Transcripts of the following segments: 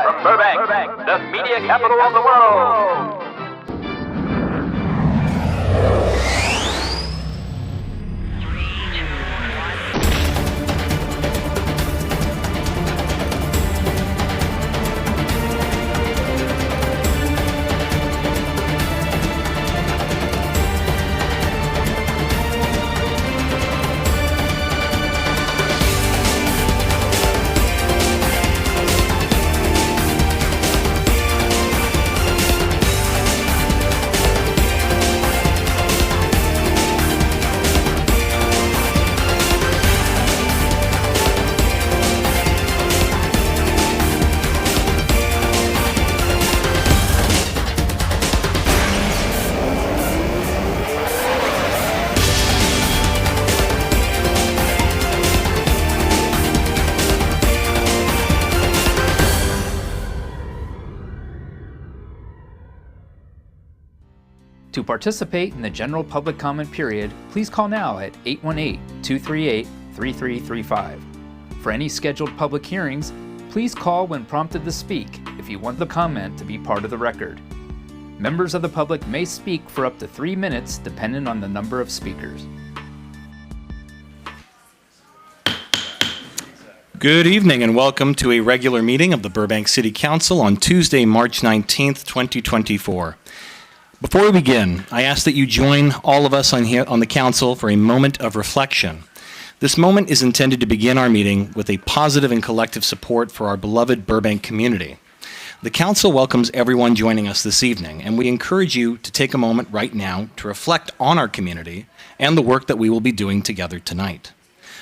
from Burbank, the media capital of the world. To participate in the general public comment period, please call now at 818-238-3335. For any scheduled public hearings, please call when prompted to speak if you want the comment to be part of the record. Members of the public may speak for up to 3 minutes depending on the number of speakers. Good evening and welcome to a regular meeting of the Burbank City Council on Tuesday, March 19th, 2024. Before we begin, I ask that you join all of us on the council for a moment of reflection. This moment is intended to begin our meeting with a positive and collective support for our beloved Burbank community. The council welcomes everyone joining us this evening, and we encourage you to take a moment right now to reflect on our community and the work that we will be doing together tonight.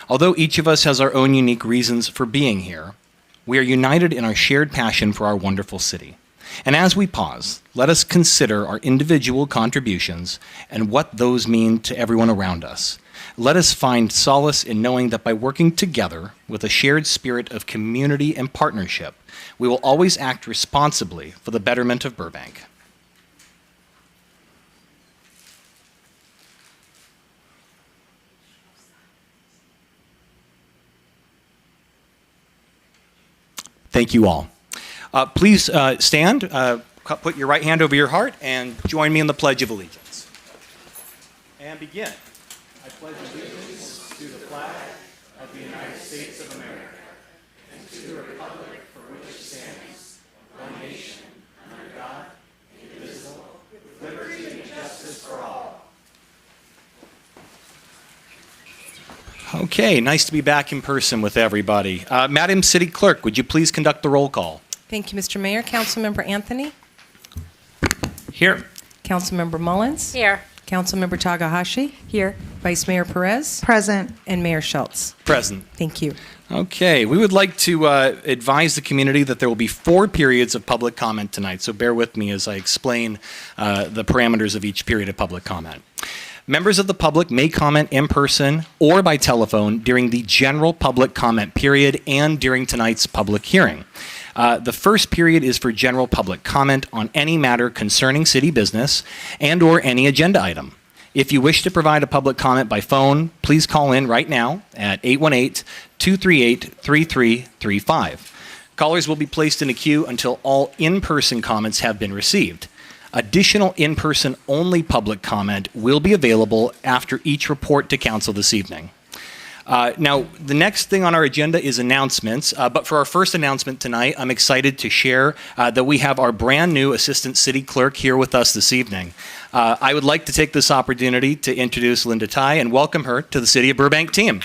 Although each of us has our own unique reasons for being here, we are united in our shared passion for our wonderful city. And as we pause, let us consider our individual contributions and what those mean to everyone around us. Let us find solace in knowing that by working together with a shared spirit of community and partnership, we will always act responsibly for the betterment of Burbank. Thank you all. Please stand, put your right hand over your heart, and join me in the Pledge of Allegiance. And begin. I pledge allegiance to the flag of the United States of America and to the republic for which it stands, one nation, under God, indivisible, with liberty and justice for all. Okay, nice to be back in person with everybody. Madam City Clerk, would you please conduct the roll call? Thank you, Mr. Mayor. Councilmember Anthony? Here. Councilmember Mullins? Here. Councilmember Takahashi? Here. Vice Mayor Perez? Present. And Mayor Schultz? Present. Thank you. Okay, we would like to advise the community that there will be 4 periods of public comment tonight, so bear with me as I explain the parameters of each period of public comment. Members of the public may comment in person or by telephone during the general public comment period and during tonight's public hearing. The first period is for general public comment on any matter concerning city business and or any agenda item. If you wish to provide a public comment by phone, please call in right now at 818-238-3335. Callers will be placed in a queue until all in-person comments have been received. Additional in-person only public comment will be available after each report to council this evening. Now, the next thing on our agenda is announcements, but for our first announcement tonight, I'm excited to share that we have our brand new Assistant City Clerk here with us this evening. I would like to take this opportunity to introduce Linda Tai and welcome her to the City of Burbank team.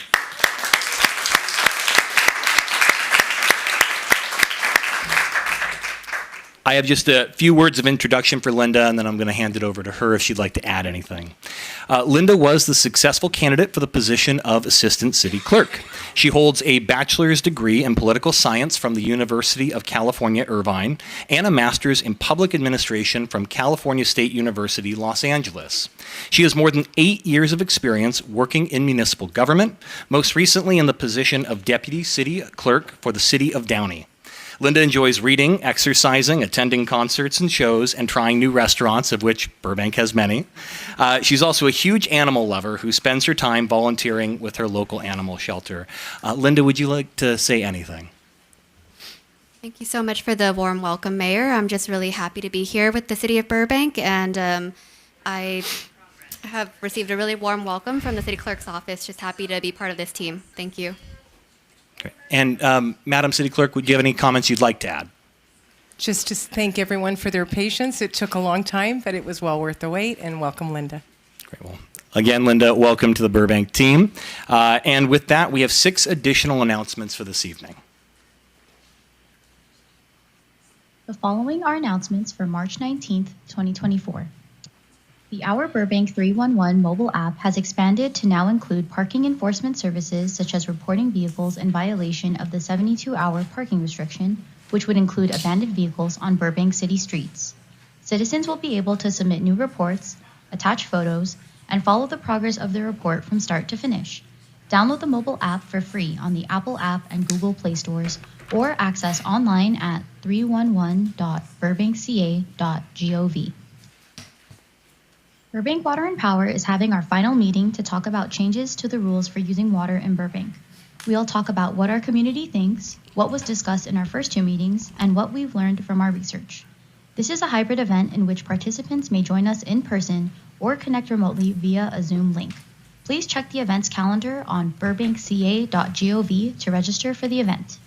I have just a few words of introduction for Linda, and then I'm going to hand it over to her if she'd like to add anything. Linda was the successful candidate for the position of Assistant City Clerk. She holds a bachelor's degree in political science from the University of California, Irvine, and a master's in public administration from California State University, Los Angeles. She has more than 8 years of experience working in municipal government, most recently in the position of Deputy City Clerk for the City of Downey. Linda enjoys reading, exercising, attending concerts and shows, and trying new restaurants, of which Burbank has many. She's also a huge animal lover who spends her time volunteering with her local animal shelter. Linda, would you like to say anything? Thank you so much for the warm welcome, Mayor. I'm just really happy to be here with the City of Burbank, and I have received a really warm welcome from the City Clerk's office. Just happy to be part of this team. Thank you. Okay. And Madam City Clerk, would you have any comments you'd like to add? Just to thank everyone for their patience. It took a long time, but it was well worth the wait. And welcome, Linda. Great. Well, again, Linda, welcome to the Burbank team. And with that, we have 6 additional announcements for this evening. The following are announcements for March 19th, 2024. The Our Burbank 311 mobile app has expanded to now include parking enforcement services such as reporting vehicles in violation of the 72-hour parking restriction, which would include abandoned vehicles on Burbank city streets. Citizens will be able to submit new reports, attach photos, and follow the progress of the report from start to finish. Download the mobile app for free on the Apple app and Google Play stores, or access online at 311.burbankca.gov. Burbank Water and Power is having our final meeting to talk about changes to the rules for using water in Burbank. We'll talk about what our community thinks, what was discussed in our first 2 meetings, and what we've learned from our research. This is a hybrid event in which participants may join us in person or connect remotely via a Zoom link. Please check the event's calendar on burbankca.gov to register for the event.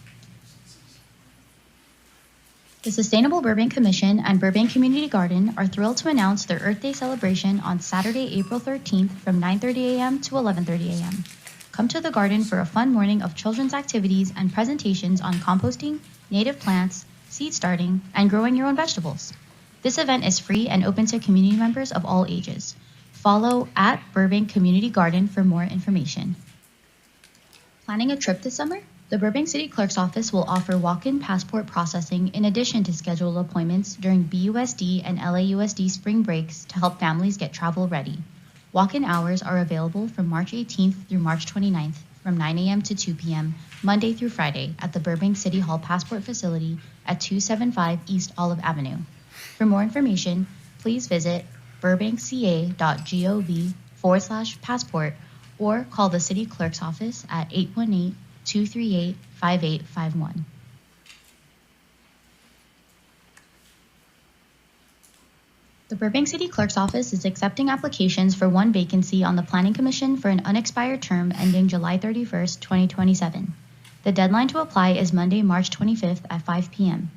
The Sustainable Burbank Commission and Burbank Community Garden are thrilled to announce their Earth Day celebration on Saturday, April 13th from 9:30 a.m. to 11:30 a.m. Come to the garden for a fun morning of children's activities and presentations on composting, native plants, seed starting, and growing your own vegetables. This event is free and open to community members of all ages. Follow at Burbank Community Garden for more information. Planning a trip this summer? The Burbank City Clerk's Office will offer walk-in passport processing in addition to scheduled appointments during BUSD and LAUSD spring breaks to help families get travel ready. Walk-in hours are available from March 18th through March 29th from 9 a.m. to 2 p.m., Monday through Friday at the Burbank City Hall Passport Facility at 275 East Olive Avenue. For more information, please visit burbankca.gov/passport or call the City Clerk's Office at 818-238-5851. The Burbank City Clerk's Office is accepting applications for 1 vacancy on the Planning Commission for an unexpired term ending July 31st, 2027. The deadline to apply is Monday, March 25th at 5 p.m.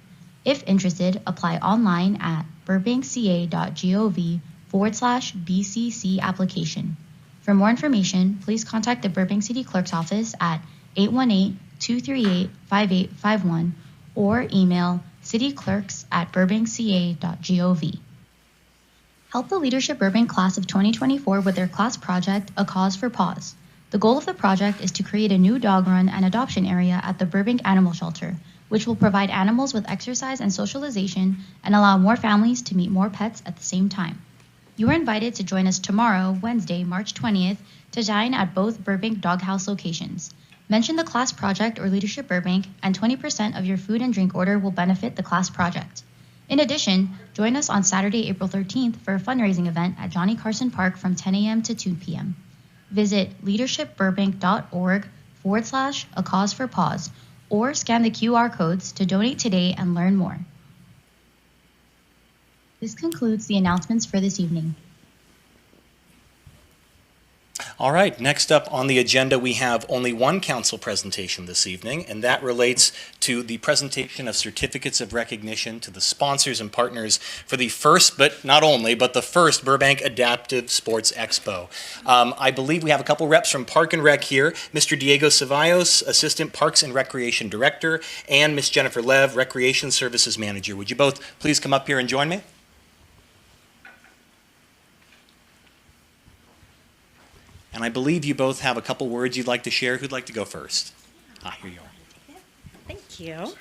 If interested, apply online at burbankca.gov/BCC application. For more information, please contact the Burbank City Clerk's Office at 818-238-5851 or email cityclerks@burbankca.gov. Help the Leadership Burbank class of 2024 with their class project, A Cause for Paws. The goal of the project is to create a new dog run and adoption area at the Burbank Animal Shelter, which will provide animals with exercise and socialization and allow more families to meet more pets at the same time. You are invited to join us tomorrow, Wednesday, March 20th, to dine at both Burbank Doghouse locations. Mention the class project or Leadership Burbank, and 20% of your food and drink order will benefit the class project. In addition, join us on Saturday, April 13th for a fundraising event at Johnny Carson Park from 10 a.m. to 2 p.m. Visit leadershipburbank.org/A Cause for Paws or scan the QR codes to donate today and learn more. This concludes the announcements for this evening. All right, next up on the agenda, we have only one council presentation this evening, and that relates to the presentation of certificates of recognition to the sponsors and partners for the first, but not only, but the first Burbank Adaptive Sports Expo. I believe we have a couple reps from Park and Rec here, Mr. Diego Cevallos, Assistant Parks and Recreation Director, and Ms. Jennifer Lev, Recreation Services Manager. Would you both please come up here and join me? And I believe you both have a couple words you'd like to share. Who'd like to go first? Here you are. Thank you.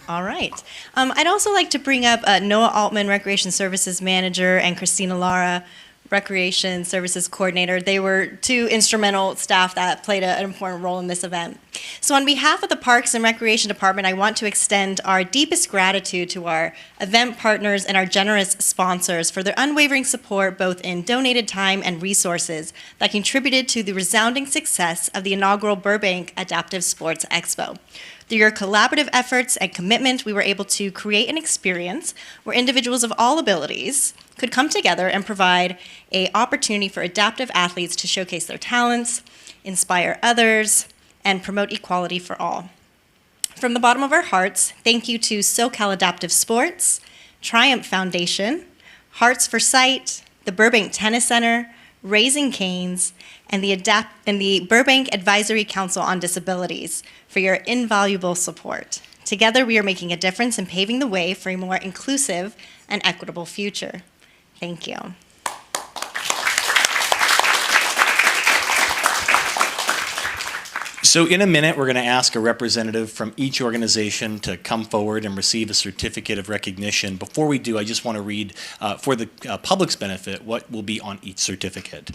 All right. I'd also like to bring up Noah Altman, Recreation Services Manager, and Christina Lara, Recreation Services Coordinator. They were 2 instrumental staff that played an important role in this event. So on behalf of the Parks and Recreation Department, I want to extend our deepest gratitude to our event partners and our generous sponsors for their unwavering support both in donated time and resources that contributed to the resounding success of the inaugural Burbank Adaptive Sports Expo. Through your collaborative efforts and commitment, we were able to create an experience where individuals of all abilities could come together and provide an opportunity for adaptive athletes to showcase their talents, inspire others, and promote equality for all. From the bottom of our hearts, thank you to SoCal Adaptive Sports, Triumph Foundation, Hearts for Sight, the Burbank Tennis Center, Raising Cane's, and the Burbank Advisory Council on Disabilities for your invaluable support. Together, we are making a difference in paving the way for a more inclusive and equitable future. Thank you. So in a minute, we're going to ask a representative from each organization to come forward and receive a certificate of recognition. Before we do, I just want to read, for the public's benefit, what will be on each certificate.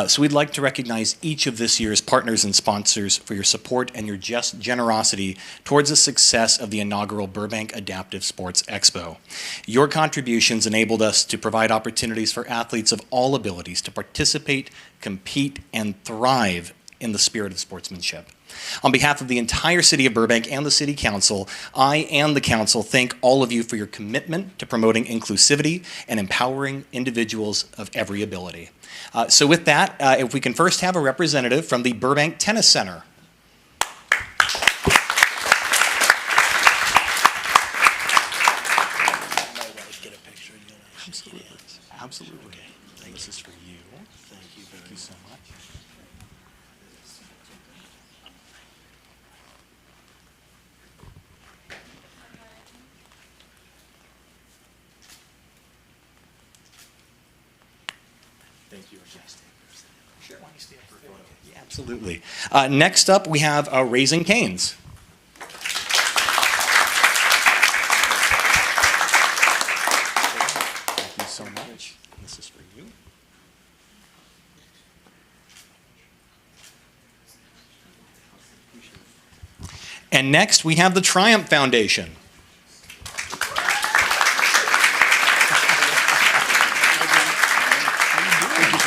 So we'd like to recognize each of this year's partners and sponsors for your support and your generosity towards the success of the inaugural Burbank Adaptive Sports Expo. Your contributions enabled us to provide opportunities for athletes of all abilities to participate, compete, and thrive in the spirit of sportsmanship. On behalf of the entire city of Burbank and the city council, I and the council thank all of you for your commitment to promoting inclusivity and empowering individuals of every ability. So with that, if we can first have a representative from the Burbank Tennis Center. Absolutely. This is for you. Thank you so much. Thank you. Sure, why don't you stand for a photo? Yeah, absolutely. Next up, we have Raising Cane's. Thank you so much. This is for you. And next, we have the Triumph Foundation.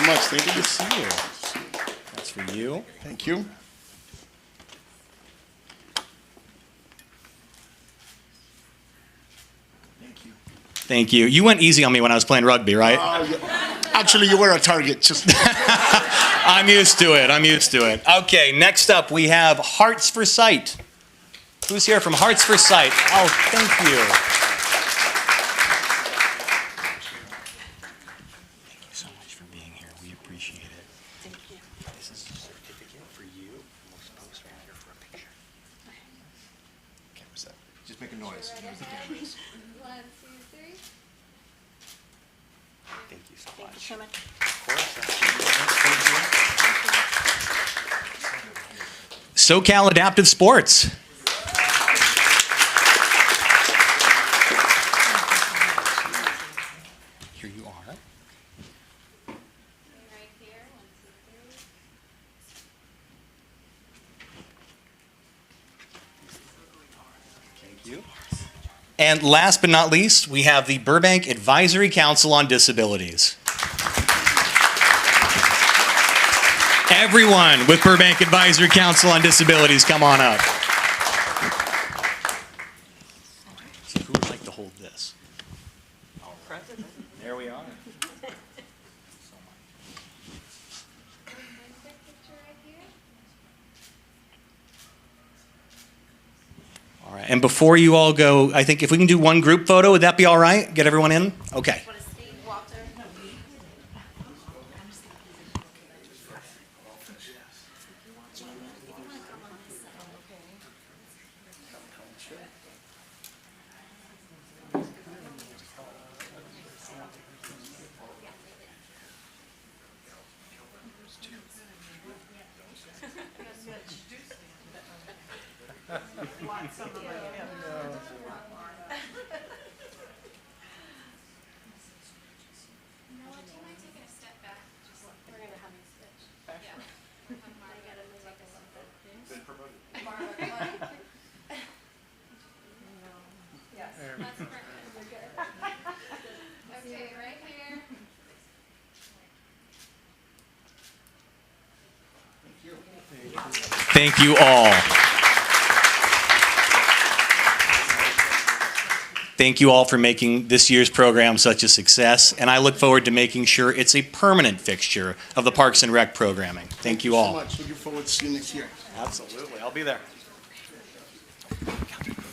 Much. Thank you. Good to see you. That's for you. Thank you. Thank you. You went easy on me when I was playing rugby, right? Actually, you were a target. Just I'm used to it. I'm used to it. Okay, next up we have Hearts for Sight. Who's here from Hearts for Sight? Oh, thank you. just make a noise. Noise the cameras. 1, 2, 3. Thank you so much. Thank you so much. Of course. SoCal Adaptive Sports. Here you are. Right here. 1, 2, 3. Thank you. And last but not least, we have the Burbank Advisory Council on Disabilities. Everyone with Burbank Advisory Council on Disabilities, come on up. So who would like to hold this? There we are. All right, and before you all go, I think if we can do one group photo, would that be all right? Get everyone in? Okay. Thank you all. Thank you all for making this year's program such a success, and I look forward to making sure it's a permanent fixture of the Parks and Rec programming. Thank you all. So much. Looking forward to seeing you next year. Absolutely. I'll be there. You're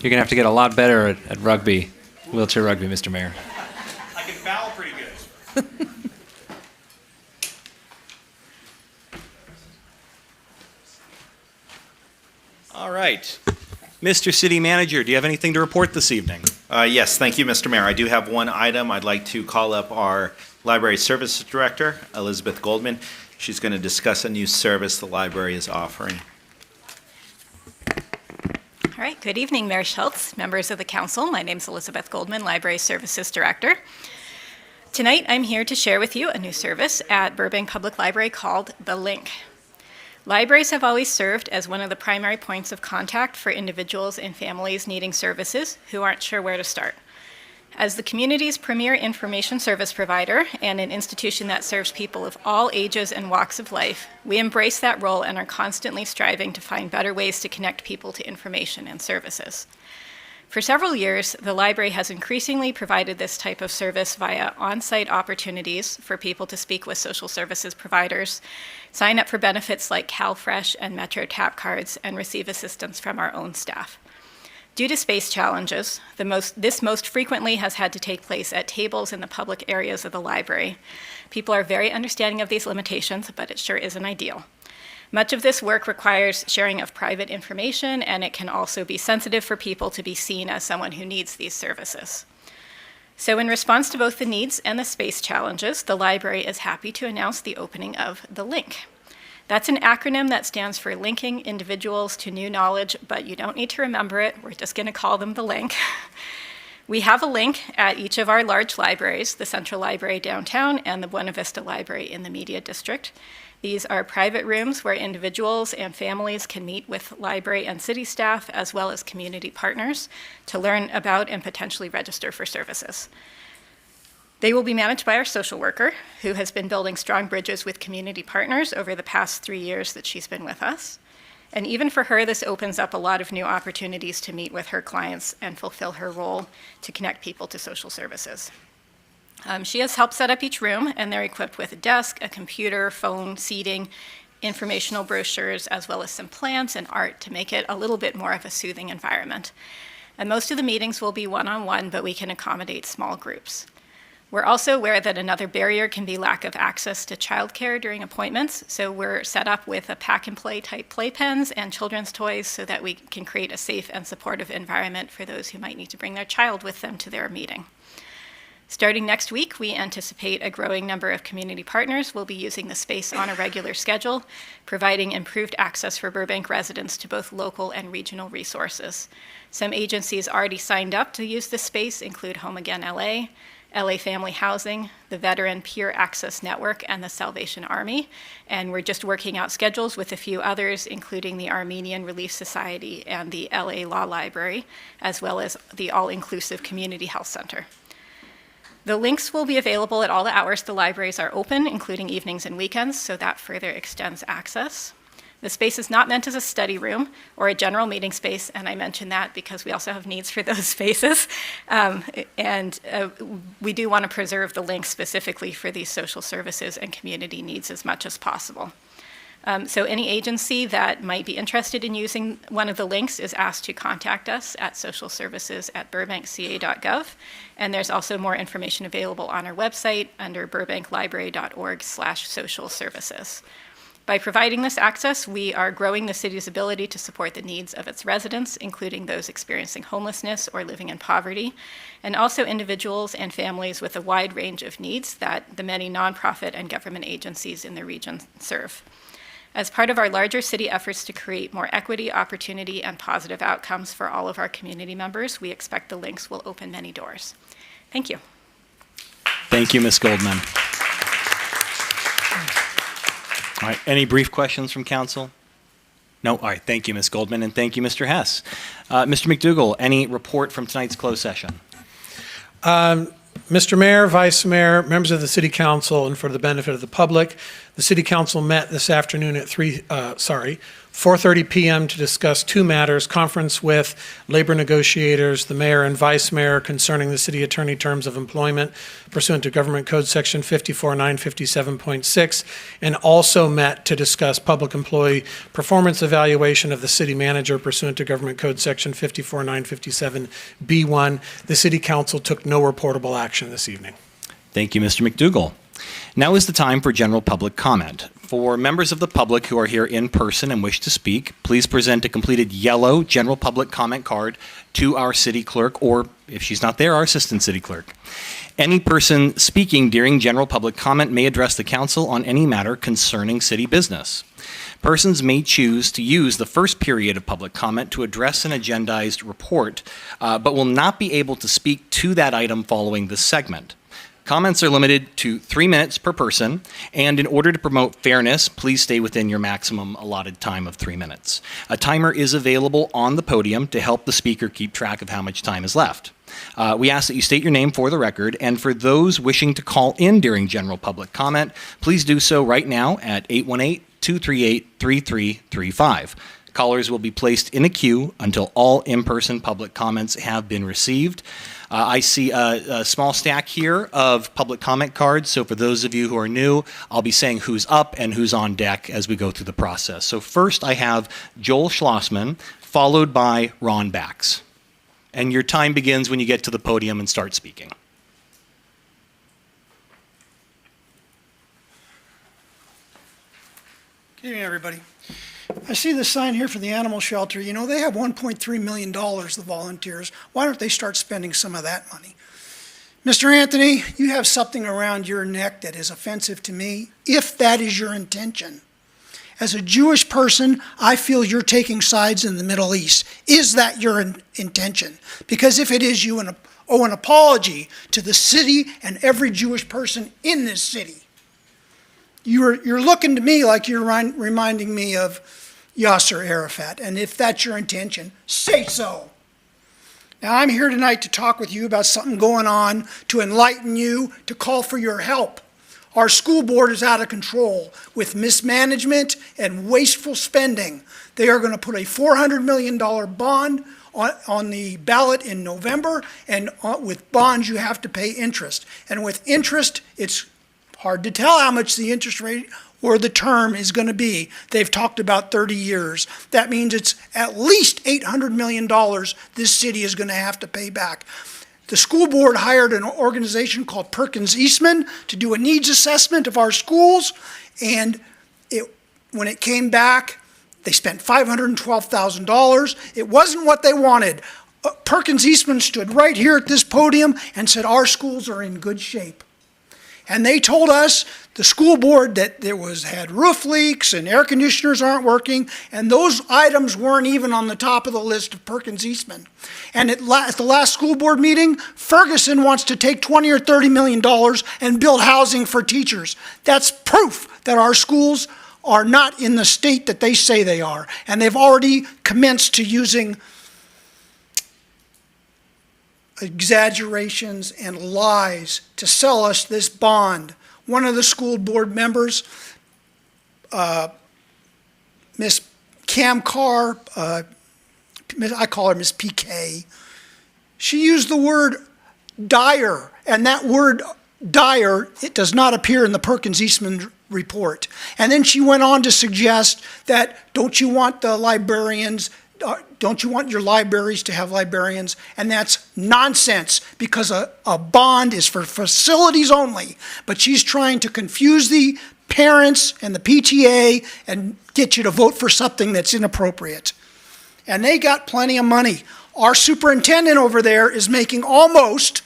going to have to get a lot better at rugby, wheelchair rugby, Mr. Mayor. I can foul pretty good. All right. Mr. City Manager, do you have anything to report this evening? Yes, thank you, Mr. Mayor. I do have one item. I'd like to call up our Library Services Director, Elizabeth Goldman. She's going to discuss a new service the library is offering. All right, good evening, Mayor Schultz, members of the council. My name is Elizabeth Goldman, Library Services Director. Tonight, I'm here to share with you a new service at Burbank Public Library called The Link. Libraries have always served as one of the primary points of contact for individuals and families needing services who aren't sure where to start. As the community's premier information service provider and an institution that serves people of all ages and walks of life, we embrace that role and are constantly striving to find better ways to connect people to information and services. For several years, the library has increasingly provided this type of service via on-site opportunities for people to speak with social services providers, sign up for benefits like CalFresh and Metro Tap cards, and receive assistance from our own staff. Due to space challenges, this most frequently has had to take place at tables in the public areas of the library. People are very understanding of these limitations, but it sure isn't ideal. Much of this work requires sharing of private information, and it can also be sensitive for people to be seen as someone who needs these services. So in response to both the needs and the space challenges, the library is happy to announce the opening of The Link. That's an acronym that stands for Linking Individuals to New Knowledge, but you don't need to remember it. We're just going to call them The Link. We have a link at each of our large libraries, the Central Library downtown and the Buena Vista Library in the Media District. These are private rooms where individuals and families can meet with library and city staff, as well as community partners, to learn about and potentially register for services. They will be managed by our social worker, who has been building strong bridges with community partners over the past 3 years that she's been with us. And even for her, this opens up a lot of new opportunities to meet with her clients and fulfill her role to connect people to social services. She has helped set up each room, and they're equipped with a desk, a computer, phone, seating, informational brochures, as well as some plants and art to make it a little bit more of a soothing environment. And most of the meetings will be one-on-one, but we can accommodate small groups. We're also aware that another barrier can be lack of access to childcare during appointments, so we're set up with a pack-and-play type playpens and children's toys so that we can create a safe and supportive environment for those who might need to bring their child with them to their meeting. Starting next week, we anticipate a growing number of community partners will be using the space on a regular schedule, providing improved access for Burbank residents to both local and regional resources. Some agencies already signed up to use this space include Home Again LA, LA Family Housing, the Veteran Peer Access Network, and the Salvation Army. And we're just working out schedules with a few others, including the Armenian Relief Society and the LA Law Library, as well as the All-Inclusive Community Health Center. The links will be available at all the hours the libraries are open, including evenings and weekends, so that further extends access. The space is not meant as a study room or a general meeting space, and I mention that because we also have needs for those spaces. We do want to preserve the links specifically for these social services and community needs as much as possible. So any agency that might be interested in using one of the links is asked to contact us at socialservices@burbankca.gov. And there's also more information available on our website under burbanklibrary.org/social services. By providing this access, we are growing the city's ability to support the needs of its residents, including those experiencing homelessness or living in poverty, and also individuals and families with a wide range of needs that the many nonprofit and government agencies in the region serve. As part of our larger city efforts to create more equity, opportunity, and positive outcomes for all of our community members, we expect the links will open many doors. Thank you. Thank you, Ms. Goldman. All right, any brief questions from council? No? All right, thank you, Ms. Goldman, and thank you, Mr. Hess. Mr. McDougall, any report from tonight's closed session? Mr. Mayor, Vice Mayor, members of the City Council, and for the benefit of the public, the City Council met this afternoon at 4:30 p.m. to discuss two matters: conference with labor negotiators, the mayor and vice mayor concerning the city attorney terms of employment pursuant to Government Code Section 54957.6, and also met to discuss public employee performance evaluation of the city manager pursuant to Government Code Section 54957B1. The city council took no reportable action this evening. Thank you, Mr. McDougall. Now is the time for general public comment. For members of the public who are here in person and wish to speak, please present a completed yellow general public comment card to our city clerk, or if she's not there, our assistant city clerk. Any person speaking during general public comment may address the council on any matter concerning city business. Persons may choose to use the first period of public comment to address an agendized report, but will not be able to speak to that item following this segment. Comments are limited to 3 minutes per person, and in order to promote fairness, please stay within your maximum allotted time of 3 minutes. A timer is available on the podium to help the speaker keep track of how much time is left. We ask that you state your name for the record, and for those wishing to call in during general public comment, please do so right now at 818-238-3335. Callers will be placed in a queue until all in-person public comments have been received. I see a small stack here of public comment cards, so for those of you who are new, I'll be saying who's up and who's on deck as we go through the process. So first I have Joel Schlossman, followed by Ron Bax. And your time begins when you get to the podium and start speaking. Good evening, everybody. I see the sign here for the animal shelter. You know, they have $1.3 million, the volunteers. Why don't they start spending some of that money? Mr. Anthony, you have something around your neck that is offensive to me, if that is your intention. As a Jewish person, I feel you're taking sides in the Middle East. Is that your intention? Because if it is, you owe an apology to the city and every Jewish person in this city. You're looking to me like you're reminding me of Yasser Arafat, and if that's your intention, say so. Now, I'm here tonight to talk with you about something going on, to enlighten you, to call for your help. Our school board is out of control with mismanagement and wasteful spending. They are going to put a $400 million bond on the ballot in November, and with bonds you have to pay interest. And with interest, it's hard to tell how much the interest rate or the term is going to be. They've talked about 30 years. That means it's at least $800 million this city is going to have to pay back. The school board hired an organization called Perkins Eastman to do a needs assessment of our schools, and when it came back, they spent $512,000. It wasn't what they wanted. Perkins Eastman stood right here at this podium and said our schools are in good shape. And they told us, the school board, that had roof leaks and air conditioners aren't working, and those items weren't even on the top of the list of Perkins Eastman. And at the last school board meeting, Ferguson wants to take $20 or $30 million and build housing for teachers. That's proof that our schools are not in the state that they say they are. And they've already commenced to using exaggerations and lies to sell us this bond. One of the school board members, Miss Cam Carr, I call her Miss PK, she used the word dire, and that word dire, it does not appear in the Perkins Eastman report. And then she went on to suggest that, don't you want the librarians, don't you want your libraries to have librarians? And that's nonsense, because a bond is for facilities only. But she's trying to confuse the parents and the PTA and get you to vote for something that's inappropriate. And they got plenty of money. Our superintendent over there is making almost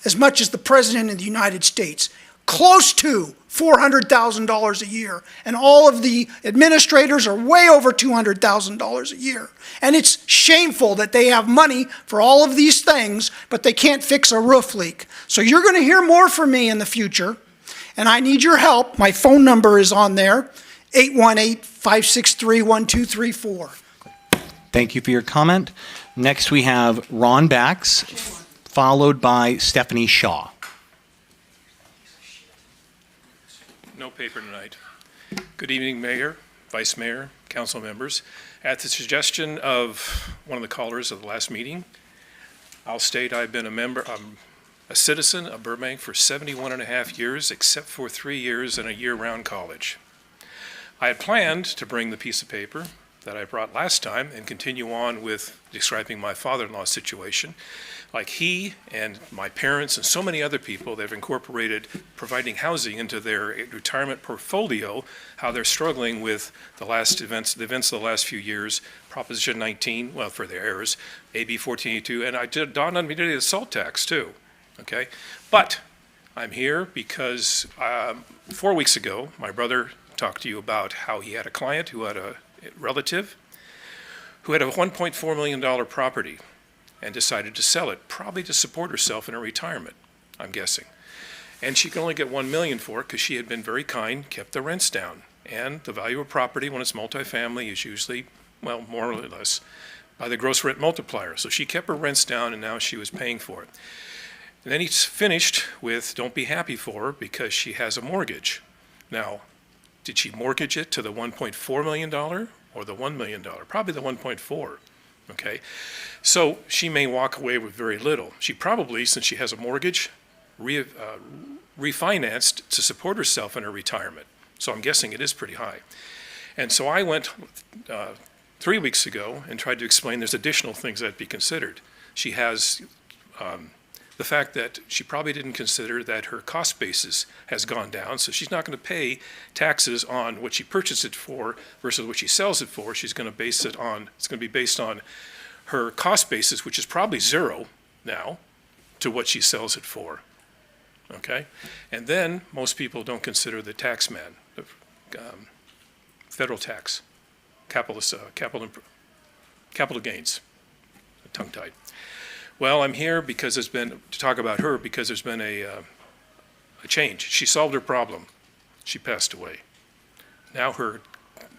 as much as the President of the United States, close to $400,000 a year, and all of the administrators are way over $200,000 a year. And it's shameful that they have money for all of these things, but they can't fix a roof leak. So you're going to hear more from me in the future, and I need your help. My phone number is on there, 818-563-1234. Thank you for your comment. Next we have Ron Bax, followed by Stephanie Shaw. No paper tonight. Good evening, Mayor, Vice Mayor, council members. At the suggestion of one of the callers of the last meeting, I'll state I've been a citizen of Burbank for 71 and a half years, except for 3 years in a year-round college. I had planned to bring the piece of paper that I brought last time and continue on with describing my father-in-law's situation. Like he and my parents and so many other people that have incorporated providing housing into their retirement portfolio, how they're struggling with the events of the last few years, Proposition 19, well, for their heirs, AB 1482, and it dawned on me today the SALT tax too, okay? But I'm here because 4 weeks ago, my brother talked to you about how he had a client who had a relative who had a $1.4 million property and decided to sell it, probably to support herself in her retirement, I'm guessing. And she could only get $1 million for it because she had been very kind, kept the rents down. And the value of property when it's multifamily is usually, well, more or less by the gross rent multiplier. So she kept her rents down and now she was paying for it. And then he's finished with, don't be happy for her because she has a mortgage. Now, did she mortgage it to the $1.4 million or the $1 million? Probably the 1.4, okay? So she may walk away with very little. She probably, since she has a mortgage, refinanced to support herself in her retirement. So I'm guessing it is pretty high. And so I went 3 weeks ago and tried to explain there's additional things that be considered. She has the fact that she probably didn't consider that her cost basis has gone down, so she's not going to pay taxes on what she purchased it for versus what she sells it for. She's going to base it on, it's going to be based on her cost basis, which is probably zero now, to what she sells it for, okay? And then most people don't consider the tax man, the federal tax, capital gains, tongue-tied. Well, I'm here because to talk about her because there's been a change. She solved her problem. She passed away. Now her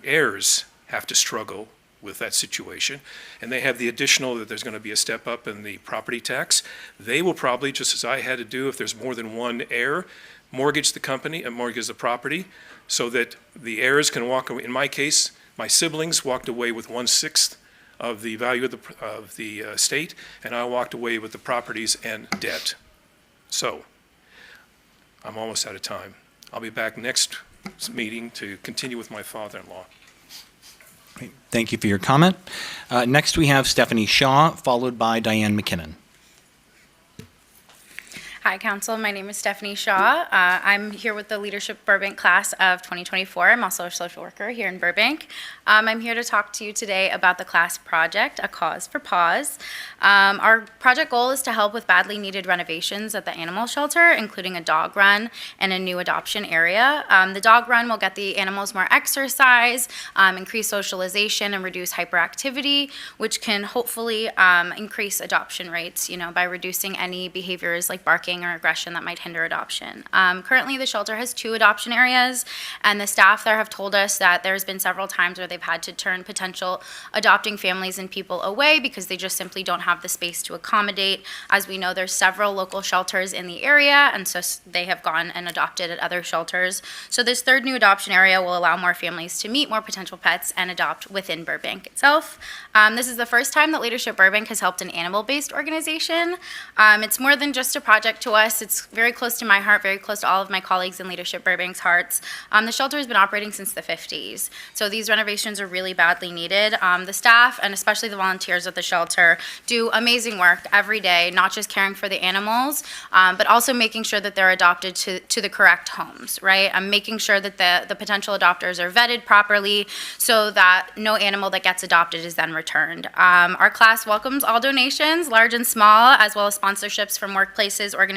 heirs have to struggle with that situation, and they have the additional that there's going to be a step up in the property tax. They will probably, just as I had to do if there's more than one heir, mortgage the company and mortgage the property so that the heirs can walk away. In my case, my siblings walked away with 1/6 of the value of the estate, and I walked away with the properties and debt. So, I'm almost out of time. I'll be back next meeting to continue with my father-in-law. Thank you for your comment. Next, we have Stephanie Shaw, followed by Diane McKinnon. Hi, Council. My name is Stephanie Shaw. I'm here with the Leadership Burbank class of 2024. I'm also a social worker here in Burbank. I'm here to talk to you today about the class project, A Cause for Pause. Our project goal is to help with badly needed renovations at the animal shelter, including a dog run and a new adoption area. The dog run will get the animals more exercise, increase socialization, and reduce hyperactivity, which can hopefully increase adoption rates, by reducing any behaviors like barking or aggression that might hinder adoption. Currently, the shelter has 2 adoption areas, and the staff there have told us that there's been several times where they've had to turn potential adopting families and people away because they just simply don't have the space to accommodate. As we know, there's several local shelters in the area, and so they have gone and adopted at other shelters. So this 3rd new adoption area will allow more families to meet more potential pets and adopt within Burbank itself. This is the first time that Leadership Burbank has helped an animal-based organization. It's more than just a project to us. It's very close to my heart, very close to all of my colleagues in Leadership Burbank's hearts. The shelter has been operating since the 50s, so these renovations are really badly needed. The staff, and especially the volunteers at the shelter, do amazing work every day, not just caring for the animals, but also making sure that they're adopted to the correct homes, right? I'm making sure that the potential adopters are vetted properly so that no animal that gets adopted is then returned. Our class welcomes all donations, large and small, as well as sponsorships from workplaces, organizations,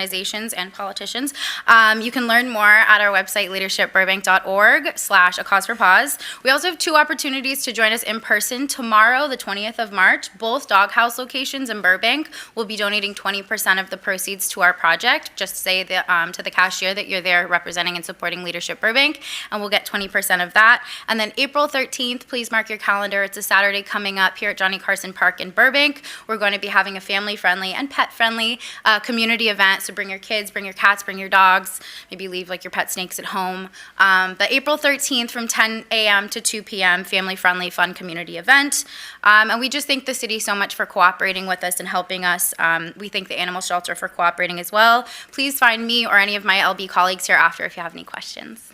and politicians. You can learn more at our website, leadershipburbank.org/acauseforpause. We also have 2 opportunities to join us in person. Tomorrow, the 20th of March, both doghouse locations in Burbank will be donating 20% of the proceeds to our project. Just say to the cashier that you're there representing and supporting Leadership Burbank, and we'll get 20% of that. And then April 13th, please mark your calendar. It's a Saturday coming up here at Johnny Carson Park in Burbank. We're going to be having a family-friendly and pet-friendly community event So bring your kids, bring your cats, bring your dogs, maybe leave like your pet snakes at home. But April 13th from 10 a.m. to 2 p.m., family-friendly, fun community event. And we just thank the city so much for cooperating with us and helping us. We thank the animal shelter for cooperating as well. Please find me or any of my LB colleagues here after if you have any questions.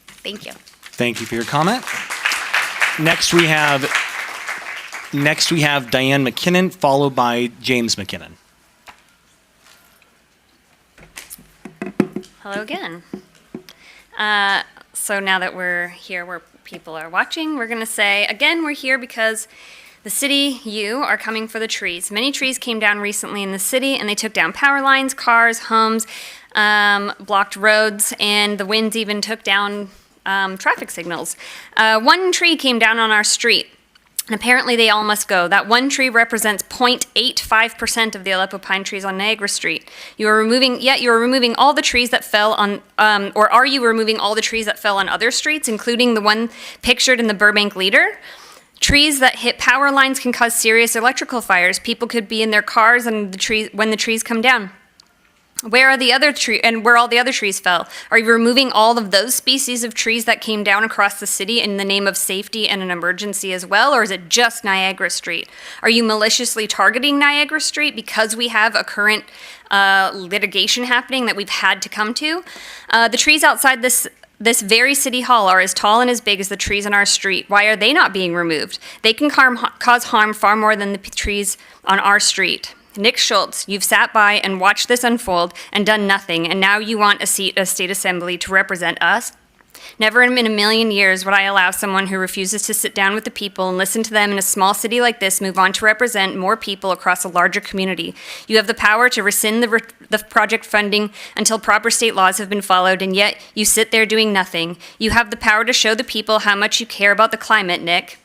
Thank you. Thank you for your comment. Next we have Diane McKinnon, followed by James McKinnon. Hello again. So now that we're here where people are watching, we're going to say, again, we're here because the city, you, are coming for the trees. Many trees came down recently in the city, and they took down power lines, cars, homes, blocked roads, and the winds even took down traffic signals. One tree came down on our street, and apparently they all must go. That one tree represents 0.85% of the Aleppo pine trees on Niagara Street. You are removing all the trees that fell on, or are you removing all the trees that fell on other streets, including the one pictured in the Burbank Leader? Trees that hit power lines can cause serious electrical fires. People could be in their cars and when the trees come down. Where are the other trees, and where all the other trees fell? Are you removing all of those species of trees that came down across the city in the name of safety and an emergency as well, or is it just Niagara Street? Are you maliciously targeting Niagara Street because we have a current litigation happening that we've had to come to? The trees outside this very city hall are as tall and as big as the trees on our street. Why are they not being removed? They can cause harm far more than the trees on our street. Nick Schultz, you've sat by and watched this unfold and done nothing, and now you want a seat at State Assembly to represent us? Never in a million years would I allow someone who refuses to sit down with the people and listen to them in a small city like this move on to represent more people across a larger community. You have the power to rescind the project funding until proper state laws have been followed, and yet you sit there doing nothing. You have the power to show the people how much you care about the climate, Nick.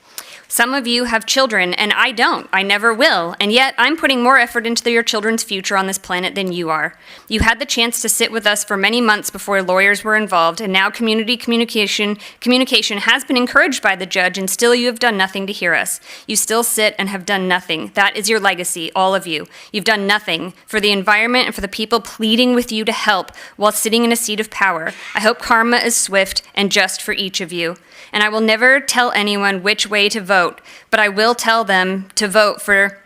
Some of you have children, and I don't. I never will. And yet, I'm putting more effort into your children's future on this planet than you are. You had the chance to sit with us for many months before lawyers were involved, and now communication has been encouraged by the judge, and still you have done nothing to hear us. You still sit and have done nothing. That is your legacy, all of you. You've done nothing for the environment and for the people pleading with you to help while sitting in a seat of power. I hope karma is swift and just for each of you. And I will never tell anyone which way to vote, but I will tell them to vote for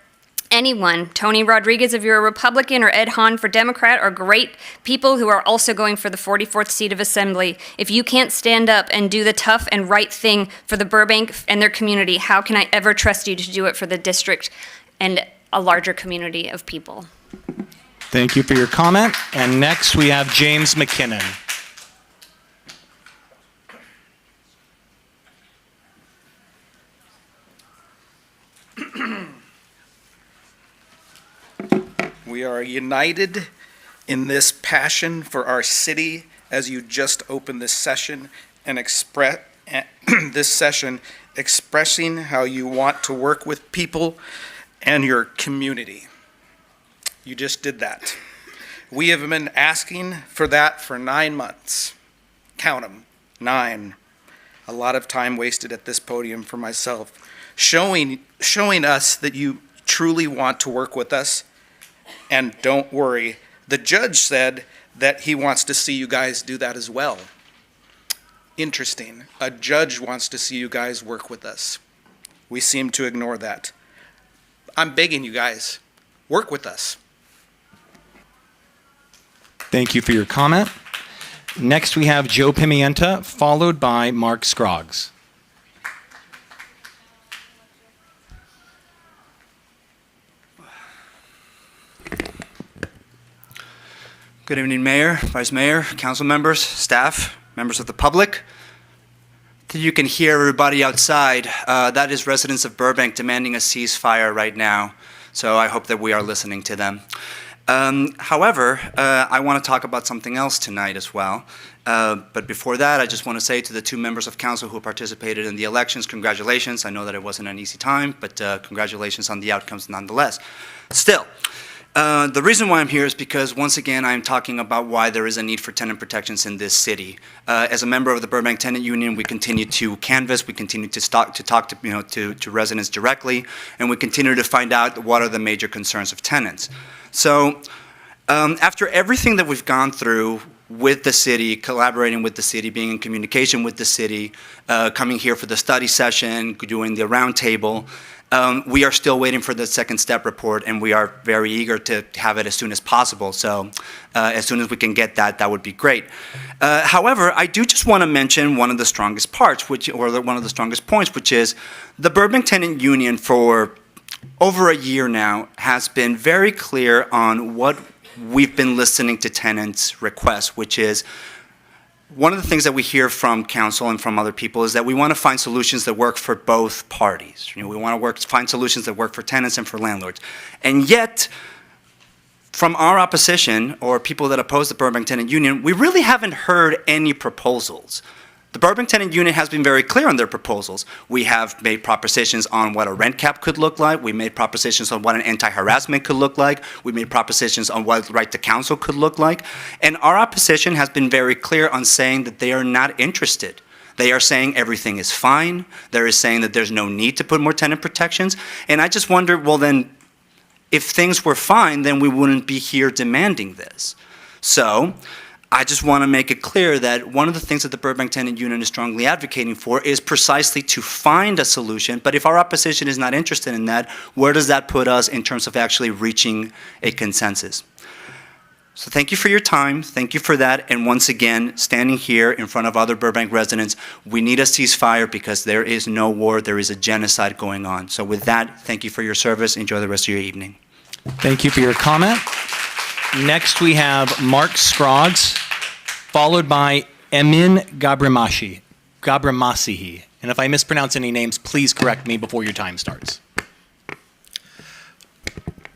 anyone. Tony Rodriguez, if you're a Republican, or Ed Hahn for Democrat, are great people who are also going for the 44th seat of Assembly. If you can't stand up and do the tough and right thing for the Burbank and their community, how can I ever trust you to do it for the district and a larger community of people? Thank you for your comment. And next we have James McKinnon. We are united in this passion for our city as you just opened this session and expressing how you want to work with people and your community. You just did that. We have been asking for that for 9 months. Count them, 9. A lot of time wasted at this podium for myself, showing us that you truly want to work with us. And don't worry, the judge said that he wants to see you guys do that as well. Interesting. A judge wants to see you guys work with us. We seem to ignore that. I'm begging you guys, work with us. Thank you for your comment. Next we have Joe Pimienta, followed by Mark Scroggs. Good evening, Mayor, Vice Mayor, council members, staff, members of the public. You can hear everybody outside. That is residents of Burbank demanding a ceasefire right now. So I hope that we are listening to them. However, I want to talk about something else tonight as well. But before that, I just want to say to the 2 members of council who participated in the elections, congratulations. I know that it wasn't an easy time, but congratulations on the outcomes nonetheless. Still, the reason why I'm here is because, once again, I'm talking about why there is a need for tenant protections in this city. As a member of the Burbank Tenant Union, we continue to canvass, we continue to talk to residents directly, and we continue to find out what are the major concerns of tenants. So, After everything that we've gone through with the city, collaborating with the city, being in communication with the city, coming here for the study session, doing the roundtable, we are still waiting for the second step report, and we are very eager to have it as soon as possible. So as soon as we can get that, that would be great. However, I do just want to mention one of the strongest parts, one of the strongest points, which is the Burbank Tenant Union for over a year now has been very clear on what we've been listening to tenants' requests, which is one of the things that we hear from council and from other people is that we want to find solutions that work for both parties. We want to find solutions that work for tenants and for landlords. And yet, from our opposition, or people that oppose the Burbank Tenant Union, we really haven't heard any proposals. The Burbank Tenant Union has been very clear on their proposals. We have made propositions on what a rent cap could look like. We made propositions on what an anti-harassment could look like. We made propositions on what right to counsel could look like. And our opposition has been very clear on saying that they are not interested. They are saying everything is fine. They're saying that there's no need to put more tenant protections. And I just wonder, well then, if things were fine, then we wouldn't be here demanding this. So, I just want to make it clear that one of the things that the Burbank Tenant Union is strongly advocating for is precisely to find a solution. But if our opposition is not interested in that, where does that put us in terms of actually reaching a consensus? So thank you for your time. Thank you for that. And once again, standing here in front of other Burbank residents, we need a ceasefire because there is no war. There is a genocide going on. So with that, thank you for your service. Enjoy the rest of your evening. Thank you for your comment. Next, we have Mark Scroggs, followed by Emin Gabrimasihi. And if I mispronounce any names, please correct me before your time starts.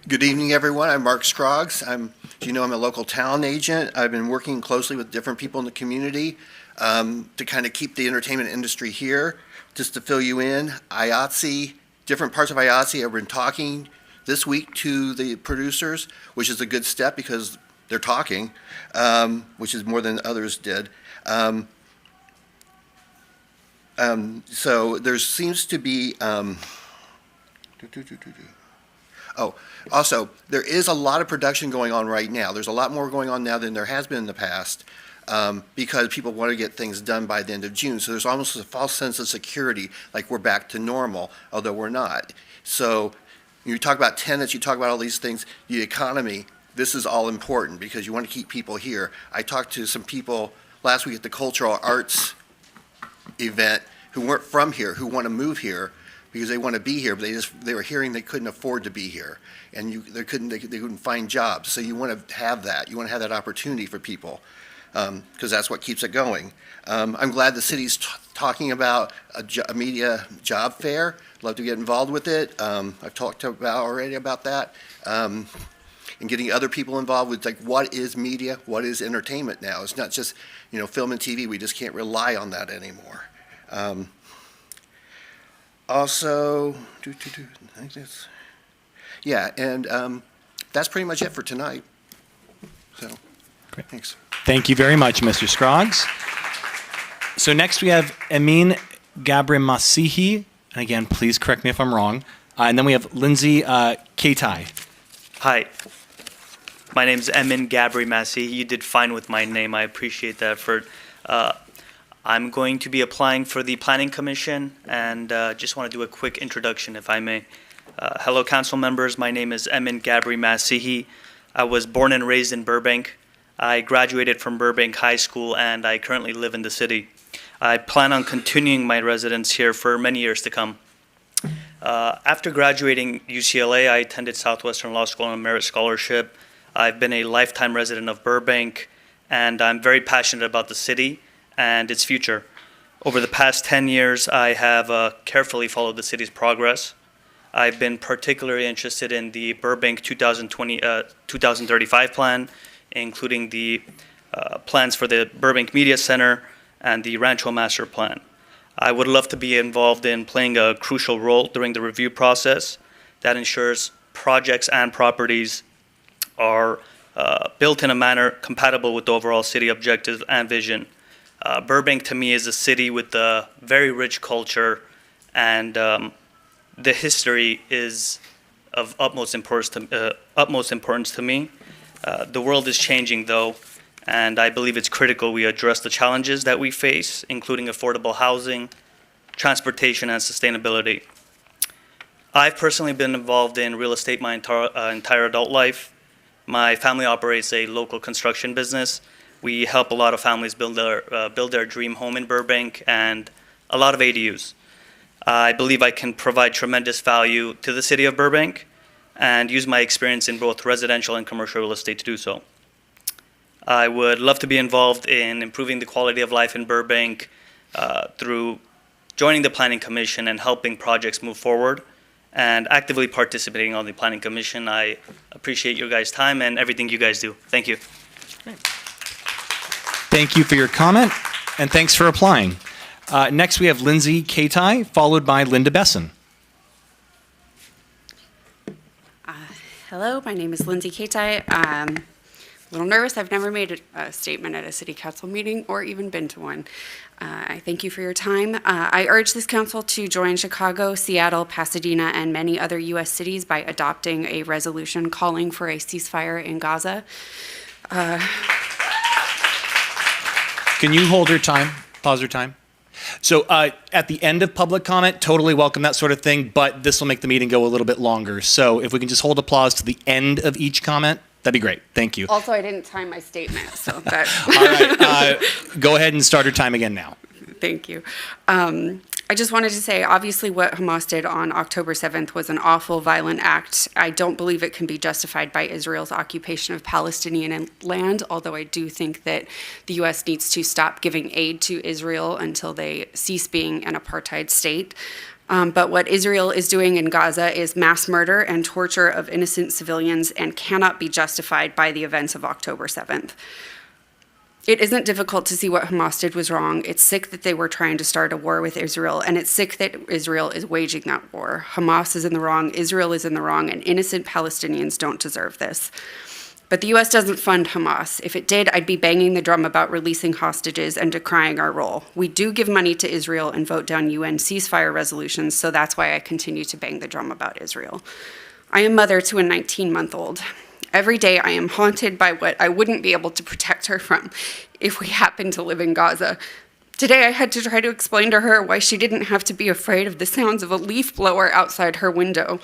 Good evening, everyone. I'm Mark Scroggs. I'm a local talent agent. I've been working closely with different people in the community to kind of keep the entertainment industry here. Just to fill you in, IATSE, different parts of IATSE have been talking this week to the producers, which is a good step because they're talking, which is more than others did. So there seems to be, also, there is a lot of production going on right now. There's a lot more going on now than there has been in the past because people want to get things done by the end of June. So there's almost a false sense of security, like we're back to normal, although we're not. So you talk about tenants, you talk about all these things, the economy, this is all important because you want to keep people here. I talked to some people last week at the Cultural Arts event who weren't from here, who want to move here because they want to be here, but they were hearing they couldn't afford to be here, and they couldn't find jobs. So you want to have that. You want to have that opportunity for people because that's what keeps it going. I'm glad the city's talking about a media job fair. Love to get involved with it. I've talked already about that. And getting other people involved with, like, what is media, what is entertainment now? It's not just, film and TV. We just can't rely on that anymore. Also, that's pretty much it for tonight. So, great. Thanks. Thank you very much, Mr. Scroggs. So next we have Emin Gabrimasihi. And again, please correct me if I'm wrong. And then we have Lindsay Kaitai. Hi. My name is Emin Gabrimasihi. You did fine with my name. I appreciate the effort. I'm going to be applying for the Planning Commission and just want to do a quick introduction, if I may. Hello, council members. My name is Emin Gabrimasihi. I was born and raised in Burbank. I graduated from Burbank High School and I currently live in the city. I plan on continuing my residence here for many years to come. After graduating UCLA, I attended Southwestern Law School on a merit scholarship. I've been a lifetime resident of Burbank, and I'm very passionate about the city and its future. Over the past 10 years, I have carefully followed the city's progress. I've been particularly interested in the Burbank 2035 plan, including the plans for the Burbank Media Center and the Rancho Master Plan. I would love to be involved in playing a crucial role during the review process that ensures projects and properties are built in a manner compatible with the overall city objectives and vision. Burbank to me is a city with a very rich culture, and the history is of utmost importance to me. The world is changing, though, and I believe it's critical we address the challenges that we face, including affordable housing, transportation, and sustainability. I've personally been involved in real estate my entire adult life. My family operates a local construction business. We help a lot of families build their dream home in Burbank and a lot of ADUs. I believe I can provide tremendous value to the city of Burbank and use my experience in both residential and commercial real estate to do so. I would love to be involved in improving the quality of life in Burbank through joining the Planning Commission and helping projects move forward and actively participating on the Planning Commission. I appreciate your guys' time and everything you guys do. Thank you. Thank you for your comment, and thanks for applying. Next, we have Lindsay Katai, followed by Linda Besson. Hello, my name is Lindsay Katai. A little nervous. I've never made a statement at a city council meeting or even been to one. I thank you for your time. I urge this council to join Chicago, Seattle, Pasadena, and many other U.S. cities by adopting a resolution calling for a ceasefire in Gaza. Can you hold her time? Pause her time. So at the end of public comment, totally welcome that sort of thing, but this will make the meeting go a little bit longer. So if we can just hold applause to the end of each comment, that'd be great. Thank you. Also, I didn't time my statement, so that. All right, go ahead and start her time again now. Thank you. I just wanted to say, obviously, what Hamas did on October 7th was an awful, violent act. I don't believe it can be justified by Israel's occupation of Palestinian land, although I do think that the U.S. needs to stop giving aid to Israel until they cease being an apartheid state. But what Israel is doing in Gaza is mass murder and torture of innocent civilians and cannot be justified by the events of October 7th. It isn't difficult to see what Hamas did was wrong. It's sick that they were trying to start a war with Israel, and it's sick that Israel is waging that war. Hamas is in the wrong, Israel is in the wrong, and innocent Palestinians don't deserve this. But the U.S. doesn't fund Hamas. If it did, I'd be banging the drum about releasing hostages and decrying our role. We do give money to Israel and vote down UN ceasefire resolutions, so that's why I continue to bang the drum about Israel. I am mother to a 19-month-old. Every day I am haunted by what I wouldn't be able to protect her from if we happened to live in Gaza. Today I had to try to explain to her why she didn't have to be afraid of the sounds of a leaf blower outside her window.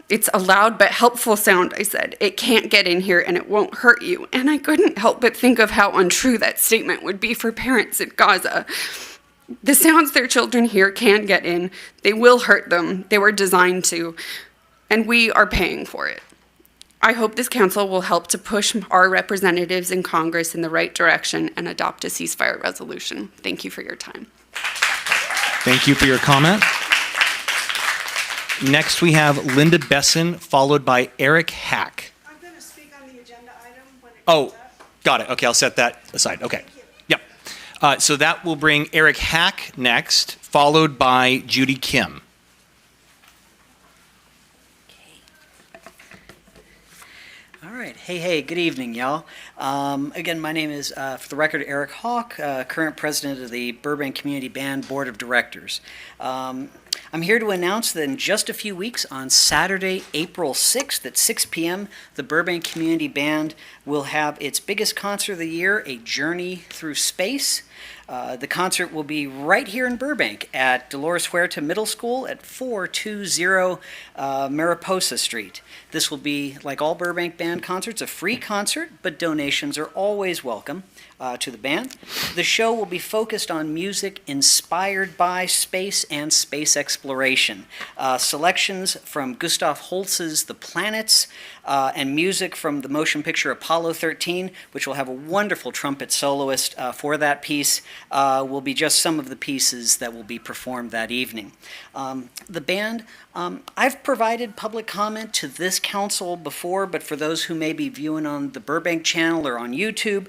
It's a loud but helpful sound, I said. It can't get in here and it won't hurt you. And I couldn't help but think of how untrue that statement would be for parents in Gaza. The sounds their children hear can get in. They will hurt them. They were designed to. And we are paying for it. I hope this council will help to push our representatives in Congress in the right direction and adopt a ceasefire resolution. Thank you for your time. Thank you for your comment. Next, we have Linda Besson, followed by Eric Hack. I'm going to speak on the agenda item when it comes up. Got it. Okay, I'll set that aside. Okay. Yep. So that will bring Eric Hack next, followed by Judy Kim. All right. Hey, good evening, y'all. Again, my name is, for the record, Eric Hawk, current president of the Burbank Community Band Board of Directors. I'm here to announce that in just a few weeks, on Saturday, April 6th at 6 p.m., the Burbank Community Band will have its biggest concert of the year, A Journey Through Space. The concert will be right here in Burbank at Dolores Huerta Middle School at 420 Mariposa Street. This will be, like all Burbank Band concerts, a free concert, but donations are always welcome to the band. The show will be focused on music inspired by space and space exploration. Selections from Gustav Holst's The Planets and music from the motion picture Apollo 13, which will have a wonderful trumpet soloist for that piece, will be just some of the pieces that will be performed that evening. The band, I've provided public comment to this council before, but for those who may be viewing on the Burbank channel or on YouTube,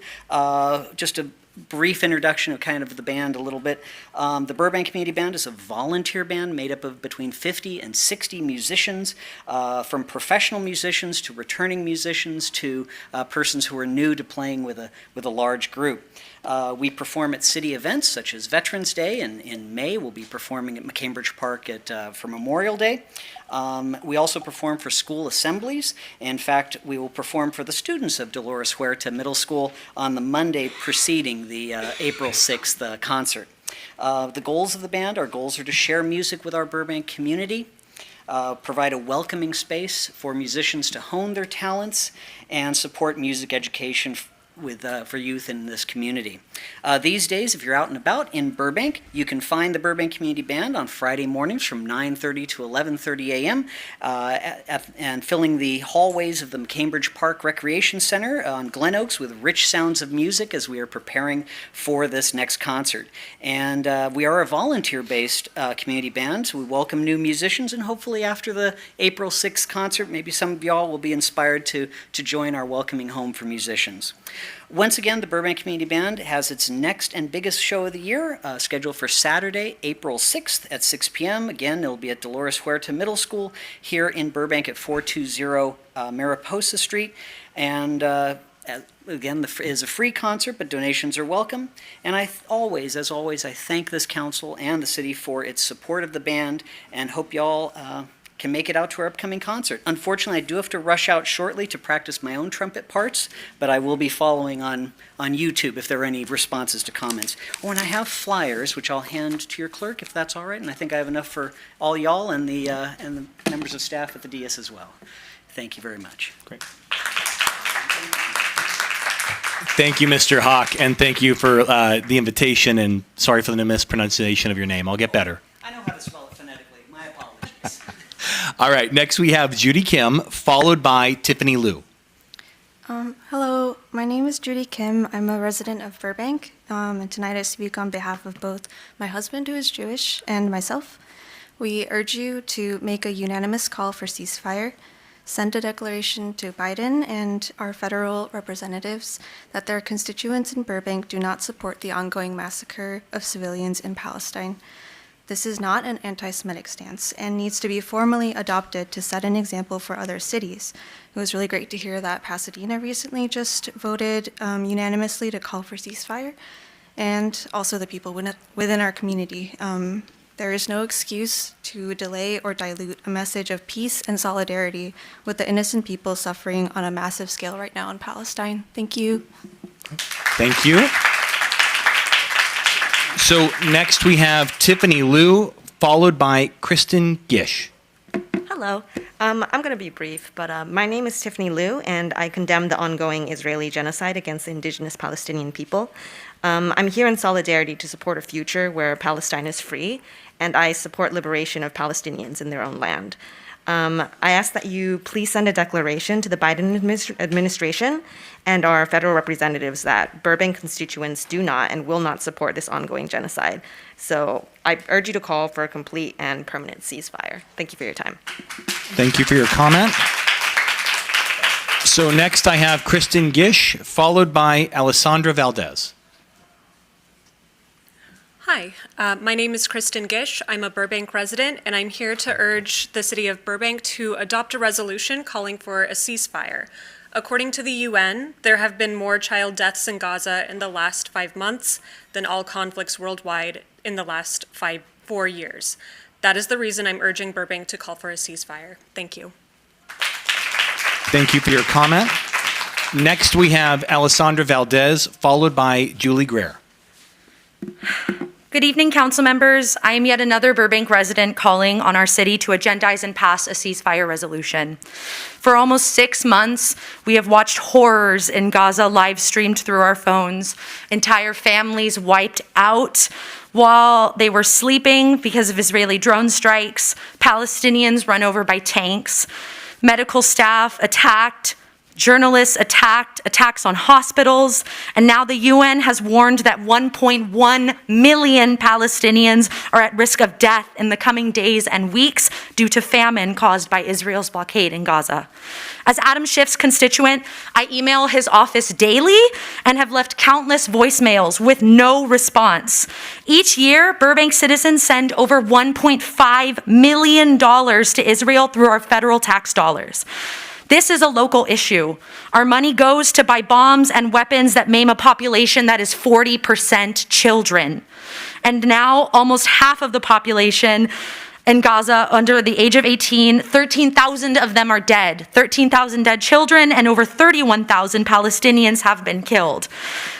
just a brief introduction of kind of the band a little bit. The Burbank Community Band is a volunteer band made up of between 50 and 60 musicians, from professional musicians to returning musicians to persons who are new to playing with a large group. We perform at city events such as Veterans Day, and in May we'll be performing at McCambridge Park for Memorial Day. We also perform for school assemblies. In fact, we will perform for the students of Dolores Huerta Middle School on the Monday preceding the April 6th concert. The goals of the band, our goals are to share music with our Burbank community, provide a welcoming space for musicians to hone their talents, and support music education for youth in this community. These days, if you're out and about in Burbank, you can find the Burbank Community Band on Friday mornings from 9:30 to 11:30 a.m. And filling the hallways of the Cambridge Park Recreation Center on Glen Oaks with rich sounds of music as we are preparing for this next concert. And we are a volunteer-based community band, so we welcome new musicians, and hopefully after the April 6th concert, maybe some of y'all will be inspired to join our welcoming home for musicians. Once again, the Burbank Community Band has its next and biggest show of the year, scheduled for Saturday, April 6th at 6 p.m. Again, it'll be at Dolores Huerta Middle School here in Burbank at 420 Mariposa Street. And again, it is a free concert, but donations are welcome. And as always, I thank this council and the city for its support of the band, and hope y'all can make it out to our upcoming concert. Unfortunately, I do have to rush out shortly to practice my own trumpet parts, but I will be following on YouTube if there are any responses to comments. Oh, and I have flyers, which I'll hand to your clerk, if that's all right, and I think I have enough for all y'all and the members of staff at the DS as well. Thank you very much. Great. Thank you, Mr. Hawk, and thank you for the invitation, and sorry for the mispronunciation of your name. I'll get better. I know how to spell it phonetically. My apologies. All right, next we have Judy Kim, followed by Tiffany Liu. Hello, my name is Judy Kim. I'm a resident of Burbank, and tonight I speak on behalf of both my husband, who is Jewish, and myself. We urge you to make a unanimous call for ceasefire, send a declaration to Biden and our federal representatives that their constituents in Burbank do not support the ongoing massacre of civilians in Palestine. This is not an anti-Semitic stance and needs to be formally adopted to set an example for other cities. It was really great to hear that Pasadena recently just voted unanimously to call for ceasefire, and also the people within our community. There is no excuse to delay or dilute a message of peace and solidarity with the innocent people suffering on a massive scale right now in Palestine. Thank you. Thank you. So next we have Tiffany Liu, followed by Kristen Gish. Hello. I'm going to be brief, but my name is Tiffany Liu, and I condemn the ongoing Israeli genocide against the indigenous Palestinian people. I'm here in solidarity to support a future where Palestine is free, and I support liberation of Palestinians in their own land. I ask that you please send a declaration to the Biden administration and our federal representatives that Burbank constituents do not and will not support this ongoing genocide. So I urge you to call for a complete and permanent ceasefire. Thank you for your time. Thank you for your comment. So next I have Kristen Gish, followed by Alessandra Valdez. Hi, my name is Kristen Gish. I'm a Burbank resident, and I'm here to urge the city of Burbank to adopt a resolution calling for a ceasefire. According to the UN, there have been more child deaths in Gaza in the last 5 months than all conflicts worldwide in the last 4 years. That is the reason I'm urging Burbank to call for a ceasefire. Thank you. Thank you for your comment. Next we have Alessandra Valdez, followed by Julie Greer. Good evening, council members. I am yet another Burbank resident calling on our city to agendize and pass a ceasefire resolution. For almost 6 months, we have watched horrors in Gaza live streamed through our phones, entire families wiped out while they were sleeping because of Israeli drone strikes, Palestinians run over by tanks, medical staff attacked, journalists attacked, attacks on hospitals, and now the UN has warned that 1.1 million Palestinians are at risk of death in the coming days and weeks due to famine caused by Israel's blockade in Gaza. As Adam Schiff's constituent, I email his office daily and have left countless voicemails with no response. Each year, Burbank citizens send over $1.5 million to Israel through our federal tax dollars. This is a local issue. Our money goes to buy bombs and weapons that maim a population that is 40% children. And now almost half of the population in Gaza under the age of 18. 13,000 of them are dead. 13,000 dead children and over 31,000 Palestinians have been killed.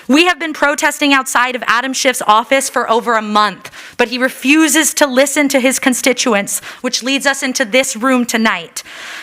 We have been protesting outside of Adam Schiff's office for over a month, but he refuses to listen to his constituents, which leads us into this room tonight.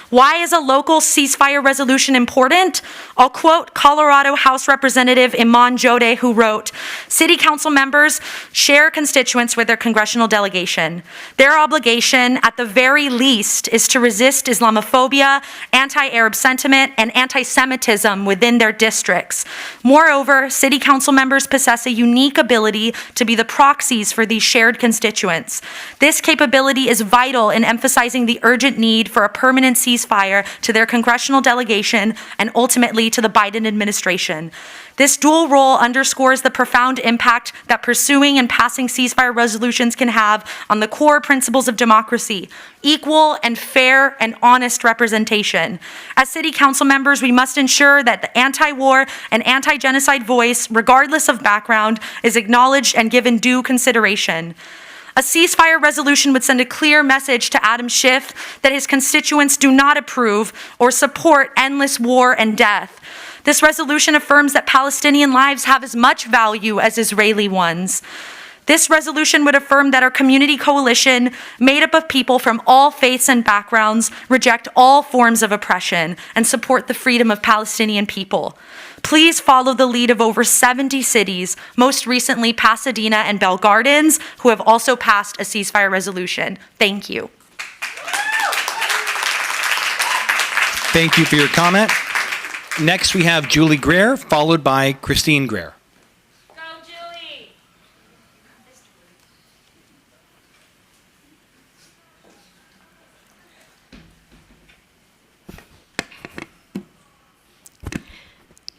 Why is a local ceasefire resolution important? I'll quote Colorado House Representative Iman Jodeh, who wrote, "City council members share constituents with their congressional delegation. Their obligation, at the very least, is to resist Islamophobia, anti-Arab sentiment, and anti-Semitism within their districts. Moreover, city council members possess a unique ability to be the proxies for these shared constituents. This capability is vital in emphasizing the urgent need for a permanent ceasefire to their congressional delegation and ultimately to the Biden administration. This dual role underscores the profound impact that pursuing and passing ceasefire resolutions can have on the core principles of democracy, equal and fair and honest representation. As city council members, we must ensure that the anti-war and anti-genocide voice, regardless of background, is acknowledged and given due consideration. A ceasefire resolution would send a clear message to Adam Schiff that his constituents do not approve or support endless war and death. This resolution affirms that Palestinian lives have as much value as Israeli ones. This resolution would affirm that our community coalition, made up of people from all faiths and backgrounds, reject all forms of oppression and support the freedom of Palestinian people. Please follow the lead of over 70 cities, most recently Pasadena and Bell Gardens, who have also passed a ceasefire resolution. Thank you. Thank you for your comment. Next, we have Julie Greer, followed by Christine Greer. Go, Julie!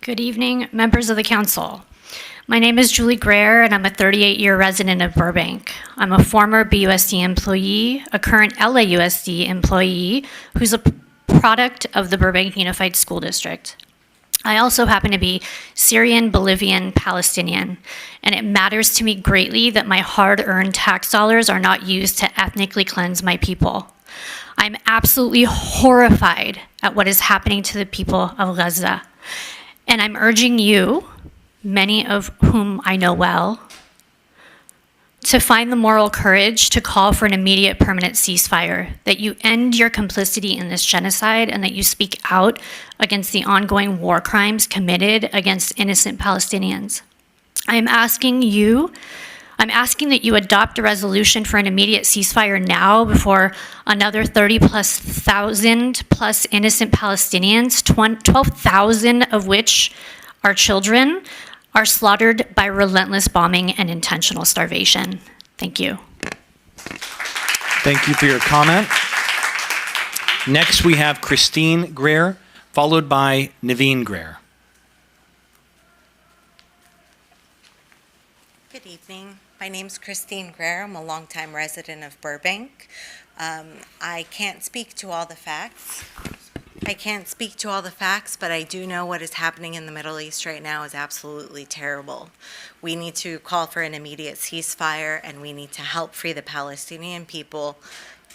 Good evening, members of the council. My name is Julie Greer, and I'm a 38-year resident of Burbank. I'm a former BUSD employee, a current LAUSD employee, who's a product of the Burbank Unified School District. I also happen to be Syrian, Bolivian, Palestinian, and it matters to me greatly that my hard-earned tax dollars are not used to ethnically cleanse my people. I'm absolutely horrified at what is happening to the people of Gaza. And I'm urging you, many of whom I know well, to find the moral courage to call for an immediate permanent ceasefire, that you end your complicity in this genocide, and that you speak out against the ongoing war crimes committed against innocent Palestinians. I'm asking that you adopt a resolution for an immediate ceasefire now before another 30,000 plus innocent Palestinians, 12,000 of which are children, are slaughtered by relentless bombing and intentional starvation. Thank you. Thank you for your comment. Next, we have Christine Greer, followed by Naveen Greer. Good evening. My name's Christine Greer. I'm a longtime resident of Burbank. I can't speak to all the facts. But I do know what is happening in the Middle East right now is absolutely terrible. We need to call for an immediate ceasefire, and we need to help free the Palestinian people,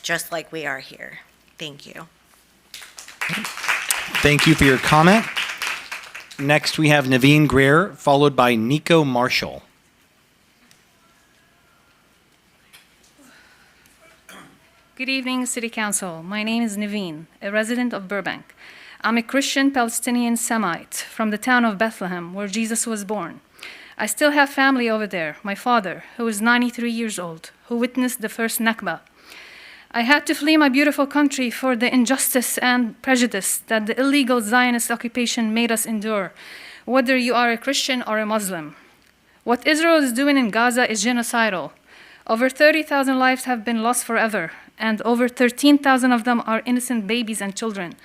just like we are here. Thank you. Thank you for your comment. Next, we have Naveen Greer, followed by Nico Marshall. Good evening, City Council. My name is Naveen, a resident of Burbank. I'm a Christian Palestinian Semite from the town of Bethlehem, where Jesus was born. I still have family over there. My father, who is 93 years old, who witnessed the first Nakba. I had to flee my beautiful country for the injustice and prejudice that the illegal Zionist occupation made us endure, whether you are a Christian or a Muslim. What Israel is doing in Gaza is genocidal. Over 30,000 lives have been lost forever, and over 13,000 of them are innocent babies and children.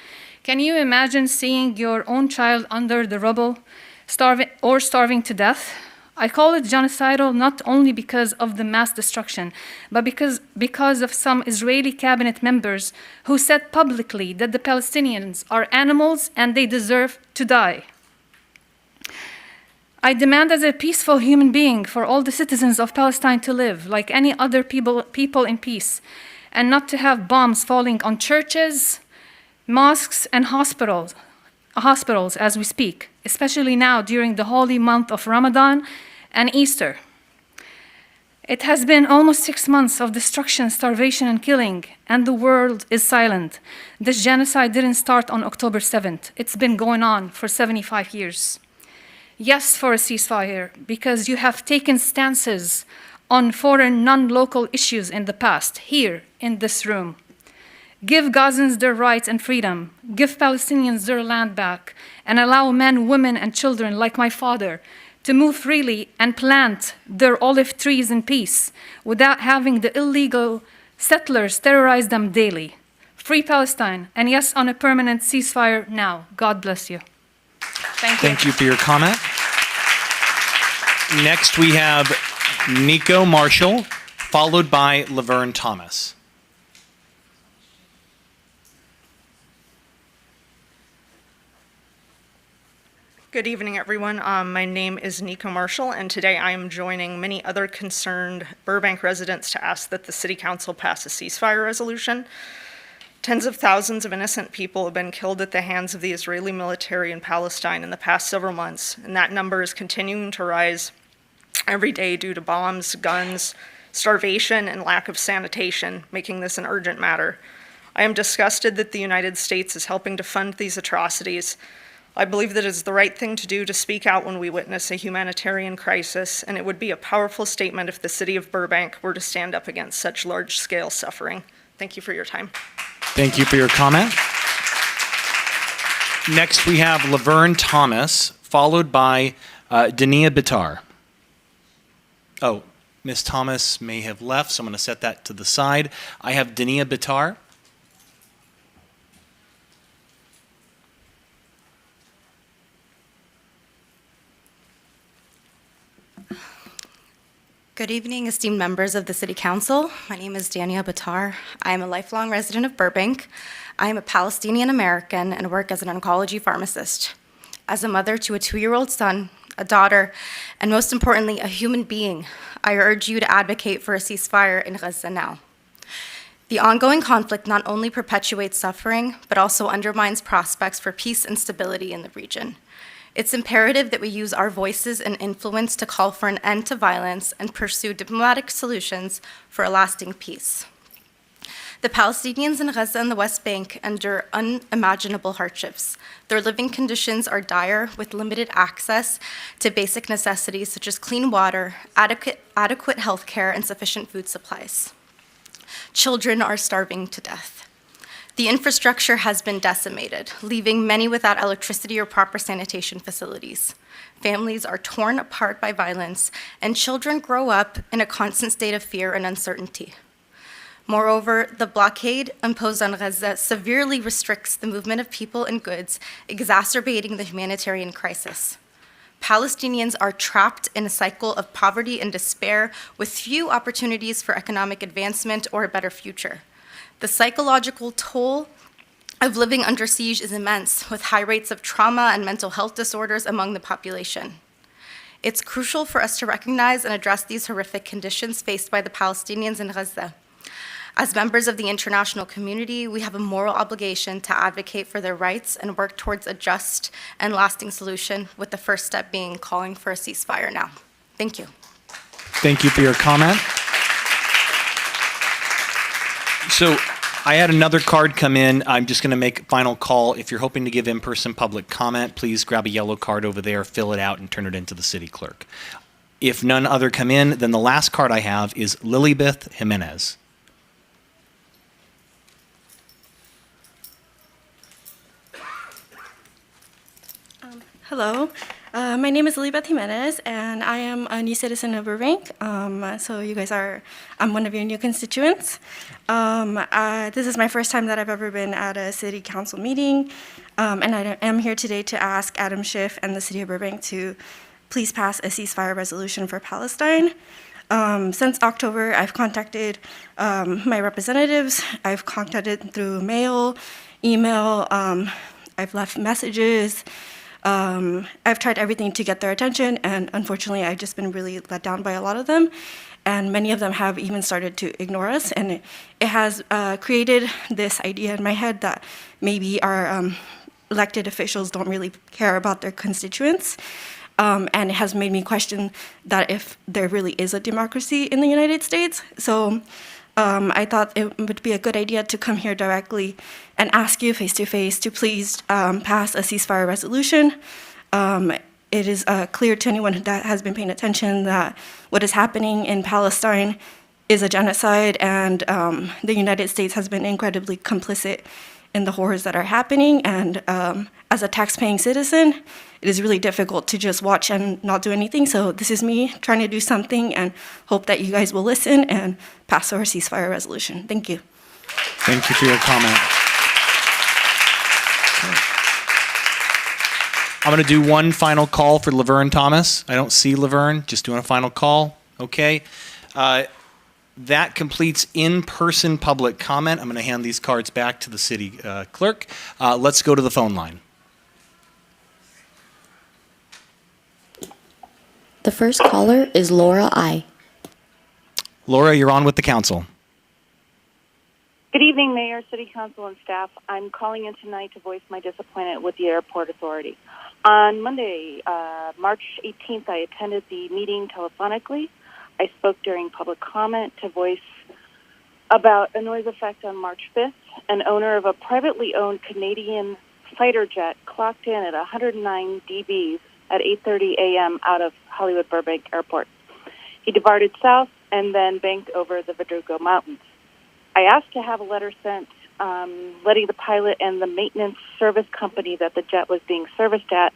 Can you imagine seeing your own child under the rubble, starving to death? I call it genocidal not only because of the mass destruction, but because of some Israeli cabinet members who said publicly that the Palestinians are animals and they deserve to die. I demand as a peaceful human being for all the citizens of Palestine to live like any other people in peace. and not to have bombs falling on churches, mosques, and hospitals as we speak, especially now during the holy month of Ramadan and Easter. It has been almost 6 months of destruction, starvation, and killing, and the world is silent. This genocide didn't start on October 7th. It's been going on for 75 years. Yes, for a ceasefire, because you have taken stances on foreign, non-local issues in the past, here in this room. Give Gazans their rights and freedom. Give Palestinians their land back, and allow men, women, and children like my father to move freely and plant their olive trees in peace without having the illegal settlers terrorize them daily. Free Palestine, and yes, on a permanent ceasefire now. God bless you. Thank you. Thank you for your comment. Next, we have Nico Marshall, followed by Laverne Thomas. Good evening, everyone. My name is Nico Marshall, and today I am joining many other concerned Burbank residents to ask that the City Council pass a ceasefire resolution. Tens of thousands of innocent people have been killed at the hands of the Israeli military in Palestine in the past several months, and that number is continuing to rise every day due to bombs, guns, starvation, and lack of sanitation, making this an urgent matter. I am disgusted that the United States is helping to fund these atrocities. I believe that it is the right thing to do to speak out when we witness a humanitarian crisis, and it would be a powerful statement if the city of Burbank were to stand up against such large-scale suffering. Thank you for your time. Thank you for your comment. Next, we have Laverne Thomas, followed by Dania Bitar. Oh, Ms. Thomas may have left, so I'm going to set that to the side. I have Dania Bitar. Good evening, esteemed members of the City Council. My name is Dania Batar. I am a lifelong resident of Burbank. I am a Palestinian American and work as an oncology pharmacist. As a mother to a 2-year-old son, a daughter, and most importantly, a human being, I urge you to advocate for a ceasefire in Gaza now. The ongoing conflict not only perpetuates suffering, but also undermines prospects for peace and stability in the region. It's imperative that we use our voices and influence to call for an end to violence and pursue diplomatic solutions for a lasting peace. The Palestinians in Gaza and the West Bank endure unimaginable hardships. Their living conditions are dire, with limited access to basic necessities such as clean water, adequate health care, and sufficient food supplies. Children are starving to death. The infrastructure has been decimated, leaving many without electricity or proper sanitation facilities. Families are torn apart by violence, and children grow up in a constant state of fear and uncertainty. Moreover, the blockade imposed on Gaza severely restricts the movement of people and goods, exacerbating the humanitarian crisis. Palestinians are trapped in a cycle of poverty and despair, with few opportunities for economic advancement or a better future. The psychological toll of living under siege is immense, with high rates of trauma and mental health disorders among the population. It's crucial for us to recognize and address these horrific conditions faced by the Palestinians in Gaza. As members of the international community, we have a moral obligation to advocate for their rights and work towards a just and lasting solution, with the first step being calling for a ceasefire now. Thank you. Thank you for your comment. So I had another card come in. I'm just going to make a final call. If you're hoping to give in-person public comment, please grab a yellow card over there, fill it out, and turn it into the city clerk. If none other come in, then the last card I have is Lilibeth Jimenez. Hello, my name is Lilibeth Jimenez, and I am a new citizen of Burbank. So you guys I'm one of your new constituents. This is my first time that I've ever been at a city council meeting, and I am here today to ask Adam Schiff and the city of Burbank to please pass a ceasefire resolution for Palestine. Since October, I've contacted my representatives. I've contacted through mail, email, I've left messages. I've tried everything to get their attention, and unfortunately, I've just been really let down by a lot of them. And many of them have even started to ignore us. And it has created this idea in my head that maybe our elected officials don't really care about their constituents. And it has made me question that if there really is a democracy in the United States. So I thought it would be a good idea to come here directly and ask you face-to-face to please pass a ceasefire resolution. It is clear to anyone that has been paying attention that what is happening in Palestine is a genocide, and the United States has been incredibly complicit in the horrors that are happening. And as a tax-paying citizen, it is really difficult to just watch and not do anything. So this is me trying to do something and hope that you guys will listen and pass our ceasefire resolution. Thank you. Thank you for your comment. I'm going to do one final call for Laverne Thomas. I don't see Laverne, just doing a final call. Okay. That completes in-person public comment. I'm going to hand these cards back to the city clerk. Let's go to the phone line. The first caller is Laura I. Laura, you're on with the council. Good evening, Mayor, City Council, and staff. I'm calling in tonight to voice my disappointment with the Airport Authority. On Monday, March 18th, I attended the meeting telephonically. I spoke during public comment to voice about a noise effect on March 5th. An owner of a privately owned Canadian fighter jet clocked in at 109 dBs at 8:30 a.m. out of Hollywood Burbank Airport. He departed south and then banked over the Verdugo Mountains. I asked to have a letter sent letting the pilot and the maintenance service company that the jet was being serviced at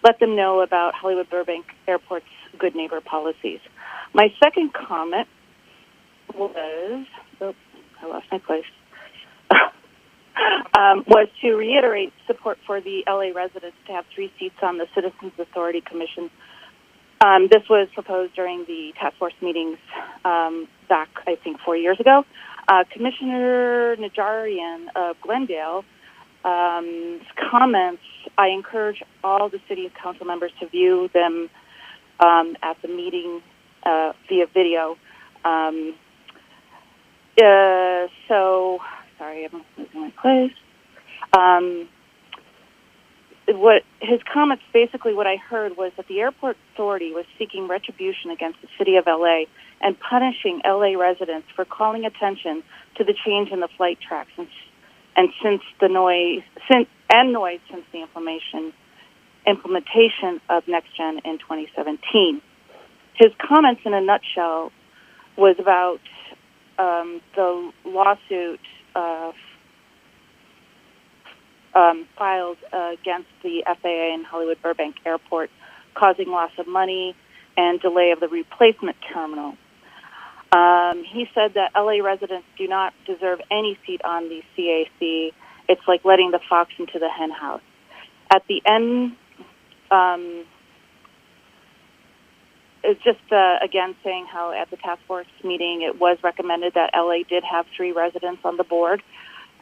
let them know about Hollywood Burbank Airport's good neighbor policies. My second comment was, I lost my place, was to reiterate support for the LA residents to have 3 seats on the Citizens Authority Commission. This was proposed during the task force meetings back, I think, 4 years ago. Commissioner Najarian of Glendale comments, I encourage all the city council members to view them at the meeting via video. Sorry, I'm losing my place. What his comments, basically what I heard was that the airport authority was seeking retribution against the city of LA and punishing LA residents for calling attention to the change in the flight tracks and since the noise since the implementation of NextGen in 2017. His comments in a nutshell was about the lawsuit filed against the FAA and Hollywood Burbank Airport, causing loss of money and delay of the replacement terminal. He said that LA residents do not deserve any seat on the CAC. It's like letting the fox into the hen house. At the end, it's just, again, saying how at the task force meeting it was recommended that LA did have 3 residents on the board.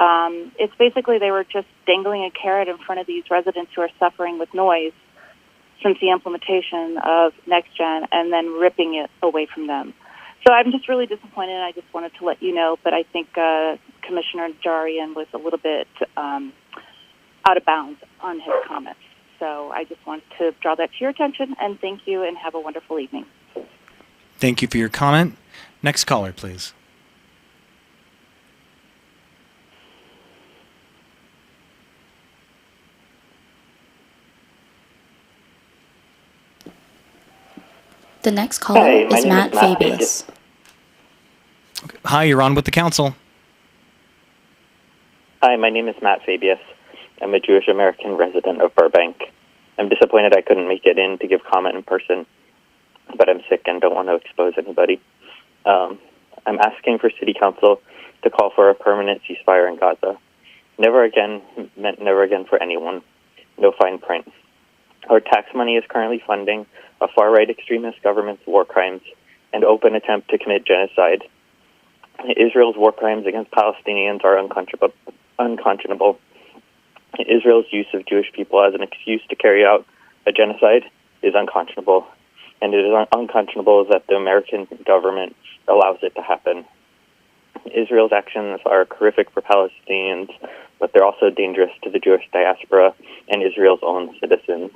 It's basically they were just dangling a carrot in front of these residents who are suffering with noise since the implementation of NextGen and then ripping it away from them. So I'm just really disappointed, and I just wanted to let you know, but I think Commissioner Najarian was a little bit out of bounds on his comments. So I just wanted to draw that to your attention, and thank you, and have a wonderful evening. Thank you for your comment. Next caller, please. The next caller is Matt Fabius. Hi, you're on with the council. Hi, my name is Matt Fabius. I'm a Jewish American resident of Burbank. I'm disappointed I couldn't make it in to give comment in person, but I'm sick and don't want to expose anybody. I'm asking for City Council to call for a permanent ceasefire in Gaza. Never again meant never again for anyone. No fine print. Our tax money is currently funding a far-right extremist government's war crimes and open attempt to commit genocide. Israel's war crimes against Palestinians are unconscionable. Israel's use of Jewish people as an excuse to carry out a genocide is unconscionable, and it is unconscionable that the American government allows it to happen. Israel's actions are horrific for Palestinians, but they're also dangerous to the Jewish diaspora and Israel's own citizens.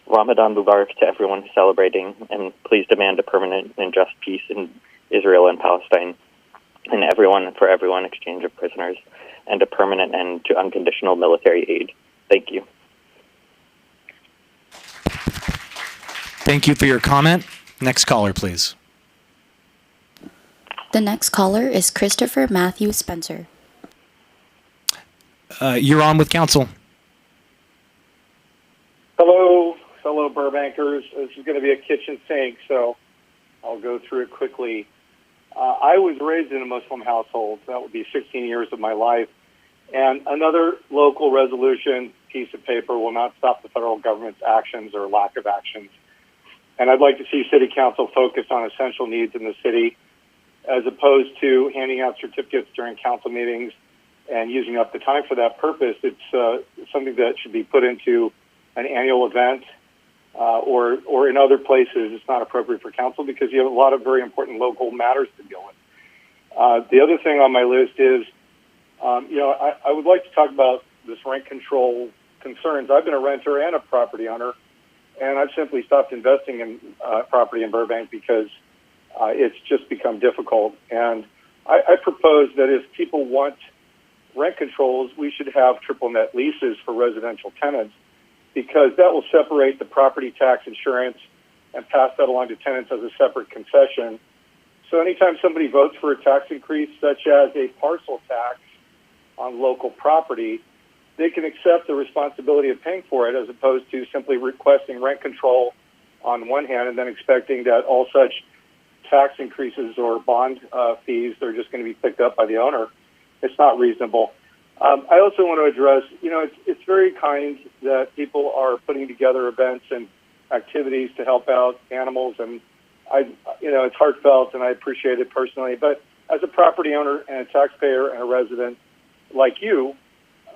Ramadan Mubarak to everyone celebrating, and please demand a permanent and just peace in Israel and Palestine, and for everyone exchange of prisoners, and a permanent end to unconditional military aid. Thank you. Thank you for your comment. Next caller, please. The next caller is Christopher Matthew Spencer. You're on with council. Hello, fellow Burbankers. This is going to be a kitchen sink, so I'll go through it quickly. I was raised in a Muslim household. That would be 16 years of my life. And another local resolution piece of paper will not stop the federal government's actions or lack of actions. And I'd like to see City Council focus on essential needs in the city, as opposed to handing out certificates during council meetings and using up the time for that purpose. It's something that should be put into an annual event or in other places. It's not appropriate for council because you have a lot of very important local matters to deal with. The other thing on my list is, I would like to talk about this rent control concerns. I've been a renter and a property owner, and I've simply stopped investing in property in Burbank because it's just become difficult. And I propose that if people want rent controls, we should have triple net leases for residential tenants, because that will separate the property tax insurance and pass that along to tenants as a separate concession. So anytime somebody votes for a tax increase, such as a parcel tax on local property, they can accept the responsibility of paying for it, as opposed to simply requesting rent control on one hand and then expecting that all such tax increases or bond fees are just going to be picked up by the owner. It's not reasonable. I also want to address, it's very kind that people are putting together events and activities to help out animals, and it's heartfelt and I appreciate it personally. But as a property owner and a taxpayer and a resident like you,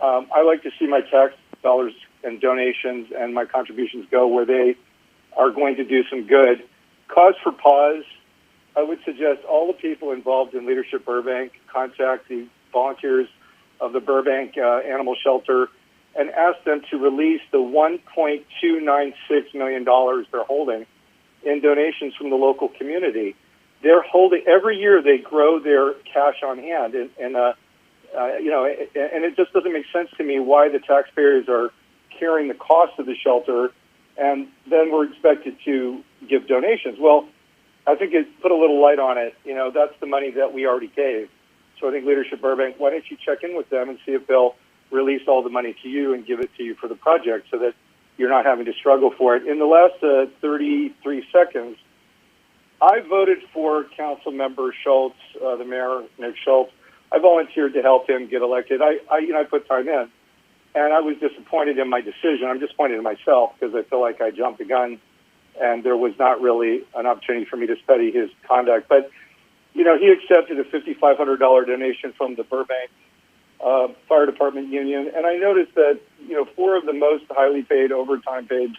I like to see my tax dollars and donations and my contributions go where they are going to do some good. Cause for pause, I would suggest all the people involved in Leadership Burbank contact the volunteers of the Burbank Animal Shelter and ask them to release the $1.296 million they're holding in donations from the local community. They're holding, every year they grow their cash on hand, and it just doesn't make sense to me why the taxpayers are carrying the cost of the shelter and then we're expected to give donations. Well, I think it put a little light on it. That's the money that we already gave. So I think Leadership Burbank, why don't you check in with them and see if they'll release all the money to you and give it to you for the project so that you're not having to struggle for it. In the last 33 seconds, I voted for Council Member Schultz, the Mayor, Nick Schultz. I volunteered to help him get elected. I put time in, and I was disappointed in my decision. I'm disappointed in myself because I feel like I jumped the gun, and there was not really an opportunity for me to study his conduct. But, he accepted a $5,500 donation from the Burbank Fire Department Union, and I noticed that, 4 of the most highly paid, overtime paid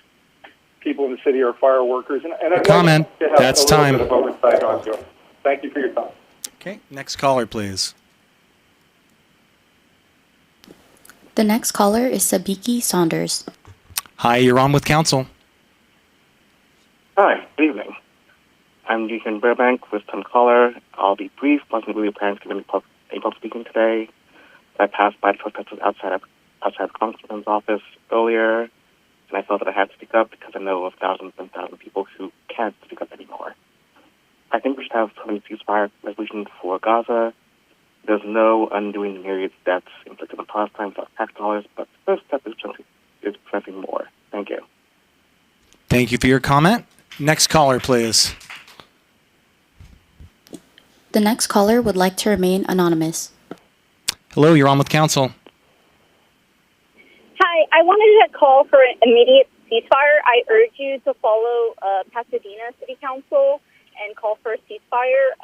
people in the city are fire workers. And I'd Comment. like to have That's a little time. bit of oversight on you. Thank you for your time. Okay, next caller, please. The next caller is Sabiki Saunders. Hi, you're on with council. Hi, good evening. I'm Jason Burbank with some caller. I'll be brief. Wasn't really planning to be able speaking today. I passed by the protesters outside of the Congressman's office earlier, and I felt that I had to speak up because I know of thousands and thousands of people who can't speak up anymore. I think we should have some ceasefire resolution for Gaza. There's no undoing the myriad deaths inflicted on Palestine without tax dollars, but the first step is preventing more. Thank you. Thank you for your comment. Next caller, please. The next caller would like to remain anonymous. Hello, you're on with council. Hi, I wanted to call for an immediate ceasefire. I urge you to follow Pasadena City Council and call for a ceasefire.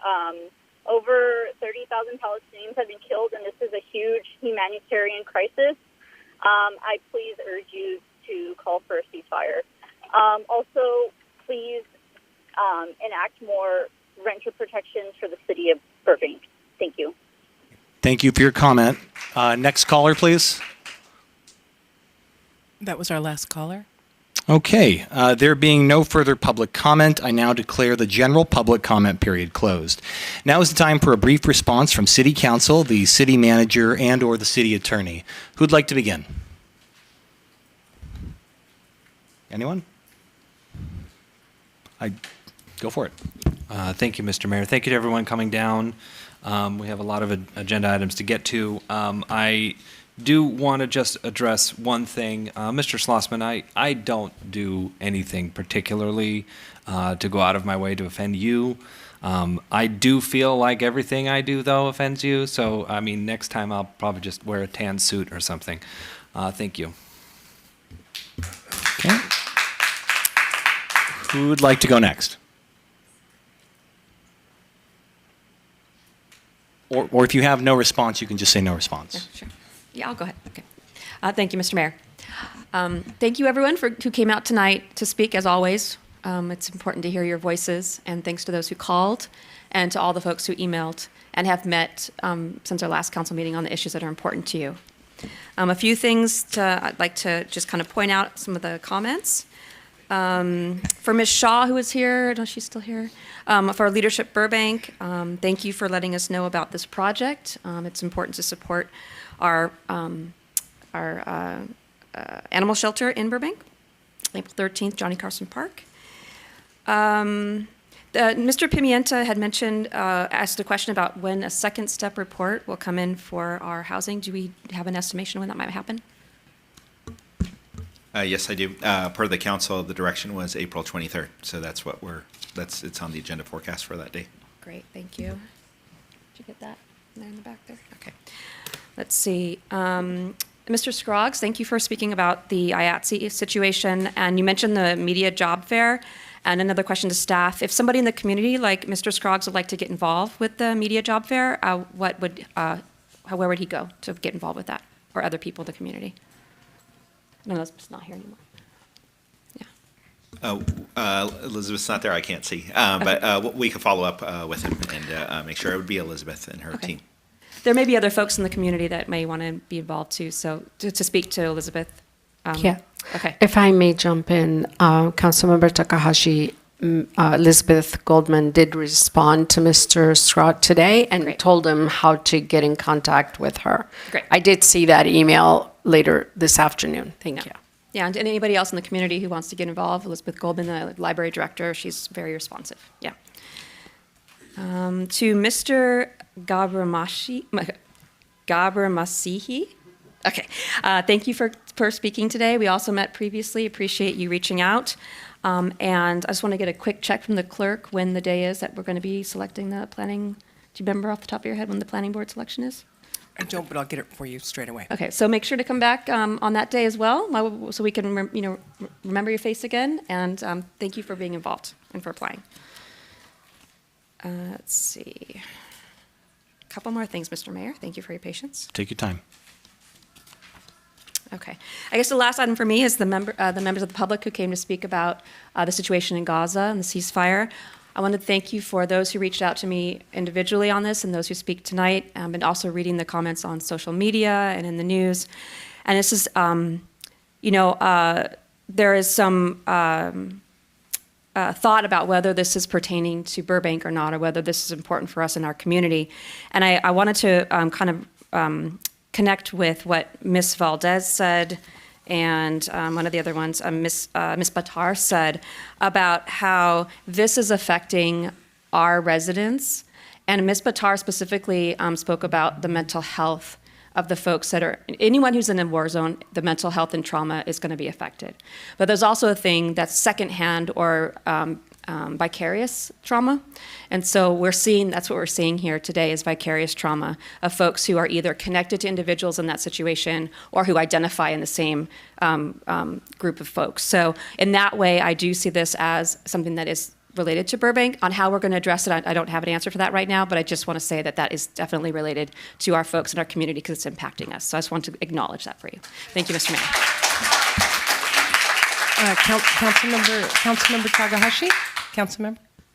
Over 30,000 Palestinians have been killed, and this is a huge humanitarian crisis. I please urge you to call for a ceasefire. Also, please enact more renter protections for the city of Burbank. Thank you. Thank you for your comment. Next caller, please. That was our last caller. Okay, there being no further public comment, I now declare the general public comment period closed. Now is the time for a brief response from City Council, the City Manager, and/or the City Attorney. Who'd like to begin? Anyone? Go for it. Thank you, Mr. Mayor. Thank you to everyone coming down. We have a lot of agenda items to get to. I do want to just address one thing. Mr. Schlossman, I don't do anything particularly to go out of my way to offend you. I do feel like everything I do, though, offends you. So, I mean, next time I'll probably just wear a tan suit or something. Thank you. Okay. Who would like to go next? Or if you have no response, you can just say no response. Sure. Yeah, I'll go ahead. Okay. Thank you, Mr. Mayor. Thank you, everyone, who came out tonight to speak, as always. It's important to hear your voices, and thanks to those who called and to all the folks who emailed and have met since our last council meeting on the issues that are important to you. A few things I'd like to just kind of point out some of the comments. For Ms. Shaw, who is here, I don't know if she's still here, for Leadership Burbank, thank you for letting us know about this project. It's important to support our animal shelter in Burbank, April 13th, Johnny Carson Park. Mr. Pimienta had mentioned, asked a question about when a second step report will come in for our housing. Do we have an estimation when that might happen? Yes, I do. Per the council, the direction was April 23rd. So that's what it's on the agenda forecast for that day. Great, thank you. Did you get that there in the back there? Okay. Let's see. Mr. Scroggs, thank you for speaking about the IATSE situation. And you mentioned the media job fair. And another question to staff. If somebody in the community, like Mr. Scroggs, would like to get involved with the media job fair, where would he go to get involved with that? Or other people in the community? No, Elizabeth's not here anymore. Elizabeth's not there. I can't see. But we can follow up with him and make sure it would be Elizabeth and her team. There may be other folks in the community that may want to be involved too. So to speak to Elizabeth. Yeah. Okay. If I may jump in, Councilmember Takahashi, Elizabeth Goldman did respond to Mr. Scroggs today and told him how to get in contact with her. Great. I did see that email later this afternoon. Thank you. Yeah, and anybody else in the community who wants to get involved, Elizabeth Goldman, the library director, she's very responsive. Yeah. To Mr. Gabramasihi. Okay. Thank you for speaking today. We also met previously. Appreciate you reaching out. And I just want to get a quick check from the clerk when the day is that we're going to be selecting the planning. Do you remember off the top of your head when the planning board selection is? I don't, but I'll get it for you straight away. Okay, so make sure to come back on that day as well, so we can remember your face again. And thank you for being involved and for applying. Let's see. A couple more things, Mr. Mayor. Thank you for your patience. Take your time. Okay. I guess the last item for me is the members of the public who came to speak about the situation in Gaza and the ceasefire. I want to thank you for those who reached out to me individually on this and those who speak tonight, and also reading the comments on social media and in the news. And this is, there is some thought about whether this is pertaining to Burbank or not, or whether this is important for us in our community. And I wanted to connect with what Ms. Valdez said and one of the other ones, Ms. Batar said, about how this is affecting our residents. And Ms. Batar specifically spoke about the mental health of the folks that are, anyone who's in a war zone, the mental health and trauma is going to be affected. But there's also a thing that's secondhand or vicarious trauma. And so that's what we're seeing here today is vicarious trauma of folks who are either connected to individuals in that situation or who identify in the same group of folks. So in that way, I do see this as something that is related to Burbank. On how we're going to address it, I don't have an answer for that right now, but I just want to say that that is definitely related to our folks in our community because it's impacting us. So I just want to acknowledge that for you. Thank you, Mr. Mayor. Councilmember Takahashi?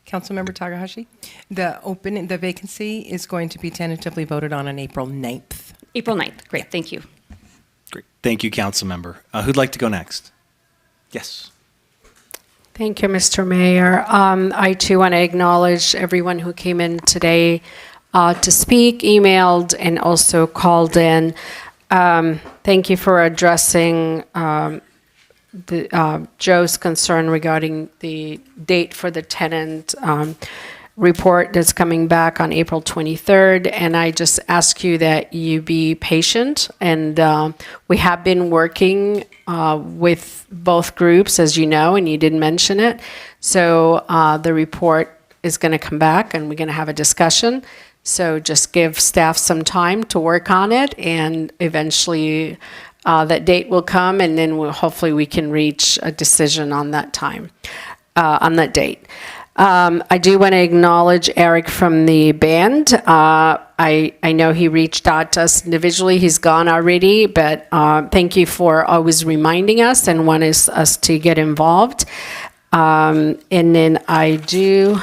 Councilmember Takahashi? The vacancy is going to be tentatively voted on April 9th. April 9th. Great. Thank you. Great. Thank you, council member. Who'd like to go next? Yes. Thank you, Mr. Mayor. I too want to acknowledge everyone who came in today to speak, emailed, and also called in. Thank you for addressing Joe's concern regarding the date for the tenant report that's coming back on April 23rd. And I just ask you that you be patient. And we have been working with both groups, as you know, and you didn't mention it. So the report is going to come back and we're going to have a discussion. So just give staff some time to work on it, and eventually that date will come, and then hopefully we can reach a decision on that time, on that date. I do want to acknowledge Eric from the band. I know he reached out to us individually. He's gone already, but thank you for always reminding us and wanting us to get involved. And then I do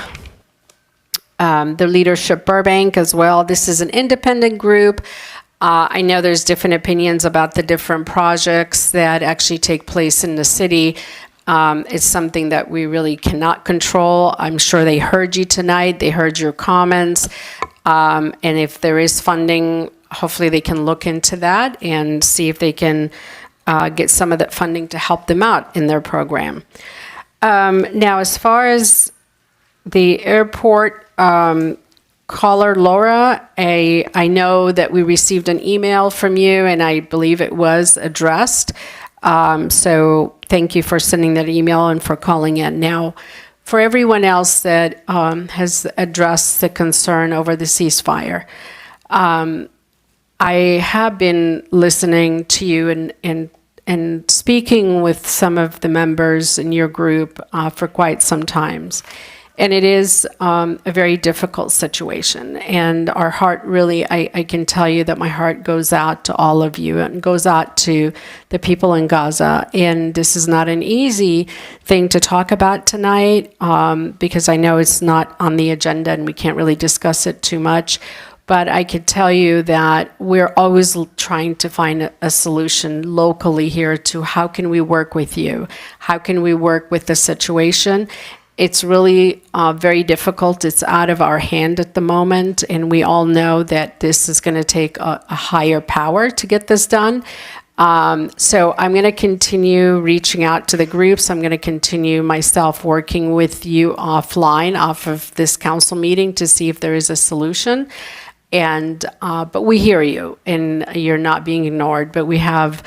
the Leadership Burbank as well. This is an independent group. I know there's different opinions about the different projects that actually take place in the city. It's something that we really cannot control. I'm sure they heard you tonight. They heard your comments. And if there is funding, hopefully they can look into that and see if they can get some of that funding to help them out in their program. Now, as far as the airport caller, Laura, I know that we received an email from you, and I believe it was addressed. So thank you for sending that email and for calling in. Now, for everyone else that has addressed the concern over the ceasefire, I have been listening to you and speaking with some of the members in your group for quite some times. And it is a very difficult situation. And our heart really, I can tell you that my heart goes out to all of you and goes out to the people in Gaza. And this is not an easy thing to talk about tonight because I know it's not on the agenda and we can't really discuss it too much. But I could tell you that we're always trying to find a solution locally here to how can we work with you? How can we work with the situation? It's really very difficult. It's out of our hand at the moment, and we all know that this is going to take a higher power to get this done. So I'm going to continue reaching out to the groups. I'm going to continue myself working with you offline off of this council meeting to see if there is a solution. And but we hear you, and you're not being ignored. But we have.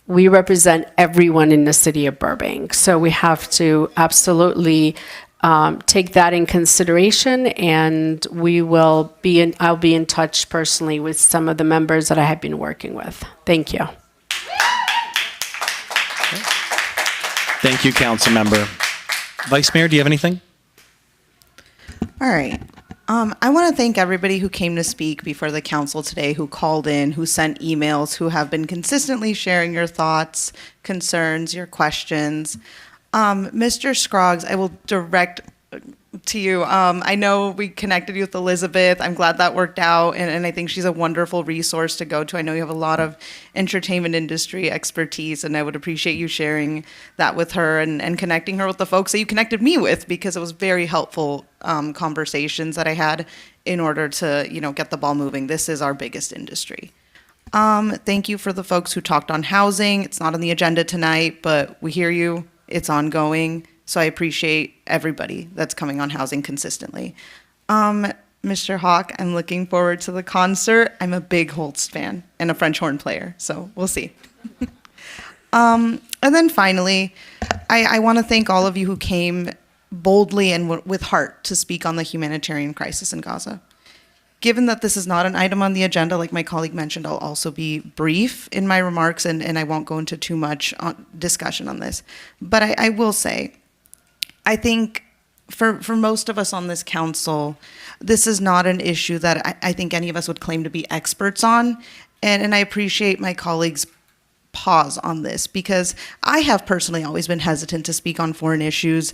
We represent everyone in the city of Burbank. So we have to absolutely take that in consideration, and I'll be in touch personally with some of the members that I have been working with. Thank you. Thank you, council member. Vice Mayor, do you have anything? All right. I want to thank everybody who came to speak before the council today, who called in, who sent emails, who have been consistently sharing your thoughts, concerns, your questions. Mr. Scroggs, I will direct to you. I know we connected you with Elizabeth. I'm glad that worked out, and I think she's a wonderful resource to go to. I know you have a lot of entertainment industry expertise, and I would appreciate you sharing that with her and connecting her with the folks that you connected me with, because it was very helpful conversations that I had in order to, get the ball moving. This is our biggest industry. Thank you for the folks who talked on housing. It's not on the agenda tonight, but we hear you. It's ongoing. So I appreciate everybody that's coming on housing consistently. Mr. Hawk, I'm looking forward to the concert. I'm a big Holst fan and a French horn player, so we'll see. And then finally, I want to thank all of you who came boldly and with heart to speak on the humanitarian crisis in Gaza. Given that this is not an item on the agenda, like my colleague mentioned, I'll also be brief in my remarks, and I won't go into too much discussion on this. But I will say, I think for most of us on this council, this is not an issue that I think any of us would claim to be experts on. And I appreciate my colleagues' pause on this because I have personally always been hesitant to speak on foreign issues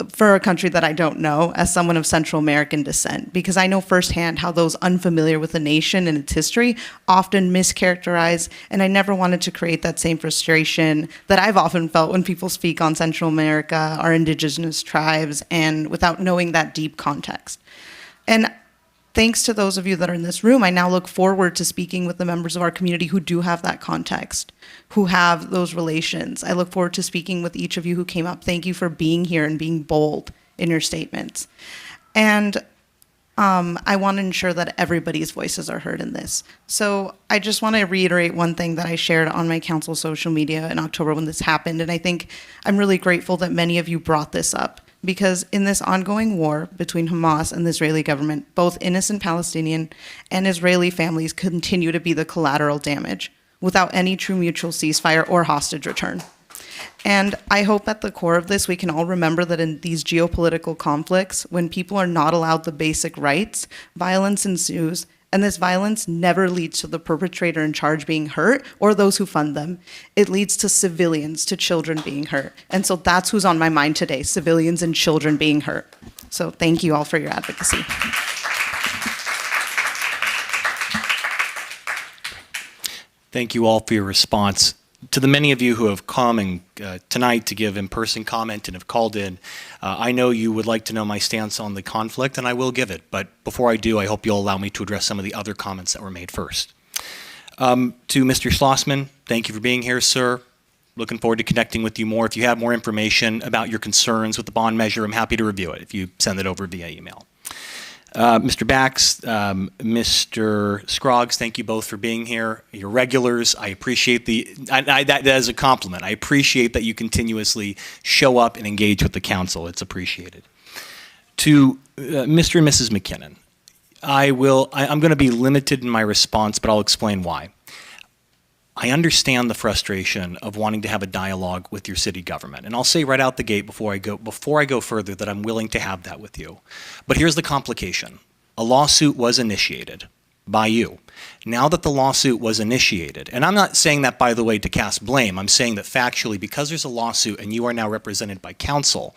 for a country that I don't know as someone of Central American descent, because I know firsthand how those unfamiliar with the nation and its history often mischaracterize, and I never wanted to create that same frustration that I've often felt when people speak on Central America, our indigenous tribes, and without knowing that deep context. And thanks to those of you that are in this room, I now look forward to speaking with the members of our community who do have that context, who have those relations. I look forward to speaking with each of you who came up. Thank you for being here and being bold in your statements. And I want to ensure that everybody's voices are heard in this. So I just want to reiterate one thing that I shared on my council social media in October when this happened. And I think I'm really grateful that many of you brought this up, because in this ongoing war between Hamas and the Israeli government, both innocent Palestinian and Israeli families continue to be the collateral damage without any true mutual ceasefire or hostage return. And I hope at the core of this, we can all remember that in these geopolitical conflicts, when people are not allowed the basic rights, violence ensues, and this violence never leads to the perpetrator in charge being hurt or those who fund them. It leads to civilians, to children being hurt. And so that's who's on my mind today, civilians and children being hurt. So thank you all for your advocacy. Thank you all for your response. To the many of you who have come tonight to give in-person comment and have called in, I know you would like to know my stance on the conflict, and I will give it. But before I do, I hope you'll allow me to address some of the other comments that were made first. To Mr. Schlossman, thank you for being here, sir. Looking forward to connecting with you more. If you have more information about your concerns with the bond measure, I'm happy to review it if you send it over via email. Mr. Bax, Mr. Scroggs, thank you both for being here. You're regulars. I appreciate that is a compliment. I appreciate that you continuously show up and engage with the council. It's appreciated. To Mr. and Mrs. McKinnon, I'm going to be limited in my response, but I'll explain why. I understand the frustration of wanting to have a dialogue with your city government. And I'll say right out the gate before I go further that I'm willing to have that with you. But here's the complication. A lawsuit was initiated by you. Now that the lawsuit was initiated, and I'm not saying that, by the way, to cast blame. I'm saying that factually, because there's a lawsuit and you are now represented by counsel,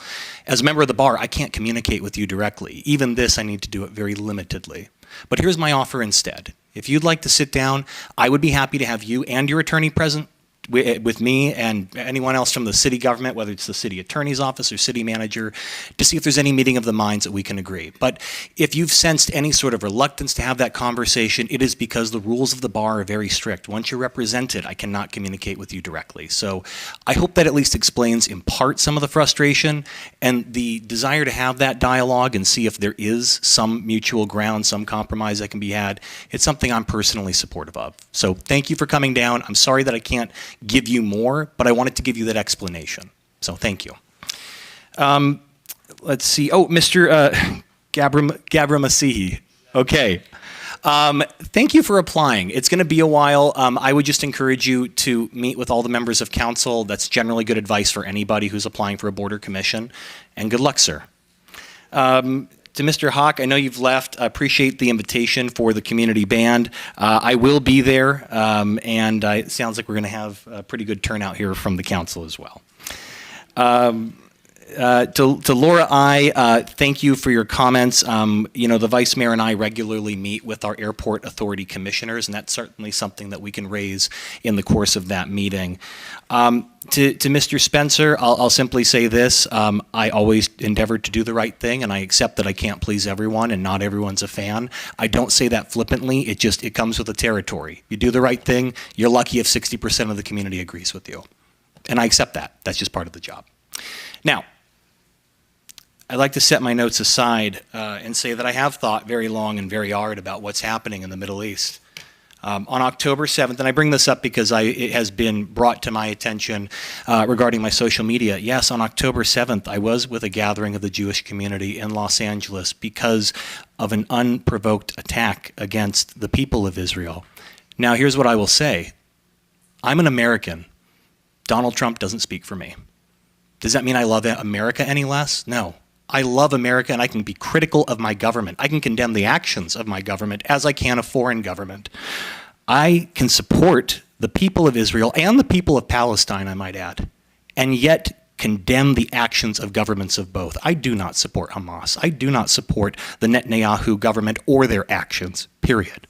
as a member of the bar, I can't communicate with you directly. Even this, I need to do it very limitedly. But here's my offer instead. If you'd like to sit down, I would be happy to have you and your attorney present with me and anyone else from the city government, whether it's the city attorney's office or city manager, to see if there's any meeting of the minds that we can agree. But if you've sensed any sort of reluctance to have that conversation, it is because the rules of the bar are very strict. Once you're represented, I cannot communicate with you directly. So I hope that at least explains in part some of the frustration and the desire to have that dialogue and see if there is some mutual ground, some compromise that can be had. It's something I'm personally supportive of. So thank you for coming down. I'm sorry that I can't give you more, but I wanted to give you that explanation. So thank you. Let's see. Oh, Mr. Gabramasihi. Okay. Thank you for applying. It's going to be a while. I would just encourage you to meet with all the members of council. That's generally good advice for anybody who's applying for a border commission. And good luck, sir. To Mr. Hawk, I know you've left. I appreciate the invitation for the community band. I will be there, and it sounds like we're going to have a pretty good turnout here from the council as well. To Laura thank you for your comments. The Vice Mayor and I regularly meet with our airport authority commissioners, and that's certainly something that we can raise in the course of that meeting. To Mr. Spencer, I'll simply say this. I always endeavor to do the right thing, and I accept that I can't please everyone, and not everyone's a fan. I don't say that flippantly. It comes with the territory. You do the right thing, you're lucky if 60% of the community agrees with you. And I accept that. That's just part of the job. Now, I'd like to set my notes aside and say that I have thought very long and very hard about what's happening in the Middle East. On October 7th, and I bring this up because it has been brought to my attention regarding my social media. Yes, on October 7th, I was with a gathering of the Jewish community in Los Angeles because of an unprovoked attack against the people of Israel. Now, here's what I will say. I'm an American. Donald Trump doesn't speak for me. Does that mean I love America any less? No. I love America, and I can be critical of my government. I can condemn the actions of my government as I can a foreign government. I can support the people of Israel and the people of Palestine, I might add, and yet condemn the actions of governments of both. I do not support Hamas. I do not support the Netanyahu government or their actions, period.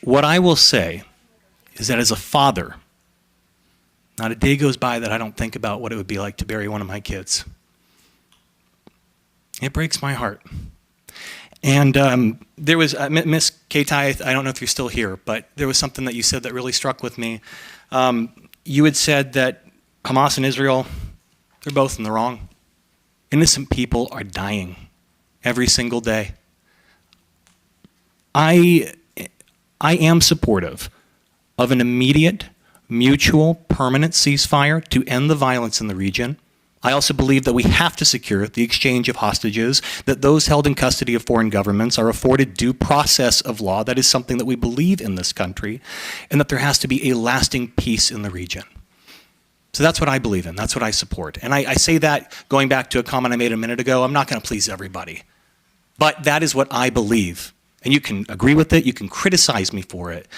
What I will say is that as a father, not a day goes by that I don't think about what it would be like to bury one of my kids. It breaks my heart. And there was, Miss Kaitai, I don't know if you're still here, but there was something that you said that really struck with me. You had said that Hamas and Israel, they're both in the wrong. Innocent people are dying every single day. I am supportive of an immediate, mutual, permanent ceasefire to end the violence in the region. I also believe that we have to secure the exchange of hostages, that those held in custody of foreign governments are afforded due process of law. That is something that we believe in this country, and that there has to be a lasting peace in the region. So that's what I believe in. That's what I support. And I say that going back to a comment I made a minute ago. I'm not going to please everybody. But that is what I believe. And you can agree with it. You can criticize me for it.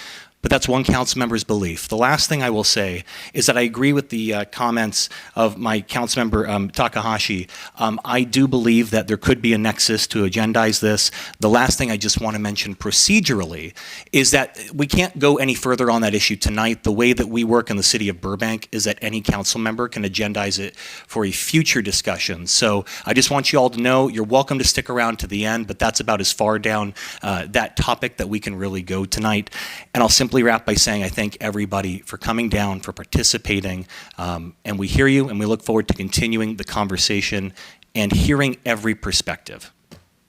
But that's one council member's belief. The last thing I will say is that I agree with the comments of my council member Takahashi. I do believe that there could be a nexus to agendize this. The last thing I just want to mention procedurally is that we can't go any further on that issue tonight. The way that we work in the city of Burbank is that any council member can agendize it for a future discussion. So I just want you all to know you're welcome to stick around to the end, but that's about as far down that topic that we can really go tonight. And I'll simply wrap by saying I thank everybody for coming down, for participating, and we hear you, and we look forward to continuing the conversation and hearing every perspective.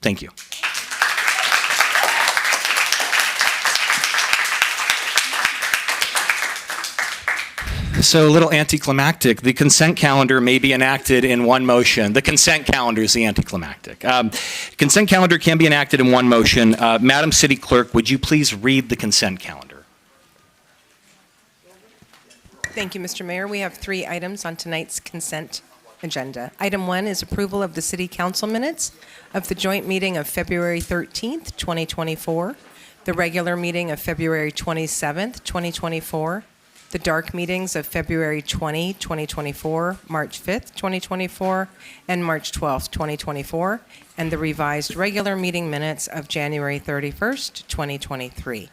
Thank you. So a little anticlimactic. The consent calendar may be enacted in one motion. The consent calendar is the anticlimactic. Consent calendar can be enacted in one motion. Madam City Clerk, would you please read the consent calendar? Thank you, Mr. Mayor. We have 3 items on tonight's consent agenda. Item 1 is approval of the City Council minutes of the joint meeting of February 13th, 2024, the regular meeting of February 27th, 2024, the dark meetings of February 20, 2024, March 5th, 2024, and March 12th, 2024, and the revised regular meeting minutes of January 31st, 2023.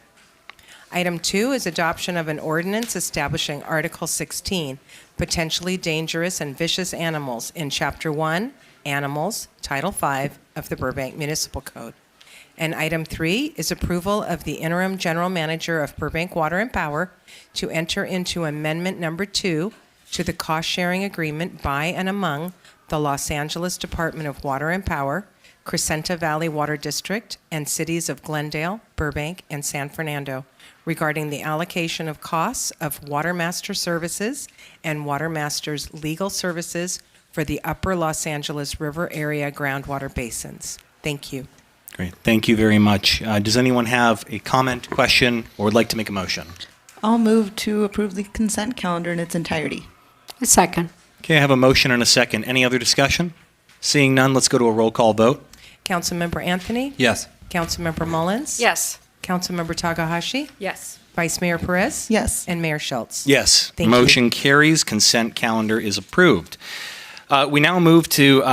Item 2 is adoption of an ordinance establishing Article 16, potentially dangerous and vicious animals in Chapter 1, Animals, Title 5 of the Burbank Municipal Code. And item 3 is approval of the interim general manager of Burbank Water and Power to enter into amendment number 2 to the cost-sharing agreement by and among the Los Angeles Department of Water and Power, Crescenta Valley Water District, and cities of Glendale, Burbank, and San Fernando regarding the allocation of costs of Water Master services and Water Master's legal services for the upper Los Angeles River area groundwater basins. Thank you. Great. Thank you very much. Does anyone have a comment, question, or would like to make a motion? I'll move to approve the consent calendar in its entirety. A second. Okay, I have a motion and a second. Any other discussion? Seeing none, let's go to a roll call vote. Councilmember Anthony? Yes. Councilmember Mullins? Yes. Councilmember Takahashi? Yes. Vice Mayor Perez? Yes. And Mayor Schultz? Yes. Thank Motion carries. Consent calendar is approved. We now move to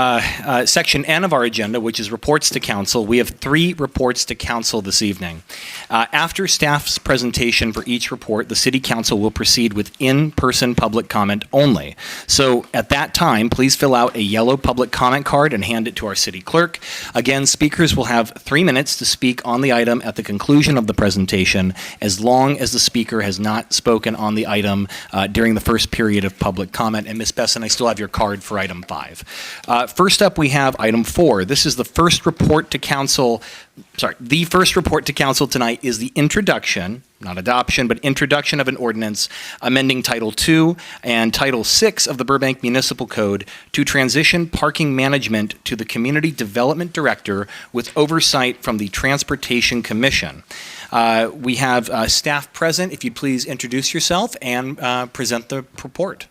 Section N of our agenda, which is reports to council. We have 3 reports to council this evening. After staff's presentation for each report, the City Council will proceed with in-person public comment only. So at that time, please fill out a yellow public comment card and hand it to our City Clerk. Again, speakers will have 3 minutes to speak on the item at the conclusion of the presentation, as long as the speaker has not spoken on the item during the first period of public comment. And Ms. Besson, I still have your card for item 5. First up, we have item 4. This is the first report to council. The first report to council tonight is the introduction, not adoption, but introduction of an ordinance amending Title II and Title VI of the Burbank Municipal Code to transition parking management to the Community Development Director with oversight from the Transportation Commission. We have staff present. If you'd please introduce yourself and present the report.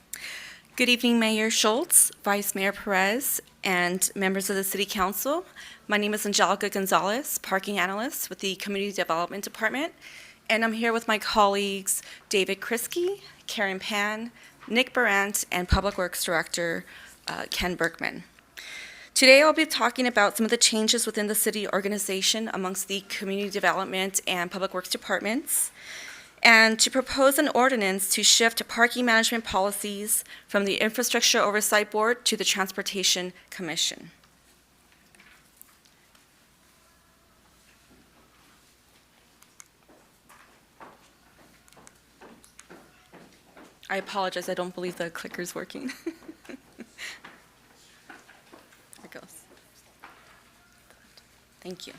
Good evening, Mayor Schultz, Vice Mayor Perez, and members of the City Council. My name is Angelica Gonzalez, Parking Analyst with the Community Development Department, and I'm here with my colleagues David Kriske, Karen Pan, Nick Barant, and Public Works Director Ken Berkman. Today I'll be talking about some of the changes within the city organization amongst the Community Development and Public Works Departments, and to propose an ordinance to shift parking management policies from the Infrastructure Oversight Board to the Transportation Commission. I apologize, I don't believe the clicker's working. There it goes. Thank you.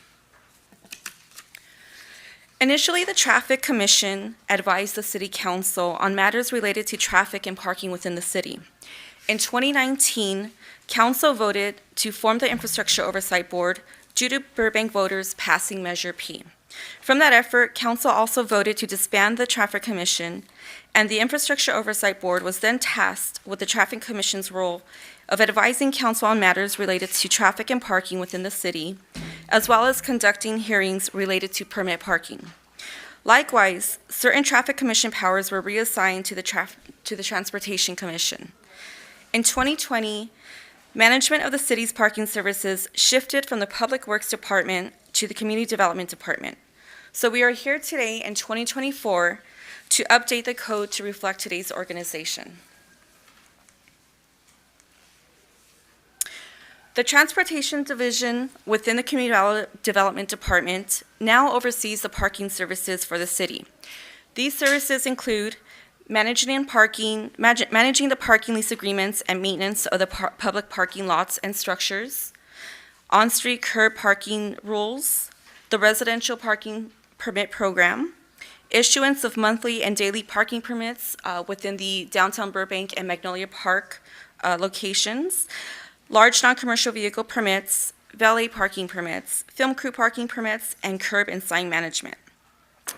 Initially, the Traffic Commission advised the City Council on matters related to traffic and parking within the city. In 2019, Council voted to form the Infrastructure Oversight Board due to Burbank voters passing Measure P. From that effort, Council also voted to disband the Traffic Commission, and the Infrastructure Oversight Board was then tasked with the Traffic Commission's role of advising Council on matters related to traffic and parking within the city, as well as conducting hearings related to permit parking. Likewise, certain Traffic Commission powers were reassigned to the Transportation Commission. In 2020, management of the city's parking services shifted from the Public Works Department to the Community Development Department. So we are here today in 2024 to update the code to reflect today's organization. The Transportation Division within the Community Development Department now oversees the parking services for the city. These services include managing the parking lease agreements and maintenance of the public parking lots and structures, on-street curb parking rules, the residential parking permit program, issuance of monthly and daily parking permits within the downtown Burbank and Magnolia Park locations, large non-commercial vehicle permits, valet parking permits, film crew parking permits, and curb and sign management.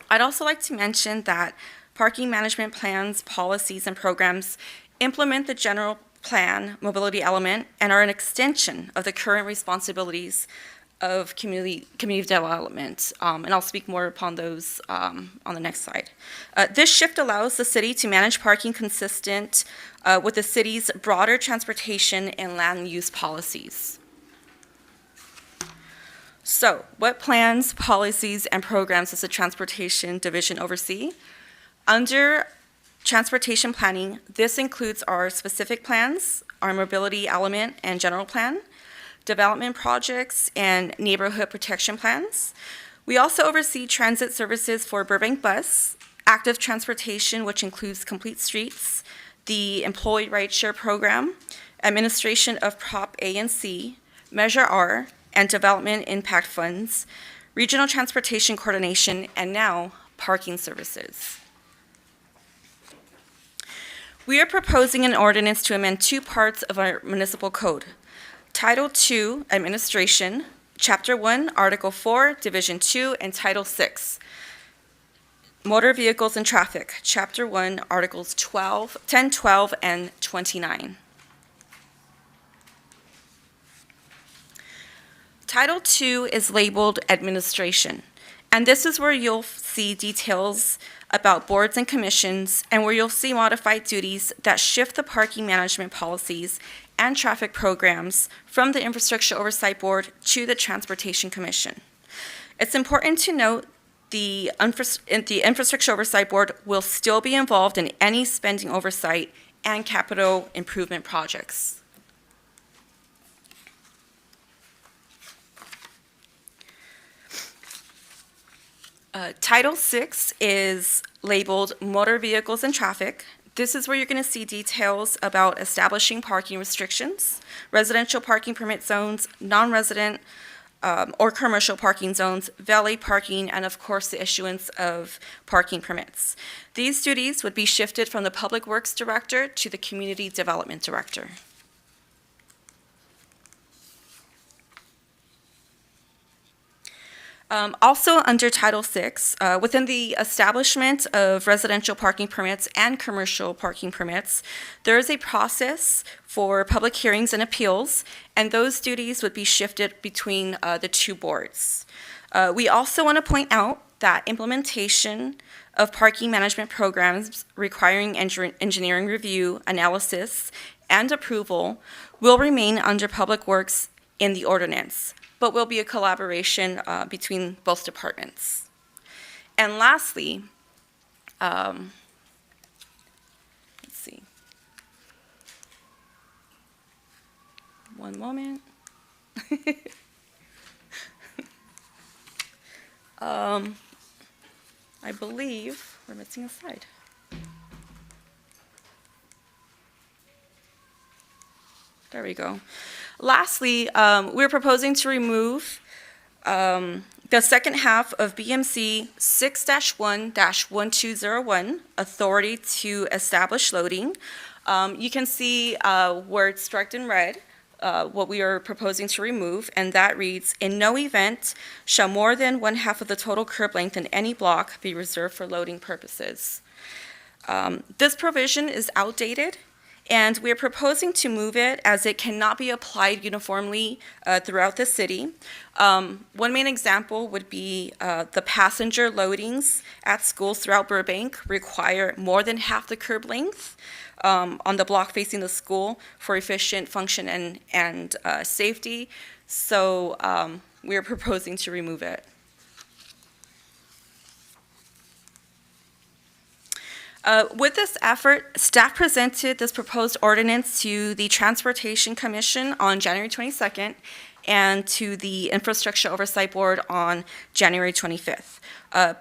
I'd also like to mention that parking management plans, policies, and programs implement the general plan mobility element and are an extension of the current responsibilities of community development, and I'll speak more upon those on the next slide. This shift allows the city to manage parking consistent with the city's broader transportation and land use policies. So, what plans, policies, and programs does the Transportation Division oversee? Under transportation planning, this includes our specific plans, our mobility element and general plan, development projects, and neighborhood protection plans. We also oversee transit services for Burbank Bus, active transportation, which includes Complete Streets, the Employee Rideshare Program, administration of Prop A and C, Measure R, and development impact funds, regional transportation coordination, and now parking services. We are proposing an ordinance to amend two parts of our municipal code. Title II, Administration, Chapter 1, Article 4, Division 2, and Title 6, Motor Vehicles and Traffic, Chapter 1, Articles 10, 12, and 29. Title II is labeled Administration, and this is where you'll see details about boards and commissions, and where you'll see modified duties that shift the parking management policies and traffic programs from the Infrastructure Oversight Board to the Transportation Commission. It's important to note the Infrastructure Oversight Board will still be involved in any spending oversight and capital improvement projects. Title VI is labeled Motor Vehicles and Traffic. This is where you're going to see details about establishing parking restrictions, residential parking permit zones, non-resident or commercial parking zones, valet parking, and of course the issuance of parking permits. These duties would be shifted from the Public Works Director to the Community Development Director. Also, under Title VI, within the establishment of residential parking permits and commercial parking permits, there is a process for public hearings and appeals, and those duties would be shifted between the two boards. We also want to point out that implementation of parking management programs requiring engineering review, analysis, and approval will remain under Public Works in the ordinance, but will be a collaboration between both departments. And lastly, let's see. One moment. I believe we're missing a slide. There we go. Lastly, we're proposing to remove the second half of BMC 6-1-1201, authority to establish loading. You can see where it's struck in red, what we are proposing to remove, and that reads, "In no event shall more than one half of the total curb length in any block be reserved for loading purposes." This provision is outdated, and we are proposing to move it as it cannot be applied uniformly throughout the city. One main example would be the passenger loadings at schools throughout Burbank require more than half the curb length on the block facing the school for efficient function and safety. So we are proposing to remove it. With this effort, staff presented this proposed ordinance to the Transportation Commission on January 22nd and to the Infrastructure Oversight Board on January 25th.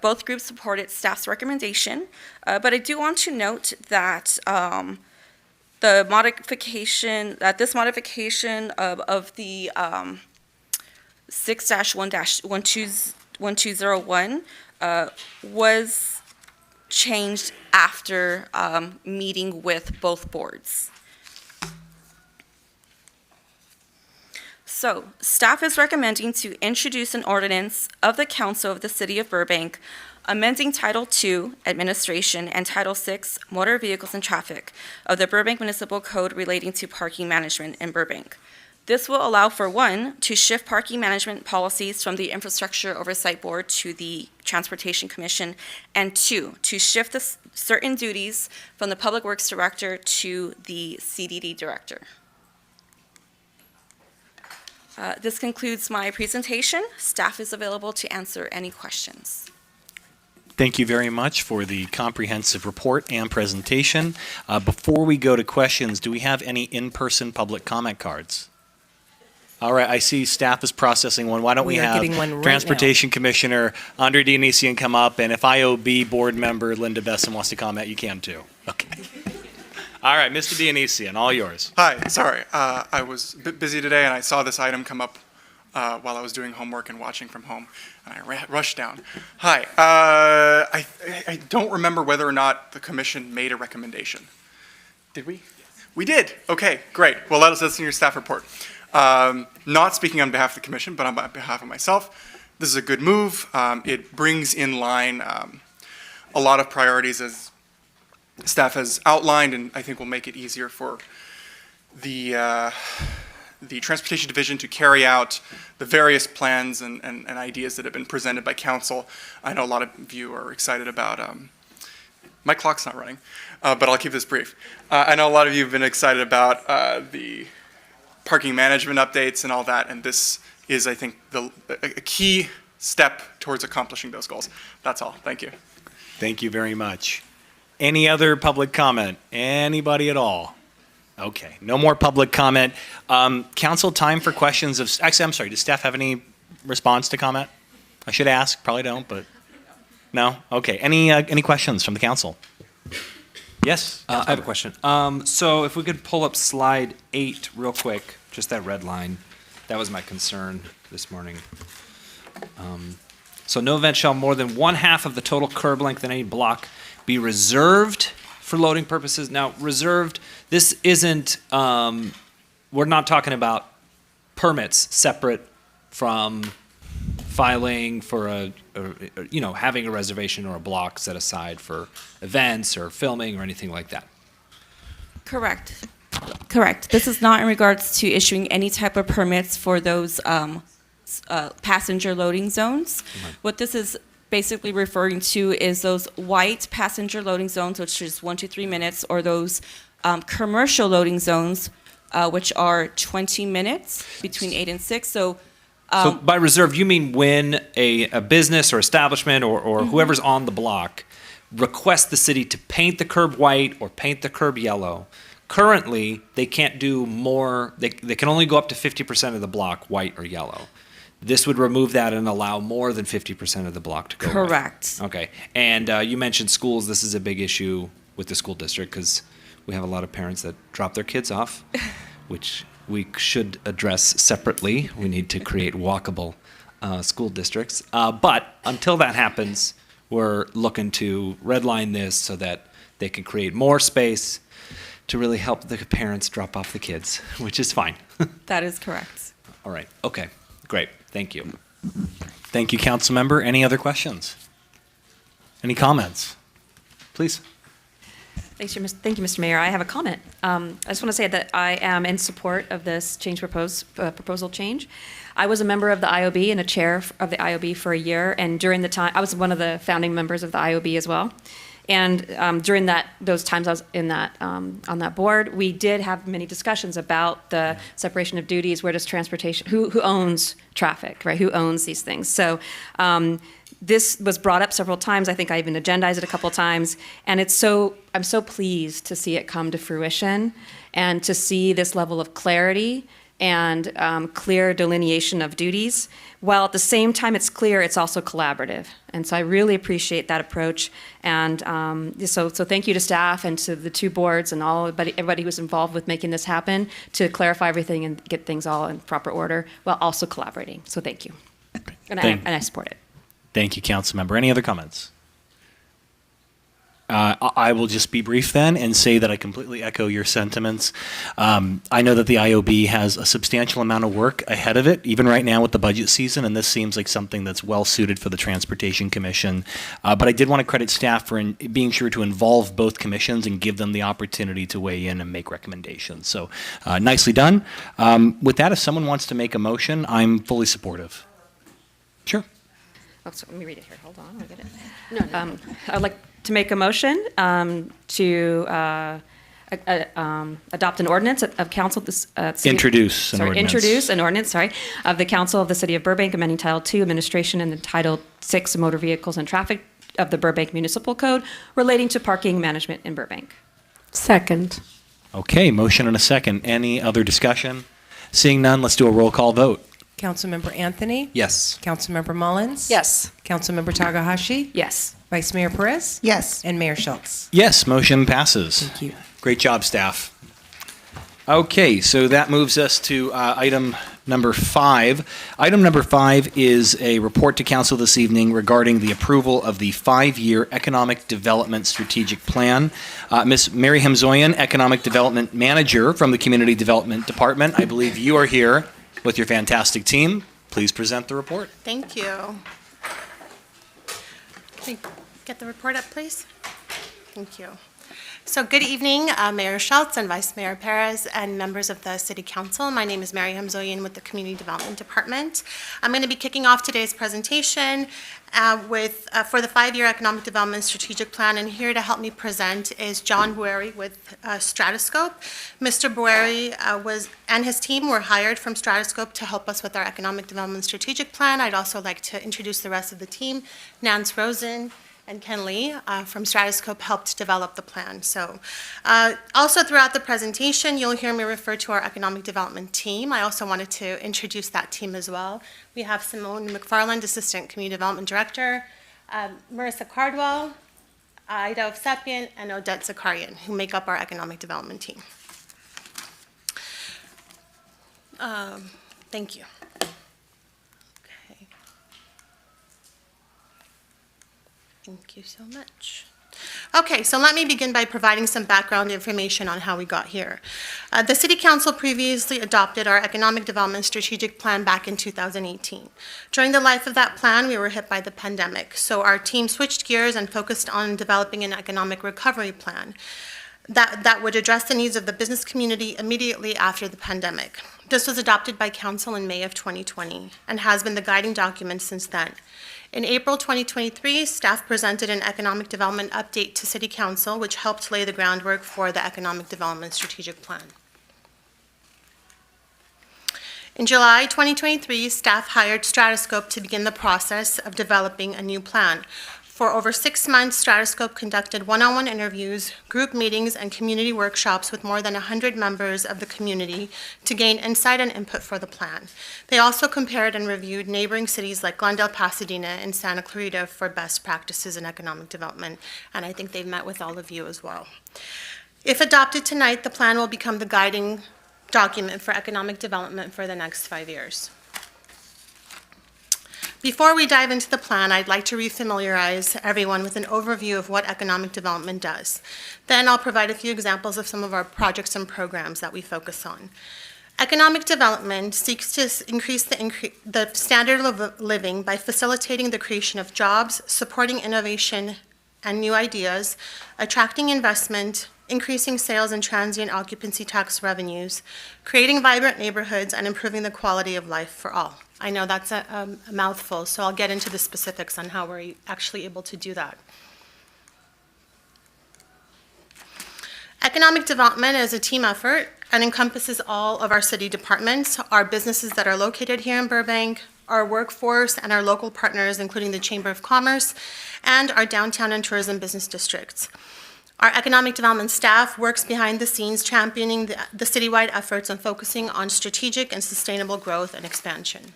Both groups supported staff's recommendation, but I do want to note that this modification of the 6-1-1201 was changed after meeting with both boards. So, staff is recommending to introduce an ordinance of the Council of the City of Burbank amending Title II, Administration, and Title VI, Motor Vehicles and Traffic, of the Burbank Municipal Code relating to parking management in Burbank. This will allow for, one, to shift parking management policies from the Infrastructure Oversight Board to the Transportation Commission, and two, to shift certain duties from the Public Works Director to the CDD Director. This concludes my presentation. Staff is available to answer any questions. Thank you very much for the comprehensive report and presentation. Before we go to questions, do we have any in-person public comment cards? All right, I see staff is processing one. Why don't we We are have getting one right Transportation Commissioner Andre Dionysian come up, and if IOB board member Linda Besson wants to comment, you can too. Okay. All right, Mr. Dionysian, all yours. Hi, sorry. I was a bit busy today, and I saw this item come up while I was doing homework and watching from home, and I rushed down. Hi. I don't remember whether or not the commission made a recommendation. Did we? We did. Okay, great. Well, that's in your staff report. Not speaking on behalf of the commission, but on behalf of myself, this is a good move. It brings in line a lot of priorities as staff has outlined, and I think will make it easier for the Transportation Division to carry out the various plans and ideas that have been presented by council. I know a lot of you are excited about, my clock's not running, but I'll keep this brief. I know a lot of you have been excited about the parking management updates and all that, and this is, I think, a key step towards accomplishing those goals. That's all. Thank you. Thank you very much. Any other public comment? Anybody at all? Okay, no more public comment. Council, time for questions of, actually, I'm sorry, does staff have any response to comment? I should ask, probably don't, but no? Okay, any questions from the council? Yes? I have a question. So if we could pull up slide 8 real quick, just that red line. That was my concern this morning. So no event shall more than one half of the total curb length in any block be reserved for loading purposes. Now, reserved, this isn't, we're not talking about permits separate from filing for having a reservation or a block set aside for events or filming or anything like that. Correct. Correct. This is not in regards to issuing any type of permits for those passenger loading zones. What this is basically referring to is those white passenger loading zones, which is 1 to 3 minutes, or those commercial loading zones, which are 20 minutes between 8 and 6. So by reserved, you mean when a business or establishment or whoever's on the block requests the city to paint the curb white or paint the curb yellow. Currently, they can't do more, they can only go up to 50% of the block white or yellow. This would remove that and allow more than 50% of the block to go white. Correct. Okay. And you mentioned schools. This is a big issue with the school district because we have a lot of parents that drop their kids off, which we should address separately. We need to create walkable school districts. But until that happens, we're looking to redline this so that they can create more space to really help the parents drop off the kids, which is fine. that is correct. All right. Okay. Great. Thank you. Thank you, Councilmember. Any other questions? Any comments? Please. Thank you, Mr. Mayor. I have a comment. I just want to say that I am in support of this proposal change. I was a member of the IOB and a chair of the IOB for a year, and during the time, I was one of the founding members of the IOB as well. And during those times I was in that on that board, we did have many discussions about the separation of duties. Where does transportation? Who owns traffic? Right? Who owns these things? So this was brought up several times. I think I even agendized it a couple of times, and I'm so pleased to see it come to fruition and to see this level of clarity and clear delineation of duties. While at the same time it's clear, it's also collaborative. And so I really appreciate that approach. And so thank you to staff and to the two boards and everybody who's involved with making this happen to clarify everything and get things all in proper order while also collaborating. So thank you. And I support it. Thank you, Councilmember. Any other comments? I will just be brief then and say that I completely echo your sentiments. I know that the IOB has a substantial amount of work ahead of it, even right now with the budget season, and this seems like something that's well suited for the Transportation Commission. But I did want to credit staff for being sure to involve both commissions and give them the opportunity to weigh in and make recommendations. So nicely done. With that, if someone wants to make a motion, I'm fully supportive. Sure. Oh, so let me read it here. Hold on, I'll get it. No. I'd like to make a motion to adopt an ordinance of council. Introduce an ordinance of the council of the city of Burbank, amending Title II, Administration, and Title VI, Motor Vehicles and Traffic of the Burbank Municipal Code relating to parking management in Burbank. Second. Okay, motion and a second. Any other discussion? Seeing none, let's do a roll call vote. Councilmember Anthony? Yes. Councilmember Mullins? Yes. Councilmember Takahashi? Yes. Vice Mayor Perez? Yes. And Mayor Schultz? Yes, motion passes. Thank you. Great job, staff. Okay, so that moves us to item number 5. Item number 5 is a report to council this evening regarding the approval of the 5-year Economic Development Strategic Plan. Ms. Mary Hamzoyan, Economic Development Manager from the Community Development Department, I believe you are here with your fantastic team. Please present the report. Thank you. Can I get the report up, please? Thank you. So good evening, Mayor Schultz and Vice Mayor Perez and members of the City Council. My name is Mary Hamzoyan with the Community Development Department. I'm going to be kicking off today's presentation for the 5-year Economic Development Strategic Plan, and here to help me present is John Bueri with Stratoscope. Mr. Bueri and his team were hired from Stratoscope to help us with our Economic Development Strategic Plan. I'd also like to introduce the rest of the team. Nance Rosen and Ken Lee from Stratoscope helped develop the plan. So also throughout the presentation, you'll hear me refer to our economic development team. I also wanted to introduce that team as well. We have Simone McFarland, Assistant Community Development Director, Marissa Cardwell, Ida Ovsepian, and Odette Zakarian, who make up our economic development team. Thank you. Thank you so much. Okay, so let me begin by providing some background information on how we got here. The City Council previously adopted our Economic Development Strategic Plan back in 2018. During the life of that plan, we were hit by the pandemic, so our team switched gears and focused on developing an economic recovery plan that would address the needs of the business community immediately after the pandemic. This was adopted by Council in May of 2020 and has been the guiding document since then. In April 2023, staff presented an economic development update to City Council, which helped lay the groundwork for the Economic Development Strategic Plan. In July 2023, staff hired Stratoscope to begin the process of developing a new plan. For over 6 months, Stratoscope conducted one-on-one interviews, group meetings, and community workshops with more than 100 members of the community to gain insight and input for the plan. They also compared and reviewed neighboring cities like Glendale, Pasadena, and Santa Clarita for best practices in economic development, and I think they've met with all of you as well. If adopted tonight, the plan will become the guiding document for economic development for the next 5 years. Before we dive into the plan, I'd like to refamiliarize everyone with an overview of what economic development does. Then I'll provide a few examples of some of our projects and programs that we focus on. Economic development seeks to increase the standard of living by facilitating the creation of jobs, supporting innovation and new ideas, attracting investment, increasing sales and transient occupancy tax revenues, creating vibrant neighborhoods, and improving the quality of life for all. I know that's a mouthful, so I'll get into the specifics on how we're actually able to do that. Economic development is a team effort and encompasses all of our city departments, our businesses that are located here in Burbank, our workforce, and our local partners, including the Chamber of Commerce, and our downtown and tourism business districts. Our economic development staff works behind the scenes championing the citywide efforts and focusing on strategic and sustainable growth and expansion.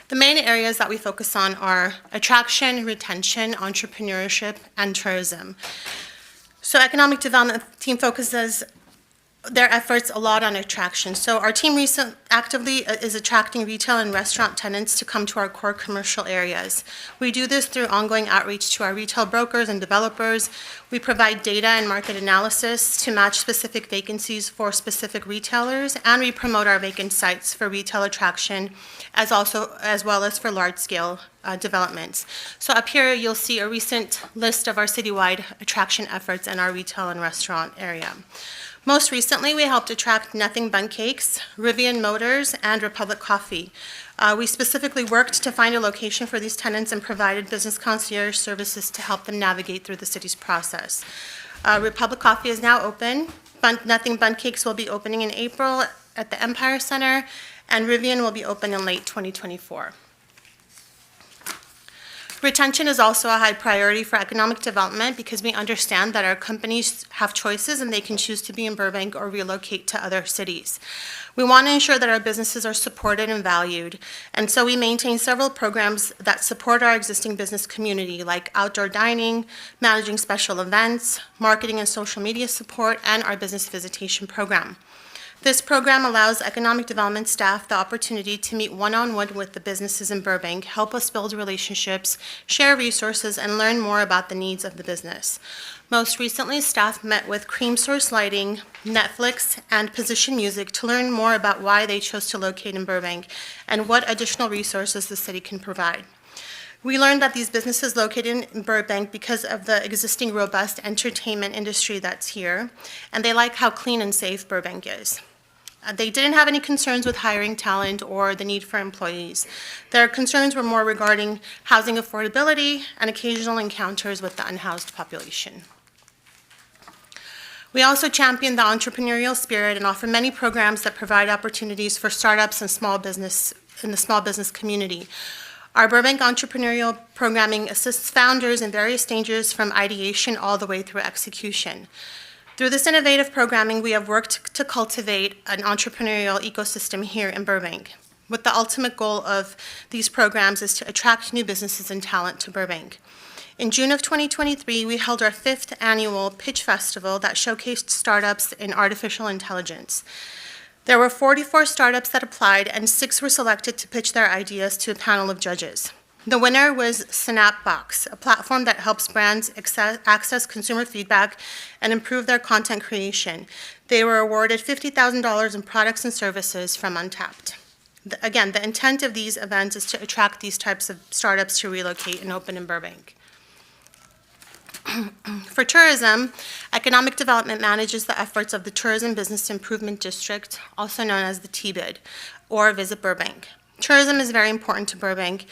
The main areas that we focus on are attraction, retention, entrepreneurship, and tourism. So economic development team focuses their efforts a lot on attraction. So our team actively is attracting retail and restaurant tenants to come to our core commercial areas. We do this through ongoing outreach to our retail brokers and developers. We provide data and market analysis to match specific vacancies for specific retailers, and we promote our vacant sites for retail attraction as well as for large-scale developments. So up here you'll see a recent list of our citywide attraction efforts in our retail and restaurant area. Most recently, we helped attract Nothing Bundt Cakes, Rivian Motors, and Republic Coffee. We specifically worked to find a location for these tenants and provided business concierge services to help them navigate through the city's process. Republic Coffee is now open. Nothing Bundt Cakes will be opening in April at the Empire Center, and Rivian will be open in late 2024. Retention is also a high priority for economic development because we understand that our companies have choices and they can choose to be in Burbank or relocate to other cities. We want to ensure that our businesses are supported and valued, and so we maintain several programs that support our existing business community, like outdoor dining, managing special events, marketing and social media support, and our business visitation program. This program allows economic development staff the opportunity to meet one-on-one with the businesses in Burbank, help us build relationships, share resources, and learn more about the needs of the business. Most recently, staff met with Cream Source Lighting, Netflix, and Position Music to learn more about why they chose to locate in Burbank and what additional resources the city can provide. We learned that these businesses located in Burbank because of the existing robust entertainment industry that's here, and they like how clean and safe Burbank is. They didn't have any concerns with hiring talent or the need for employees. Their concerns were more regarding housing affordability and occasional encounters with the unhoused population. We also champion the entrepreneurial spirit and offer many programs that provide opportunities for startups and small business in the small business community. Our Burbank entrepreneurial programming assists founders in various stages from ideation all the way through execution. Through this innovative programming, we have worked to cultivate an entrepreneurial ecosystem here in Burbank, with the ultimate goal of these programs is to attract new businesses and talent to Burbank. In June of 2023, we held our 5th annual Pitch Festival that showcased startups in artificial intelligence. There were 44 startups that applied, and 6 were selected to pitch their ideas to a panel of judges. The winner was Snapbox, a platform that helps brands access consumer feedback and improve their content creation. They were awarded $50,000 in products and services from Untapped. Again, the intent of these events is to attract these types of startups to relocate and open in Burbank. For tourism, economic development manages the efforts of the Tourism Business Improvement District, also known as the TBID, or Visit Burbank. Tourism is very important to Burbank,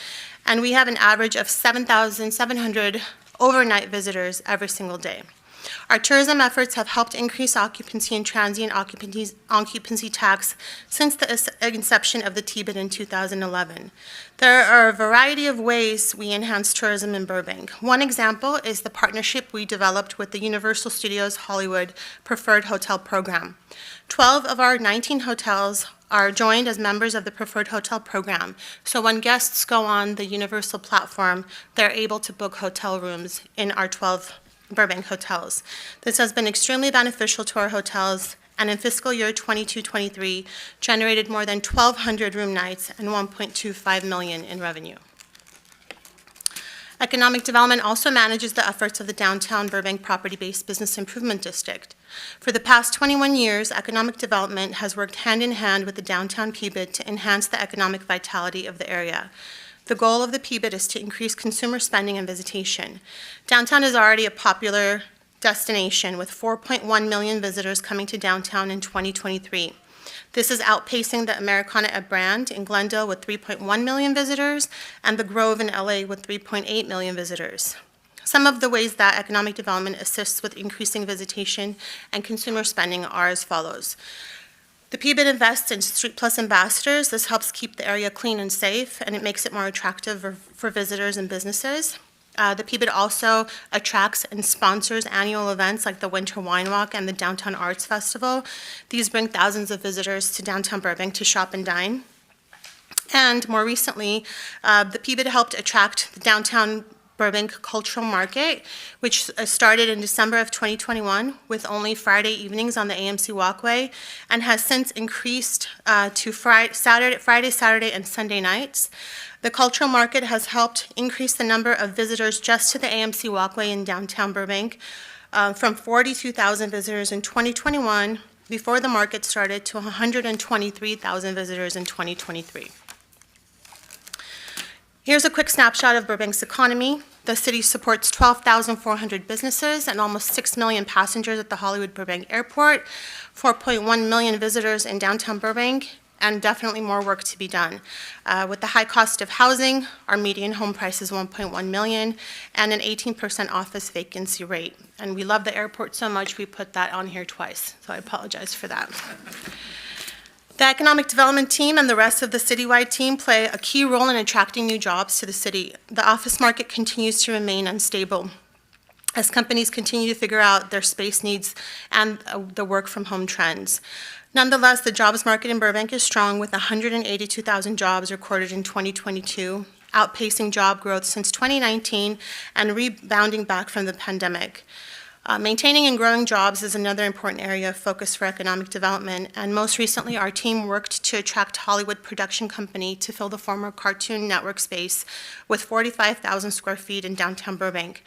and we have an average of 7,700 overnight visitors every single day. Our tourism efforts have helped increase occupancy and transient occupancy tax since the inception of the TBID in 2011. There are a variety of ways we enhance tourism in Burbank. One example is the partnership we developed with the Universal Studios Hollywood Preferred Hotel Program. 12 of our 19 hotels are joined as members of the Preferred Hotel Program. So when guests go on the Universal platform, they're able to book hotel rooms in our 12 Burbank hotels. This has been extremely beneficial to our hotels, and in fiscal year 22-23, generated more than 1,200 room nights and $1.25 million in revenue. Economic development also manages the efforts of the downtown Burbank property-based business improvement district. For the past 21 years, economic development has worked hand in hand with the downtown PBID to enhance the economic vitality of the area. The goal of the PBID is to increase consumer spending and visitation. Downtown is already a popular destination with 4.1 million visitors coming to downtown in 2023. This is outpacing the Americana at Brand in Glendale with 3.1 million visitors and the Grove in LA with 3.8 million visitors. Some of the ways that economic development assists with increasing visitation and consumer spending are as follows. The PBID invests in Street Plus ambassadors. This helps keep the area clean and safe, and it makes it more attractive for visitors and businesses. The PBID also attracts and sponsors annual events like the Winter Wine Walk and the Downtown Arts Festival. These bring thousands of visitors to downtown Burbank to shop and dine. And more recently, the PBID helped attract the downtown Burbank Cultural Market, which started in December of 2021 with only Friday evenings on the AMC Walkway, and has since increased to Friday, Saturday, and Sunday nights. The Cultural Market has helped increase the number of visitors just to the AMC Walkway in downtown Burbank from 42,000 visitors in 2021 before the market started to 123,000 visitors in 2023. Here's a quick snapshot of Burbank's economy. The city supports 12,400 businesses and almost 6 million passengers at the Hollywood Burbank Airport, 4.1 million visitors in downtown Burbank, and definitely more work to be done. With the high cost of housing, our median home price is $1.1 million and an 18% office vacancy rate. And we love the airport so much we put that on here twice, so I apologize for that. The economic development team and the rest of the citywide team play a key role in attracting new jobs to the city. The office market continues to remain unstable as companies continue to figure out their space needs and the work from home trends. Nonetheless, the jobs market in Burbank is strong with 182,000 jobs recorded in 2022, outpacing job growth since 2019 and rebounding back from the pandemic. Maintaining and growing jobs is another important area of focus for economic development, and most recently our team worked to attract Hollywood Production Company to fill the former Cartoon Network space with 45,000 square feet in downtown Burbank.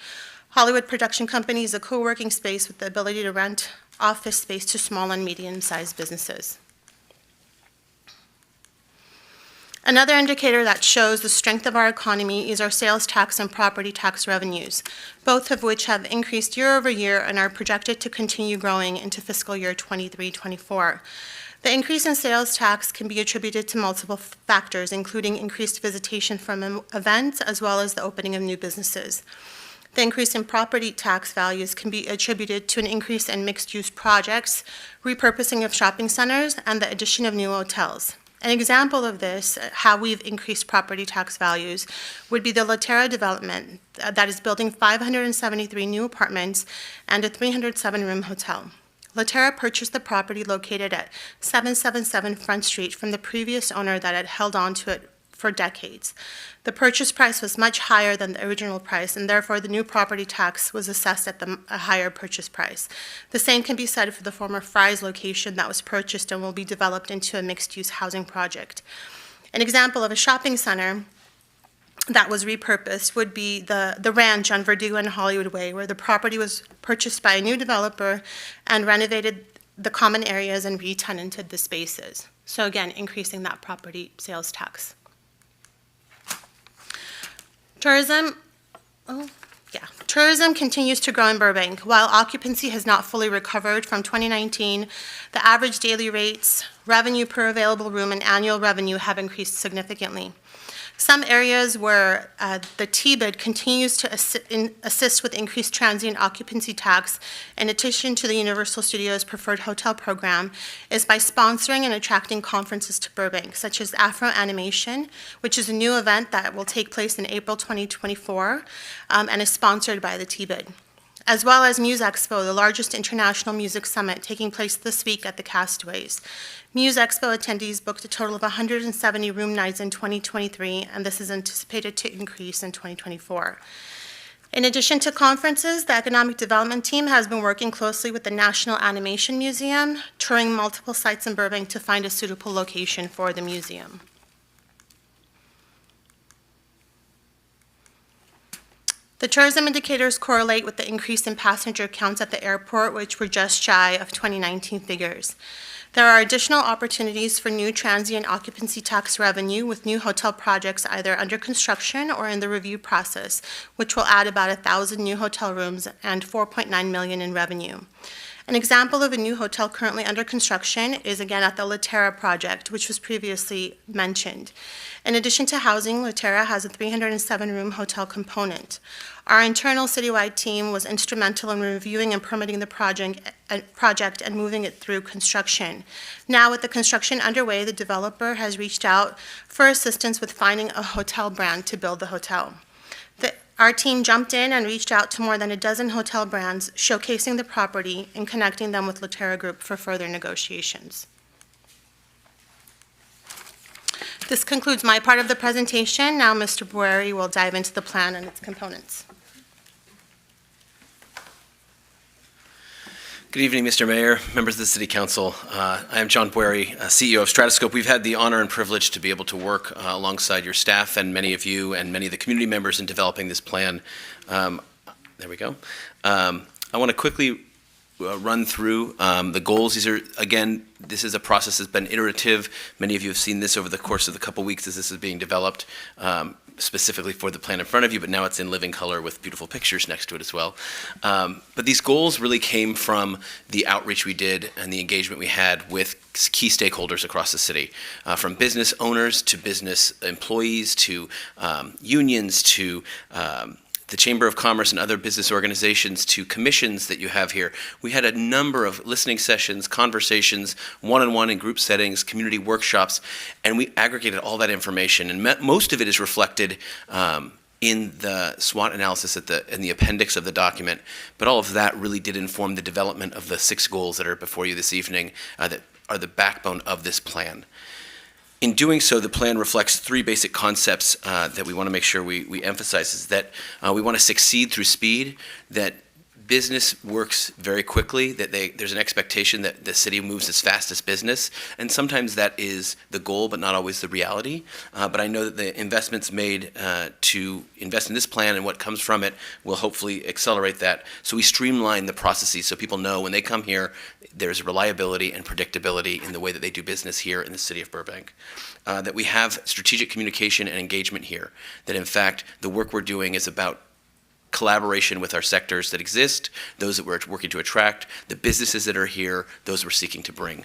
Hollywood Production Company is a co-working space with the ability to rent office space to small and medium-sized businesses. Another indicator that shows the strength of our economy is our sales tax and property tax revenues, both of which have increased year over year and are projected to continue growing into fiscal year 23-24. The increase in sales tax can be attributed to multiple factors, including increased visitation from events as well as the opening of new businesses. The increase in property tax values can be attributed to an increase in mixed-use projects, repurposing of shopping centers, and the addition of new hotels. An example of this, how we've increased property tax values, would be the Latera development that is building 573 new apartments and a 307-room hotel. Latera purchased the property located at 777 Front Street from the previous owner that had held on to it for decades. The purchase price was much higher than the original price, and therefore the new property tax was assessed at a higher purchase price. The same can be said for the former Fry's location that was purchased and will be developed into a mixed-use housing project. An example of a shopping center that was repurposed would be the ranch on Verdugo and Hollywood Way, where the property was purchased by a new developer and renovated the common areas and re-tenanted the spaces. So again, increasing that property sales tax. Tourism continues to grow in Burbank. While occupancy has not fully recovered from 2019, the average daily rates, revenue per available room, and annual revenue have increased significantly. Some areas where the TBID continues to assist with increased transient occupancy tax, in addition to the Universal Studios Preferred Hotel Program, is by sponsoring and attracting conferences to Burbank, such as Afro Animation, which is a new event that will take place in April 2024 and is sponsored by the TBID, as well as Muse Expo, the largest international music summit taking place this week at the Castaways. Muse Expo attendees booked a total of 170 room nights in 2023, and this is anticipated to increase in 2024. In addition to conferences, the Economic Development Team has been working closely with the National Animation Museum, touring multiple sites in Burbank to find a suitable location for the museum. The tourism indicators correlate with the increase in passenger counts at the airport, which were just shy of 2019 figures. There are additional opportunities for new transient occupancy tax revenue with new hotel projects either under construction or in the review process, which will add about 1,000 new hotel rooms and $4.9 million in revenue. An example of a new hotel currently under construction is again at the La Terra project, which was previously mentioned. In addition to housing, La Terra has a 307-room hotel component. Our internal citywide team was instrumental in reviewing and permitting the project and moving it through construction. Now, with the construction underway, the developer has reached out for assistance with finding a hotel brand to build the hotel. Our team jumped in and reached out to more than a dozen hotel brands, showcasing the property and connecting them with La Terra Group for further negotiations. This concludes my part of the presentation. Now Mr. Boeri will dive into the plan and its components. Good evening, Mr. Mayor, members of the City Council. I am John Boeri, CEO of Stratoscope. We've had the honor and privilege to be able to work alongside your staff and many of you and many of the community members in developing this plan. There we go. I want to quickly run through the goals. These are, again, this is a process that's been iterative. Many of you have seen this over the course of the couple weeks as this is being developed, specifically for the plan in front of you, but now it's in living color with beautiful pictures next to it as well. But these goals really came from the outreach we did and the engagement we had with key stakeholders across the city, from business owners to business employees to unions to the Chamber of Commerce and other business organizations to commissions that you have here. We had a number of listening sessions, conversations, one-on-one and group settings, community workshops, and we aggregated all that information. And most of it is reflected in the SWOT analysis in the appendix of the document. But all of that really did inform the development of the 6 goals that are before you this evening that are the backbone of this plan. In doing so, the plan reflects 3 basic concepts that we want to make sure we emphasize. Is that we want to succeed through speed, that business works very quickly, that there's an expectation that the city moves as fast as business, and sometimes that is the goal, but not always the reality. But I know that the investments made to invest in this plan and what comes from it will hopefully accelerate that. So we streamline the processes so people know when they come here, there's reliability and predictability in the way that they do business here in the city of Burbank. That we have strategic communication and engagement here, that in fact the work we're doing is about collaboration with our sectors that exist, those that we're working to attract, the businesses that are here, those we're seeking to bring.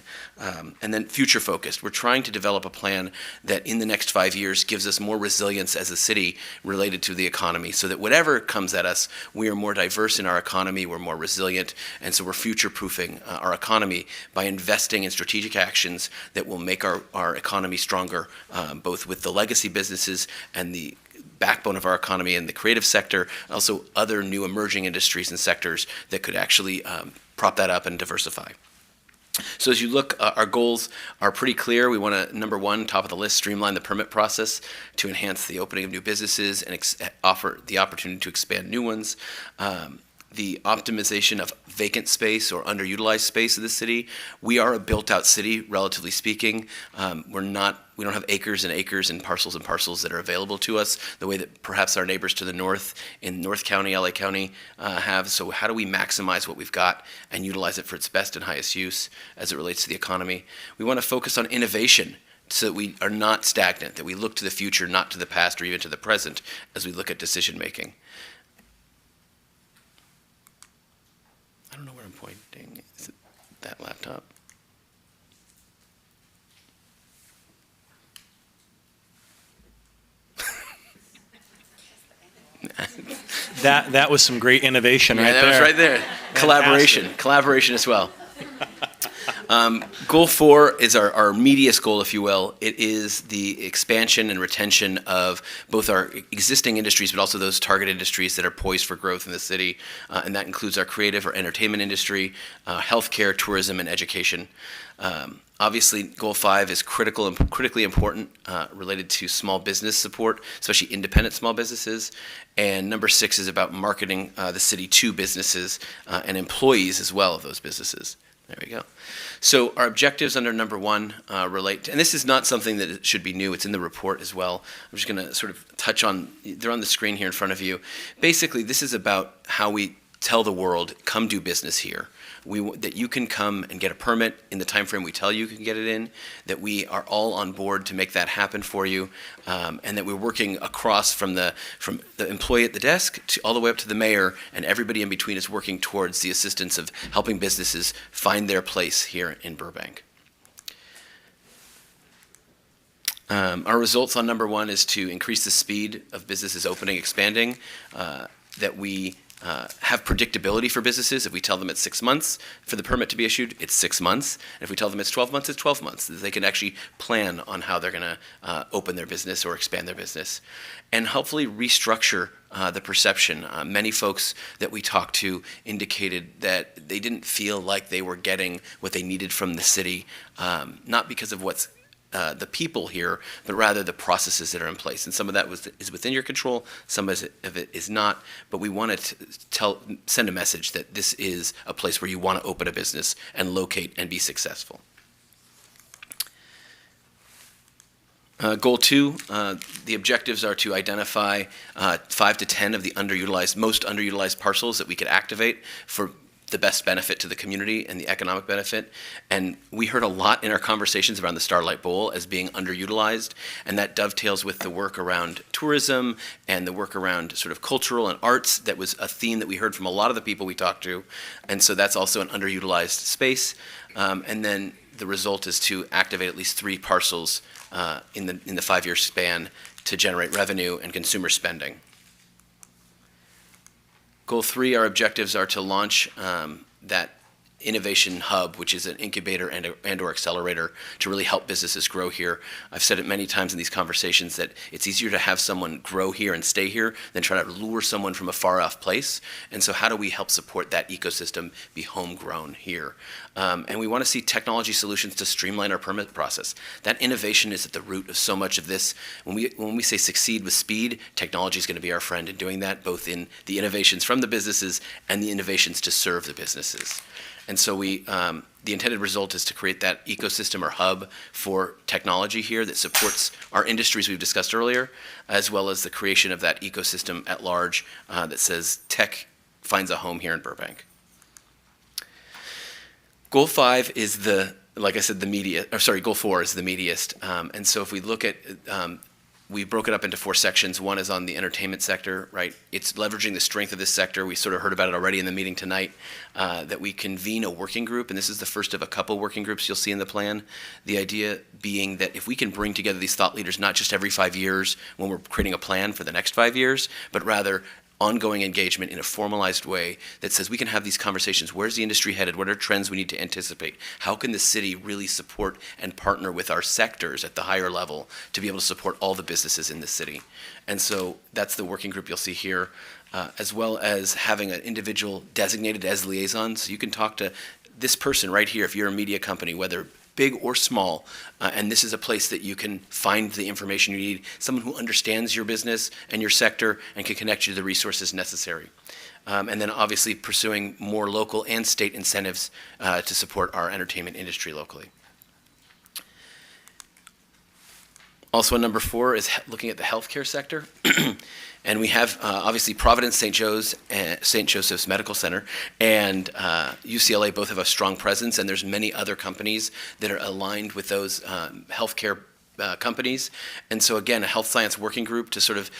And then future focused. We're trying to develop a plan that in the next 5 years gives us more resilience as a city related to the economy, so that whatever comes at us, we are more diverse in our economy, we're more resilient, and so we're future-proofing our economy by investing in strategic actions that will make our economy stronger, both with the legacy businesses and the backbone of our economy in the creative sector, also other new emerging industries and sectors that could actually prop that up and diversify. So as you look, our goals are pretty clear. We want to, number 1, top of the list, streamline the permit process to enhance the opening of new businesses and offer the opportunity to expand new ones. the optimization of vacant space or underutilized space of the city. We are a built-out city, relatively speaking. We don't have acres and acres and parcels that are available to us the way that perhaps our neighbors to the north in North County, LA County have. So how do we maximize what we've got and utilize it for its best and highest use as it relates to the economy? We want to focus on innovation so that we are not stagnant, that we look to the future, not to the past or even to the present as we look at decision making. I don't know where I'm pointing. Is it that laptop? That was some great innovation right there. That was right there. Collaboration as well. Goal 4 is our medius goal, if you will. It is the expansion and retention of both our existing industries, but also those target industries that are poised for growth in the city. And that includes our creative or entertainment industry, healthcare, tourism, and education. Obviously, Goal 5 is critically important related to small business support, especially independent small businesses. And number 6 is about marketing the city to businesses and employees as well of those businesses. There we go. So our objectives under number 1 relate to, and this is not something that should be new, it's in the report as well. I'm just going to sort of touch on, they're on the screen here in front of you. Basically, this is about how we tell the world, come do business here. That you can come and get a permit in the time frame we tell you can get it in, that we are all on board to make that happen for you, and that we're working across from the employee at the desk all the way up to the mayor, and everybody in between is working towards the assistance of helping businesses find their place here in Burbank. Our results on number 1 is to increase the speed of businesses opening, expanding, that we have predictability for businesses. If we tell them it's 6 months for the permit to be issued, it's 6 months. And if we tell them it's 12 months, it's 12 months. They can actually plan on how they're going to open their business or expand their business. And hopefully restructure the perception. Many folks that we talked to indicated that they didn't feel like they were getting what they needed from the city, not because of what's the people here, but rather the processes that are in place. And some of that is within your control, some of it is not, but we want to send a message that this is a place where you want to open a business and locate and be successful. Goal 2, the objectives are to identify 5 to 10 of the most underutilized parcels that we could activate for the best benefit to the community and the economic benefit. And we heard a lot in our conversations around the Starlight Bowl as being underutilized, and that dovetails with the work around tourism and the work around sort of cultural and arts. That was a theme that we heard from a lot of the people we talked to, and so that's also an underutilized space. And then the result is to activate at least 3 parcels in the 5-year span to generate revenue and consumer spending. Goal 3, our objectives are to launch that innovation hub, which is an incubator and or accelerator to really help businesses grow here. I've said it many times in these conversations that it's easier to have someone grow here and stay here than try to lure someone from a far off place. And so how do we help support that ecosystem be homegrown here? And we want to see technology solutions to streamline our permit process. That innovation is at the root of so much of this. When we say succeed with speed, technology is going to be our friend in doing that, both in the innovations from the businesses and the innovations to serve the businesses. And so the intended result is to create that ecosystem or hub for technology here that supports our industries we've discussed earlier, as well as the creation of that ecosystem at large that says tech finds a home here in Burbank. Goal 5 is like I said, Goal 4 is the meatiest. And so if we look at we broke it up into 4 sections. One is on the entertainment sector, right? It's leveraging the strength of this sector. We sort of heard about it already in the meeting tonight, that we convene a working group, and this is the first of a couple working groups you'll see in the plan. The idea being that if we can bring together these thought leaders, not just every 5 years when we're creating a plan for the next 5 years, but rather ongoing engagement in a formalized way that says we can have these conversations. Where's the industry headed? What are trends we need to anticipate? How can the city really support and partner with our sectors at the higher level to be able to support all the businesses in the city? And so that's the working group you'll see here, as well as having an individual designated as liaison. So you can talk to this person right here if you're a media company, whether big or small. And this is a place that you can find the information you need, someone who understands your business and your sector and can connect you to the resources necessary. And then obviously pursuing more local and state incentives to support our entertainment industry locally. Also, number 4 is looking at the healthcare sector. And we have obviously Providence St. Joseph's Medical Center and UCLA both have a strong presence, and there's many other companies that are aligned with those healthcare companies. And so again, a health science working group to sort of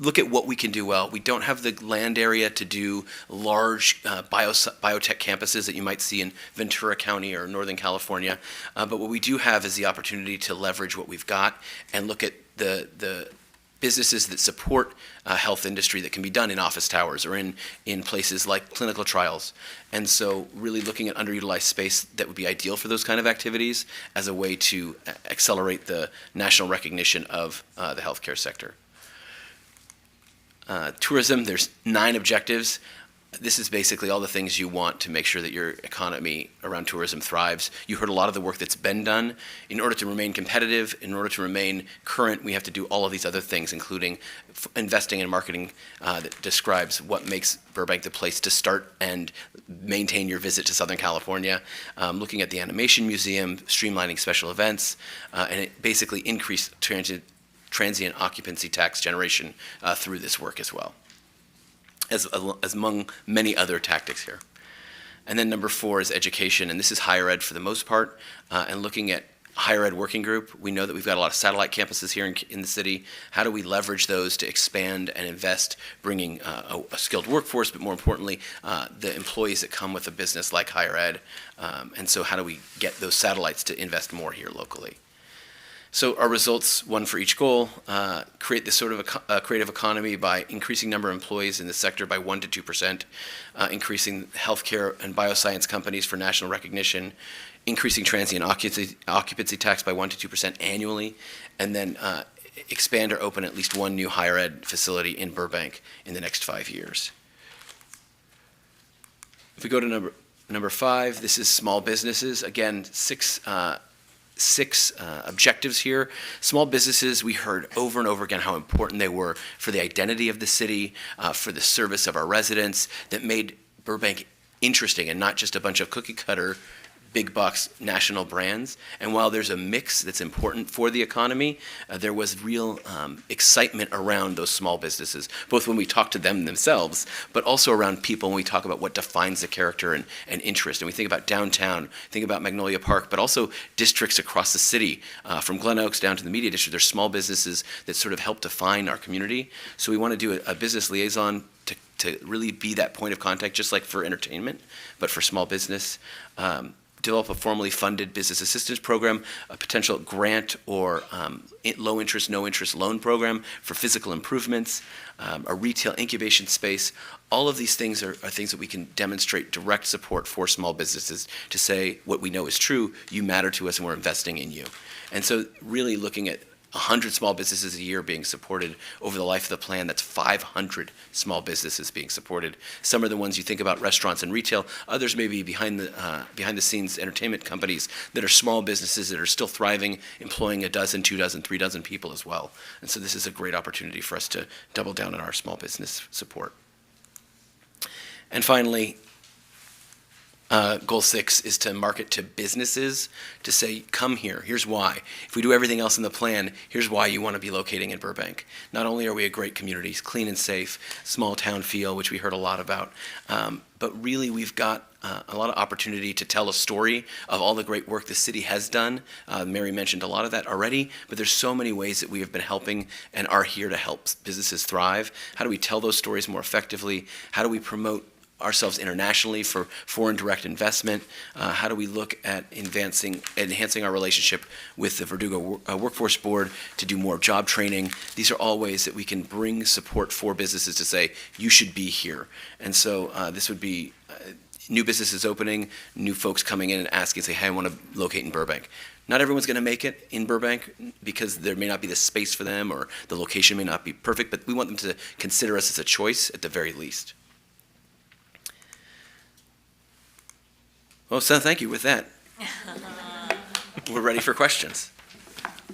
look at what we can do well. We don't have the land area to do large biotech campuses that you might see in Ventura County or Northern California, but what we do have is the opportunity to leverage what we've got and look at the businesses that support health industry that can be done in office towers or in places like clinical trials. And so really looking at underutilized space that would be ideal for those kind of activities as a way to accelerate the national recognition of the healthcare sector. Tourism, there's 9 objectives. This is basically all the things you want to make sure that your economy around tourism thrives. You heard a lot of the work that's been done. In order to remain competitive, in order to remain current, we have to do all of these other things, including investing in marketing that describes what makes Burbank the place to start and maintain your visit to Southern California, looking at the Animation Museum, streamlining special events, and it basically increased transient occupancy tax generation through this work as well, as among many other tactics here. And then number 4 is education, and this is higher ed for the most part, and looking at higher ed working group. We know that we've got a lot of satellite campuses here in the city. How do we leverage those to expand and invest, bringing a skilled workforce, but more importantly, the employees that come with a business like higher ed, and so how do we get those satellites to invest more here locally? So our results, one for each goal, create this sort of a creative economy by increasing number of employees in the sector by 1% to 2%, increasing healthcare and bioscience companies for national recognition, increasing transient occupancy tax by 1% to 2% annually, and then expand or open at least one new higher ed facility in Burbank in the next 5 years. If we go to number 5, this is small businesses. Again, six objectives here. Small businesses, we heard over and over again how important they were for the identity of the city, for the service of our residents, that made Burbank interesting and not just a bunch of cookie cutter big box national brands. And while there's a mix that's important for the economy, there was real excitement around those small businesses, both when we talk to them themselves, but also around people when we talk about what defines the character and interest. And we think about downtown, think about Magnolia Park, but also districts across the city, from Glen Oaks down to the Media District. There's small businesses that sort of help define our community. So we want to do a business liaison to really be that point of contact, just like for entertainment, but for small business. Develop a formally funded business assistance program, a potential grant or low interest, no interest loan program for physical improvements, a retail incubation space. All of these things are things that we can demonstrate direct support for small businesses to say what we know is true, you matter to us and we're investing in you. And so really looking at 100 small businesses a year being supported over the life of the plan. That's 500 small businesses being supported. Some are the ones you think about, restaurants and retail. Others may be behind the scenes entertainment companies that are small businesses that are still thriving, employing a dozen, 2 dozen, 3 dozen people as well. And so this is a great opportunity for us to double down on our small business support. And finally, goal 6 is to market to businesses, to say, come here, here's why. If we do everything else in the plan, here's why you want to be locating in Burbank. Not only are we a great community, clean and safe, small town feel, which we heard a lot about, but really we've got a lot of opportunity to tell a story of all the great work the city has done. Mary mentioned a lot of that already, but there's so many ways that we have been helping and are here to help businesses thrive. How do we tell those stories more effectively? How do we promote ourselves internationally for foreign direct investment? How do we look at enhancing our relationship with the Verdugo Workforce Board to do more job training? These are all ways that we can bring support for businesses to say, you should be here. And so this would be new businesses opening, new folks coming in and asking, say, hey, I want to locate in Burbank. Not everyone's going to make it in Burbank because there may not be the space for them or the location may not be perfect, but we want them to consider us as a choice at the very least. Well, so thank you with that. We're ready for questions.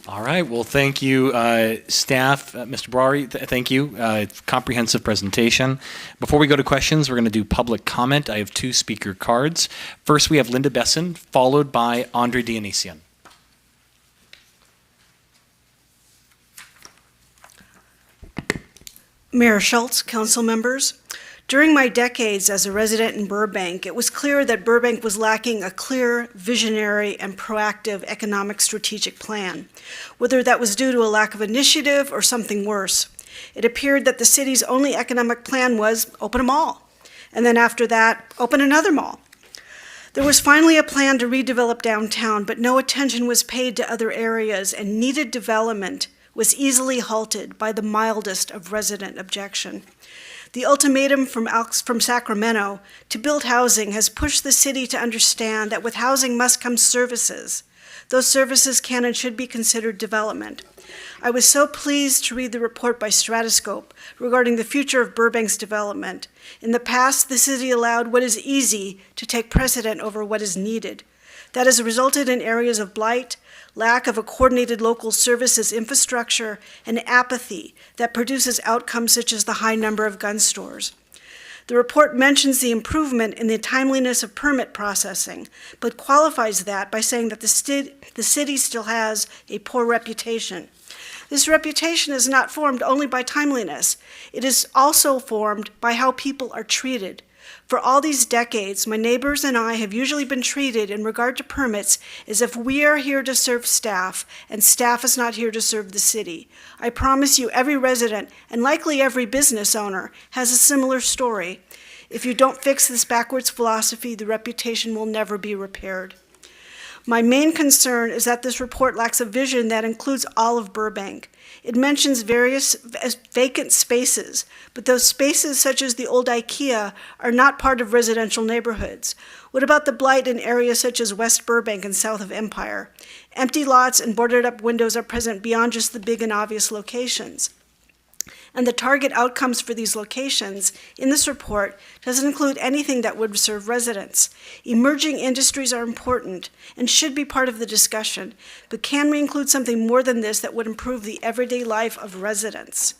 All right. Well, thank you, staff. Mr. Brawley, thank you. Comprehensive presentation. Before we go to questions, we're going to do public comment. I have 2 speaker cards. First, we have Linda Besson, followed by Andre Dionysian. Mayor Schultz, council members. During my decades as a resident in Burbank, it was clear that Burbank was lacking a clear, visionary, and proactive economic strategic plan, whether that was due to a lack of initiative or something worse. It appeared that the city's only economic plan was open a mall, and then after that, open another mall. There was finally a plan to redevelop downtown, but no attention was paid to other areas, and needed development was easily halted by the mildest of resident objection. The ultimatum from Sacramento to build housing has pushed the city to understand that with housing must come services. Those services can and should be considered development. I was so pleased to read the report by Stratoscope regarding the future of Burbank's development. In the past, the city allowed what is easy to take precedent over what is needed. That has resulted in areas of blight, lack of a coordinated local services infrastructure, and apathy that produces outcomes such as the high number of gun stores. The report mentions the improvement in the timeliness of permit processing, but qualifies that by saying that the city still has a poor reputation. This reputation is not formed only by timeliness. It is also formed by how people are treated. For all these decades, my neighbors and I have usually been treated in regard to permits as if we are here to serve staff and staff is not here to serve the city. I promise you every resident and likely every business owner has a similar story. If you don't fix this backwards philosophy, the reputation will never be repaired. My main concern is that this report lacks a vision that includes all of Burbank. It mentions various vacant spaces, but those spaces, such as the old IKEA, are not part of residential neighborhoods. What about the blight in areas such as West Burbank and south of Empire? Empty lots and boarded-up windows are present beyond just the big and obvious locations. And the target outcomes for these locations in this report doesn't include anything that would serve residents. Emerging industries are important and should be part of the discussion, but can we include something more than this that would improve the everyday life of residents?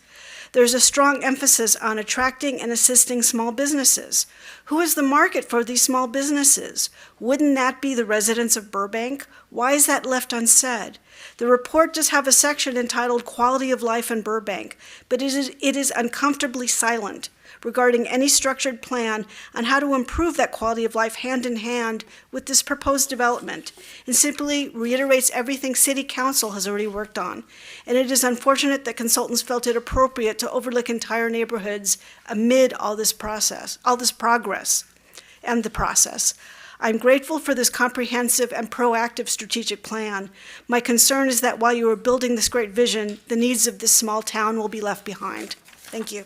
There's a strong emphasis on attracting and assisting small businesses. Who is the market for these small businesses? Wouldn't that be the residents of Burbank? Why is that left unsaid? The report does have a section entitled Quality of Life in Burbank, but it is uncomfortably silent regarding any structured plan on how to improve that quality of life hand in hand with this proposed development, and simply reiterates everything City Council has already worked on. And it is unfortunate that consultants felt it appropriate to overlook entire neighborhoods amid all this progress and the process. I'm grateful for this comprehensive and proactive strategic plan. My concern is that while you are building this great vision, the needs of this small town will be left behind. Thank you.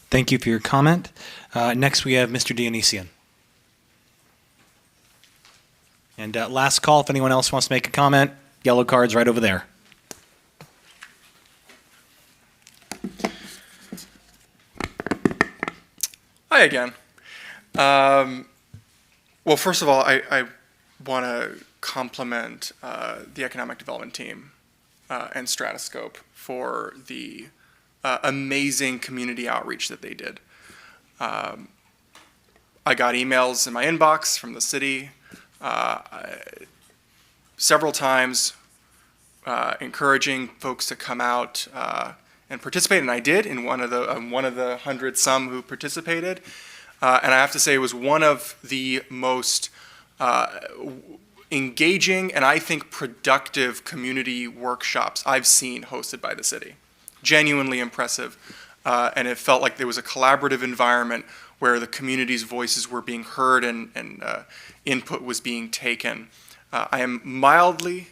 Thank you for your comment. Next, we have Mr. Dionysian. And last call, if anyone else wants to make a comment, yellow card's right over there. Hi again. Well, first of all, I want to compliment the economic development team and Stratoscope for the amazing community outreach that they did. I got emails in my inbox from the city several times encouraging folks to come out and participate, and I did in one of the 100 some who participated. And I have to say it was one of the most engaging and I think productive community workshops I've seen hosted by the city. Genuinely impressive. And it felt like there was a collaborative environment where the community's voices were being heard and input was being taken. I am mildly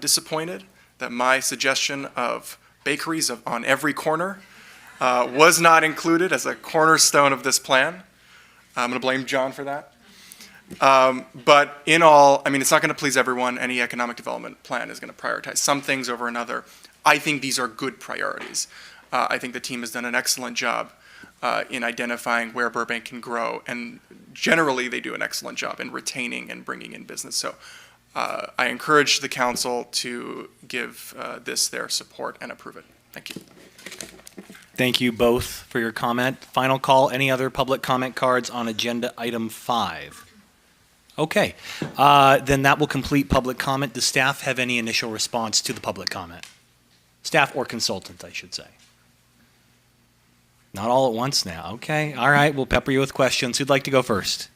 disappointed that my suggestion of bakeries on every corner was not included as a cornerstone of this plan. I'm going to blame John for that. But in all, I mean, it's not going to please everyone. Any economic development plan is going to prioritize some things over another. I think these are good priorities. I think the team has done an excellent job in identifying where Burbank can grow, and generally they do an excellent job in retaining and bringing in business. So I encourage the council to give this their support and approve it. Thank you. Thank you both for your comment. Final call, any other public comment cards on agenda item 5? Okay, then that will complete public comment. Does staff have any initial response to the public comment? Staff or consultant, I should say. Not all at once now. Okay, all right, we'll pepper you with questions. Who'd like to go first?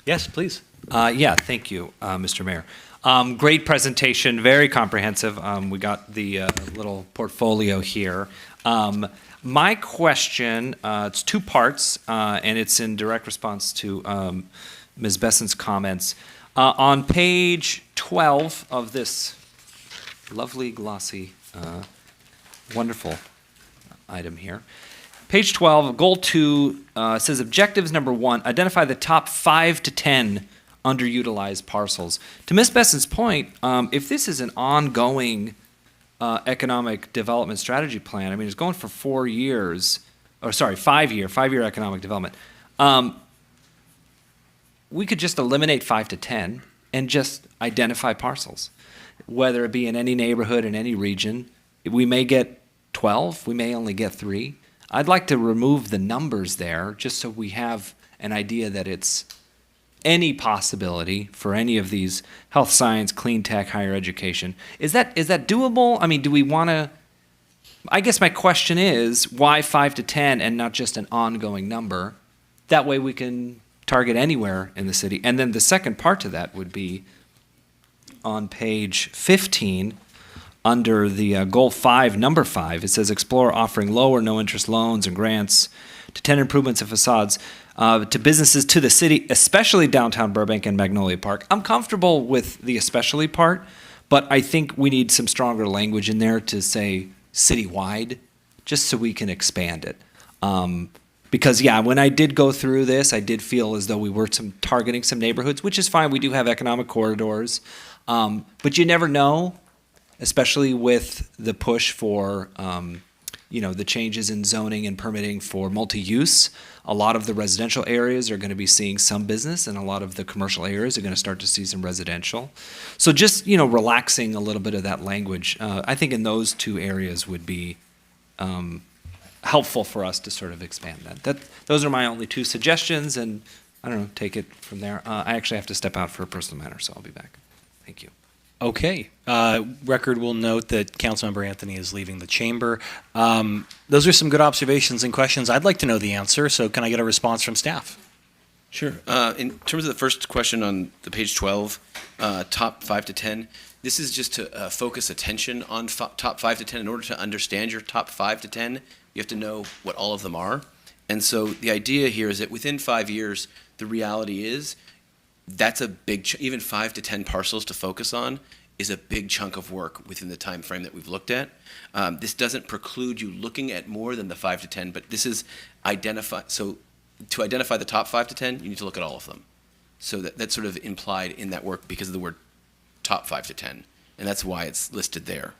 Yes, please. Yeah, thank you, Mr. Mayor. Great presentation, very comprehensive. We got the little portfolio here. My question, it's 2 parts, and it's in direct response to Ms. Besson's comments. On page 12 of this lovely, glossy, wonderful item here, page 12, goal 2 says objectives number 1, identify the top 5 to 10 underutilized parcels. To Ms. Besson's point, if this is an ongoing economic development strategy plan, I mean, it's going for 4 years, or sorry, 5-year economic development. We could just eliminate 5 to 10 and just identify parcels, whether it be in any neighborhood, in any region. We may get 12, we may only get 3. I'd like to remove the numbers there just so we have an idea that it's any possibility for any of these health science, clean tech, higher education. Is that doable? I mean, do we want to, I guess my question is, why 5 to 10 and not just an ongoing number? That way we can target anywhere in the city. And then the second part to that would be on page 15, under the goal 5, number 5, it says explore offering low or no interest loans and grants to tenant improvements and facades to businesses to the city, especially downtown Burbank and Magnolia Park. I'm comfortable with the especially part, but I think we need some stronger language in there to say citywide, just so we can expand it. Because, yeah, when I did go through this, I did feel as though we were targeting some neighborhoods, which is fine. We do have economic corridors. But you never know, especially with the push for, the changes in zoning and permitting for multi-use. A lot of the residential areas are going to be seeing some business, and a lot of the commercial areas are going to start to see some residential. So just, relaxing a little bit of that language, I think in those 2 areas would be helpful for us to sort of expand that. Those are my only 2 suggestions, and I don't know, take it from there. I actually have to step out for a personal matter, so I'll be back. Thank you. Okay. Record will note that Councilmember Anthony is leaving the chamber. Those are some good observations and questions. I'd like to know the answer, so can I get a response from staff? Sure. In terms of the first question on the page 12, top 5 to 10, this is just to focus attention on top 5 to 10. In order to understand your top 5 to 10, you have to know what all of them are. And so the idea here is that within 5 years, the reality is that's a big, even 5 to 10 parcels to focus on is a big chunk of work within the time frame that we've looked at. This doesn't preclude you looking at more than the 5 to 10, but this is so to identify the top 5 to 10, you need to look at all of them. So that's sort of implied in that work because of the word top 5 to 10, and that's why it's listed there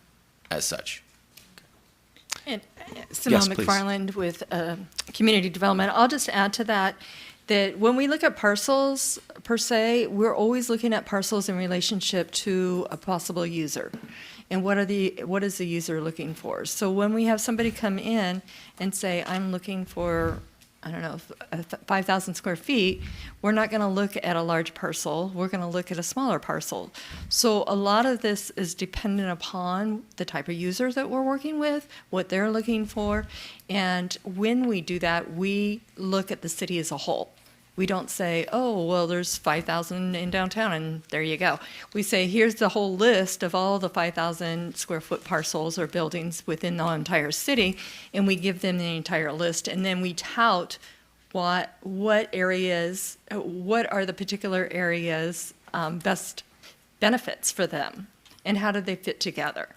as such. And Simone Yes, please. McFarland with Community Development. I'll just add to that when we look at parcels per se, we're always looking at parcels in relationship to a possible user. And what is the user looking for? So when we have somebody come in and say, I'm looking for, 5,000 square feet, we're not going to look at a large parcel. We're going to look at a smaller parcel. So a lot of this is dependent upon the type of user that we're working with, what they're looking for. And when we do that, we look at the city as a whole. We don't say, oh, well, there's 5,000 in downtown, and there you go. We say, here's the whole list of all the 5,000 square foot parcels or buildings within the entire city, and we give them the entire list, and then we tout what areas, what are the particular areas' best benefits for them, and how do they fit together.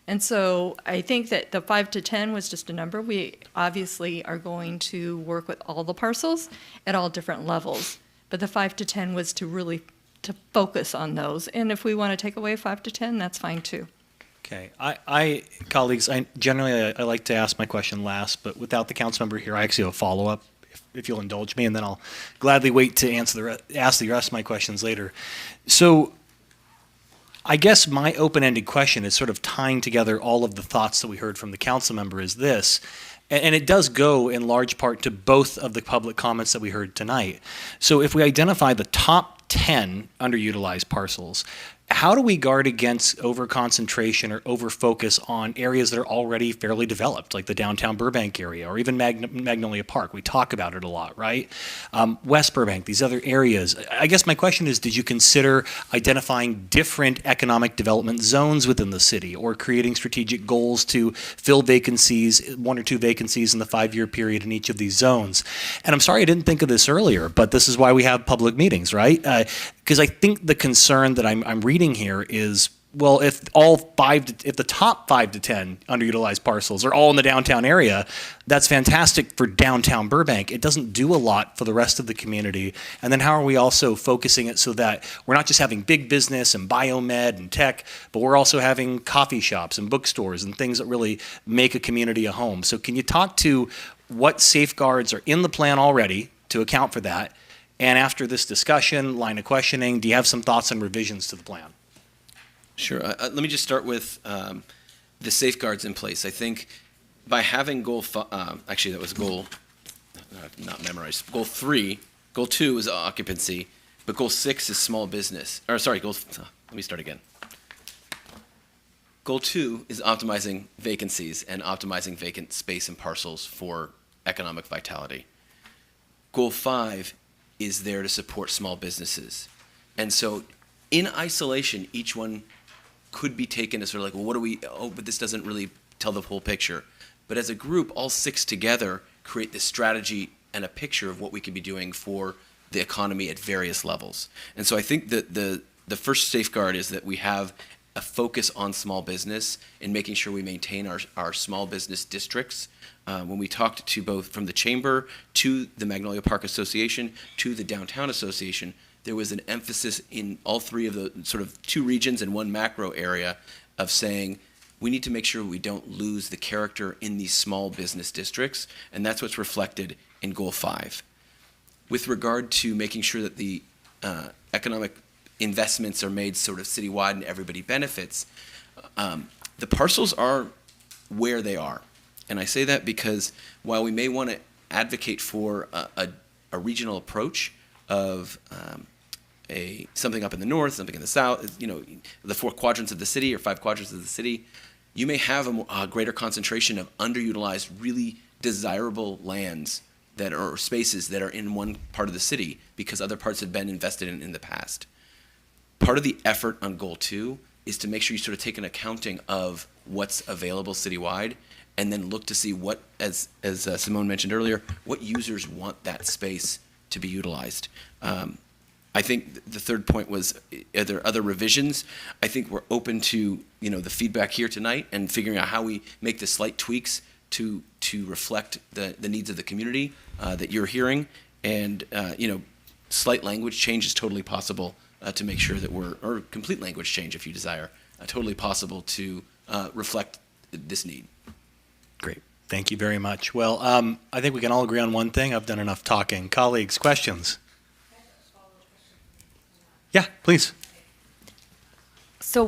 And so I think that the 5 to 10 was just a number. We obviously are going to work with all the parcels at all different levels. But the 5 to 10 was to focus on those. And if we want to take away 5 to 10, that's fine too. Okay. Colleagues, I like to ask my question last, but without the council member here, I actually have a follow-up, if you'll indulge me, and then I'll gladly wait to ask the rest of my questions later. So I guess my open-ended question is sort of tying together all of the thoughts that we heard from the council member is this, and it does go in large part to both of the public comments that we heard tonight. So if we identify the top 10 underutilized parcels, how do we guard against over-concentration or over-focus on areas that are already fairly developed, like the downtown Burbank area or even Magnolia Park? We talk about it a lot, right? West Burbank, these other areas. I guess my question is, did you consider identifying different economic development zones within the city or creating strategic goals to fill vacancies, 1 or 2 vacancies in the 5-year period in each of these zones? And I'm sorry I didn't think of this earlier, but this is why we have public meetings, right? Because I think the concern that I'm reading here is, well, if the top 5 to 10 underutilized parcels are all in the downtown area, that's fantastic for downtown Burbank. It doesn't do a lot for the rest of the community. And then how are we also focusing it so that we're not just having big business and biomed and tech, but we're also having coffee shops and bookstores and things that really make a community a home? So can you talk to what safeguards are in the plan already to account for that? And after this discussion, line of questioning, do you have some thoughts and revisions to the plan? Sure. Let me just start with the safeguards in place. I think by having actually that was goal, not memorized. Goal 3, goal 2 is occupancy, but goal 6 is small business. Or sorry, let me start again. Goal 2 is optimizing vacancies and optimizing vacant space and parcels for economic vitality. Goal 5 is there to support small businesses. And so in isolation, each one could be taken as sort of like, well, but this doesn't really tell the whole picture. But as a group, all 6 together create this strategy and a picture of what we could be doing for the economy at various levels. And so I think that the first safeguard is that we have a focus on small business and making sure we maintain our small business districts. When we talked to both from the Chamber to the Magnolia Park Association to the Downtown Association, there was an emphasis in all 3 of the sort of 2 regions and 1 macro area of saying we need to make sure we don't lose the character in these small business districts, and that's what's reflected in Goal 5. With regard to making sure that the economic investments are made sort of citywide and everybody benefits, the parcels are where they are. And I say that because while we may want to advocate for a regional approach of something up in the north, something in the south, the 4 quadrants of the city or 5 quadrants of the city, you may have a greater concentration of underutilized, really desirable lands or spaces that are in one part of the city because other parts have been invested in the past. Part of the effort on Goal 2 is to make sure you sort of take an accounting of what's available citywide and then look to see what, as Simone mentioned earlier, what users want that space to be utilized. I think the third point was, are there other revisions? I think we're open to the feedback here tonight and figuring out how we make the slight tweaks to reflect the needs of the community that you're hearing. And slight language change is totally possible to make sure that or complete language change if you desire, totally possible to reflect this need. Great. Thank you very much. Well, I think we can all agree on one thing. I've done enough talking. Colleagues, questions? Yeah, please. So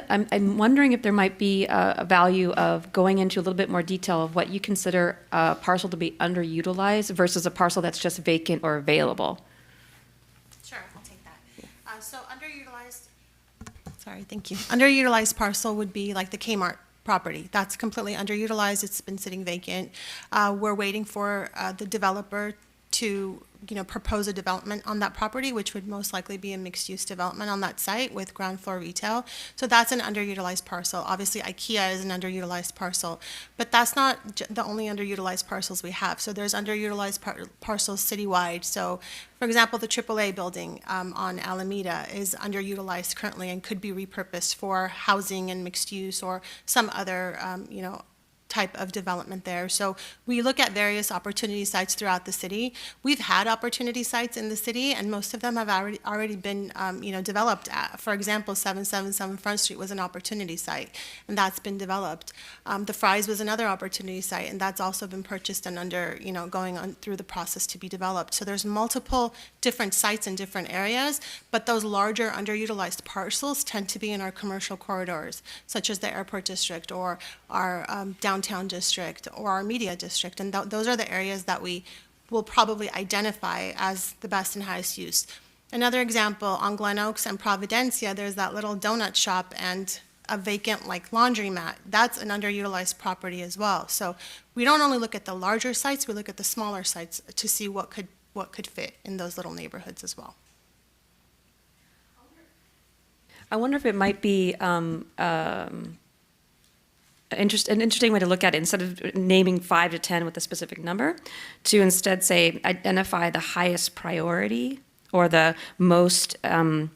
I'm wondering if there might be a value of going into a little bit more detail of what you consider a parcel to be underutilized versus a parcel that's just vacant or available. Sure, I'll take that. So thank you. Underutilized parcel would be like the Kmart property. That's completely underutilized. It's been sitting vacant. We're waiting for the developer to propose a development on that property, which would most likely be a mixed-use development on that site with ground floor retail. So that's an underutilized parcel. Obviously, IKEA is an underutilized parcel, but that's not the only underutilized parcels we have. So there's underutilized parcels citywide. So, for example, the AAA building on Alameda is underutilized currently and could be repurposed for housing and mixed use or some other, type of development there. So we look at various opportunity sites throughout the city. We've had opportunity sites in the city, and most of them have already been developed. For example, 777 Front Street was an opportunity site, and that's been developed. The Fry's was another opportunity site, and that's also been purchased and going on through the process to be developed. So there's multiple different sites in different areas, but those larger underutilized parcels tend to be in our commercial corridors, such as the airport district or our downtown district or our media district. And those are the areas that we will probably identify as the best and highest use. Another example, on Glen Oaks and Providencia, there's that little donut shop and a vacant laundromat. That's an underutilized property as well. So we don't only look at the larger sites, we look at the smaller sites to see what could fit in those little neighborhoods as well. I wonder if it might be an interesting way to look at it, instead of naming 5 to 10 with a specific number, to instead say identify the highest priority or the most impactful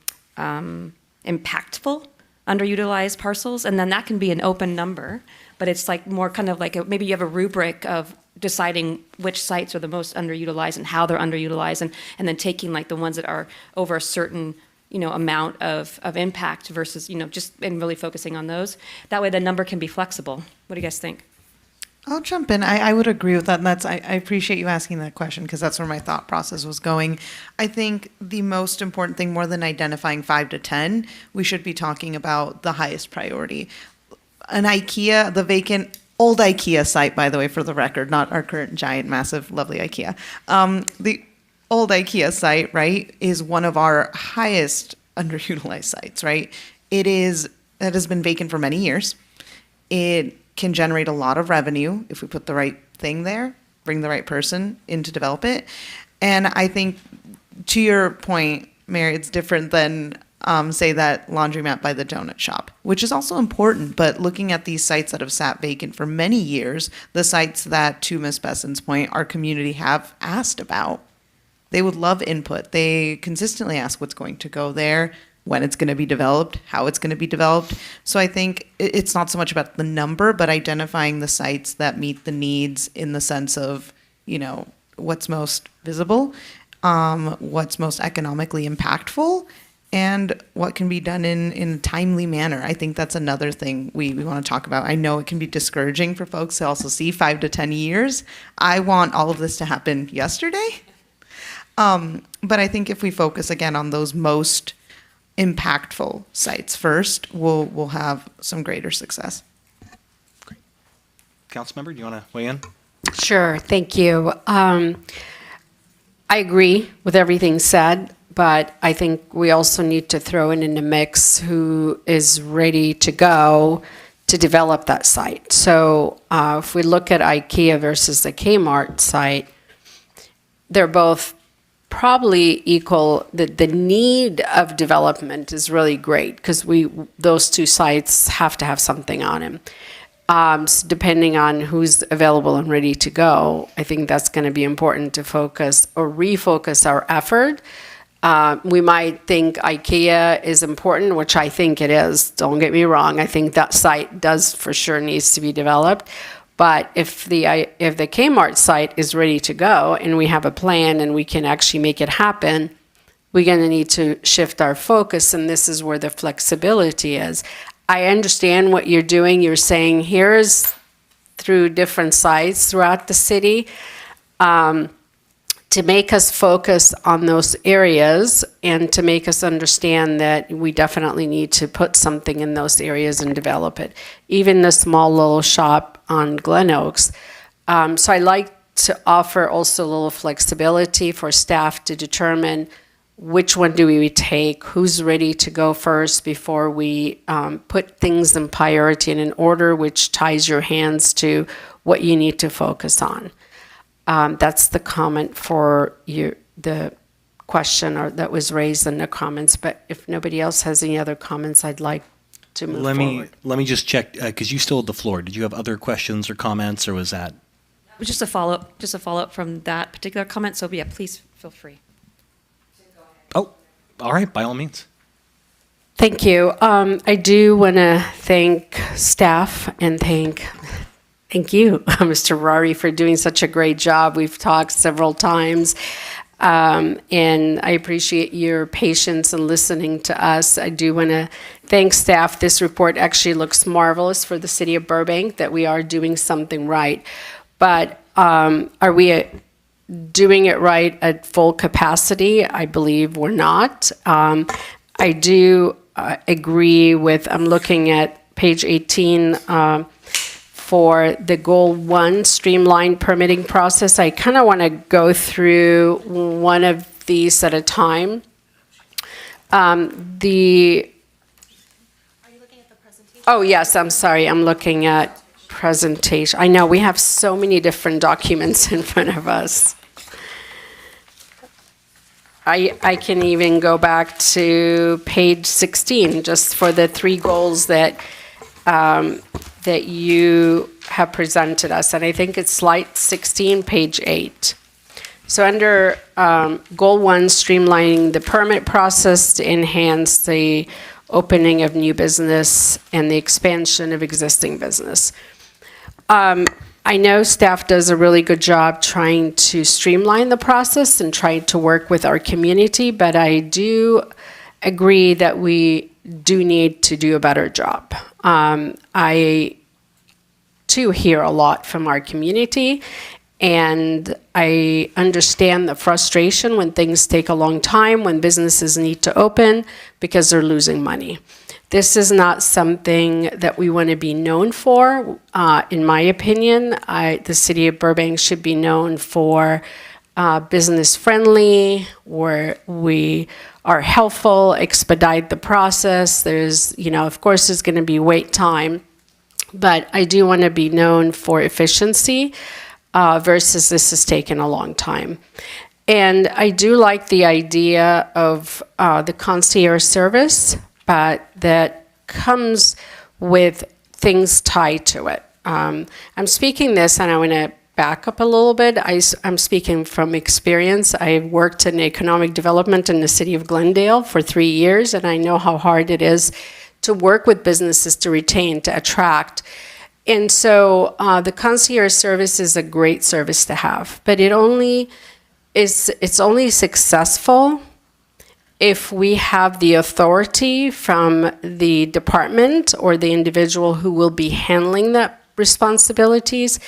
underutilized parcels, and then that can be an open number, but it's more kind of maybe you have a rubric of deciding which sites are the most underutilized and how they're underutilized, and then taking the ones that are over a certain amount of impact versus, and really focusing on those. That way the number can be flexible. What do you guys think? I'll jump in. I would agree with that. And I appreciate you asking that question, because that's where my thought process was going. I think the most important thing, more than identifying 5 to 10, we should be talking about the highest priority. An IKEA, the vacant old IKEA site, by the way, for the record, not our current giant, massive, lovely IKEA. The old IKEA site, right, is one of our highest underutilized sites, right? It has been vacant for many years. It can generate a lot of revenue if we put the right thing there, bring the right person in to develop it. And I think, to your point, Mary, it's different than, say, that laundromat by the donut shop, which is also important. But looking at these sites that have sat vacant for many years, the sites that, to Ms. Besson's point, our community have asked about, they would love input. They consistently ask what's going to go there, when it's going to be developed, how it's going to be developed. So I think it's not so much about the number, but identifying the sites that meet the needs in the sense of, what's most visible, what's most economically impactful, and what can be done in a timely manner. I think that's another thing we want to talk about. I know it can be discouraging for folks to also see 5 to 10 years. I want all of this to happen yesterday. But I think if we focus again on those most impactful sites first, we'll have some greater success. Great. Councilmember, do you want to weigh in? Sure, thank you. I agree with everything said, but I think we also need to throw in the mix who is ready to go to develop that site. So if we look at IKEA versus the Kmart site, they're both probably equal. The need of development is really great, because those two sites have to have something on them. So depending on who's available and ready to go, I think that's going to be important to focus or refocus our effort. We might think IKEA is important, which I think it is. Don't get me wrong. I think that site does for sure needs to be developed. But if the Kmart site is ready to go and we have a plan and we can actually make it happen, we're going to need to shift our focus, and this is where the flexibility is. I understand what you're doing. You're saying here's through different sites throughout the city to make us focus on those areas and to make us understand that we definitely need to put something in those areas and develop it. Even the small little shop on Glen Oaks. So I like to offer also a little flexibility for staff to determine which one do we take, who's ready to go first before we put things in priority and in order, which ties your hands to what you need to focus on. That's the comment for you, the question that was raised in the comments. But if nobody else has any other comments, I'd like to move forward. Let me just check, because you still had the floor. Did you have other questions or comments, or was that? It was just a follow-up from that particular comment. So yeah, please feel free. Oh, all right, by all means. Thank you. I do want to thank staff and thank Thank you, Mr. Rari, for doing such a great job. We've talked several times, and I appreciate your patience in listening to us. I do want to thank staff. This report actually looks marvelous for the city of Burbank, that we are doing something right. But are we doing it right at full capacity? I believe we're not. I do agree with, I'm looking at page 18, for the goal 1, streamlined permitting process. I kind of want to go through one of these at a time. Oh, yes, I'm sorry. I'm looking at presentation. I know we have so many different documents in front of us. I can even go back to page 16, just for the 3 goals that that you have presented us. And I think it's slide 16, page 8. So under goal 1, streamlining the permit process to enhance the opening of new business and the expansion of existing business. I know staff does a really good job trying to streamline the process and trying to work with our community, but I do agree that we do need to do a better job. I too hear a lot from our community, and I understand the frustration when things take a long time, when businesses need to open because they're losing money. This is not something that we want to be known for. In my opinion, the city of Burbank should be known for business friendly, where we are helpful, expedite the process. There's, of course, there's going to be wait time, but I do want to be known for efficiency versus this has taken a long time. And I do like the idea of the concierge service, but that comes with things tied to it. I'm speaking this, and I want to back up a little bit. I'm speaking from experience. I worked in economic development in the city of Glendale for 3 years, and I know how hard it is to work with businesses to retain, to attract. And so the concierge service is a great service to have, but it's only successful if we have the authority from the department or the individual who will be handling the responsibilities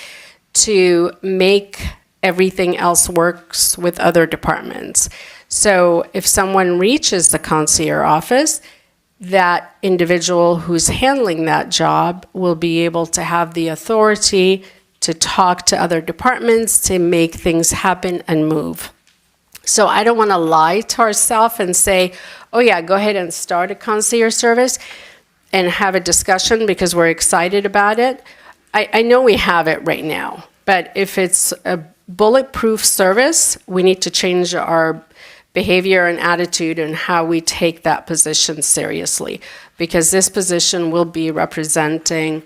to make everything else works with other departments. So if someone reaches the concierge office, that individual who's handling that job will be able to have the authority to talk to other departments to make things happen and move. So I don't want to lie to ourselves and say, oh yeah, go ahead and start a concierge service and have a discussion because we're excited about it. I know we have it right now, but if it's a bulletproof service, we need to change our behavior and attitude and how we take that position seriously, because this position will be representing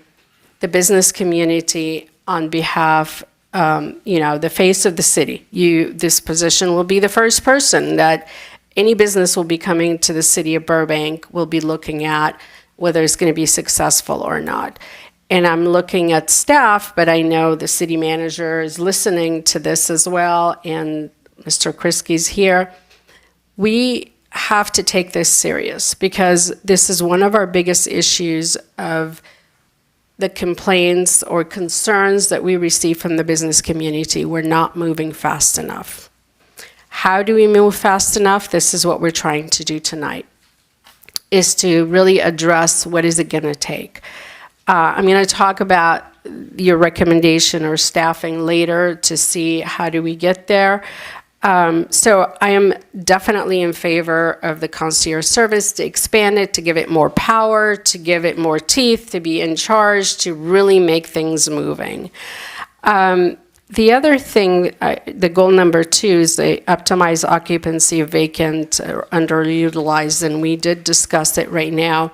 the business community on behalf, the face of the city. This position will be the first person that any business will be coming to the city of Burbank will be looking at whether it's going to be successful or not. And I'm looking at staff, but I know the city manager is listening to this as well, and Mr. Krisky's here. We have to take this serious because this is one of our biggest issues of the complaints or concerns that we receive from the business community. We're not moving fast enough. How do we move fast enough? This is what we're trying to do tonight, is to really address what is it going to take. I'm going to talk about your recommendation or staffing later to see how do we get there. So I am definitely in favor of the concierge service, to expand it, to give it more power, to give it more teeth, to be in charge, to really make things moving. The other thing, the goal number 2 is the optimize occupancy of vacant or underutilized, and we did discuss it right now.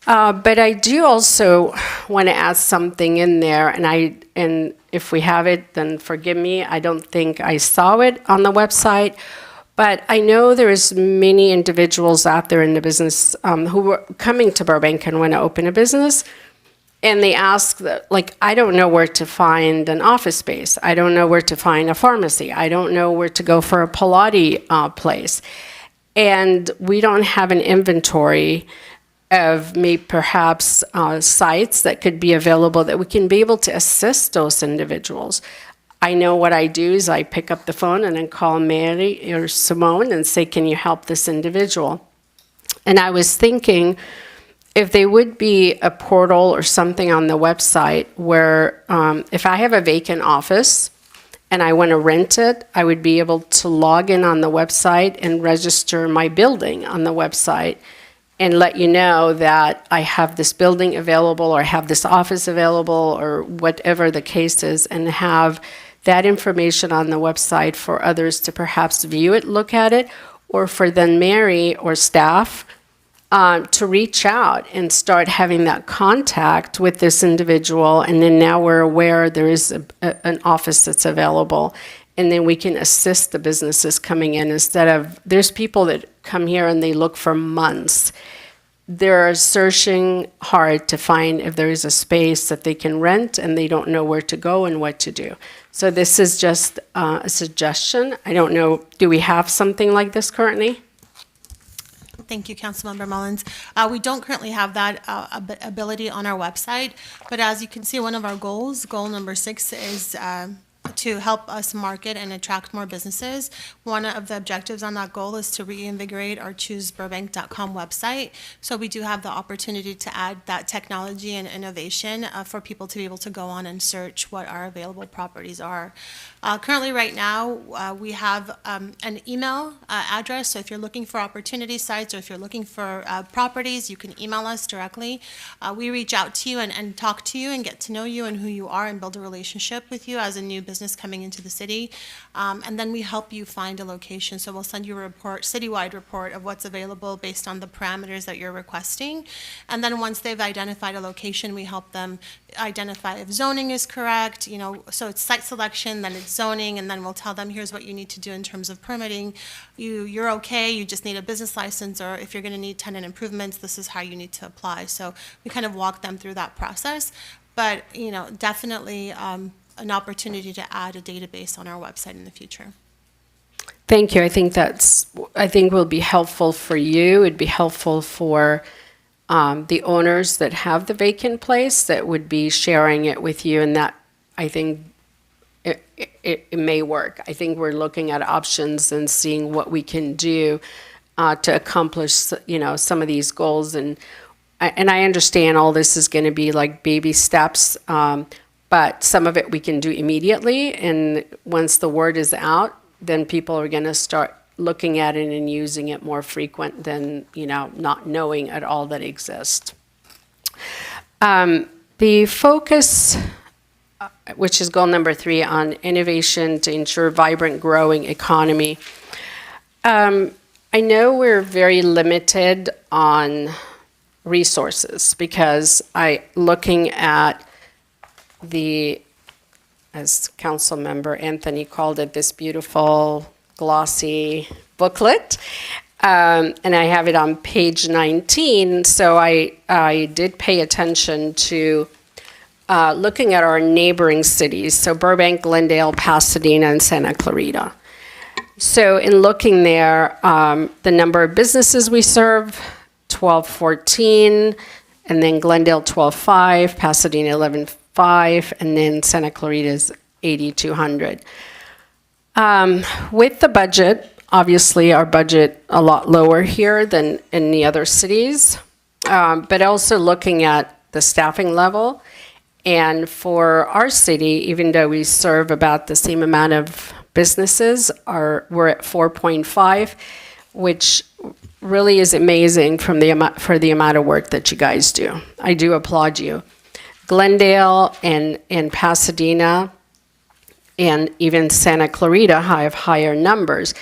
But I do also want to add something in there, and if we have it, then forgive me. I don't think I saw it on the website, but I know there's many individuals out there in the business who are coming to Burbank and want to open a business, And they ask, like, I don't know where to find an office space. I don't know where to find a pharmacy. I don't know where to go for a Pilates place. And we don't have an inventory of maybe perhaps sites that could be available that we can be able to assist those individuals. I know what I do is I pick up the phone and then call Mary or Simone and say, can you help this individual? And I was thinking, if there would be a portal or something on the website where if I have a vacant office and I want to rent it, I would be able to log in on the website and register my building on the website and let you know that I have this building available or I have this office available or whatever the case is, and have that information on the website for others to perhaps view it, look at it, or for then Mary or staff to reach out and start having that contact with this individual. And then now we're aware there is an office that's available. And then we can assist the businesses coming in instead of, there's people that come here and they look for months. They're searching hard to find if there is a space that they can rent and they don't know where to go and what to do. So this is just a suggestion. I don't know, do we have something like this currently? Thank you, Councilmember Mullins. We don't currently have that ability on our website, but as you can see, one of our goals, goal number 6, is to help us market and attract more businesses. One of the objectives on that goal is to reinvigorate our chooseburbank.com website. So we do have the opportunity to add that technology and innovation for people to be able to go on and search what our available properties are. Currently, right now, we have an email address. So if you're looking for opportunity sites or if you're looking for properties, you can email us directly. We reach out to you and talk to you and get to know you and who you are and build a relationship with you as a new business coming into the city. And then we help you find a location. So we'll send you a report, citywide report of what's available based on the parameters that you're requesting. And then once they've identified a location, we help them identify if zoning is correct, so it's site selection, then it's zoning, and then we'll tell them, here's what you need to do in terms of permitting. You're okay, you just need a business license, or if you're going to need tenant improvements, this is how you need to apply. So we kind of walk them through that process. But, definitely an opportunity to add a database on our website in the future. Thank you. I think will be helpful for you. It'd be helpful for the owners that have the vacant place that would be sharing it with you, and that I think it may work. I think we're looking at options and seeing what we can do to accomplish, some of these goals. And I understand all this is going to be like baby steps, but some of it we can do immediately. And once the word is out, then people are going to start looking at it and using it more frequent than, not knowing at all that it exists. The focus, which is goal number 3, on innovation to ensure vibrant, growing economy. I know we're very limited on resources because looking at as Council Member Anthony called it, this beautiful glossy booklet, and I have it on page 19. So I did pay attention to looking at our neighboring cities, so Burbank, Glendale, Pasadena, and Santa Clarita. So in looking there, the number of businesses we serve, 1214, and then Glendale 12.5, Pasadena 11.5, and then Santa Clarita is 8,200. With the budget, obviously our budget a lot lower here than in the other cities, but also looking at the staffing level. And for our city, even though we serve about the same amount of businesses, we're at 4.5, which really is amazing for the amount of work that you guys do. I do applaud you. Glendale and Pasadena and even Santa Clarita have higher numbers.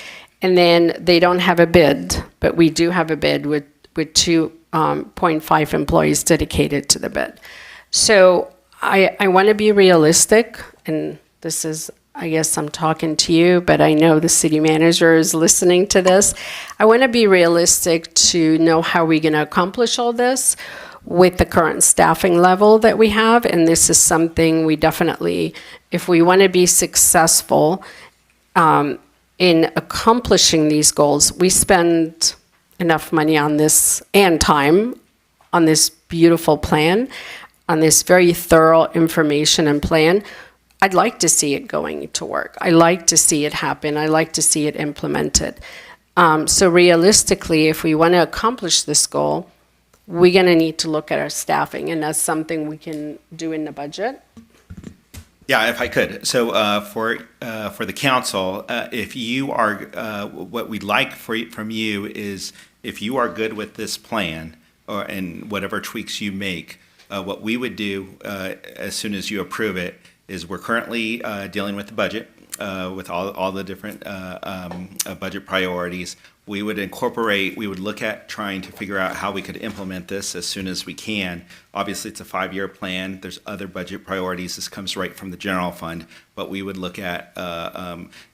And then they don't have a bid, but we do have a bid with 2.5 employees dedicated to the bid. So I want to be realistic, and this is, I guess I'm talking to you, but I know the city manager is listening to this. I want to be realistic to know how we're going to accomplish all this. with the current staffing level that we have. And this is something we definitely, if we want to be successful in accomplishing these goals, we spend enough money on this and time on this beautiful plan, on this very thorough information and plan. I'd like to see it going to work. I like to see it happen. I like to see it implemented. So realistically, if we want to accomplish this goal, we're going to need to look at our staffing, and that's something we can do in the budget. Yeah, if I could. So for the council, if you are, what we'd like from you is if you are good with this plan and whatever tweaks you make, what we would do as soon as you approve it is we're currently dealing with the budget with all the different budget priorities. We would look at trying to figure out how we could implement this as soon as we can. Obviously, it's a 5-year plan. There's other budget priorities. This comes right from the general fund. But we would look at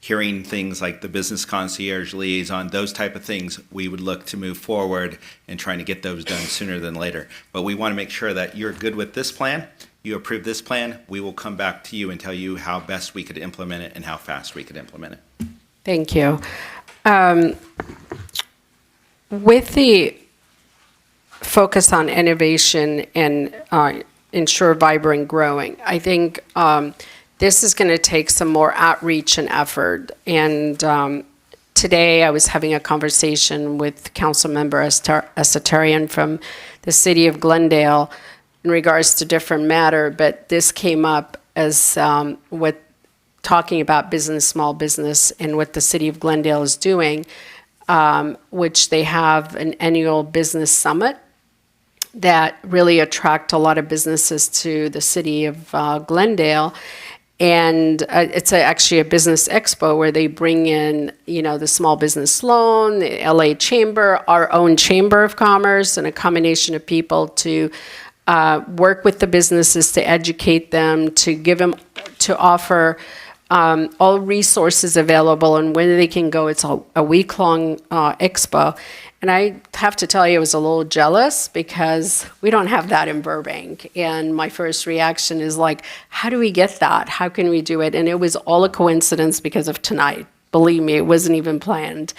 hearing things like the business concierge liaison, those type of things. We would look to move forward and trying to get those done sooner than later. But we want to make sure that you're good with this plan. You approve this plan. We will come back to you and tell you how best we could implement it and how fast we could implement it. Thank you. With the focus on innovation and ensure vibrant growing, I think this is going to take some more outreach and effort. And today I was having a conversation with Councilmember Asatarian from the city of Glendale in regards to different matter, but this came up as with talking about business, small business, and what the city of Glendale is doing, which they have an annual business summit that really attract a lot of businesses to the city of Glendale. And it's actually a business expo where they bring in, the small business loan, the LA Chamber, our own Chamber of Commerce, and a combination of people to work with the businesses to educate them, to give them, to offer all resources available and where they can go. It's a week-long expo. And I have to tell you, I was a little jealous because we don't have that in Burbank. And my first reaction is like, how do we get that? How can we do it? And it was all a coincidence because of tonight. Believe me, it wasn't even planned,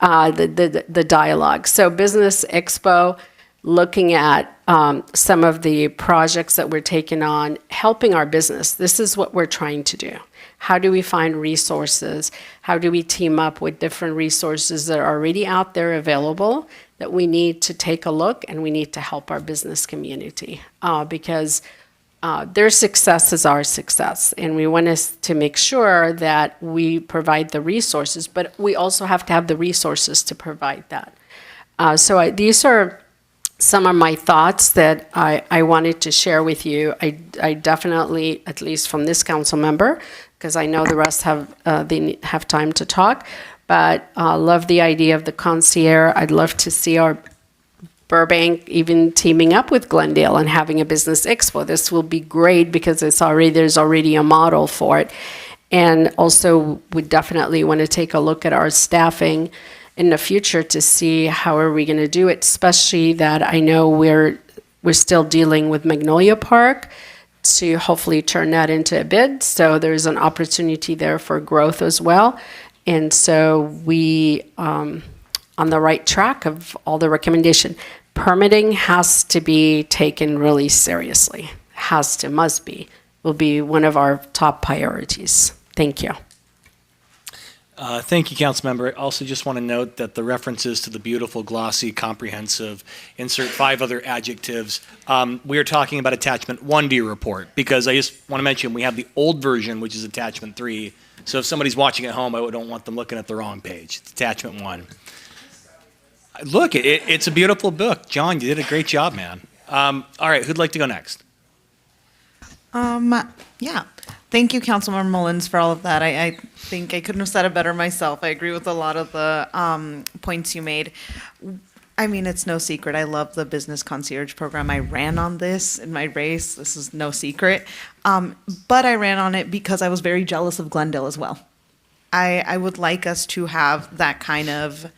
the dialogue. So Business Expo, looking at some of the projects that we're taking on, helping our business. This is what we're trying to do. How do we find resources? How do we team up with different resources that are already out there available that we need to take a look, and we need to help our business community because their success is our success. And we want to make sure that we provide the resources, but we also have to have the resources to provide that. These are some of my thoughts that I wanted to share with you. I definitely, at least from this council member, because I know the rest they have time to talk, but love the idea of the concierge. I'd love to see our Burbank even teaming up with Glendale and having a business expo. This will be great because there's already a model for it. And also we definitely want to take a look at our staffing in the future to see how are we going to do it, especially that I know we're still dealing with Magnolia Park to hopefully turn that into a bid. So there's an opportunity there for growth as well. And so we on the right track of all the recommendation. Permitting has to be taken really seriously. Must be. Will be one of our top priorities. Thank you. Thank you, Councilmember. I also just want to note that the references to the beautiful, glossy, comprehensive, insert 5 other adjectives, we are talking about attachment 1 to your report, because I just want to mention we have the old version, which is attachment 3. So if somebody's watching at home, I don't want them looking at the wrong page. It's attachment 1. Look, it's a beautiful book. John, you did a great job, man. All right, who'd like to go next? Yeah. Thank you, Councilmember Mullins, for all of that. I think I couldn't have said it better myself. I agree with a lot of the points you made. I mean, it's no secret. I love the business concierge program. I ran on this in my race. This is no secret. But I ran on it because I was very jealous of Glendale as well. I would like us to have that kind of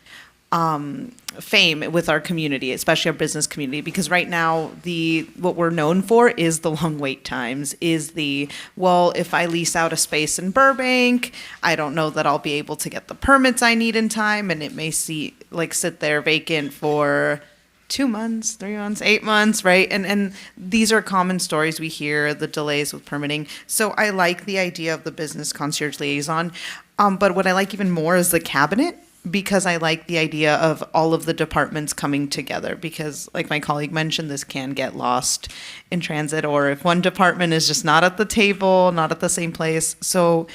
fame with our community, especially our business community, because right now what we're known for is the long wait times, is if I lease out a space in Burbank, I don't know that I'll be able to get the permits I need in time, and it may sit there vacant for 2 months, 3 months, 8 months, right? And these are common stories we hear, the delays with permitting. So I like the idea of the business concierge liaison. But what I like even more is the cabinet, because I like the idea of all of the departments coming together, because like my colleague mentioned, this can get lost in transit, or if one department is just not at the table, not at the same place. So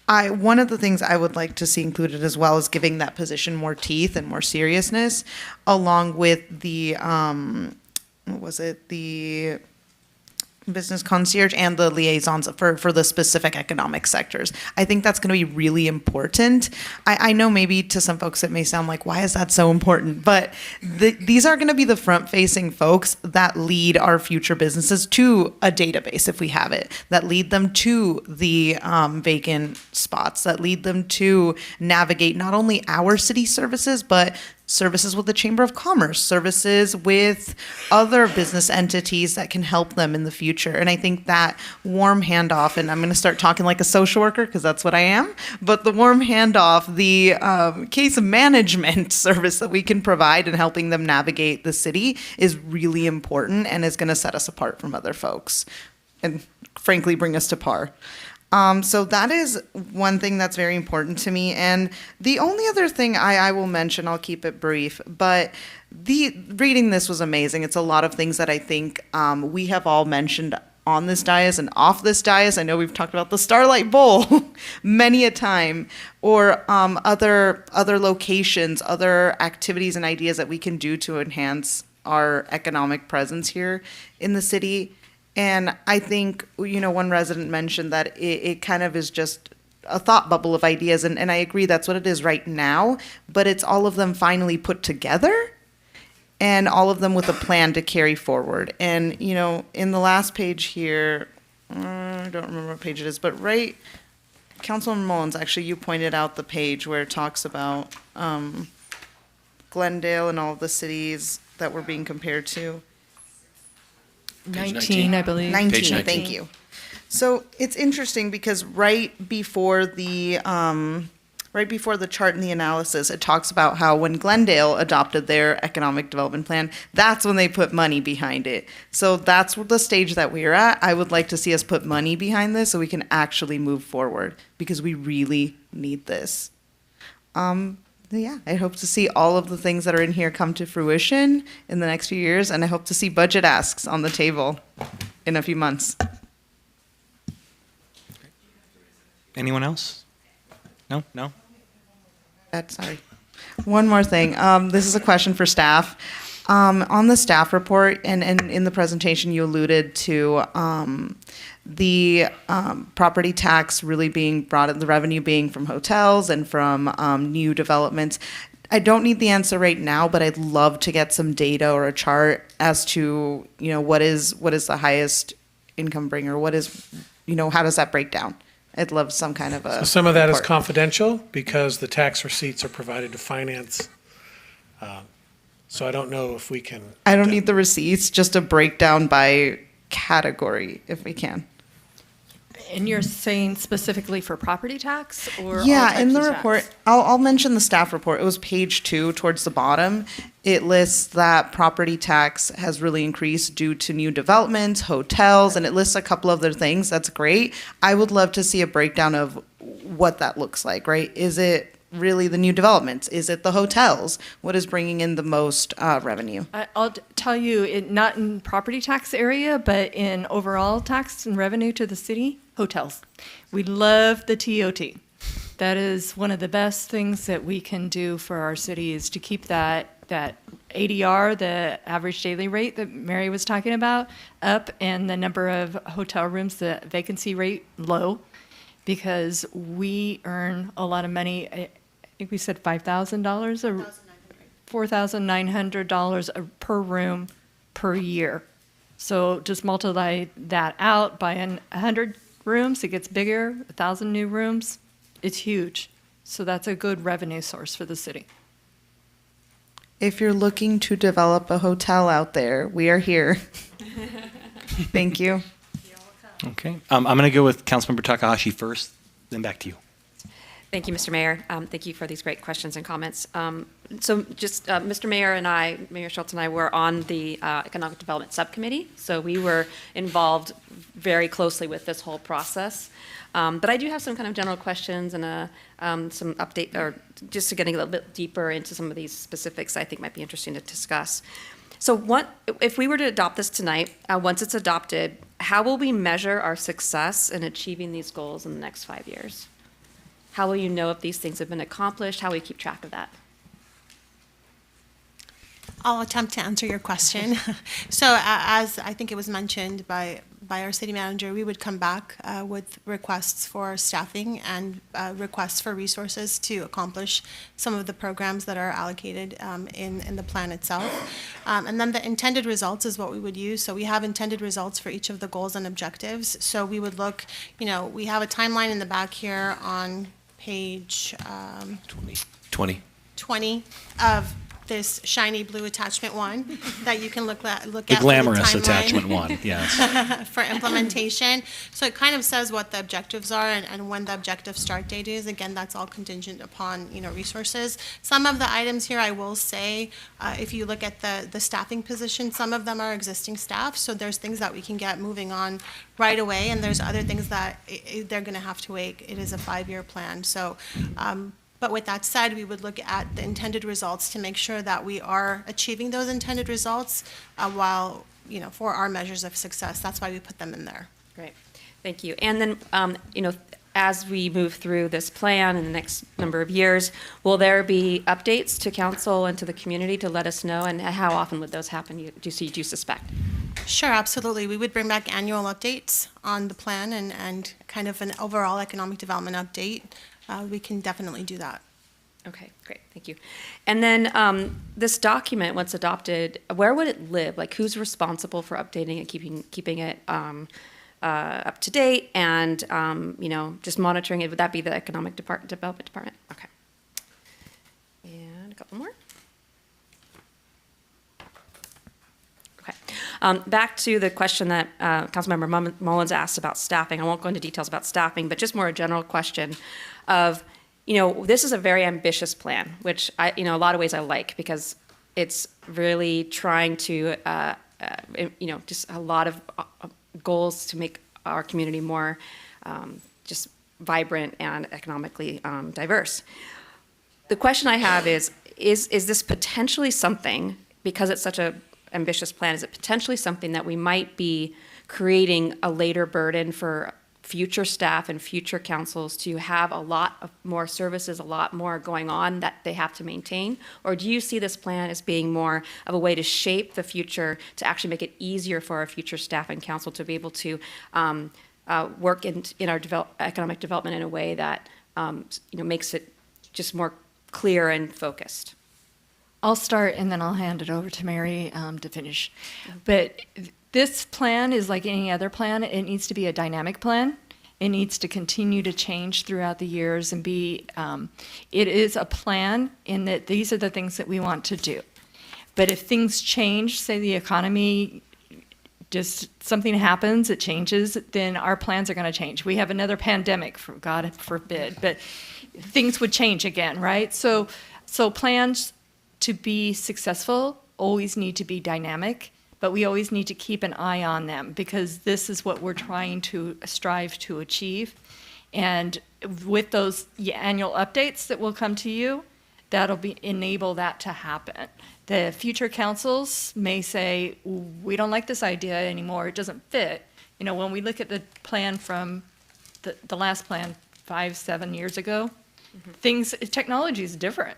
one of the things I would like to see included as well is giving that position more teeth and more seriousness, along with the, the business concierge and the liaisons for the specific economic sectors. I think that's going to be really important. I know maybe to some folks it may sound like, why is that so important? But these are going to be the front-facing folks that lead our future businesses to a database, if we have it, that lead them to the vacant spots, that lead them to navigate not only our city services, but services with the Chamber of Commerce, services with other business entities that can help them in the future. And I think that warm handoff, and I'm going to start talking like a social worker because that's what I am, but the warm handoff, the case management service that we can provide in helping them navigate the city is really important and is going to set us apart from other folks and frankly bring us to par. So that is one thing that's very important to me. And the only other thing I will mention, I'll keep it brief, but reading this was amazing. It's a lot of things that I think we have all mentioned on this dais and off this dais. I know we've talked about the Starlight Bowl many a time, or other locations, other activities and ideas that we can do to enhance our economic presence here in the city. And I think, one resident mentioned that it kind of is just a thought bubble of ideas. And I agree that's what it is right now. But it's all of them finally put together and all of them with a plan to carry forward. And, in the last page here, I don't remember what page it is, but Councilman Mullins, actually, you pointed out the page where it talks about Glendale and all of the cities that we're being compared to. 19, I believe. 19, thank you. So it's interesting because right before the chart and the analysis, it talks about how when Glendale adopted their economic development plan, that's when they put money behind it. So that's the stage that we're at. I would like to see us put money behind this so we can actually move forward, because we really need this. Yeah, I hope to see all of the things that are in here come to fruition in the next few years, and I hope to see budget asks on the table in a few months. Anyone else? No? Sorry. One more thing. This is a question for staff. On the staff report and in the presentation, you alluded to the property tax really being brought in, the revenue being from hotels and from new developments. I don't need the answer right now, but I'd love to get some data or a chart as to, what is the highest income bringer? What is, how does that break down? I'd love some kind of a. So some of that is report. confidential because the tax receipts are provided to finance. So I don't know if we can. I don't need the receipts, just a breakdown by category if we can. And you're saying specifically for property tax or all Yeah, types in the of tax? report, I'll mention the staff report. It was page 2 towards the bottom. It lists that property tax has really increased due to new developments, hotels, and it lists a couple other things. That's great. I would love to see a breakdown of what that looks like, right? Is it really the new developments? Is it the hotels? What is bringing in the most revenue? I'll tell you, not in property tax area, but in overall tax and revenue to the city, hotels. We love the TOT. That is one of the best things that we can do for our city, is to keep that ADR, the average daily rate that Mary was talking about, up, and the number of hotel rooms, the vacancy rate, low, because we earn a lot of money. I think we said $5,000 or $4,900 per room per year. So just multiply that out by 100 rooms, it gets bigger. 1,000 new rooms, it's huge. So that's a good revenue source for the city. If you're looking to develop a hotel out there, we are here. Thank you. Okay. I'm going to go with Councilmember Takahashi first, then back to you. Thank you, Mr. Mayor. Thank you for these great questions and comments. So just Mr. Mayor and I, Mayor Schultz and I were on the Economic Development Subcommittee, so we were involved very closely with this whole process. But I do have some kind of general questions and some update, or just getting a little bit deeper into some of these specifics I think might be interesting to discuss. So if we were to adopt this tonight, once it's adopted, how will we measure our success in achieving these goals in the next 5 years? How will you know if these things have been accomplished? How will you keep track of that? I'll attempt to answer your question. So as I think it was mentioned by our city manager, we would come back with requests for staffing and requests for resources to accomplish some of the programs that are allocated in the plan itself. And then the intended results is what we would use. So we have intended results for each of the goals and objectives. So we would look, we have a timeline in the back here on page 20 of this shiny blue attachment 1 that you can look at. The glamorous attachment 1, yes. For implementation. So it kind of says what the objectives are and when the objective start date is. Again, that's all contingent upon, resources. Some of the items here, I will say, if you look at the staffing position, some of them are existing staff. So there's things that we can get moving on right away, and there's other things that they're going to have to wait. It is a 5-year plan. So, but with that said, we would look at the intended results to make sure that we are achieving those intended results while, for our measures of success. That's why we put them in there. Great. Thank you. And then, as we move through this plan in the next number of years, will there be updates to council and to the community to let us know? And how often would those happen, do you suspect? Sure, absolutely. We would bring back annual updates on the plan and kind of an overall economic development update. We can definitely do that. Okay, great, thank you. And then this document, once adopted, where would it live? Like, who's responsible for updating it, keeping it up to date, and just monitoring it? Would that be the Economic Development Department? Okay. And a couple more. Okay. Back to the question that Councilmember Mullins asked about staffing. I won't go into details about staffing, but just more a general question of, this is a very ambitious plan, which in a lot of ways I like, because it's really trying to, just a lot of goals to make our community more just vibrant and economically diverse. The question I have is this potentially something, because it's such an ambitious plan, is it potentially something that we might be creating a later burden for future staff and future councils to have a lot of more services, a lot more going on that they have to maintain? Or do you see this plan as being more of a way to shape the future, to actually make it easier for our future staff and council to be able to work in our economic development in a way that makes it just more clear and focused? I'll start and then I'll hand it over to Mary to finish. But this plan is like any other plan. It needs to be a dynamic plan. It needs to continue to change throughout the years and be, it is a plan in that these are the things that we want to do. But if things change, say the economy, just something happens, it changes, then our plans are going to change. We have another pandemic, for God forbid, but things would change again, right? So plans to be successful always need to be dynamic, but we always need to keep an eye on them, because this is what we're trying to strive to achieve. And with those annual updates that will come to you, that'll enable that to happen. The future councils may say, we don't like this idea anymore, it doesn't fit. When we look at the plan from the last plan 5-7 years ago, technology is different.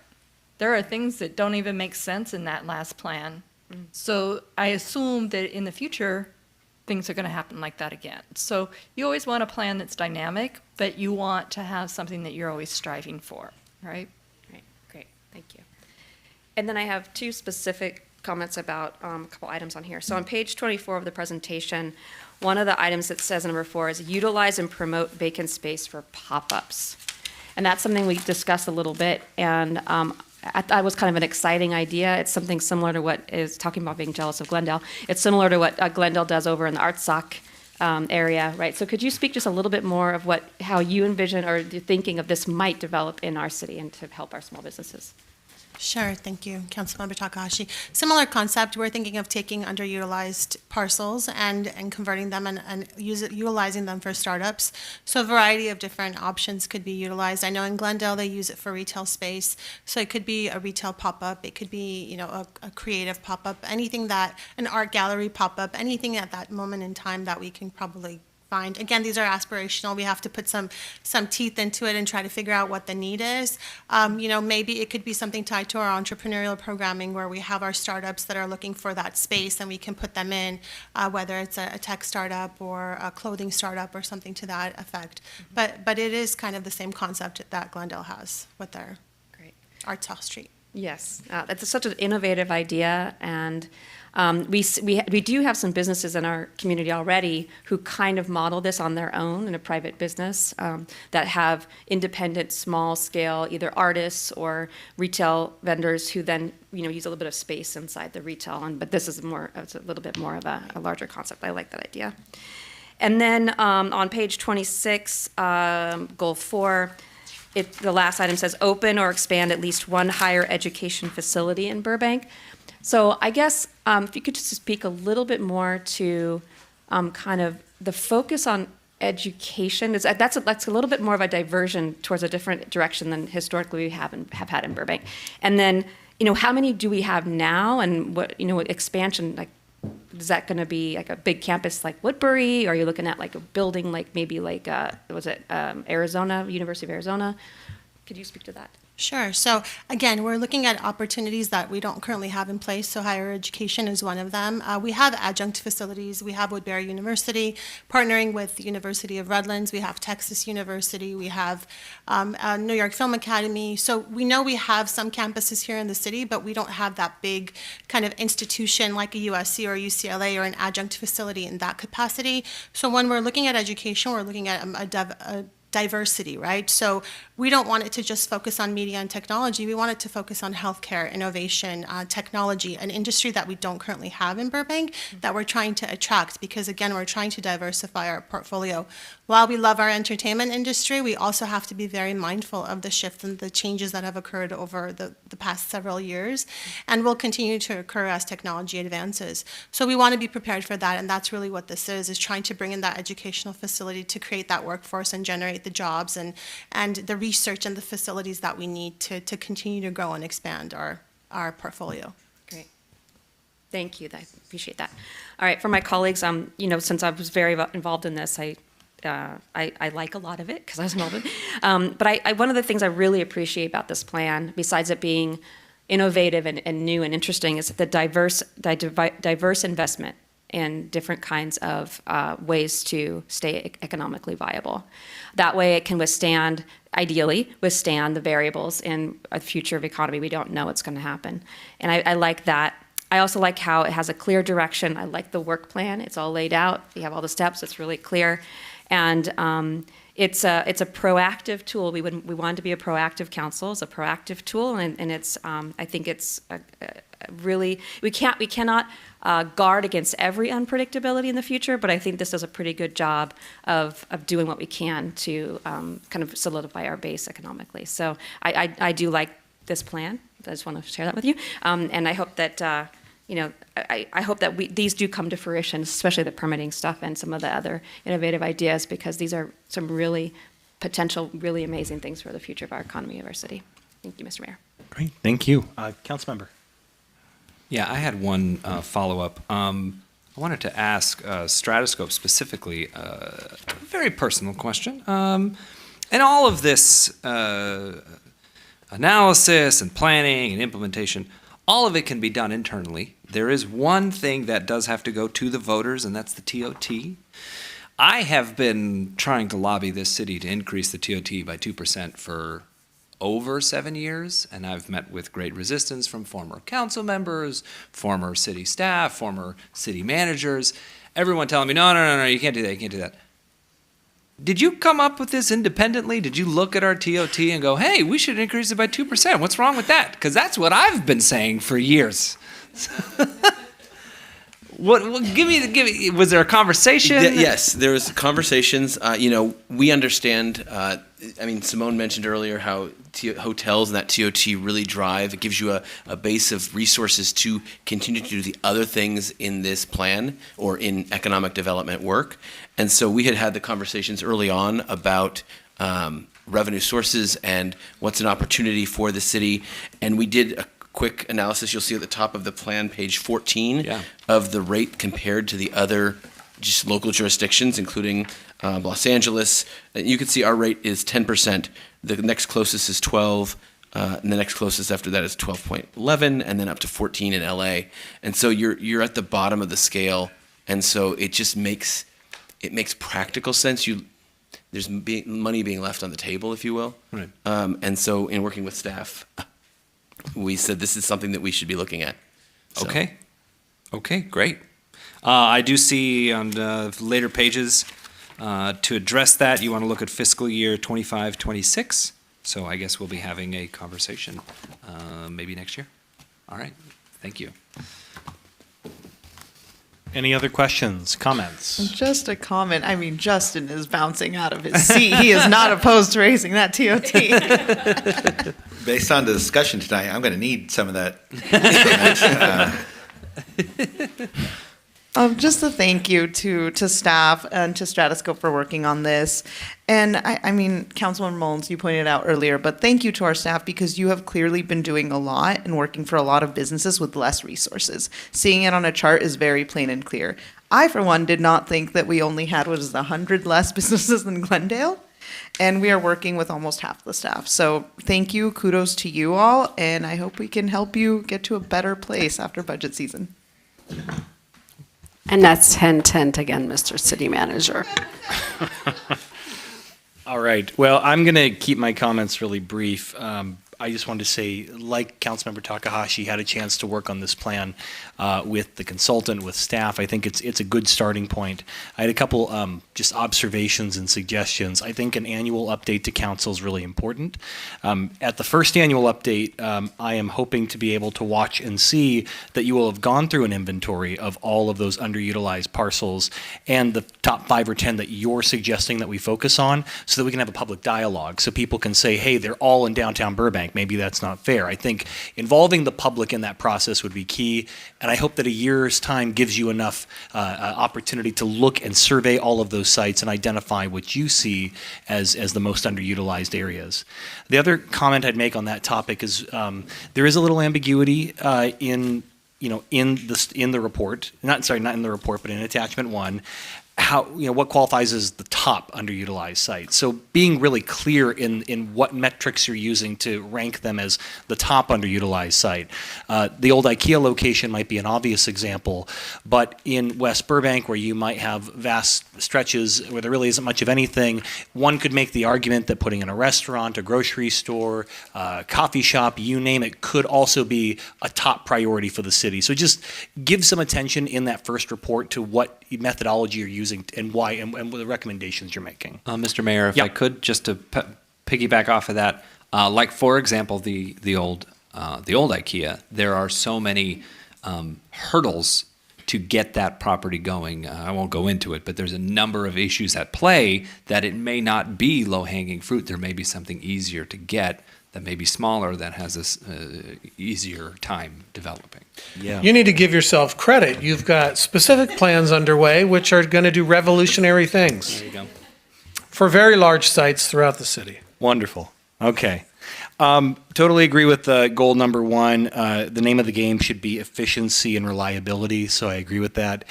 There are things that don't even make sense in that last plan. So I assume that in the future, things are going to happen like that again. So you always want a plan that's dynamic, but you want to have something that you're always striving for, right? Right, great, thank you. And then I have two specific comments about a couple items on here. So on page 24 of the presentation, one of the items that says number 4 is utilize and promote vacant space for pop-ups. And that's something we discussed a little bit. And I thought was kind of an exciting idea. It's something similar to what is talking about being jealous of Glendale. It's similar to what Glendale does over in the ArtSoc area, right? So could you speak just a little bit more of how you envision or you're thinking of this might develop in our city and to help our small businesses? Sure, thank you, Councilmember Takahashi. Similar concept, we're thinking of taking underutilized parcels and converting them and utilizing them for startups. So a variety of different options could be utilized. I know in Glendale they use it for retail space, so it could be a retail pop-up, it could be a creative pop-up, anything that, an art gallery pop-up, anything at that moment in time that we can probably find. Again, these are aspirational. We have to put some teeth into it and try to figure out what the need is. Maybe it could be something tied to our entrepreneurial programming where we have our startups that are looking for that space and we can put them in, whether it's a tech startup or a clothing startup or something to that effect. But it is kind of the same concept that Glendale has with their Arts House Street. Yes, that's such an innovative idea, and we do have some businesses in our community already who kind of model this on their own in a private business that have independent, small-scale, either artists or retail vendors who then use a little bit of space inside the retail. But this is it's a little bit more of a larger concept. I like that idea. And then on page 26, goal 4. The last item says open or expand at least one higher education facility in Burbank. So I guess if you could just speak a little bit more to kind of the focus on education. That's a little bit more of a diversion towards a different direction than historically we have had in Burbank. And then how many do we have now, and what expansion like? Is that going to be like a big campus like Woodbury? Or are you looking at like a building like maybe like, Arizona, University of Arizona? Could you speak to that? Sure. So again, we're looking at opportunities that we don't currently have in place. So higher education is one of them. We have adjunct facilities. We have Woodbury University partnering with the University of Redlands. We have Texas University. We have New York Film Academy. So we know we have some campuses here in the city, but we don't have that big kind of institution like a USC or UCLA or an adjunct facility in that capacity. So when we're looking at education, we're looking at a diversity, right? So we don't want it to just focus on media and technology. We want it to focus on healthcare, innovation, technology, an industry that we don't currently have in Burbank that we're trying to attract because, again, we're trying to diversify our portfolio. While we love our entertainment industry, we also have to be very mindful of the shift and the changes that have occurred over the past several years and will continue to occur as technology advances. So we want to be prepared for that, and that's really what this is trying to bring in that educational facility to create that workforce and generate the jobs and the research and the facilities that we need to continue to grow and expand our portfolio. Great. Thank you. I appreciate that. All right, for my colleagues, since I was very involved in this, I like a lot of it because I was involved in it. But one of the things I really appreciate about this plan, besides it being innovative and new and interesting, is the diverse investment in different kinds of ways to stay economically viable. That way it can ideally withstand the variables in a future of economy. We don't know what's going to happen. And I like that. I also like how it has a clear direction. I like the work plan. It's all laid out. We have all the steps. It's really clear. And it's a proactive tool. We want to be a proactive council. It's a proactive tool, and it's I think it's really we cannot guard against every unpredictability in the future, but I think this does a pretty good job of doing what we can to kind of solidify our base economically. So I do like this plan. I just want to share that with you, and I hope that I hope that these do come to fruition, especially the permitting stuff and some of the other innovative ideas, because these are some really potential, really amazing things for the future of our economy, of our city. Thank you, Mr. Mayor. Great, thank you. Councilmember. Yeah, I had one follow-up. I wanted to ask Stratoscope specifically a very personal question. And all of this analysis and planning and implementation, all of it can be done internally. There is one thing that does have to go to the voters, and that's the TOT. I have been trying to lobby this city to increase the TOT by 2% for over 7 years, and I've met with great resistance from former council members, former city staff, former city managers, everyone telling me, no, you can't do that, you can't do that. did you come up with this independently? Did you look at our TOT and go, hey, we should increase it by 2%? What's wrong with that? Because that's what I've been saying for years. Give me, was there a conversation? Yes, there was conversations. We understand, Simone mentioned earlier how hotels and that TOT really drive. It gives you a base of resources to continue to do the other things in this plan or in economic development work. And so we had the conversations early on about revenue sources and what's an opportunity for the city. And we did a quick analysis. You'll see at the top of the plan, page 14, of the rate compared to the other just local jurisdictions, including Los Angeles. You can see our rate is 10%. The next closest is 12, and the next closest after that is 12.11, and then up to 14 in LA. And so you're at the bottom of the scale, and so it just makes practical sense. There's money being left on the table, if you will. Right. And so in working with staff, we said this is something that we should be looking at. So. Okay, great. I do see on the later pages, to address that, you want to look at fiscal year 25-26. So I guess we'll be having a conversation maybe next year. All right, thank you. Any other questions, comments? Just a comment. I mean, Justin is bouncing out of his seat. He is not opposed to raising that TOT. Based on the discussion tonight, I'm going to need some of that. Just a thank you to staff and to Stratoscope for working on this. And I mean, Councilman Mullins, you pointed out earlier, but thank you to our staff because you have clearly been doing a lot and working for a lot of businesses with less resources. Seeing it on a chart is very plain and clear. I, for one, did not think that we only had, 100 less businesses than Glendale? And we are working with almost half the staff. So thank you, kudos to you all, and I hope we can help you get to a better place after budget season. And that's hint, hint again, Mr. City Manager. All right. Well, I'm going to keep my comments really brief. I just wanted to say, like Councilmember Takahashi had a chance to work on this plan with the consultant, with staff. I think it's a good starting point. I had a couple just observations and suggestions. I think an annual update to council is really important. At the first annual update, I am hoping to be able to watch and see that you will have gone through an inventory of all of those underutilized parcels and the top 5 or 10 that you're suggesting that we focus on, so that we can have a public dialogue, so people can say, hey, they're all in downtown Burbank. Maybe that's not fair. I think involving the public in that process would be key, and I hope that a year's time gives you enough opportunity to look and survey all of those sites and identify what you see as the most underutilized areas. The other comment I'd make on that topic is there is a little ambiguity in the report. Not in the report, but in attachment 1. What qualifies as the top underutilized site. So being really clear in what metrics you're using to rank them as the top underutilized site. The old IKEA location might be an obvious example, but in West Burbank, where you might have vast stretches where there really isn't much of anything, one could make the argument that putting in a restaurant, a grocery store, coffee shop, you name it, could also be a top priority for the city. So just give some attention in that first report to what methodology you're using and why, and the recommendations you're making. Mr. Mayor, if I could, just to piggyback off of that, like for example, the old IKEA, there are so many hurdles to get that property going. I won't go into it, but there's a number of issues at play that it may not be low-hanging fruit. There may be something easier to get that may be smaller, that has this easier time developing. Yeah. You need to give yourself credit. You've got specific plans underway which are going to do revolutionary things. There you go. For very large sites throughout the city. Wonderful. Okay. Totally agree with goal number 1. The name of the game should be efficiency and reliability, so I agree with that.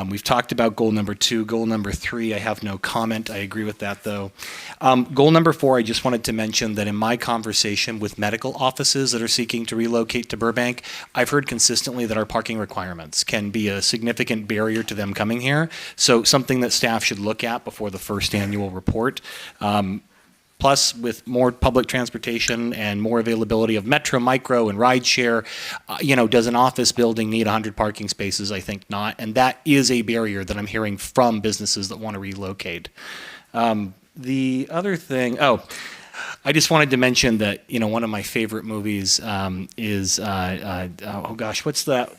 We've talked about goal number 2. Goal number 3, I have no comment. I agree with that, though. Goal number 4, I just wanted to mention that in my conversation with medical offices that are seeking to relocate to Burbank, I've heard consistently that our parking requirements can be a significant barrier to them coming here, so something that staff should look at before the first annual report. Plus, with more public transportation and more availability of metro, micro, and ride share, does an office building need 100 parking spaces? I think not. And that is a barrier that I'm hearing from businesses that want to relocate. The other thing, I just wanted to mention that, one of my favorite movies is, oh gosh, what's that?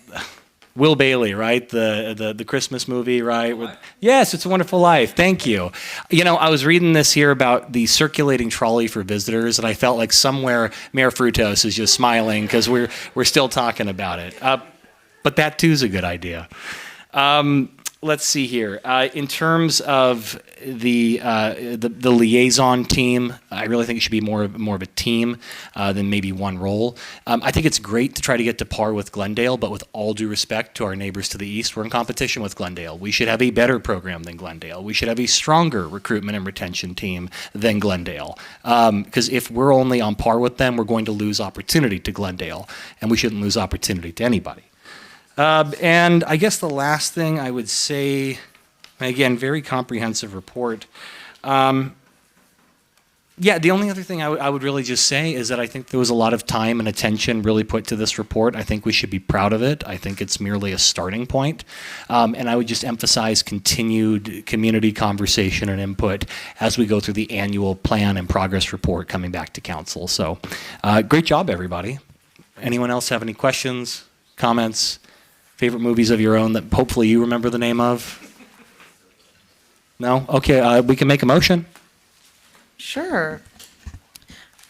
Will Bailey, right? The Christmas movie, right? Yes, It's a Wonderful Life. Thank you. I was reading this here about the circulating trolley for visitors, and I felt like somewhere Mayor Frutos is just smiling because we're still talking about it. But that too is a good idea. Let's see here. In terms of the liaison team, I really think it should be more of a team than maybe one role. I think it's great to try to get to par with Glendale, but with all due respect to our neighbors to the east, we're in competition with Glendale. We should have a better program than Glendale. We should have a stronger recruitment and retention team than Glendale. Because if we're only on par with them, we're going to lose opportunity to Glendale, and we shouldn't lose opportunity to anybody. And I guess the last thing I would say, again, very comprehensive report. The only other thing I would really just say is that I think there was a lot of time and attention really put to this report. I think we should be proud of it. I think it's merely a starting point. And I would just emphasize continued community conversation and input as we go through the annual plan and progress report coming back to council. So great job, everybody. Anyone else have any questions, comments? Favorite movies of your own that hopefully you remember the name of? No? Okay, we can make a motion. Sure.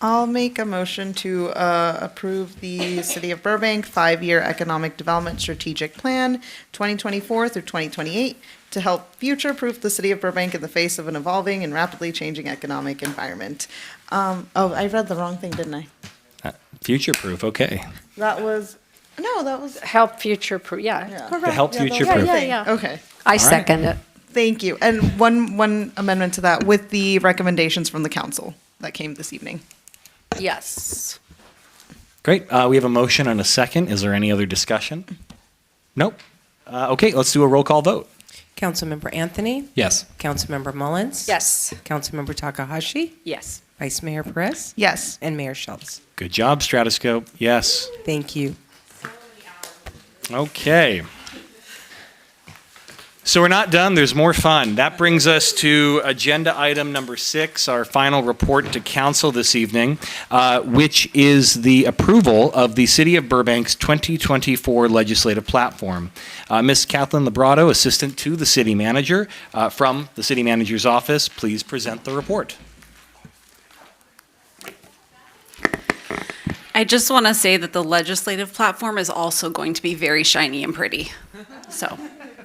I'll make a motion to approve the City of Burbank 5-year Economic Development Strategic Plan, 2024 through 2028, to help future-proof the City of Burbank in the face of an evolving and rapidly changing economic environment. I read the wrong thing, didn't I? Future-proof, okay. That was help future-proof, yeah. correct. To help future-proof. Yeah. Okay. I second it. Thank you. And one amendment to that with the recommendations from the council that came this evening. Yes. Great. We have a motion and a second. Is there any other discussion? Nope. Okay, let's do a roll call vote. Councilmember Anthony? Yes. Councilmember Mullins? Yes. Councilmember Takahashi? Yes. Vice Mayor Perez? Yes. And Mayor Schultz? Good job, Stratoscope. Yes. Thank you. Okay. So we're not done. There's more fun. That brings us to agenda item number 6, our final report to council this evening, which is the approval of the City of Burbank's 2024 legislative platform. Ms. Kathleen Labrado, Assistant to the City Manager from the City Manager's office, please present the report. I just want to say that the legislative platform is also going to be very shiny and pretty. So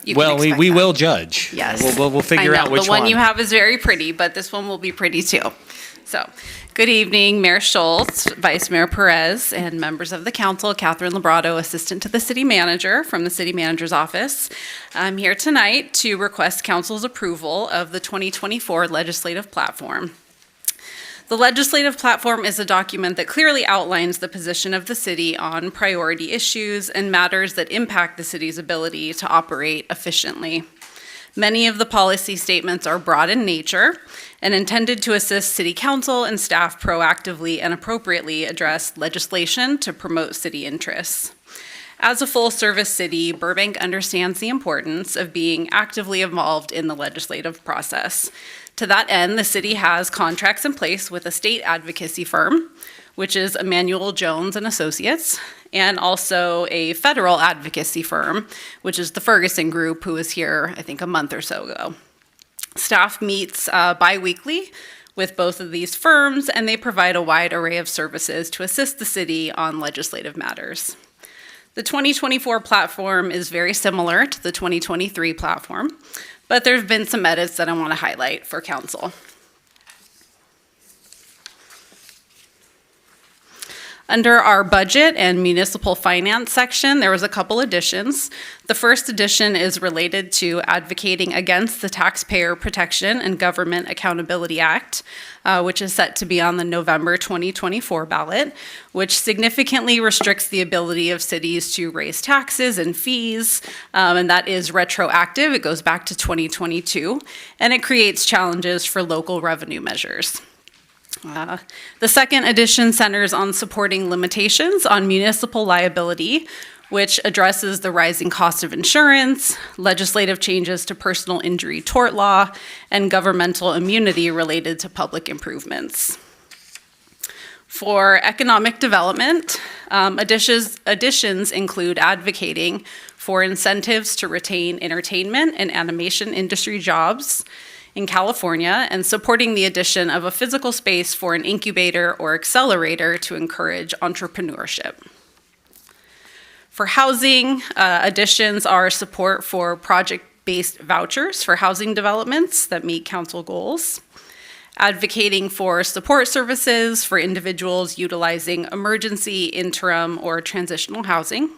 you can expect we that. will judge. Yes. We'll figure out which the one you have is very pretty, but this one will be pretty too. So, good evening, Mayor Schultz, Vice Mayor Perez, and members of the council. Catherine Labrado, Assistant to the City Manager from the City Manager's office. I'm here tonight to request council's approval of the 2024 legislative platform. The legislative platform is a document that clearly outlines the position of the city on priority issues and matters that impact the city's ability to operate efficiently. Many of the policy statements are broad in nature and intended to assist city council and staff proactively and appropriately address legislation to promote city interests. As a full-service city, Burbank understands the importance of being actively involved in the legislative process. To that end, the city has contracts in place with a state advocacy firm, which is Emmanuel Jones and Associates, and also a federal advocacy firm, which is the Ferguson Group, who was here, I think, a month or so ago. Staff meets bi-weekly with both of these firms, and they provide a wide array of services to assist the city on legislative matters. The 2024 platform is very similar to the 2023 platform, but there have been some edits that I want to highlight for council. Under our budget and municipal finance section, there was a couple additions. The first addition is related to advocating against the Taxpayer Protection and Government Accountability Act, which is set to be on the November 2024 ballot, which significantly restricts the ability of cities to raise taxes and fees, and that is retroactive. It goes back to 2022, and it creates challenges for local revenue measures. The second addition centers on supporting limitations on municipal liability which addresses the rising cost of insurance, legislative changes to personal injury tort law, and governmental immunity related to public improvements. For economic development, additions include advocating for incentives to retain entertainment and animation industry jobs in California and supporting the addition of a physical space for an incubator or accelerator to encourage entrepreneurship. For housing, additions are support for project-based vouchers for housing developments that meet council goals, advocating for support services for individuals utilizing emergency, interim, or transitional housing,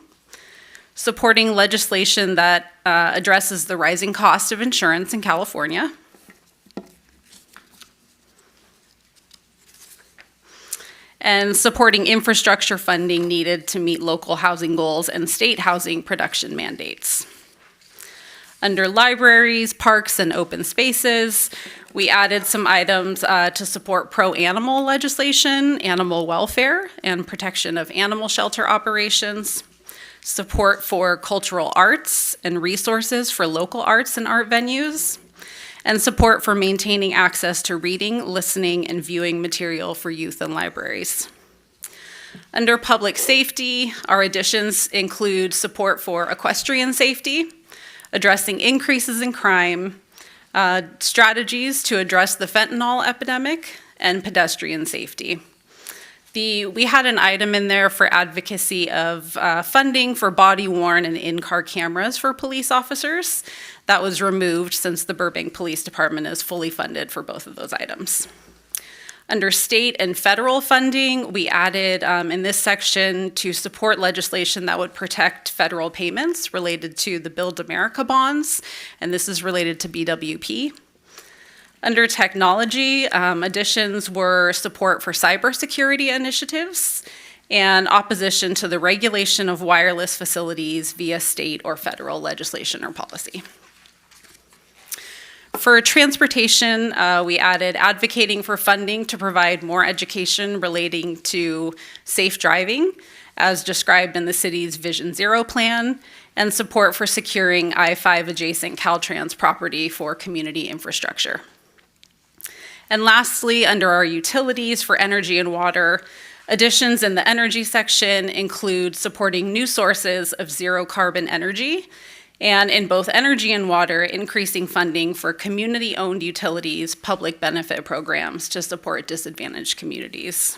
supporting legislation that addresses the rising cost of insurance in California, and supporting infrastructure funding needed to meet local housing goals and state housing production mandates. Under libraries, parks, and open spaces, we added some items to support pro-animal legislation, animal welfare, and protection of animal shelter operations, support for cultural arts and resources for local arts and art venues, and support for maintaining access to reading, listening, and viewing material for youth and libraries. Under public safety, our additions include support for equestrian safety, addressing increases in crime, strategies to address the fentanyl epidemic, and pedestrian safety. We had an item in there for advocacy of funding for body-worn and in-car cameras for police officers. That was removed since the Burbank Police Department is fully funded for both of those items. Under state and federal funding, we added in this section to support legislation that would protect federal payments related to the Build America bonds, and this is related to BWP. Under technology, additions were support for cybersecurity initiatives and opposition to the regulation of wireless facilities via state or federal legislation or policy. For transportation, we added advocating for funding to provide more education relating to safe driving, as described in the city's Vision Zero plan, and support for securing I-5 adjacent Caltrans property for community infrastructure. And lastly, under our utilities for energy and water, additions in the energy section include supporting new sources of zero carbon energy, and in both energy and water, increasing funding for community-owned utilities, public benefit programs to support disadvantaged communities.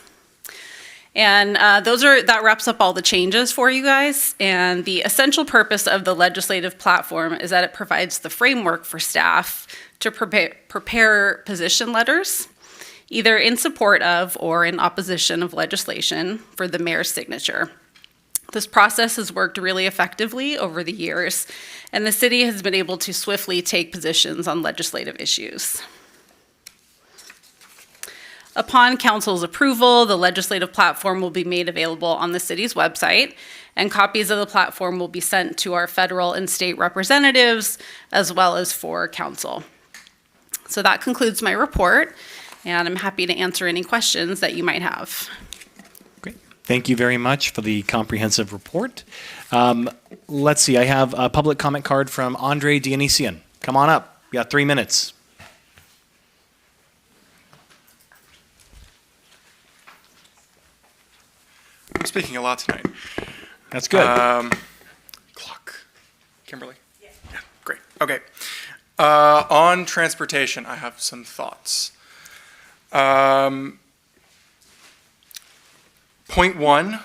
And that wraps up all the changes for you guys. And the essential purpose of the legislative platform is that it provides the framework for staff to prepare position letters, either in support of or in opposition of legislation for the mayor's signature. This process has worked really effectively over the years, and the city has been able to swiftly take positions on legislative issues. Upon council's approval, the legislative platform will be made available on the city's website, and copies of the platform will be sent to our federal and state representatives, as well as for council. So that concludes my report, and I'm happy to answer any questions that you might have. Thank you very much for the comprehensive report. Let's see, I have a public comment card from Andre Dionysian. Come on up, you got 3 minutes. I'm speaking a lot tonight. That's good. Clock. Kimberly? Yeah, great. Okay. On transportation, I have some thoughts. Point 1,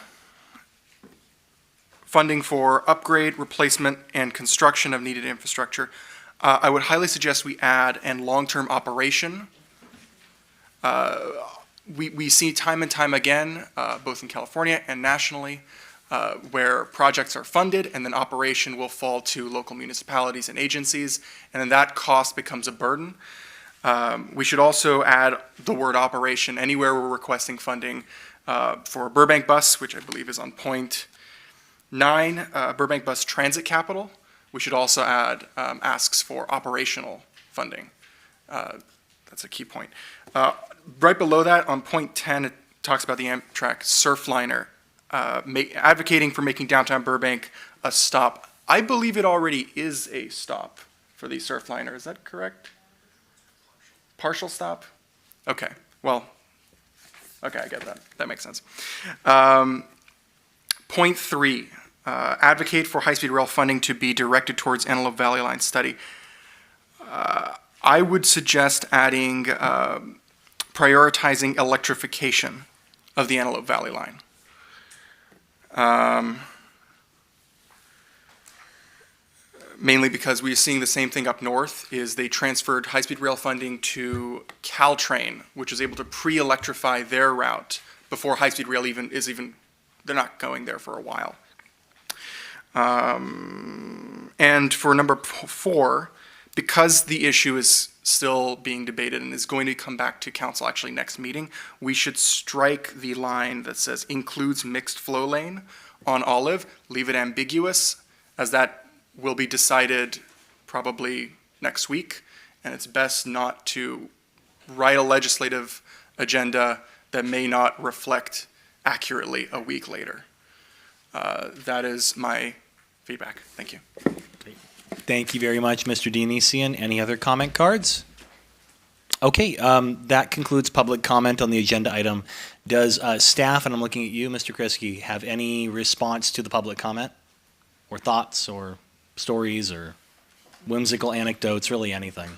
funding for upgrade, replacement, and construction of needed infrastructure. I would highly suggest we add and long-term operation. We see time and time again, both in California and nationally, where projects are funded and then operation will fall to local municipalities and agencies, and then that cost becomes a burden. We should also add the word operation anywhere we're requesting funding for Burbank Bus, which I believe is on point 9, Burbank Bus Transit Capital. We should also add asks for operational funding. That's a key point. Right below that, on point 10, it talks about the Amtrak Surfliner advocating for making downtown Burbank a stop. I believe it already is a stop for the Surfliner. Is that correct? Partial stop? Okay, well, okay, I get that. That makes sense. Point 3, advocate for high-speed rail funding to be directed towards Antelope Valley Line study. I would suggest adding, prioritizing electrification of the Antelope Valley Line. Mainly because we're seeing the same thing up north, is they transferred high-speed rail funding to Caltrain, which is able to pre-electrify their route before high-speed rail they're not going there for a while. And for number 4, because the issue is still being debated and is going to come back to council actually next meeting, we should strike the line that says includes mixed flow lane on Olive, leave it ambiguous, as that will be decided probably next week, and it's best not to write a legislative agenda that may not reflect accurately a week later. That is my feedback. Thank you. Thank you very much, Mr. Dionysian. Any other comment cards? Okay, that concludes public comment on the agenda item. Does staff, and I'm looking at you, Mr. Kriske, have any response to the public comment? Or thoughts, or stories, or whimsical anecdotes, really anything?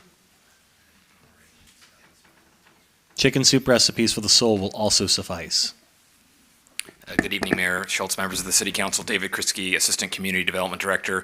Chicken soup recipes for the soul will also suffice. Good evening, Mayor Schultz, members of the City Council. David Kriske, Assistant Community Development Director.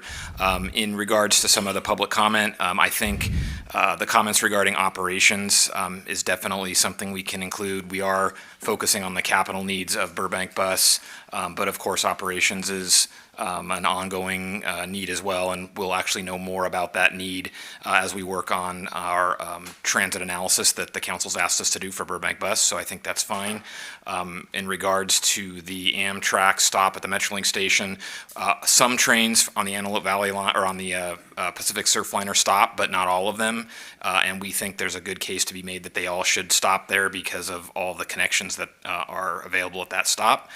In regards to some of the public comment, I think the comments regarding operations is definitely something we can include. We are focusing on the capital needs of Burbank Bus, but of course operations is an ongoing need as well, and we'll actually know more about that need as we work on our transit analysis that the council's asked us to do for Burbank Bus, so I think that's fine. In regards to the Amtrak stop at the Metrolink station, some trains on the Antelope Valley line or on the Pacific Surfliner stop, but not all of them, and we think there's a good case to be made that they all should stop there because of all the connections that are available at that stop.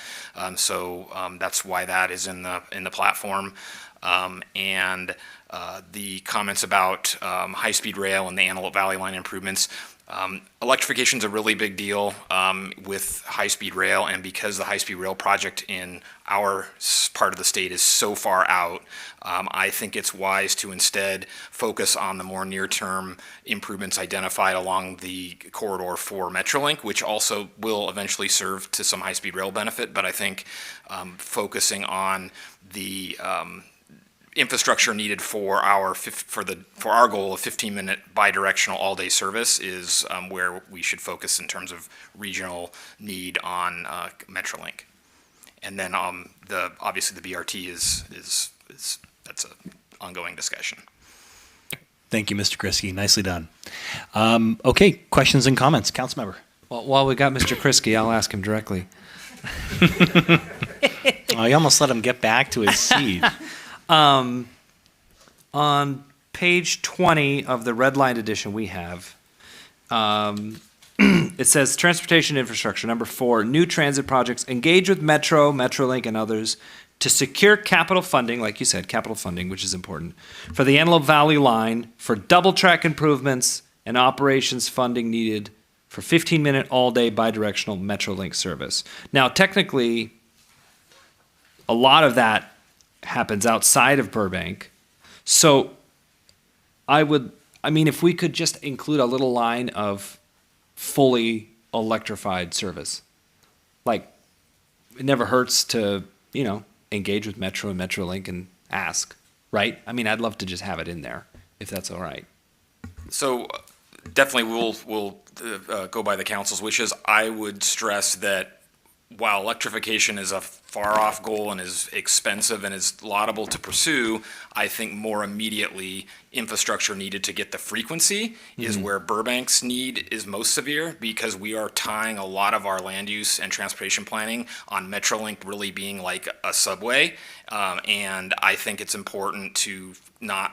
So that's why that is in the platform. And the comments about high-speed rail and the Antelope Valley Line improvements. Electrification is a really big deal with high-speed rail, and because the high-speed rail project in our part of the state is so far out, I think it's wise to instead focus on the more near-term improvements identified along the corridor for Metrolink, which also will eventually serve to some high-speed rail benefit, but I think focusing on the infrastructure needed for our goal of 15-minute bidirectional all-day service is where we should focus in terms of regional need on Metrolink. And then obviously the BRT is that's an ongoing discussion. Thank you, Mr. Kriske. Nicely done. Okay, questions and comments, Councilmember. Well, while we got Mr. Kriske, I'll ask him directly. Oh, you almost let him get back to his seat. On page 20 of the redlined edition we have, it says transportation infrastructure, number 4, new transit projects, engage with Metro, Metrolink, and others to secure capital funding, like you said, capital funding, which is important, for the Antelope Valley Line, for double track improvements and operations funding needed for 15-minute all-day bidirectional Metrolink service. Now, technically, a lot of that happens outside of Burbank. So if we could just include a little line of fully electrified service, like it never hurts to, engage with Metro and Metrolink and ask, right? I'd love to just have it in there if that's all right. So definitely we'll go by the council's wishes. I would stress that while electrification is a far-off goal and is expensive and is laudable to pursue, I think more immediately infrastructure needed to get the frequency is where Burbank's need is most severe, because we are tying a lot of our land use and transportation planning on Metrolink really being like a subway, and I think it's important to not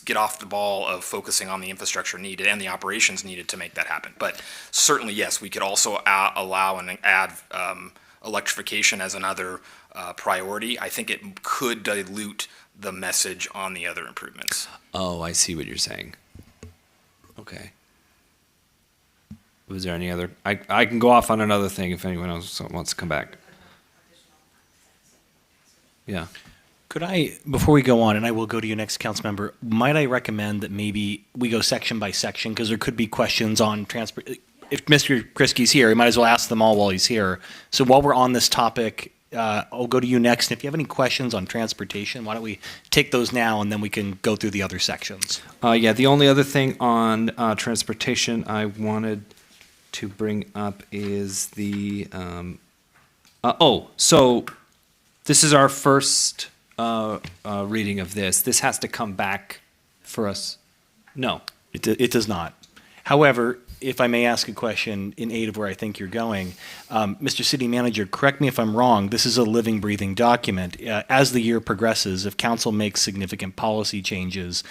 get off the ball of focusing on the infrastructure needed and the operations needed to make that happen. But certainly, yes, we could also allow and add electrification as another priority, I think it could dilute the message on the other improvements. Oh, I see what you're saying. Okay. Was there any other? I can go off on another thing if anyone else wants to come back. Yeah. Could I, before we go on, and I will go to you next, council member, might I recommend that maybe we go section by section, because there could be questions on transport. If Mr. Kriski's here, we might as well ask them all while he's here. So while we're on this topic, I'll go to you next. And if you have any questions on transportation, why don't we take those now, and then we can go through the other sections. Yeah, the only other thing on transportation I wanted to bring up is the, so this is our first reading of this. This has to come back for us. No. It does not. However, if I may ask a question in aid of where I think you're going, Mr. City Manager, correct me if I'm wrong, this is a living, breathing document. As the year progresses, if council makes significant policy changes,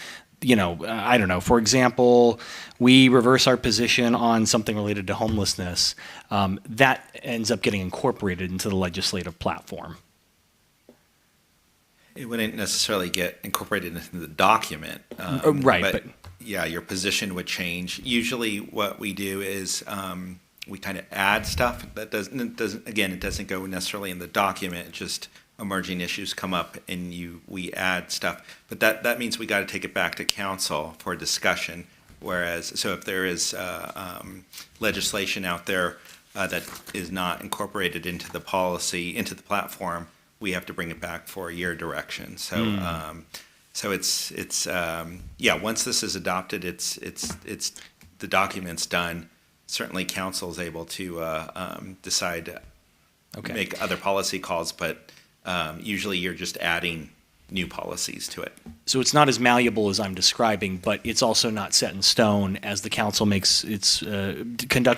I don't know, for example, we reverse our position on something related to homelessness, that ends up getting incorporated into the legislative platform. It wouldn't necessarily get incorporated into the document. Right, but yeah, your position would change. Usually what we do is we kind of add stuff that doesn't, again, it doesn't go necessarily in the document, just emerging issues come up and we add stuff. But that means we got to take it back to council for discussion. Whereas, so if there is legislation out there that is not incorporated into the policy, into the platform, we have to bring it back for your direction. So, so it's once this is adopted, it's the document's done. Certainly, council is able to decide, make other policy calls, but usually you're just adding new policies to it. So it's not as malleable as I'm describing, but it's also not set in stone as the council conducts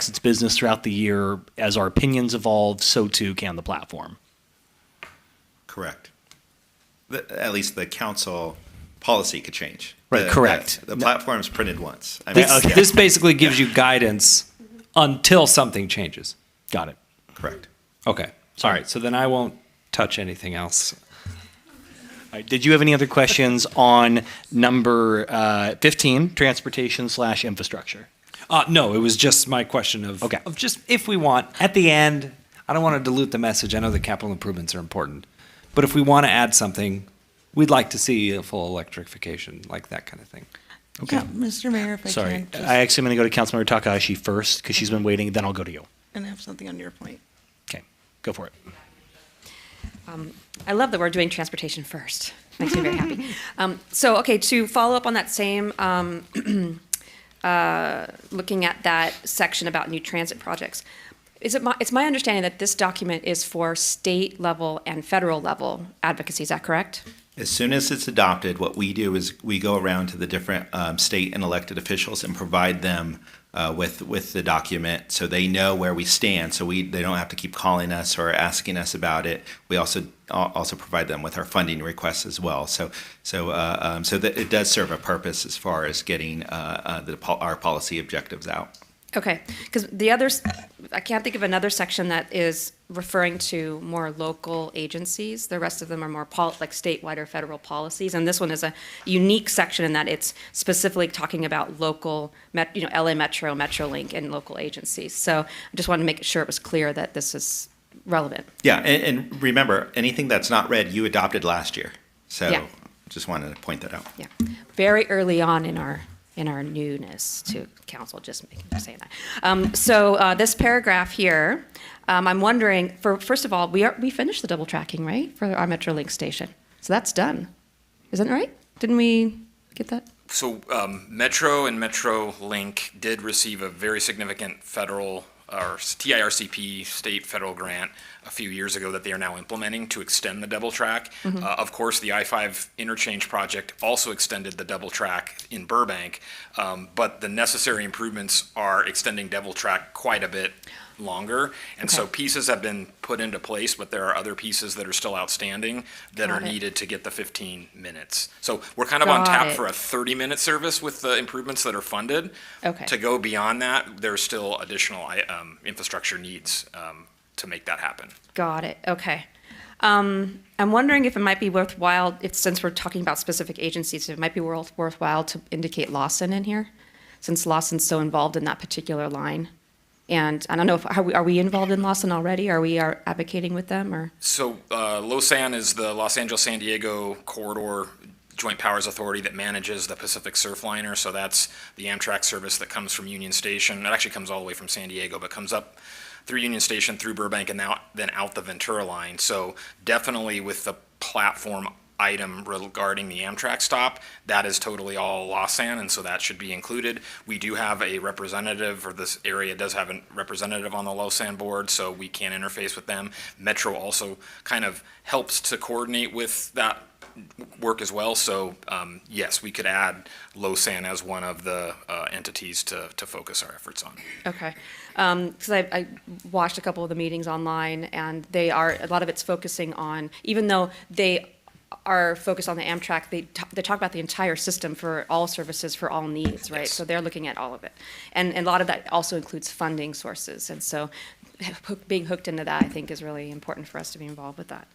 its business throughout the year. As our opinions evolve, so too can the platform. Correct. At least the council policy could change. Right, correct. The platform's printed once. This basically gives you guidance until something changes. Got it. Correct. Okay. All right. So then I won't touch anything else. All right, did you have any other questions on number 15, transportation/infrastructure? No, it was just my question of just if we want, at the end, I don't want to dilute the message. I know the capital improvements are important. But if we want to add something, we'd like to see a full electrification, like that kind of thing. Okay. Yeah, Mr. Mayor, if I Sorry, can. Just, I actually am going to go to Councilmember Takahashi first because she's been waiting. Then I'll go to you. And have something on your point. Okay, go for it. I love that we're doing transportation first. Makes me very happy. To follow up on that same, looking at that section about new transit projects, it's my understanding that this document is for state level and federal level advocacy. Is that correct? As soon as it's adopted, what we do is we go around to the different state and elected officials and provide them with the document so they know where we stand. So they don't have to keep calling us or asking us about it. We also provide them with our funding requests as well. So that it does serve a purpose as far as getting our policy objectives out. Okay, because the others, I can't think of another section that is referring to more local agencies. The rest of them are more like statewide or federal policies, and this one is a unique section in that it's specifically talking about local, LA Metro, MetroLink, and local agencies. So I just wanted to make sure it was clear that this is relevant. Yeah, and remember, anything that's not red, you adopted last year. So just wanted to point that out. Yeah, very early on in our newness to council, just saying that. This paragraph here, I'm wondering, first of all, we finished the double tracking, right, for our MetroLink station. So that's done. Isn't it right? Didn't we get that? So Metro and MetroLink did receive a very significant federal or TIRCP state federal grant a few years ago that they are now implementing to extend the double track. Mm-hmm. Of course, the I-5 interchange project also extended the double track in Burbank, but the necessary improvements are extending double track quite a bit longer. And so pieces have been put into place, but there are other pieces that are still outstanding that are needed to get the 15 minutes. So we're kind of on tap for a 30-minute service with the improvements that are funded. Okay. To go beyond that, there's still additional infrastructure needs to make that happen. Got it. Okay. I'm wondering if it might be worthwhile, since we're talking about specific agencies, if it might be worthwhile to indicate Lawson in here, since Lawson's so involved in that particular line. And I don't know, are we involved in Lawson already? Are we advocating with them, or? So LOSAN is the Los Angeles-San Diego Corridor Joint Powers Authority that manages the Pacific Surfliner. So that's the Amtrak service that comes from Union Station. It actually comes all the way from San Diego, but comes up through Union Station, through Burbank, and then out the Ventura line. So definitely with the platform item regarding the Amtrak stop, that is totally all LOSAN, and so that should be included. We do have a representative, or this area does have a representative on the LOSAN board, so we can interface with them. Metro also kind of helps to coordinate with that work as well, so yes, we could add LOSAN as one of the entities to focus our efforts on. Okay, because I watched a couple of the meetings online, and a lot of it's focusing on, even though they are focused on the Amtrak, they talk about the entire system for all services, for all needs, right? Yes. So they're looking at all of it. And a lot of that also includes funding sources. And so being hooked into that, I think, is really important for us to be involved with that.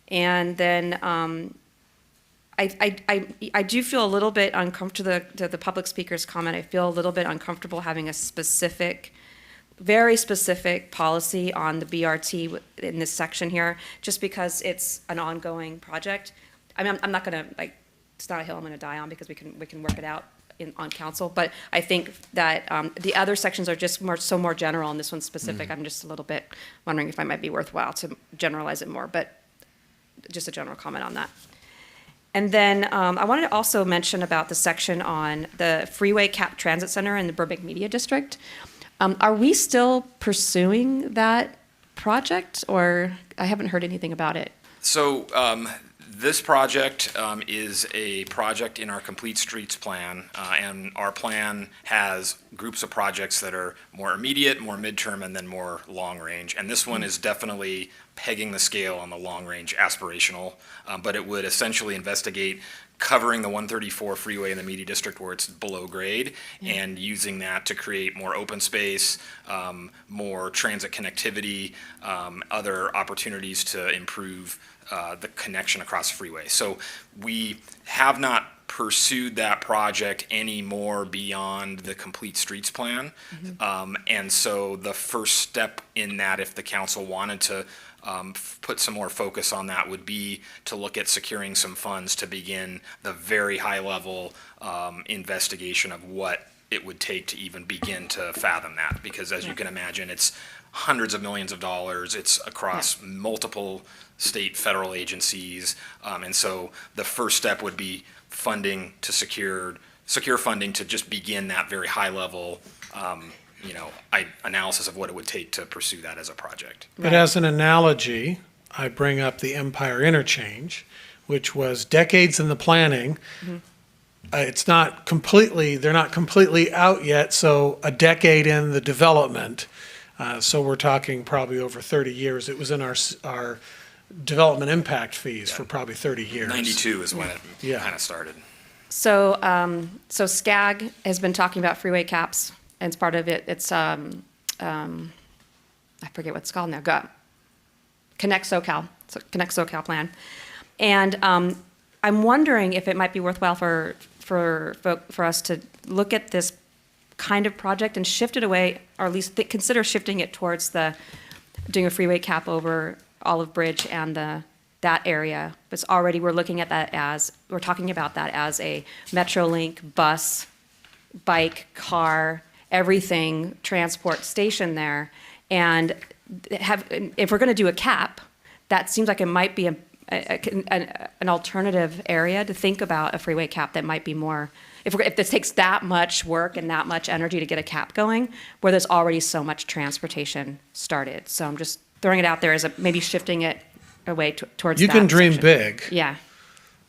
And then I do feel a little bit uncomfortable, to the public speaker's comment, I feel a little bit uncomfortable having a very specific policy on the BRT in this section here, just because it's an ongoing project. I mean, I'm not going to, it's not a hill I'm going to die on, because we can work it out on council. But I think that the other sections are just more general, and this one's specific. I'm just a little bit wondering if it might be worthwhile to generalize it more, but just a general comment on that. And then I wanted to also mention about the section on the Freeway Cap Transit Center in the Burbank Media District. Are we still pursuing that project, or I haven't heard anything about it? So this project is a project in our Complete Streets plan, and our plan has groups of projects that are more immediate, more midterm, and then more long range. And this one is definitely pegging the scale on the long range aspirational, but it would essentially investigate covering the 134 freeway in the Media District where it's below grade, and using that to create more open space, more transit connectivity, other opportunities to improve the connection across the freeway. So we have not pursued that project anymore beyond the Complete Streets plan. And so the first step in that, if the council wanted to put some more focus on that, would be to look at securing some funds to begin the very high level investigation of what it would take to even begin to fathom that. Because as you can imagine, it's hundreds of millions of dollars. It's across multiple state, federal agencies. And so the first step would be funding to secure funding to just begin that very high level analysis of what it would take to pursue that as a project. But as an analogy, I bring up the Empire Interchange, which was decades in the planning. It's not completely, they're not completely out yet, so a decade in the development. So we're talking probably over 30 years. It was in our development impact fees for probably 30 years. 92 is when it kind of started. So, so SCAG has been talking about freeway caps. And it's part of it. It's I forget what it's called now. Connect SoCal. So Connect SoCal plan. And I'm wondering if it might be worthwhile for us to look at this kind of project and shift it away, or at least consider shifting it towards doing a freeway cap over Olive Bridge and that area. But it's already, we're talking about that as a Metrolink bus, bike, car, everything transport station there. And if we're going to do a cap, that seems like it might be an alternative area to think about a freeway cap that might be more, if this takes that much work and that much energy to get a cap going, where there's already so much transportation started. So I'm just throwing it out there as maybe shifting it away towards you that can dream section. Big. Yeah.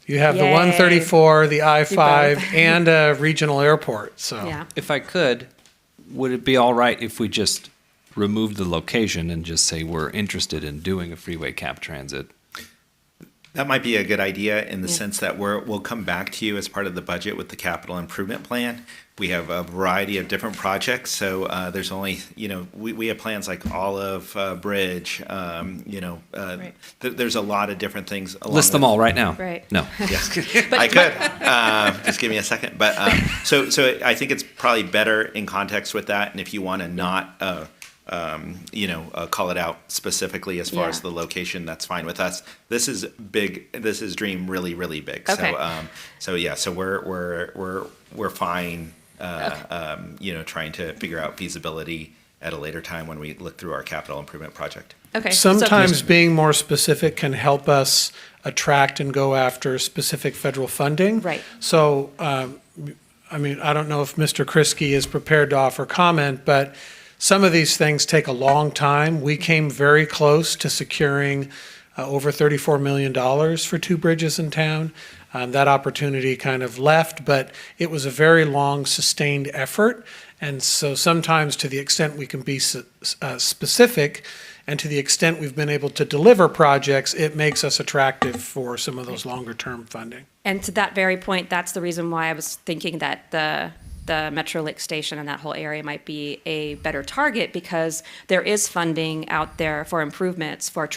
You have the 134, the I-5, and a regional airport. So if I could, would it be all right if we just removed the location and just say we're interested in doing a freeway cap transit? That might be a good idea in the sense that we'll come back to you as part of the budget with the capital improvement plan. We have a variety of different projects, so there's only, we have plans like Olive Bridge, there's a lot of different things. List them all right now. Right. No. Yes, I could. Just give me a second. But so I think it's probably better in context with that, and if you want to not call it out specifically as far as the location, that's fine with us. This is big. This is dream really, really big. Okay. So we're fine. Trying to figure out feasibility at a later time when we look through our capital improvement project. Okay. Sometimes being more specific can help us attract and go after specific federal funding. Right. So, I don't know if Mr. Kriske is prepared to offer comment, but some of these things take a long time. We came very close to securing over $34 million for 2 bridges in town. That opportunity kind of left, but it was a very long, sustained effort. And so sometimes to the extent we can be specific and to the extent we've been able to deliver projects, it makes us attractive for some of those longer-term funding. And to that very point, that's the reason why I was thinking that the Metro Lake Station and that whole area might be a better target, because there is funding out there for improvements for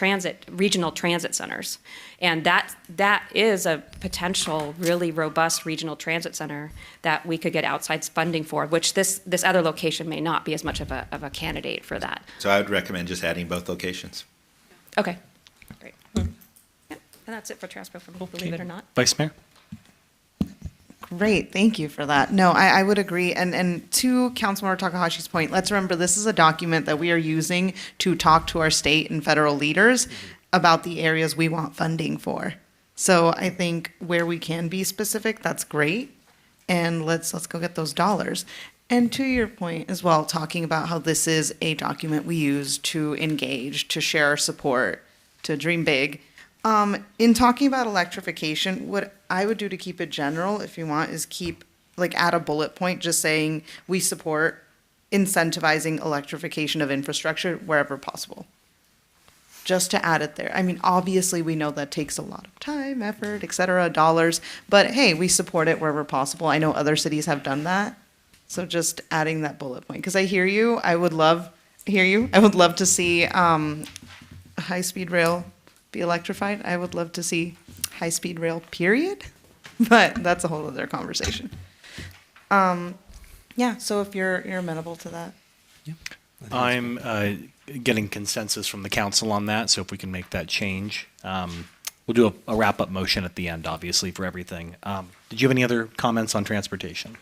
regional transit centers. And that is a potential really robust regional transit center that we could get outside funding for, which this other location may not be as much of a candidate for that. So I would recommend just adding both locations. Okay, great. Yeah. And that's it for transport, believe it or not. Vice Mayor? Great, thank you for that. No, I would agree. And to Councilmember Takahashi's point, let's remember this is a document that we are using to talk to our state and federal leaders about the areas we want funding for. So I think where we can be specific, that's great. And let's go get those dollars. And to your point as well, talking about how this is a document we use to engage, to share our support, to dream big. In talking about electrification, what I would do to keep it general, if you want, is add a bullet point just saying we support incentivizing electrification of infrastructure wherever possible. Just to add it there. I mean, obviously we know that takes a lot of time, effort, et cetera, dollars, but hey, we support it wherever possible. I know other cities have done that. So just adding that bullet point, because I hear you. I would love to see high-speed rail be electrified. I would love to see high-speed rail, period. But that's a whole other conversation. So if you're amenable to that. I'm getting consensus from the council on that, so if we can make that change. We'll do a wrap-up motion at the end, obviously, for everything. Did you have any other comments on transportation?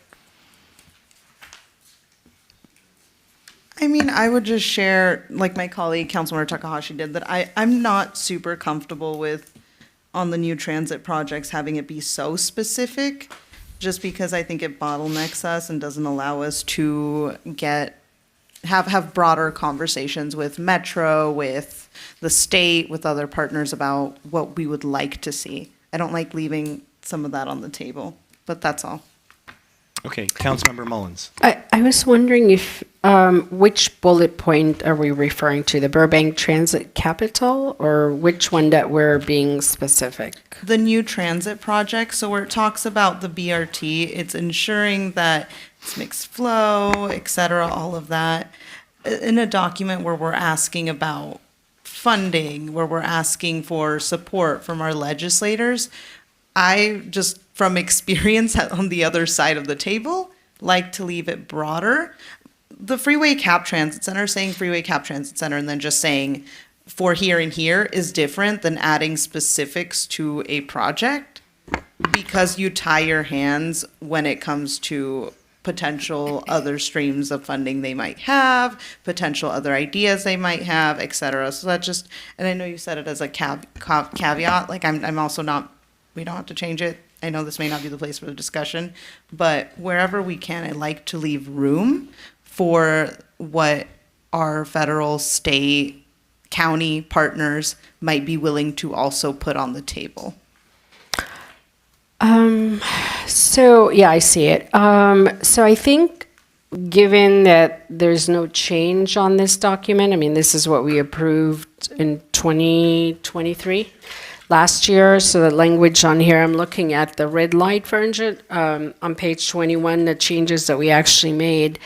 I mean, I would just share, like my colleague, Councilmember Takahashi did, that I'm not super comfortable with, on the new transit projects, having it be so specific, just because I think it bottlenecks us and doesn't allow us to have broader conversations with Metro, with the state, with other partners about what we would like to see. I don't like leaving some of that on the table, but that's all. Okay, Councilmember Mullins. I was wondering if, which bullet point are we referring to? The Burbank Transit Capital, or which one that we're being specific? The new transit project, so where it talks about the BRT, it's ensuring that it's mixed flow, et cetera, all of that. In a document where we're asking about funding, where we're asking for support from our legislators, I just, from experience on the other side of the table, like to leave it broader. The Freeway Cap Transit Center, saying Freeway Cap Transit Center and then just saying for here and here is different than adding specifics to a project, because you tie your hands when it comes to potential other streams of funding they might have, potential other ideas they might have, et cetera. So that just, and I know you said it as a caveat, like I'm also not, we don't have to change it. I know this may not be the place for the discussion, but wherever we can, I like to leave room for what our federal, state, county partners might be willing to also put on the table. So yeah, I see it. So I think given that there's no change on this document, I mean, this is what we approved in 2023, last year. So the language on here, I'm looking at the red light version on page 21, the changes that we actually made.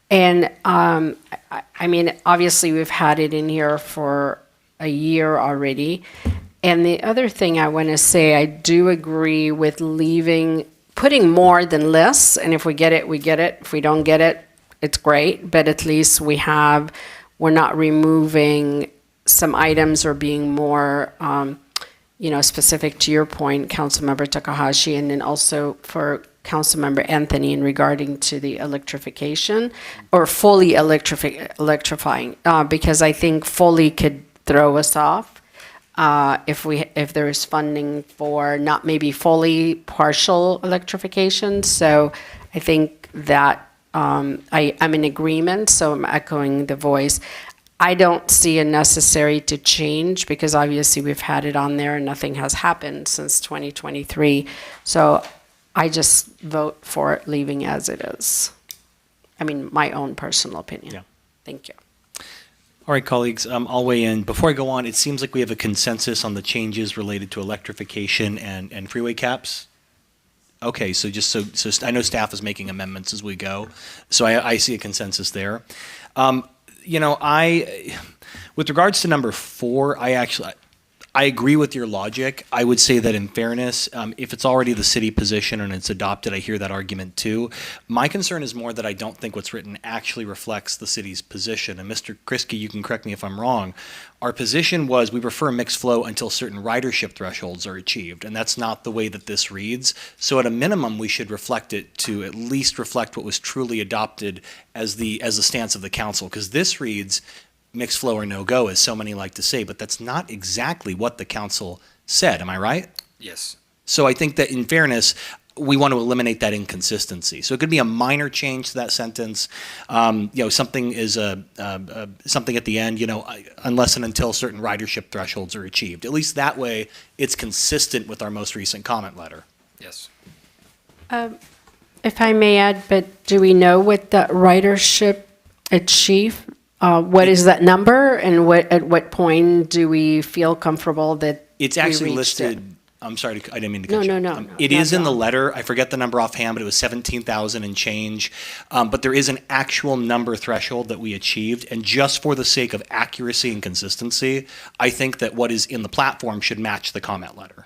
And I mean, obviously we've had it in here for a year already. And the other thing I want to say, I do agree with putting more than less. And if we get it, we get it. If we don't get it, it's great. But at least we're not removing some items or being more, specific to your point, Councilmember Takahashi, and then also for Councilmember Anthony in regarding to the electrification or fully electrifying, because I think fully could throw us off if there is funding for not maybe fully, partial electrification. So I think that I'm in agreement, so I'm echoing the voice. I don't see it necessary to change because obviously we've had it on there and nothing has happened since 2023. So I just vote for it leaving as it is. I mean, my own personal opinion. Yeah. Thank you. All right, colleagues, I'll weigh in. Before I go on, it seems like we have a consensus on the changes related to electrification and freeway caps. Okay, so I know staff is making amendments as we go, so I see a consensus there. With regards to number 4, I agree with your logic. I would say that in fairness, if it's already the city position and it's adopted, I hear that argument too. My concern is more that I don't think what's written actually reflects the city's position. And Mr. Kriske, you can correct me if I'm wrong. Our position was we prefer mixed flow until certain ridership thresholds are achieved, and that's not the way that this reads. So at a minimum, we should reflect it to at least reflect what was truly adopted as the stance of the council, because this reads mixed flow or no-go, as so many like to say, but that's not exactly what the council said. Am I right? Yes. So I think that in fairness, we want to eliminate that inconsistency. So it could be a minor change to that sentence. Something is something at the end, unless and until certain ridership thresholds are achieved. At least that way, it's consistent with our most recent comment letter. Yes. If I may add, but do we know what the ridership achieve? What is that number, and at what point do we feel comfortable that it's actually listed? I'm sorry, I didn't mean to cut you. No. It is in the letter. I forget the number offhand, but it was 17,000 and change. But there is an actual number threshold that we achieved, and just for the sake of accuracy and consistency, I think that what is in the platform should match the comment letter.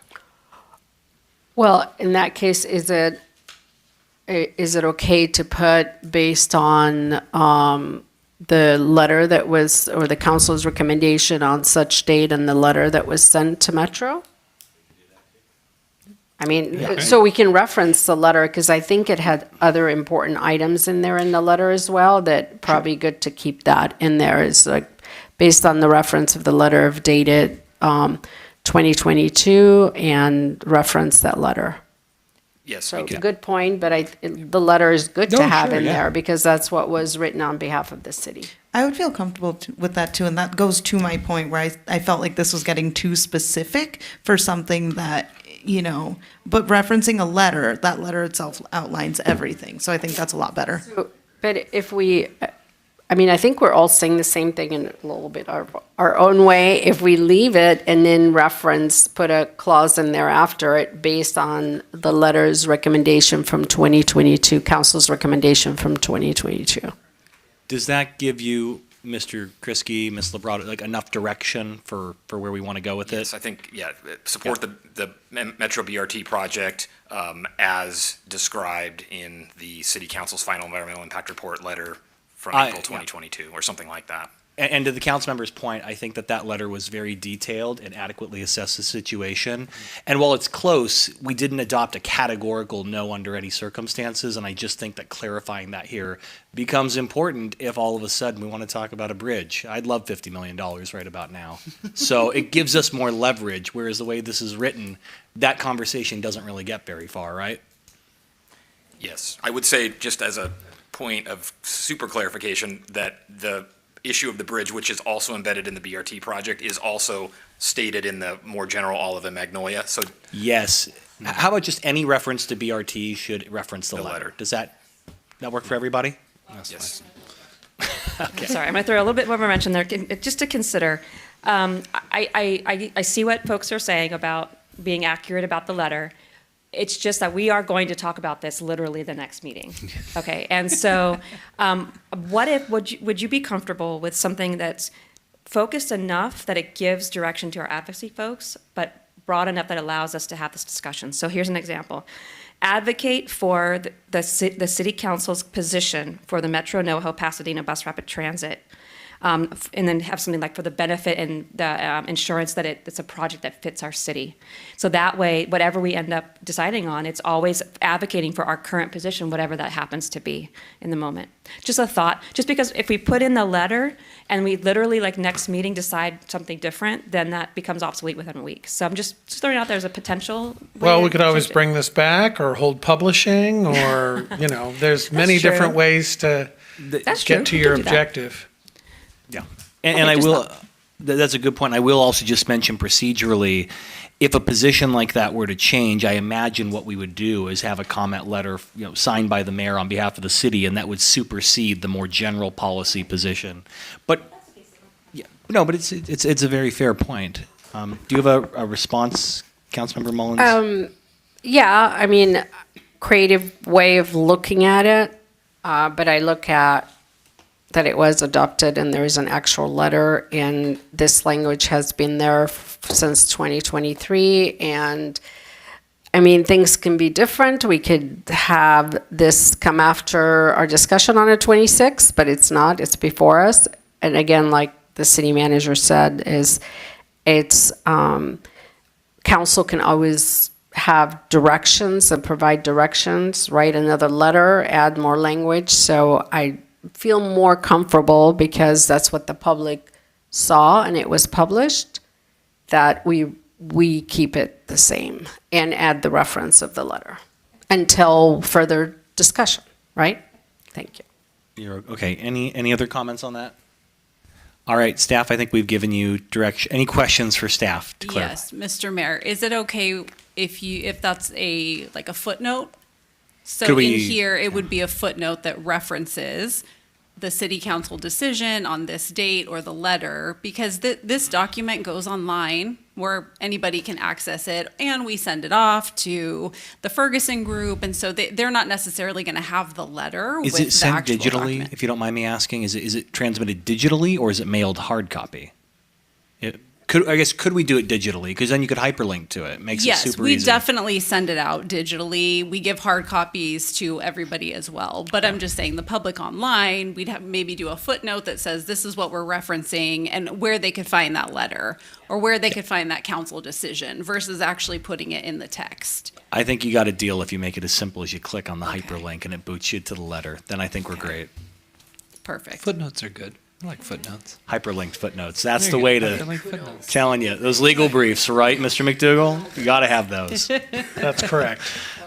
Well, in that case, is it okay to put based on the letter that was, or the council's recommendation on such date and the letter that was sent to Metro? I mean, so we can reference the letter, because I think it had other important items in there in the letter as well, that probably good to keep that in there, is like based on the reference of the letter of dated 2022 and reference that letter. Yes, So we can. good point, but the letter is good to have in there because that's what was written on behalf of the city. I would feel comfortable with that too, and that goes to my point where I felt like this was getting too specific for something that, but referencing a letter, that letter itself outlines everything. So I think that's a lot better. But if I think we're all saying the same thing in a little bit our own way. If we leave it and then put a clause in there after it based on the letter's recommendation from 2022, council's recommendation from 2022. Does that give you, Mr. Kriske, Ms. Lebrado, like enough direction for where we want to go with it? Yes, I think, support the Metro BRT project as described in the City Council's final environmental impact report letter from April 2022, or something like that. And to the council member's point, I think that letter was very detailed and adequately assessed the situation. And while it's close, we didn't adopt a categorical no under any circumstances. And I just think that clarifying that here becomes important if all of a sudden we want to talk about a bridge. I'd love $50 million right about now. So it gives us more leverage, whereas the way this is written, that conversation doesn't really get very far, right? Yes, I would say, just as a point of super clarification, that the issue of the bridge, which is also embedded in the BRT project, is also stated in the more general Olive and Magnolia. So yes. How about just any reference to BRT should reference the letter? Does that work for everybody? Yes. Sorry, I'm going to throw a little bit more mention there, just to consider. I see what folks are saying about being accurate about the letter. It's just that we are going to talk about this literally the next meeting. Okay, and so would you be comfortable with something that's focused enough that it gives direction to our advocacy folks, but broad enough that allows us to have this discussion? So here's an example. Advocate for the city council's position for the Metro NoHo Pasadena Bus Rapid Transit. And then have something like for the benefit and the insurance that it's a project that fits our city. So that way, whatever we end up deciding on, it's always advocating for our current position, whatever that happens to be in the moment. Just a thought, just because if we put in the letter and we literally like next meeting decide something different, then that becomes obsolete within a week. So I'm just throwing out there as a potential. Well, we could always bring this back or hold publishing or, there's many different ways to get to your objective. Yeah, and I will. That's a good point. I will also just mention procedurally, if a position like that were to change, I imagine what we would do is have a comment letter, signed by the mayor on behalf of the city, and that would supersede the more general policy position. But but it's a very fair point. Do you have a response, Councilmember Mullins? Yeah, I mean, creative way of looking at it, but I look at that it was adopted and there is an actual letter, and this language has been there since 2023. And I mean, things can be different. We could have this come after our discussion on the 26th, but it's not. It's before us. And again, like the city manager said, it's council can always have directions and provide directions, write another letter, add more language. So I feel more comfortable, because that's what the public saw and it was published, that we keep it the same and add the reference of the letter until further discussion, right? Thank you. Okay. Any other comments on that? All right, staff, I think we've given you direction. Any questions for staff to clarify? Yes, Mr. Mayor, is it okay if that's a footnote? So in here, it would be a footnote that references the city council decision on this date or the letter, because this document goes online where anybody can access it, and we send it off to the Ferguson group, and so they're not necessarily going to have the letter Is with it sent the actual digitally, document. if you don't mind me asking? Is it transmitted digitally, or is it mailed hard copy? Could we do it digitally? Because then you could hyperlink to it. It makes it super we easy. definitely send it out digitally. We give hard copies to everybody as well. But I'm just saying, the public online, we'd have maybe do a footnote that says this is what we're referencing and where they could find that letter or where they could find that council decision versus actually putting it in the text. I think you got a deal if you make it as simple as you click on the hyperlink and it boots you to the letter. Then I think we're great. Perfect. Footnotes are good. I like footnotes. Hyperlinked footnotes. That's There the you way go. to. Hyperlinked footnotes. Telling you, those legal briefs, right, Mr. McDougall? You got to have those. That's correct.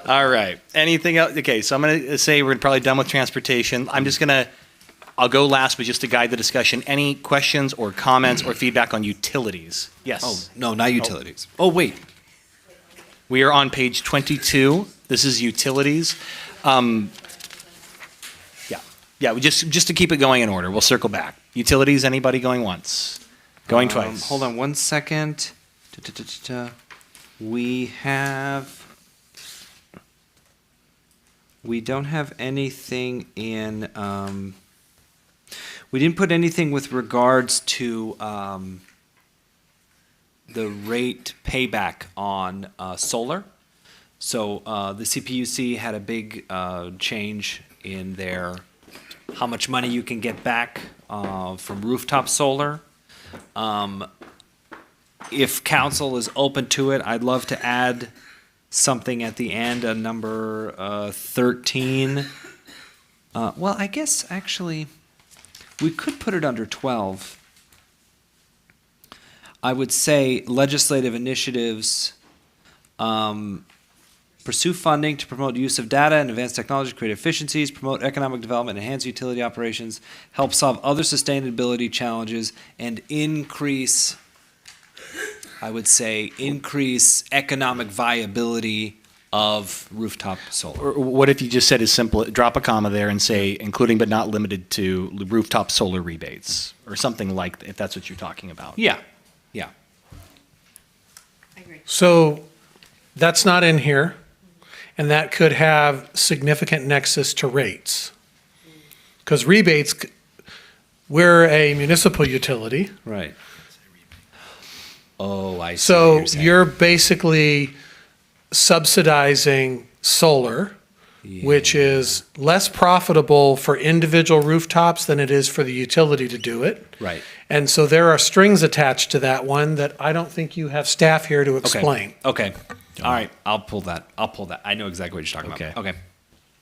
All right. Anything else? Okay, so I'm going to say we're probably done with transportation. I'll go last, but just to guide the discussion. Any questions or comments or feedback on utilities? Yes. Oh, no, not utilities. Oh, wait. We are on page 22. This is utilities. Yeah, just to keep it going in order. We'll circle back. Utilities, anybody going once? Going twice? Hold on one second. We don't have anything in, we didn't put anything with regards to the rate payback on solar. So the CPUC had a big change in their how much money you can get back from rooftop solar. If council is open to it, I'd love to add something at the end, a number 13. Well, I guess actually we could put it under 12. I would say legislative initiatives pursue funding to promote use of data and advanced technology to create efficiencies, promote economic development, enhance utility operations, help solve other sustainability challenges, and increase economic viability of rooftop solar. Or what if you just said as simple, drop a comma there and say, including but not limited to rooftop solar rebates, or something like that, if that's what you're talking about. Yeah, yeah. So that's not in here, and that could have significant nexus to rates. Because rebates, we're a municipal utility. Right. Oh, I see. So what you're saying. you're basically subsidizing solar, which is less profitable for individual rooftops than it is for the utility to do it. Right. And so there are strings attached to that one that I don't think you have staff here to explain. Okay. All right. I'll pull that. I know exactly what you're talking about. Okay.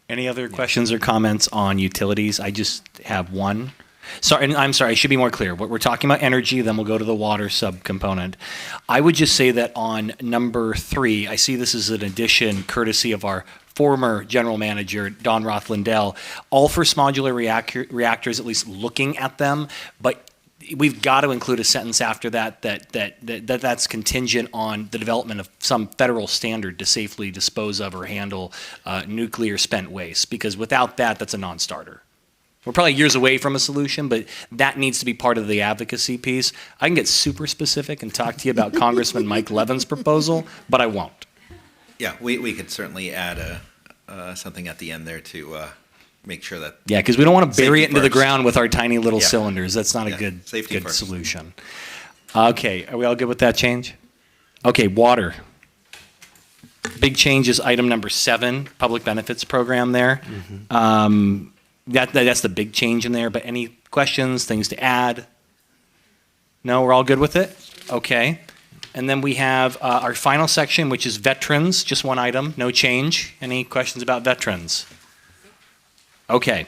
Any other questions or comments on utilities? I just have one. Sorry, and I'm sorry, I should be more clear. We're talking about energy, then we'll go to the water subcomponent. I would just say that on number 3, I see this as an addition courtesy of our former general manager, Don Roth-Lindell, all first modular reactors, at least looking at them, but we've got to include a sentence after that's contingent on the development of some federal standard to safely dispose of or handle nuclear spent waste, because without that, that's a non-starter. We're probably years away from a solution, but that needs to be part of the advocacy piece. I can get super specific and talk to you about Congressman Mike Levin's proposal, but I won't. Yeah, we could certainly add something at the end there to make sure that. Yeah, because we don't want to bury Safety it into the first. ground with our tiny little Yeah. cylinders. That's not a good safety first. solution. Okay, are we all good with that change? Okay, water. Big change is item number 7, public benefits program there. That's the big change in there, but any questions, things to add? No, we're all good with it? Okay. And then we have our final section, which is veterans, just one item, no change. Any questions about veterans? Okay,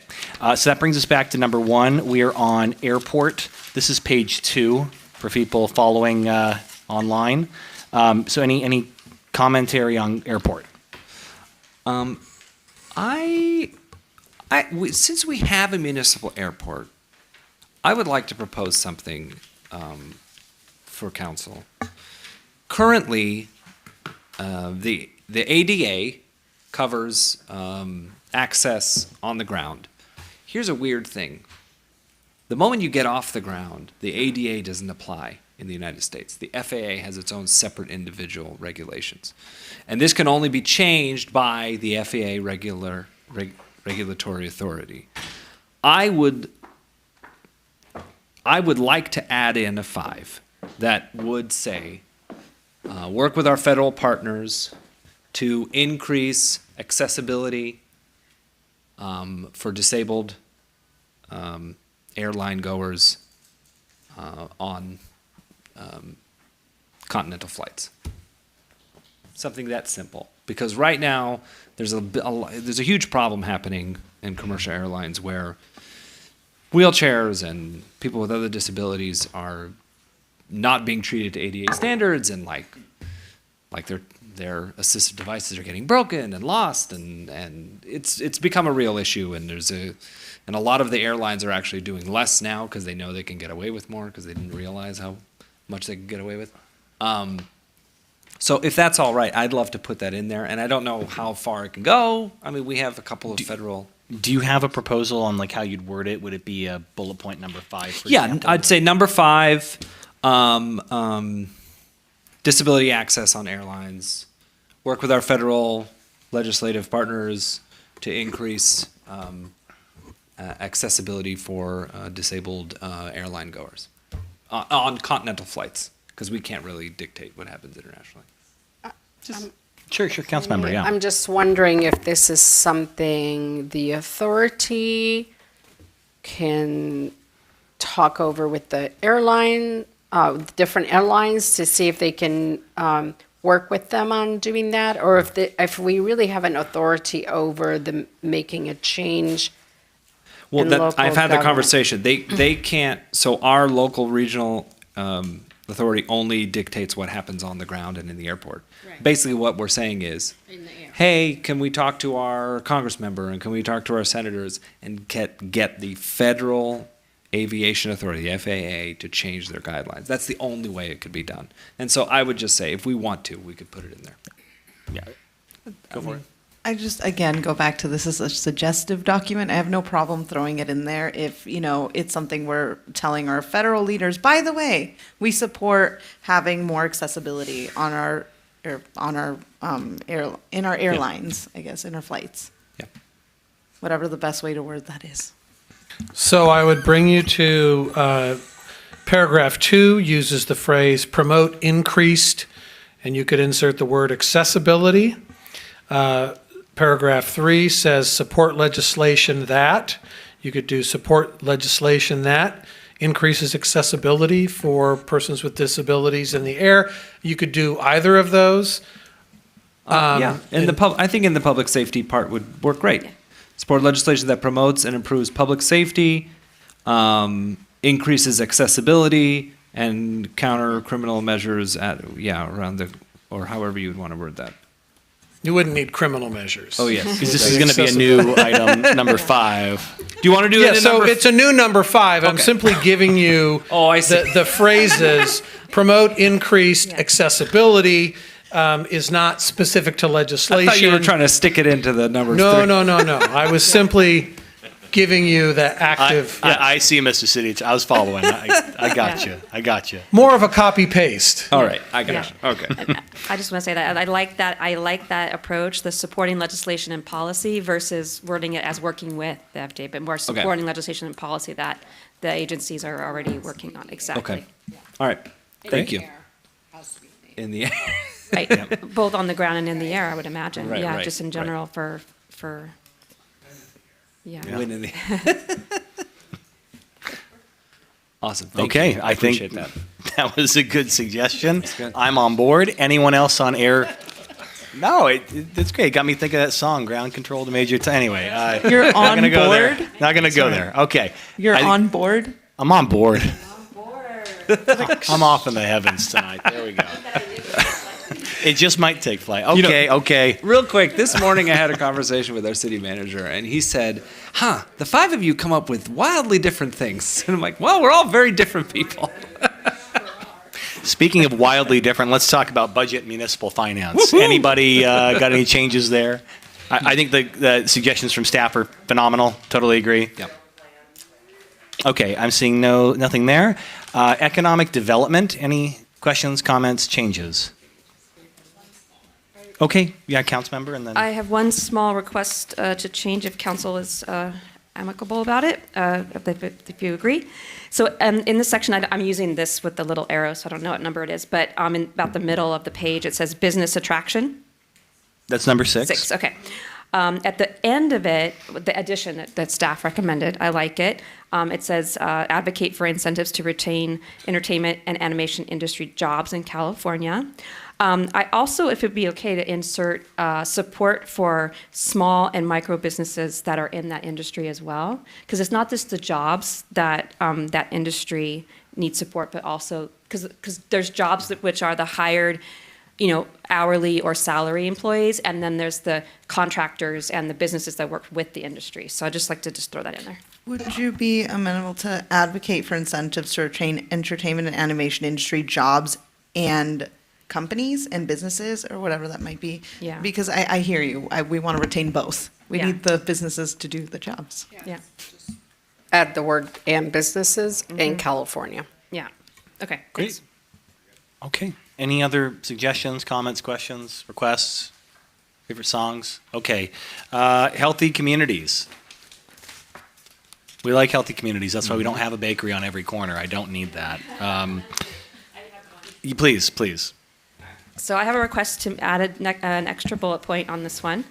so that brings us back to number 1. We are on airport. This is page 2 for people following online. So any commentary on airport? Since we have a municipal airport, I would like to propose something for council. Currently, the ADA covers access on the ground. Here's a weird thing. The moment you get off the ground, the ADA doesn't apply in the United States. The FAA has its own separate individual regulations. And this can only be changed by the FAA regulatory authority. I would like to add in a 5 that would say, work with our federal partners to increase accessibility for disabled airline goers on continental flights. Something that simple. Because right now, there's a huge problem happening in commercial airlines where wheelchairs and people with other disabilities are not being treated to ADA standards, and like their assistive devices are getting broken and lost, and it's become a real issue. And and a lot of the airlines are actually doing less now because they know they can get away with more because they didn't realize how much they could get away with. So if that's all right, I'd love to put that in there, and I don't know how far it can go. I mean, we have a couple of federal. Do you have a proposal on like how you'd word it? Would it be a bullet point number 5? For Yeah, example? I'd say number 5, disability access on airlines. Work with our federal legislative partners to increase accessibility for disabled airline goers on continental flights, because we can't really dictate what happens internationally. Sure, Councilmember, yeah. I'm just wondering if this is something the authority can talk over with the airline, different airlines, to see if they can work with them on doing that, or if we really have an authority over the making a change. Well, in that, local I've had the government. conversation. They can't. So our local regional authority only dictates what happens on the ground and in the airport. Right. Basically, what we're saying is, hey, can we talk to our Congress member and can we talk to our senators and get the federal aviation authority, the FAA, to change their guidelines? That's the only way it could be done. And so I would just say, if we want to, we could put it in there. Yeah. Go for it. I just, again, go back to this is a suggestive document. I have no problem throwing it in there if, it's something we're telling our federal leaders, by the way, we support having more accessibility on our airlines, I guess, in our flights. Yeah. Whatever the best way to word that is. So I would bring you to paragraph 2 uses the phrase promote increased, and you could insert the word accessibility. Paragraph 3 says support legislation that. You could do support legislation that increases accessibility for persons with disabilities in the air. You could do either of those. Yeah, I think in the public safety part would work great. Support legislation that promotes and improves public safety, increases accessibility, and counter criminal measures around or however you would want to word that. You wouldn't need criminal measures. Oh, yes. Because this is going to be a new item, number 5. Do you want to do it? So it's a new number 5. I'm simply giving you the phrases promote increased accessibility is not specific to legislation. I thought you were trying to stick it into the number 3. No. I was simply giving you the active. I see, Mr. City. I was following. I got you. I got you. More of a copy paste. All right, I got you. Okay. I just want to say that I like that approach, the supporting legislation and policy versus wording it as working with the FDA, but more supporting legislation and policy that the agencies are already working on. Exactly. Okay. All right. Thank you. In the air. Right. Both on the ground and in the air, I would imagine. Right, just in general for. Yeah. Win in the Awesome. Thank Okay, you. I think appreciate that was a good suggestion. good. I'm on board. Anyone else on air? No, it's great. It got me thinking of that song, Ground Control to Major Tom. Anyway, You're not on gonna go there. board? Not going to go there. Okay. You're on board? I'm on board. I'm off in the heavens tonight. There we go. It just might take flight. Okay, okay. Real quick, this morning I had a conversation with our city manager, and he said, the 5 of you come up with wildly different things. And I'm like, well, we're all very different people. Speaking of wildly different, let's talk about budget and municipal finance. Woo-hoo! Anybody got any changes there? I think the suggestions from staff are phenomenal. Totally agree. Yep. Okay, I'm seeing nothing there. Economic development, any questions, comments, changes? Okay, yeah, council member, and then I have one small request to change if council is amicable about it, if you agree. So in this section, I'm using this with the little arrow, so I don't know what number it is, but in about the middle of the page, it says business attraction. that's number 6. 6, okay. At the end of it, the addition that staff recommended, I like it. It says advocate for incentives to retain entertainment and animation industry jobs in California. I also, if it'd be okay to insert support for small and micro businesses that are in that industry as well, because it's not just the jobs that that industry needs support, but also because there's jobs which are the hired, hourly or salary employees, and then there's the contractors and the businesses that work with the industry. So I'd just like to throw that in there. Would you be amenable to advocate for incentives to retain entertainment and animation industry jobs and companies and businesses or whatever that might be? Yeah. Because I hear you. We want to retain both. We Yeah. need the businesses to do the jobs. Yeah. Add the word "and businesses" in California. Yeah. Okay. Great. Thanks. Okay. Any other suggestions, comments, questions, requests, favorite songs? Okay. Healthy communities. We like healthy communities. That's why we don't have a bakery on every corner. I don't need that. Please. So I have a request to add an extra bullet point on this one.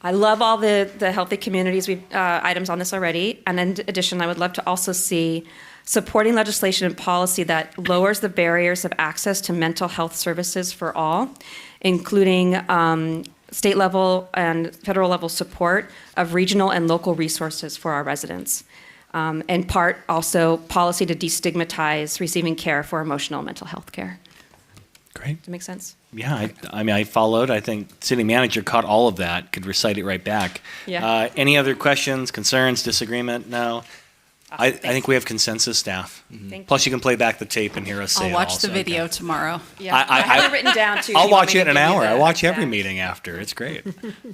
I love all the healthy communities items on this already. And in addition, I would love to also see supporting legislation and policy that lowers the barriers of access to mental health services for all, including state level and federal level support of regional and local resources for our residents. In part, also policy to destigmatize receiving care for emotional and mental health care. Great. Does that make sense? Yeah, I followed. I think city manager caught all of that, could recite it right back. Yeah. Any other questions, concerns, disagreement? No? I think we have consensus, staff. Thank Plus, you can play back the tape and hear us say I'll it watch also. the video Okay. tomorrow. Yeah, I have it written down too. if I'll you want watch me it to in an give you hour. the I watch every exact- meeting after. It's great.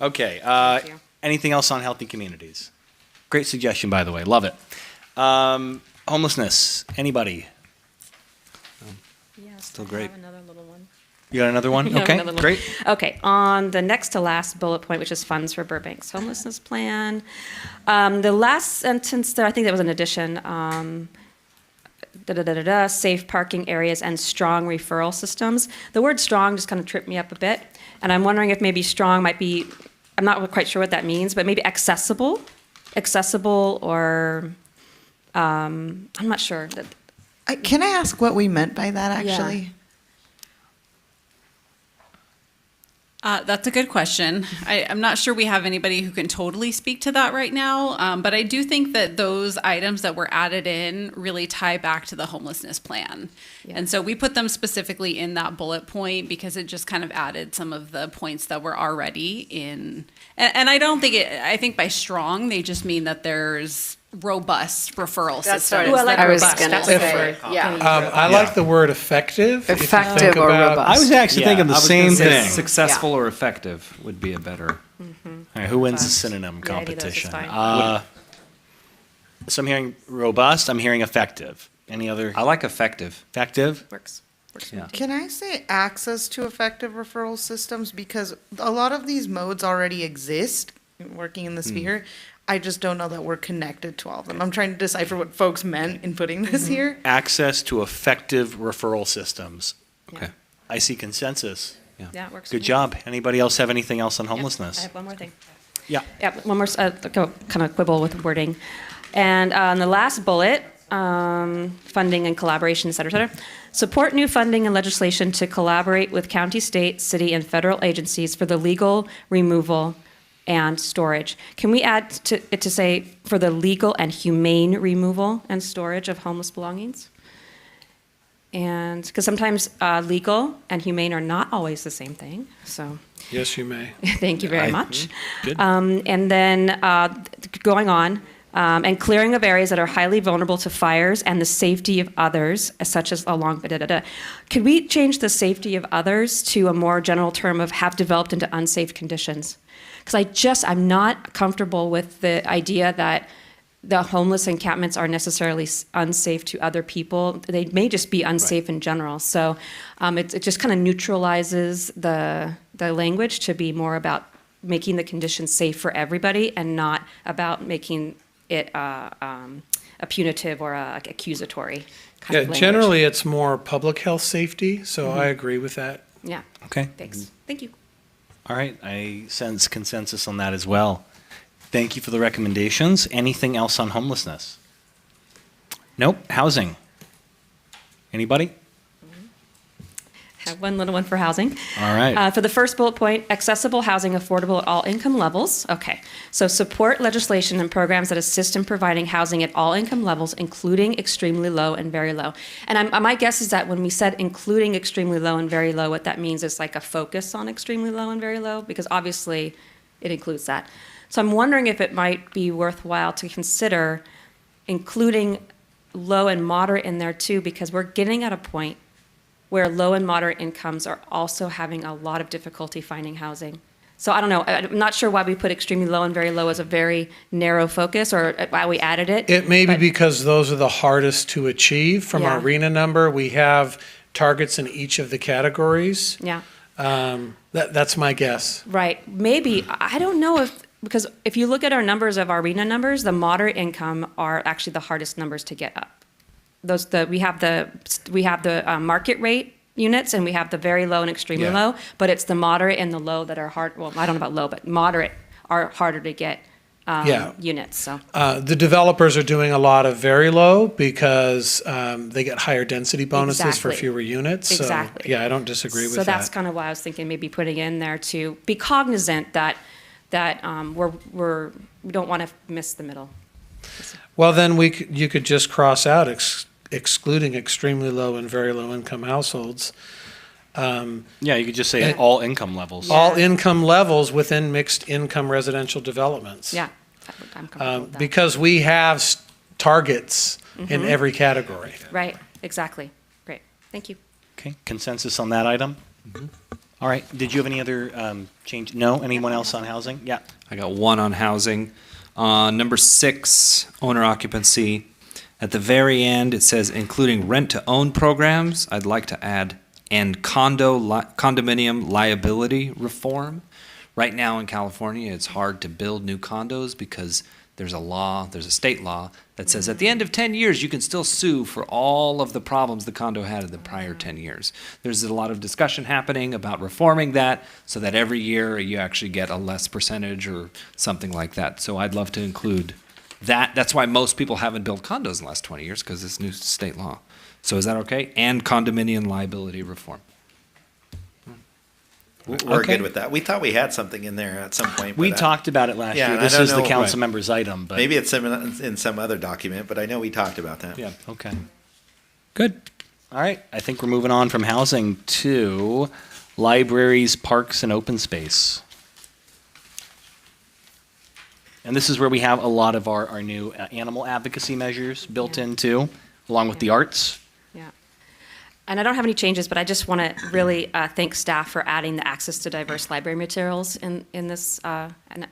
Okay. Anything else on healthy communities? Great suggestion, by the way. Love it. Homelessness. Anybody? Yes, Still I great. have another little one. You got another one? Yeah, I have Okay. another little- Great. Okay, on the next to last bullet point, which is funds for Burbank's homelessness plan. The last sentence there, I think that was an addition. Safe parking areas and strong referral systems. The word strong just kind of tripped me up a bit. And I'm wondering if maybe strong might be, I'm not quite sure what that means, but maybe accessible or, I'm not sure. Can I ask what we meant by that, actually? That's a good question. I'm not sure we have anybody who can totally speak to that right now, but I do think that those items that were added in really tie back to the homelessness plan. And so we put them specifically in that bullet point because it just kind of added some of the points that were already in. And I don't think I think by strong, they just mean that there's robust referral That's systems. what I was that are gonna robust. say. Yeah. I like the word effective. If you Effective think or about- robust. I was actually thinking the I was gonna same say thing. Successful or effective would be a better. All right, who wins the synonym Yeah, any of those is competition? fine. So I'm hearing robust. I'm hearing effective. Any other? I like effective. Effective. Works. Yeah. Can I say access to effective referral systems? Because a lot of these modes already exist working in the sphere. I just don't know that we're connected to all of them. I'm trying to decipher what folks meant in putting this here. Access to effective referral systems. Okay. I see consensus. Yeah, it works. Good job. Anybody else have anything else on homelessness? I have one more thing. Yeah. Yeah, one more, kind of quibble with wording. And on the last bullet, funding and collaboration, et cetera, et cetera. Support new funding and legislation to collaborate with county, state, city, and federal agencies for the legal removal and storage. Can we add to it to say for the legal and humane removal and storage of homeless belongings? And because sometimes legal and humane are not always the same thing, so. Yes, you may. Thank you very much. Good. And then going on, and clearing of areas that are highly vulnerable to fires and the safety of others, such as along. Could we change the safety of others to a more general term of have developed into unsafe conditions? Because I'm not comfortable with the idea that the homeless encampments are necessarily unsafe to other people. They may just be unsafe in general. So it just kind of neutralizes the language to be more about making the conditions safe for everybody and not about making it a punitive or a accusatory kind of language. Generally, it's more public health safety, so I agree with that. Yeah. Okay. Thanks. Thank you. All right. I sense consensus on that as well. Thank you for the recommendations. Anything else on homelessness? Nope. Housing. Anybody? Have one little one for housing. All right. For the first bullet point, accessible housing affordable at all income levels. Okay. So support legislation and programs that assist in providing housing at all income levels, including extremely low and very low. And my guess is that when we said including extremely low and very low, what that means is like a focus on extremely low and very low, because obviously it includes that. So I'm wondering if it might be worthwhile to consider including low and moderate in there too, because we're getting at a point where low and moderate incomes are also having a lot of difficulty finding housing. So I don't know, I'm not sure why we put extremely low and very low as a very narrow focus or why we added it. It may be because those are the hardest to achieve from our Yeah. arena number. We have targets in each of the categories. Yeah. That's my guess. Right, maybe, I don't know because if you look at our numbers of our arena numbers, the moderate income are actually the hardest numbers to get up. We have the market rate units and we have the very low and extremely low, but it's the moderate and the low that are hard. Well, I don't know about low, but moderate are harder to get units. So The developers are doing a lot of very low because they get higher density bonuses for Exactly. fewer units. Exactly. So, yeah, I don't disagree with so that. that's kind of why I was thinking maybe putting in there to be cognizant that we don't want to miss the middle. Well, then you could just cross out excluding extremely low and very low income households. Yeah, you could just say all income levels. All income levels within mixed income residential developments. Yeah, I'm comfortable with that. Because we have targets in every category. Right, exactly. Great, thank you. Okay, consensus on that item? All right, did you have any other change? No, anyone else on housing? Yeah. I got one on housing. Number 6, owner occupancy. At the very end, it says including rent-to-own programs. I'd like to add and condominium liability reform. Right now in California, it's hard to build new condos because there's a state law that says at the end of 10 years, you can still sue for all of the problems the condo had in the prior 10 years. There's a lot of discussion happening about reforming that so that every year you actually get a less percentage or something like that. So I'd love to include that. That's why most people haven't built condos in the last 20 years, because it's new state law. So is that okay? And condominium liability reform. We're Okay. good with that. We thought we had something in there at some point. We but, talked about it last yeah, year. I This don't is the know- council member's item, but. Maybe it's in some other document, but I know we talked about that. Yeah, okay. Good. All right, I think we're moving on from housing to libraries, parks, and open space. And this is where we have a lot of our new animal advocacy measures built into, along with the arts. Yeah. And I don't have any changes, but I just want to really thank staff for adding the access to diverse library materials in this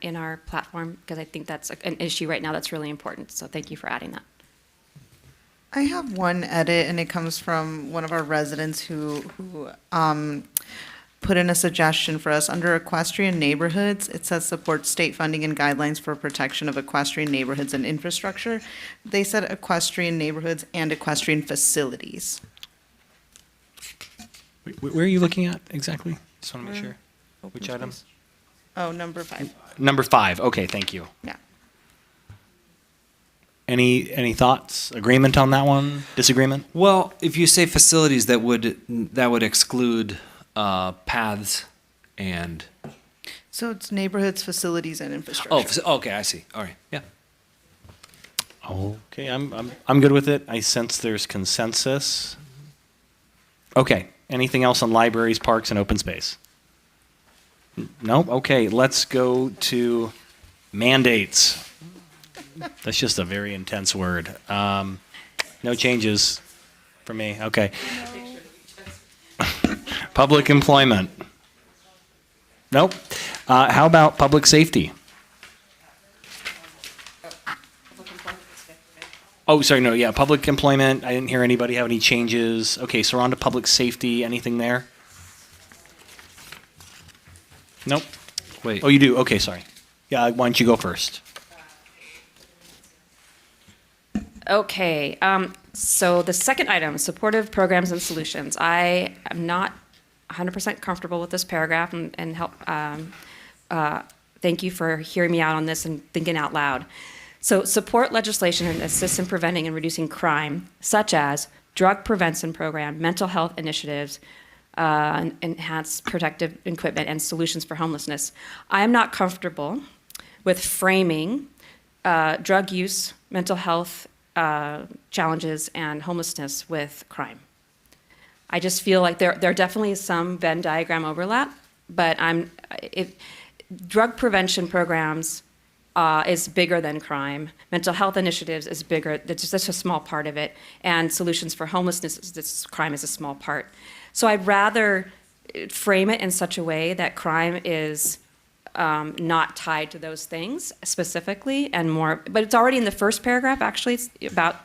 in our platform, because I think that's an issue right now that's really important. So thank you for adding that. I have one edit, and it comes from one of our residents who put in a suggestion for us. Under equestrian neighborhoods, it says support state funding and guidelines for protection of equestrian neighborhoods and infrastructure. They said equestrian neighborhoods and equestrian facilities. Where are you looking at exactly? Just want to make sure. Which item? Oh, number 5. Number 5, okay, thank you. Yeah. Any thoughts, agreement on that one, disagreement? Well, if you say facilities, that would exclude paths and. So it's neighborhoods, facilities, and infrastructure. Oh, okay, I see. All right, yeah. Okay, I'm good with it. I sense there's consensus. Okay, anything else on libraries, parks, and open space? No? Okay, let's go to mandates. That's just a very intense word. No changes for me. Okay. Public employment. Nope. How about public safety? Oh, sorry, no, yeah, public employment. I didn't hear anybody have any changes. Okay, so we're on to public safety. Anything there? Nope. Wait. Oh, you do? Okay, sorry. Yeah, why don't you go first? Okay, so the second item, supportive programs and solutions. I am not 100% comfortable with this paragraph, and help. Thank you for hearing me out on this and thinking out loud. So support legislation and assist in preventing and reducing crime, such as drug prevention program, mental health initiatives, enhanced protective equipment, and solutions for homelessness. I am not comfortable with framing drug use, mental health challenges, and homelessness with crime. I just feel like there definitely is some Venn diagram overlap, but drug prevention programs is bigger than crime. Mental health initiatives is bigger. That's just a small part of it. And solutions for homelessness, crime is a small part. So I'd rather frame it in such a way that crime is not tied to those things specifically, and more, but it's already in the first paragraph, actually. It's about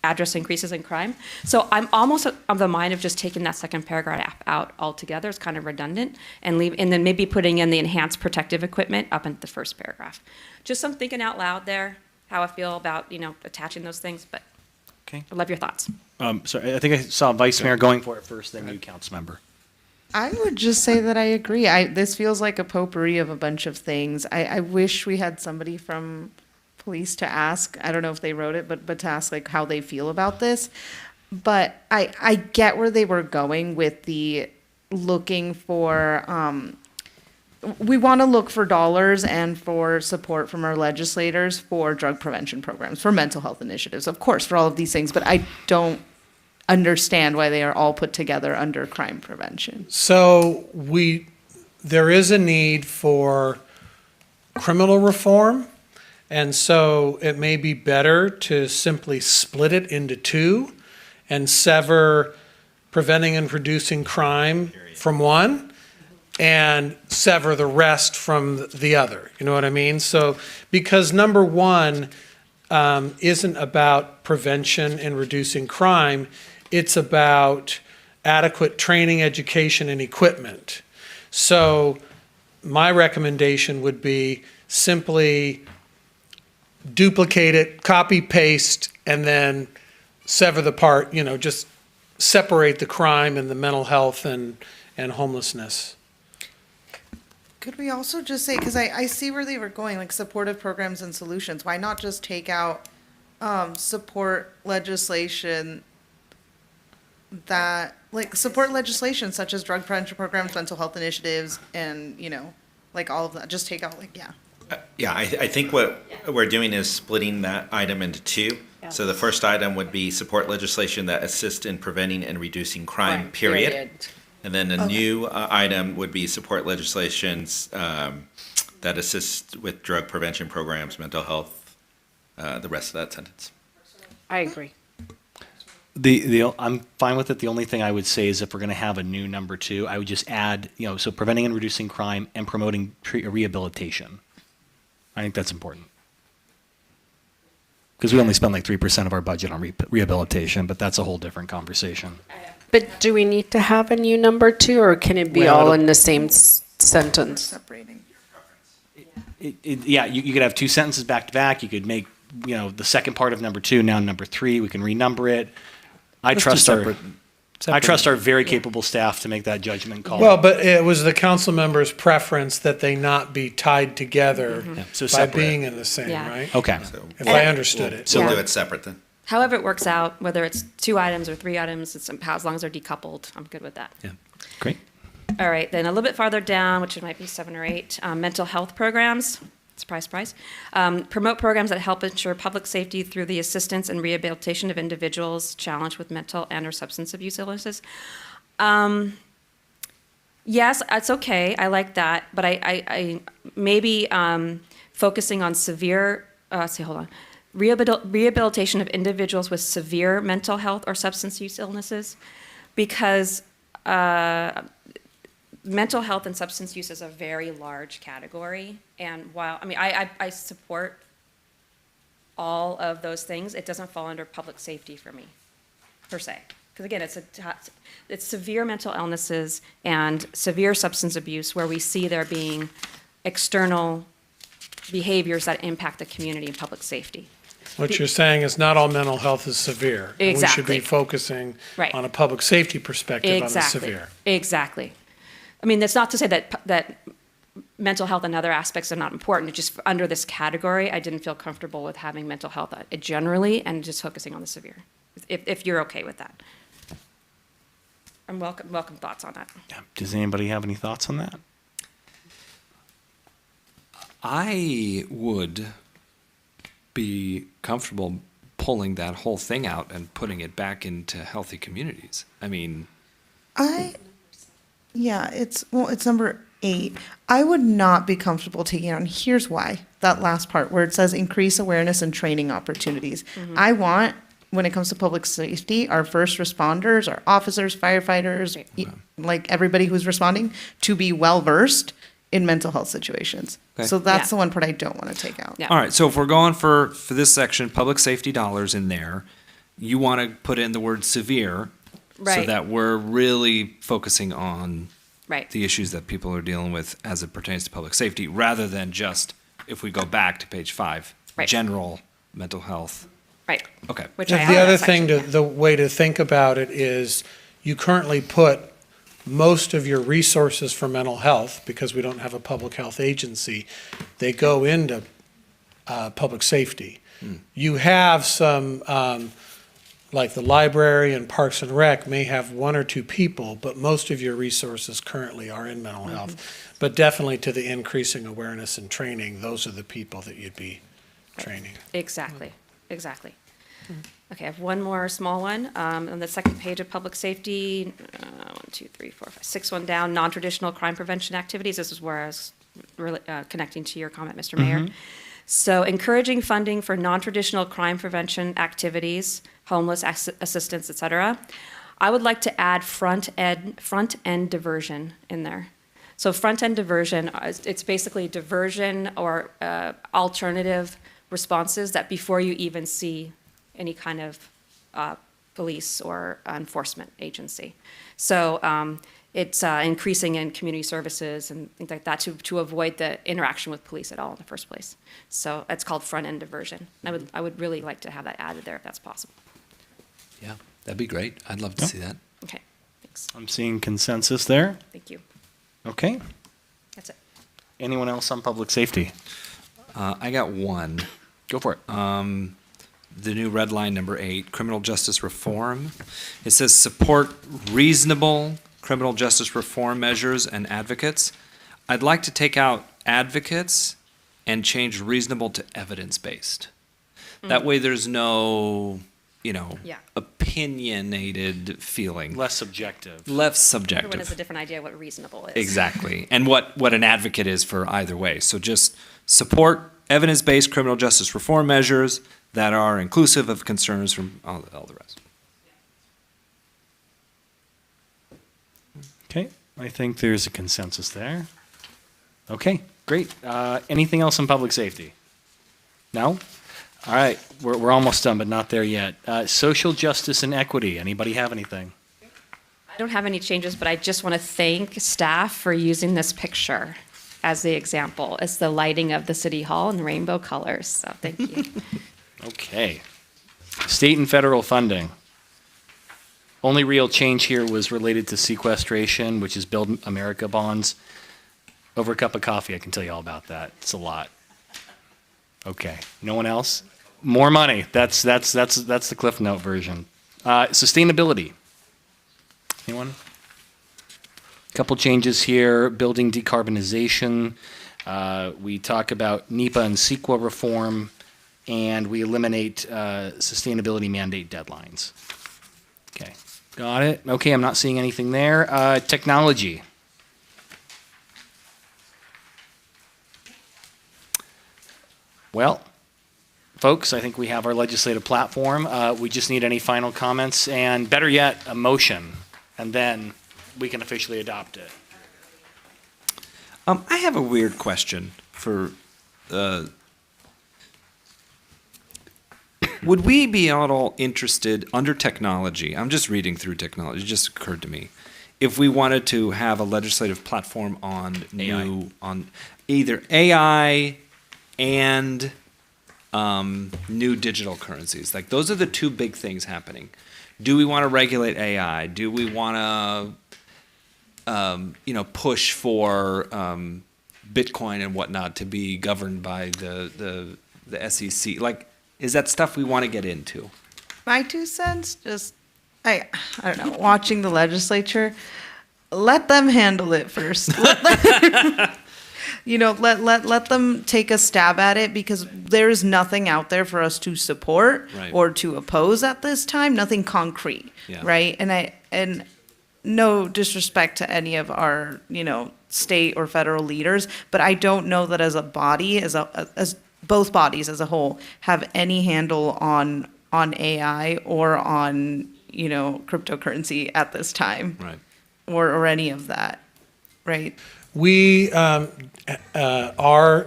address increases in crime. So I'm almost of the mind of just taking that second paragraph out altogether. It's kind of redundant, and then maybe putting in the enhanced protective equipment up in the first paragraph. Just some thinking out loud there, how I feel about attaching those things. But okay, I love your thoughts. Sorry, I think I saw Vice Mayor going for it first, then you, Council Member. I would just say that I agree. This feels like a potpourri of a bunch of things. I wish we had somebody from police to ask. I don't know if they wrote it, but to ask like how they feel about this. But I get where they were going with the looking for. We want to look for dollars and for support from our legislators for drug prevention programs, for mental health initiatives, of course, for all of these things. But I don't understand why they are all put together under crime prevention. So there is a need for criminal reform And so it may be better to simply split it into two and sever preventing and reducing crime from one and sever the rest from the other. You know what I mean? So, because number one isn't about prevention and reducing crime, it's about adequate training, education, and equipment. So my recommendation would be simply duplicate it, copy, paste, and then sever the part, just separate the crime and the mental health and homelessness. Could we also just say, because I see where they were going, like supportive programs and solutions, why not just take out support legislation support legislation such as drug prevention programs, mental health initiatives, and, all of that, just take out, Yeah, I think what we're doing is splitting that item into two. So the first item would be support legislation that assists in preventing and reducing crime, period. And then a new item would be support legislations that assist with drug prevention programs, mental health, the rest of that sentence. I agree. I'm fine with it. The only thing I would say is if we're going to have a new number two, I would just add, so preventing and reducing crime and promoting rehabilitation. I think that's important. Because we only spend like 3% of our budget on rehabilitation, but that's a whole different conversation. But do we need to have a new number two, or can it be all in the same sentence? Separating. Yeah, you could have two sentences back to back. You could make, the second part of number two now number three. We can renumber it. I trust our very capable staff to make that judgment call. Well, but it was the council member's preference that they not be tied together So by separate. being in the same, Yeah. right? Okay. If I understood it. So we'll do it separate then. However it works out, whether it's 2 items or 3 items, as long as they're decoupled, I'm good with that. Yeah. Great. All right, then a little bit farther down, which it might be 7 or 8, mental health programs. Surprise, surprise. Promote programs that help ensure public safety through the assistance and rehabilitation of individuals challenged with mental and or substance abuse illnesses. Yes, it's okay. I like that, but I maybe focusing on severe. Rehabilitation of individuals with severe mental health or substance use illnesses, because mental health and substance use is a very large category. And while, I support all of those things, it doesn't fall under public safety for me, per se. Because again, it's severe mental illnesses and severe substance abuse where we see there being external behaviors that impact the community and public safety. What you're saying is not all mental health is severe. And we should be Exactly. focusing Right. on a public safety perspective on the severe. Exactly. That's not to say that mental health and other aspects are not important. It's just under this category, I didn't feel comfortable with having mental health generally and just focusing on the severe, if you're okay with that. I'm welcome thoughts on that. Yeah. Does anybody have any thoughts on that? I would be comfortable pulling that whole thing out and putting it back into healthy communities. It's number 8. I would not be comfortable taking it on. Here's why. That last part where it says increase awareness and training opportunities. I want, when it comes to public safety, our first responders, our officers, firefighters, like everybody who's responding, to be well-versed in mental health situations. Okay. So that's the one part I don't want to take out. All right, so if we're going for this section, public safety dollars in there, you want to put in the word severe so Right. that we're really focusing on Right. the issues that people are dealing with as it pertains to public safety, rather than just, if we go back to page 5, Right. general mental health. Right. Okay. Which I The have other that thing, section, the way to think about it is you currently put most of your resources for mental health, because we don't have a public health agency, they go into public safety. You have some, like the library and Parks and Rec may have 1 or 2 people, but most of your resources currently are in mental health. But definitely to the increasing awareness and training, those are the people that you'd be training. Exactly. Okay, I have one more small one. On the second page of public safety, 6 one down, non-traditional crime prevention activities. This is where I was really connecting to your comment, Mr. Mayor. So encouraging funding for non-traditional crime prevention activities, homeless assistance, et cetera. I would like to add front-end diversion in there. So front-end diversion, it's basically diversion or alternative responses that before you even see any kind of police or enforcement agency. So it's increasing in community services and things like that to avoid the interaction with police at all in the first place. So it's called front-end diversion. I would really like to have that added there if that's possible. Yeah, that'd be great. I'd love to see that. Okay, thanks. I'm seeing consensus there. Thank you. Okay. That's it. Anyone else on public safety? I got one. Go for it. The new red line, number 8, criminal justice reform. It says support reasonable criminal justice reform measures and advocates. I'd like to take out advocates and change reasonable to evidence-based. That way there's no, opinionated feeling. Less subjective. Less subjective. Everyone has a different idea what reasonable is. Exactly. And what an advocate is for either way. So just support evidence-based criminal justice reform measures that are inclusive of concerns from all the rest. Okay, I think there's a consensus there. Okay, great. Anything else on public safety? No? All right, we're almost done, but not there yet. Social justice and equity. Anybody have anything? I don't have any changes, but I just want to thank staff for using this picture as the example. It's the lighting of the city hall in rainbow colors, so thank you. Okay. State and federal funding. Only real change here was related to sequestration, which is Build America bonds. Over a cup of coffee, I can tell you all about that. It's a lot. Okay. No one else? More money. That's the Cliff Note version. Sustainability. Anyone? Couple changes here. Building decarbonization. We talk about NEPA and CEQA reform, and we eliminate sustainability mandate deadlines. Okay. Got it. Okay, I'm not seeing anything there. Technology. Well, folks, I think we have our legislative platform. We just need any final comments, and better yet, a motion, and then we can officially adopt it. I have a weird question for, would we be at all interested under technology? I'm just reading through technology. It just occurred to me. If we wanted to have a legislative platform on on either AI and new digital currencies, like those are the two big things happening. Do we want to regulate AI? Do we want to, push for Bitcoin and whatnot to be governed by the SEC? Like, is that stuff we want to get into? My 2 cents, just, I don't know, watching the legislature, let them handle it first. Let them take a stab at it, because there's nothing out there for us to support or to oppose at this time, nothing concrete, right? And no disrespect to any of our, state or federal leaders, but I don't know that as a body, as both bodies as a whole, have any handle on AI or on, cryptocurrency at this time, right? Or any of that, right? We are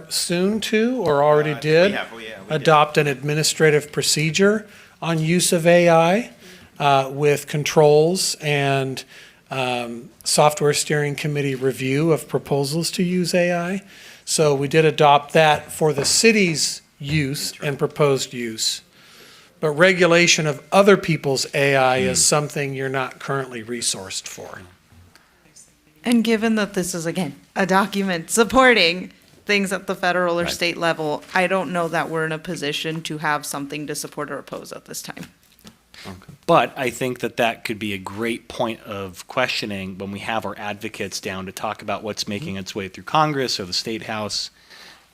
soon to, or already did, adopt an administrative procedure on use of AI with controls and software steering committee review of proposals to use AI. So we did adopt that for the city's use and proposed use. But regulation of other people's AI is something you're not currently resourced for. And given that this is, again, a document supporting things at the federal or state level, I don't know that we're in a position to have something to support or oppose at this time. But I think that could be a great point of questioning when we have our advocates down to talk about what's making its way through Congress or the State House.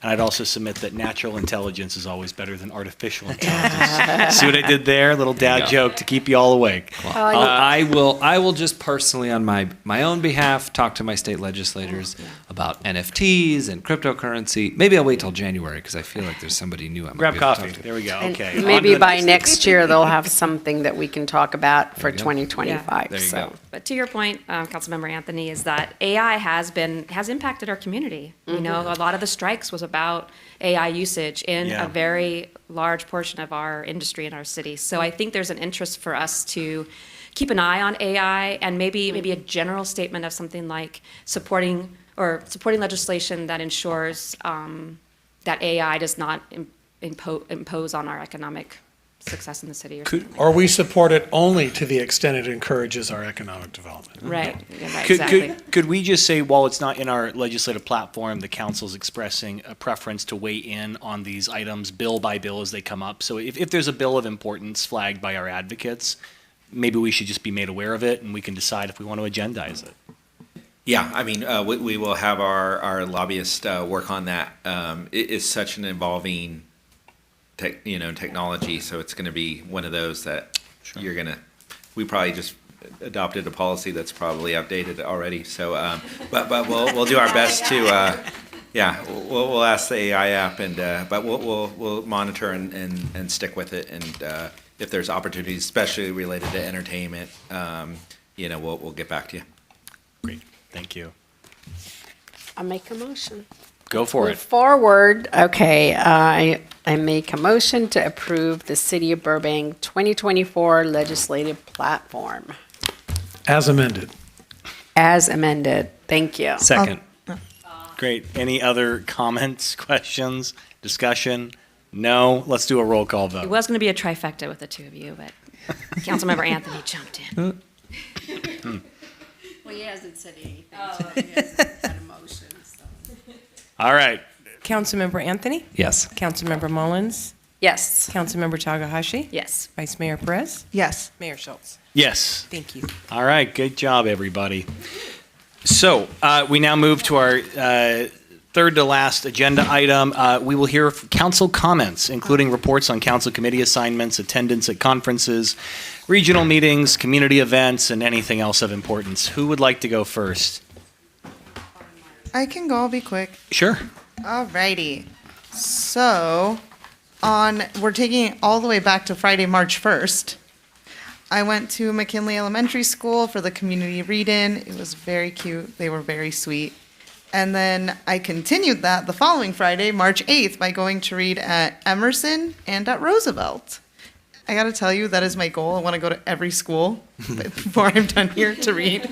And I'd also submit that natural intelligence is always better than artificial intelligence. See what I did there? A little dad joke to keep you all awake. I will just personally, on my own behalf, talk to my state legislators about NFTs and cryptocurrency. Maybe I'll wait till January because I feel like there's somebody new. I might Grab be able to coffee. talk to. There we go. And Okay. maybe by next year, they'll have something that we can talk about for you go. 2025. There you so. go. But to your point, Councilmember Anthony, is that AI has impacted our community. You know, a lot of the strikes was about AI usage in Yeah. a very large portion of our industry in our city. So I think there's an interest for us to keep an eye on AI and maybe a general statement of something like supporting legislation that ensures that AI does not impose on our economic success in the city. Or we support it only to the extent it encourages our economic development. Right. Yeah, right, Could, exactly. could we just say, while it's not in our legislative platform, the council's expressing a preference to weigh in on these items bill by bill as they come up? So if there's a bill of importance flagged by our advocates, maybe we should just be made aware of it and we can decide if we want to agendize it. Yeah, I mean, we will have our lobbyists work on that. It is such an evolving technology, so it's going to be one of those that we probably just adopted a policy that's probably outdated already. So, but we'll do our best to, we'll ask the AI app, but we'll monitor and stick with it, and if there's opportunities, especially related to entertainment, we'll get back to you. Great, thank you. I'll make a motion. Go for Move it. forward. Okay, I make a motion to approve the City of Burbank 2024 legislative platform. As amended. As amended. Thank you. Second. Great. Any other comments, questions, discussion? No? Let's do a roll call It vote. was going to be a trifecta with the two of you, but Councilmember Anthony jumped in. Well, he hasn't said anything. So he hasn't had a motion. So. All right. Councilmember Anthony? Yes. Councilmember Mullins? Yes. Councilmember Takahashi? Yes. Vice Mayor Perez? Yes. Mayor Schultz? Yes. Thank you. All right. Good job, everybody. So we now move to our third to last agenda item. We will hear council comments, including reports on council committee assignments, attendance at conferences, regional meetings, community events, and anything else of importance. Who would like to go first? I can go. I'll be quick. Sure. Alrighty. So, we're taking it all the way back to Friday, March 1st. I went to McKinley Elementary School for the community read-in. It was very cute. They were very sweet. And then I continued that the following Friday, March 8th, by going to read at Emerson and at Roosevelt. I got to tell you, that is my goal. I want to go to every school before I'm done here to read.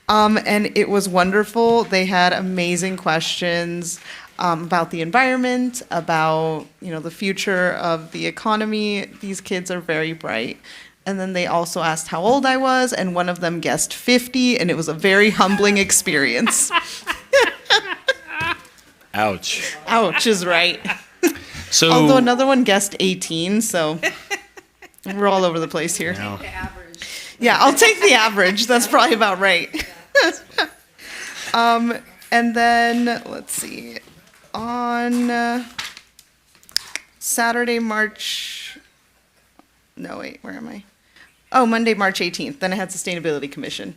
And it was wonderful. They had amazing questions about the environment, about the future of the economy. These kids are very bright. And then they also asked how old I was, and one of them guessed 50, and it was a very humbling experience. Ouch. Ouch is right. So, although another one guessed 18, so we're all over the place here. Yeah, I'll take the average. That's probably about right. And then, let's see, on Saturday, where am I? Oh, Monday, March 18th, then I had Sustainability Commission.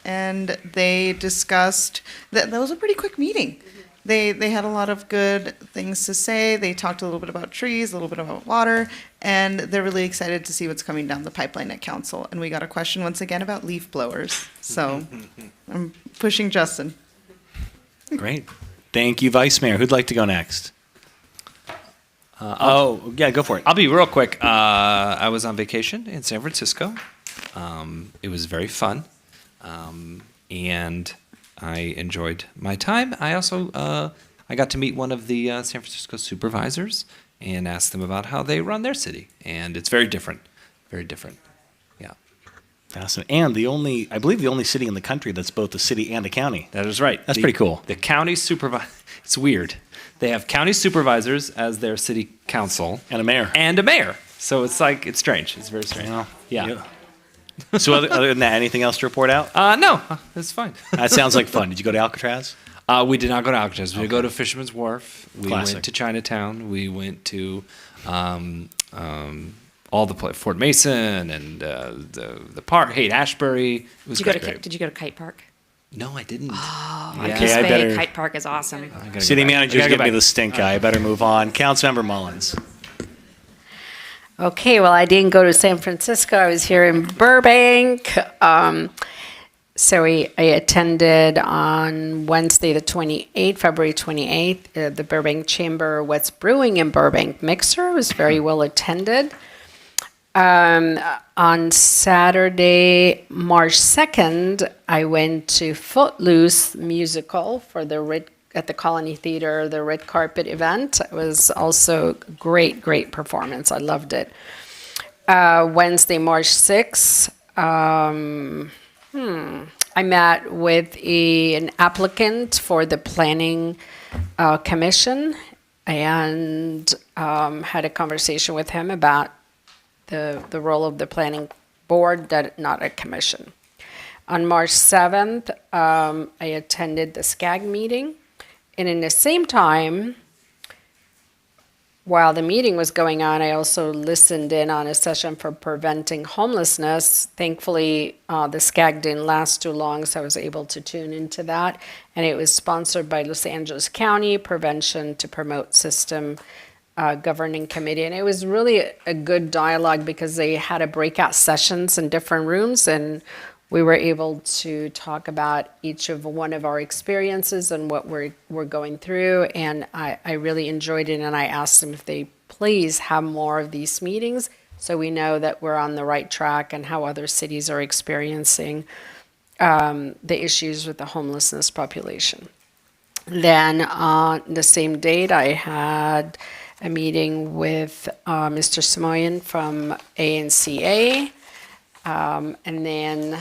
And they discussed, that was a pretty quick meeting. They had a lot of good things to say. They talked a little bit about trees, a little bit about water, and they're really excited to see what's coming down the pipeline at council. And we got a question once again about leaf blowers. So I'm pushing Justin. Great. Thank you, Vice Mayor. Who'd like to go next? Go for it. I'll be real quick. I was on vacation in San Francisco. It was very fun, and I enjoyed my time. I also I got to meet one of the San Francisco supervisors and ask them about how they run their city, and it's very different. Very different. Yeah. Fascinating. And I believe the only city in the country that's both a city and a county. That is right. That's pretty cool. The county supervisor. It's weird. They have county supervisors as their city council. And a mayor. So it's strange. It's very strange. Yeah. So other than that, anything else to report out? No, it's fine. That sounds like fun. Did you go to Alcatraz? We did not go to Alcatraz. We did go to Fisherman's Wharf. We Classic. went to Chinatown. We went to all the Fort Mason and the park. Haight-Ashbury. It was great. Did you go to Kite Park? No, I didn't. Oh, Okay, Goose I Bay better- Kite Park is awesome. City manager's go giving me back. the stink eye. I better move on. Councilmember Mullins. Okay, well, I didn't go to San Francisco. I was here in Burbank. So I attended on Wednesday, the 28th, February 28th, the Burbank Chamber What's Brewing in Burbank Mixer. It was very well attended. On Saturday, March 2nd, I went to Footloose musical for at the Colony Theater, the red carpet event. It was also great performance. I loved it. Wednesday, March 6th, I met with an applicant for the Planning Commission and had a conversation with him about the role of the planning board, not a commission. On March 7th, I attended the SCAG meeting. And in the same time, while the meeting was going on, I also listened in on a session for preventing homelessness. Thankfully, the SCAG didn't last too long, so I was able to tune into that. And it was sponsored by Los Angeles County Prevention to Promote System Governing Committee. And it was really a good dialogue because they had a breakout sessions in different rooms, and we were able to talk about each of one of our experiences and what we're going through. And I really enjoyed it, and I asked them if they please have more of these meetings so we know that we're on the right track and how other cities are experiencing the issues with the homelessness population. Then on the same date, I had a meeting with Mr. Simoyan from ANCA. And then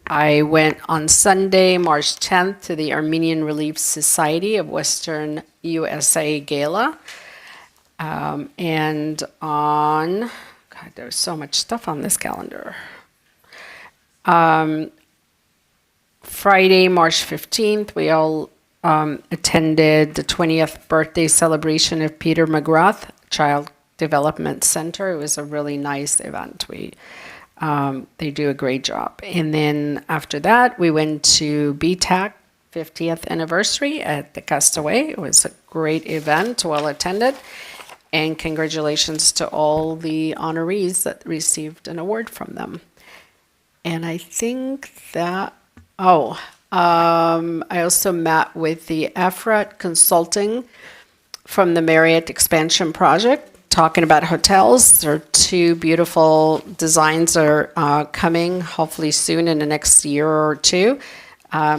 I went on Sunday, March 10th, to the Armenian Relief Society of Western USA Gala. And on, God, there's so much stuff on this calendar. Friday, March 15th, we all attended the 20th birthday celebration of Peter McGrath Child Development Center. It was a really nice event. They do a great job. And then after that, we went to BTAC 50th anniversary at the Castaway. It was a great event, well attended. And congratulations to all the honorees that received an award from them. And I think that, I also met with the EFRAT Consulting from the Marriott Expansion Project, talking about hotels. There are two beautiful designs are coming, hopefully soon in the next year or two.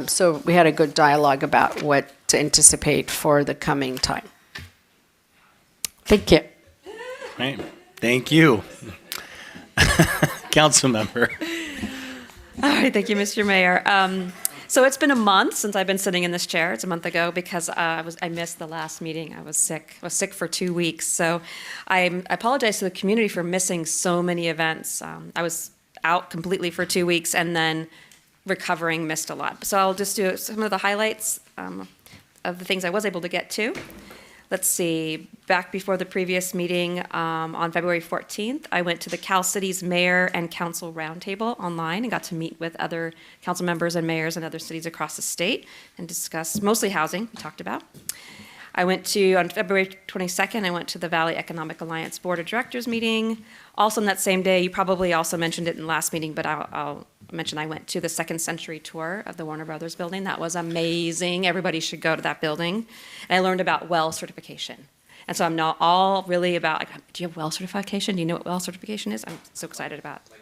So we had a good dialogue about what to anticipate for the coming time. Thank you. Right. Thank you. Council member. All right, thank you, Mr. Mayor. So it's been a month since I've been sitting in this chair. It's a month ago because I missed the last meeting. I was sick. I was sick for 2 weeks. So I apologize to the community for missing so many events. I was out completely for 2 weeks and then recovering, missed a lot. So I'll just do some of the highlights of the things I was able to get to. Let's see, back before the previous meeting on February 14th, I went to the Cal Cities Mayor and Council Roundtable online and got to meet with other council members and mayors in other cities across the state and discuss mostly housing we talked about. I went to, on February 22nd, I went to the Valley Economic Alliance Board of Directors meeting. Also on that same day, you probably also mentioned it in the last meeting, but I'll mention I went to the Second Century tour of the Warner Brothers building. That was amazing. Everybody should go to that building. And I learned about WELL certification. And so I'm now all really about, like, do you have WELL certification? Do you know what WELL certification is? I'm so excited about it.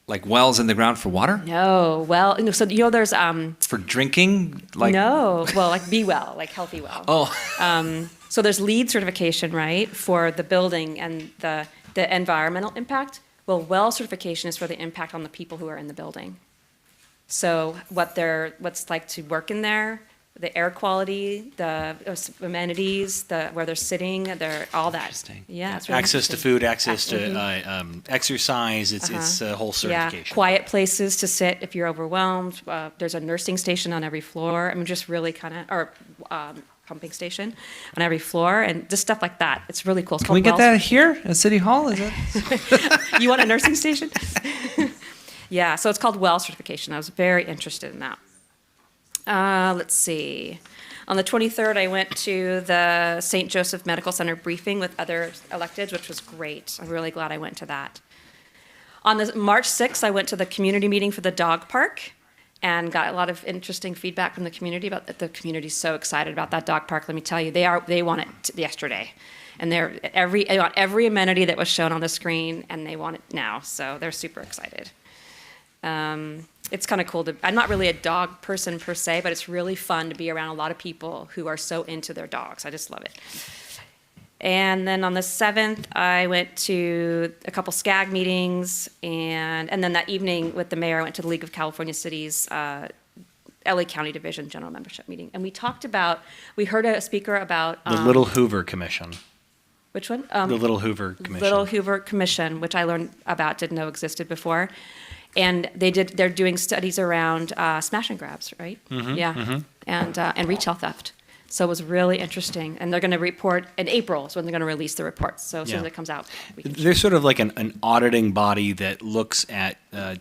Like wells in the ground for water? No, well, no, so there's For drinking? Like no, well, like Be Well, like Healthy Well. Oh. So there's LEED certification, right, for the building and the environmental impact. Well, WELL certification is for the impact on the people who are in the building. So what's like to work in there, the air quality, the amenities, the where they're sitting, all that. Interesting. Yeah, it's really Access to interesting. food, access to exercise. It's a whole certification. Yeah, quiet places to sit if you're overwhelmed. There's a nursing station on every floor. I mean, just really kind of, or pumping station on every floor, and just stuff like that. It's really cool. It's Can we called get that Wells- here at City Hall? Is it? You want a nursing station? Yeah, so it's called WELL certification. I was very interested in that. Let's see. On the 23rd, I went to the St. Joseph Medical Center briefing with other electeds, which was great. I'm really glad I went to that. On the March 6th, I went to the community meeting for the dog park and got a lot of interesting feedback from the community about that. The community's so excited about that dog park. Let me tell you, they want it yesterday. And they want every amenity that was shown on the screen, and they want it now. So they're super excited. It's kind of cool I'm not really a dog person per se, but it's really fun to be around a lot of people who are so into their dogs. I just love it. And then on the 7th, I went to a couple SCAG meetings, and then that evening with the mayor, I went to the League of California Cities LA County Division General Membership meeting. And we heard a speaker about... The Little Hoover Commission. Which one? The Little Hoover Commission. Little Hoover Commission, which I learned about, didn't know existed before. And they're doing studies around smash and grabs, right? Yeah, and retail theft. So it was really interesting. And they're going to report in April is when they're going to release the reports. So as soon as it comes out, we can They're sort of like an auditing body that looks at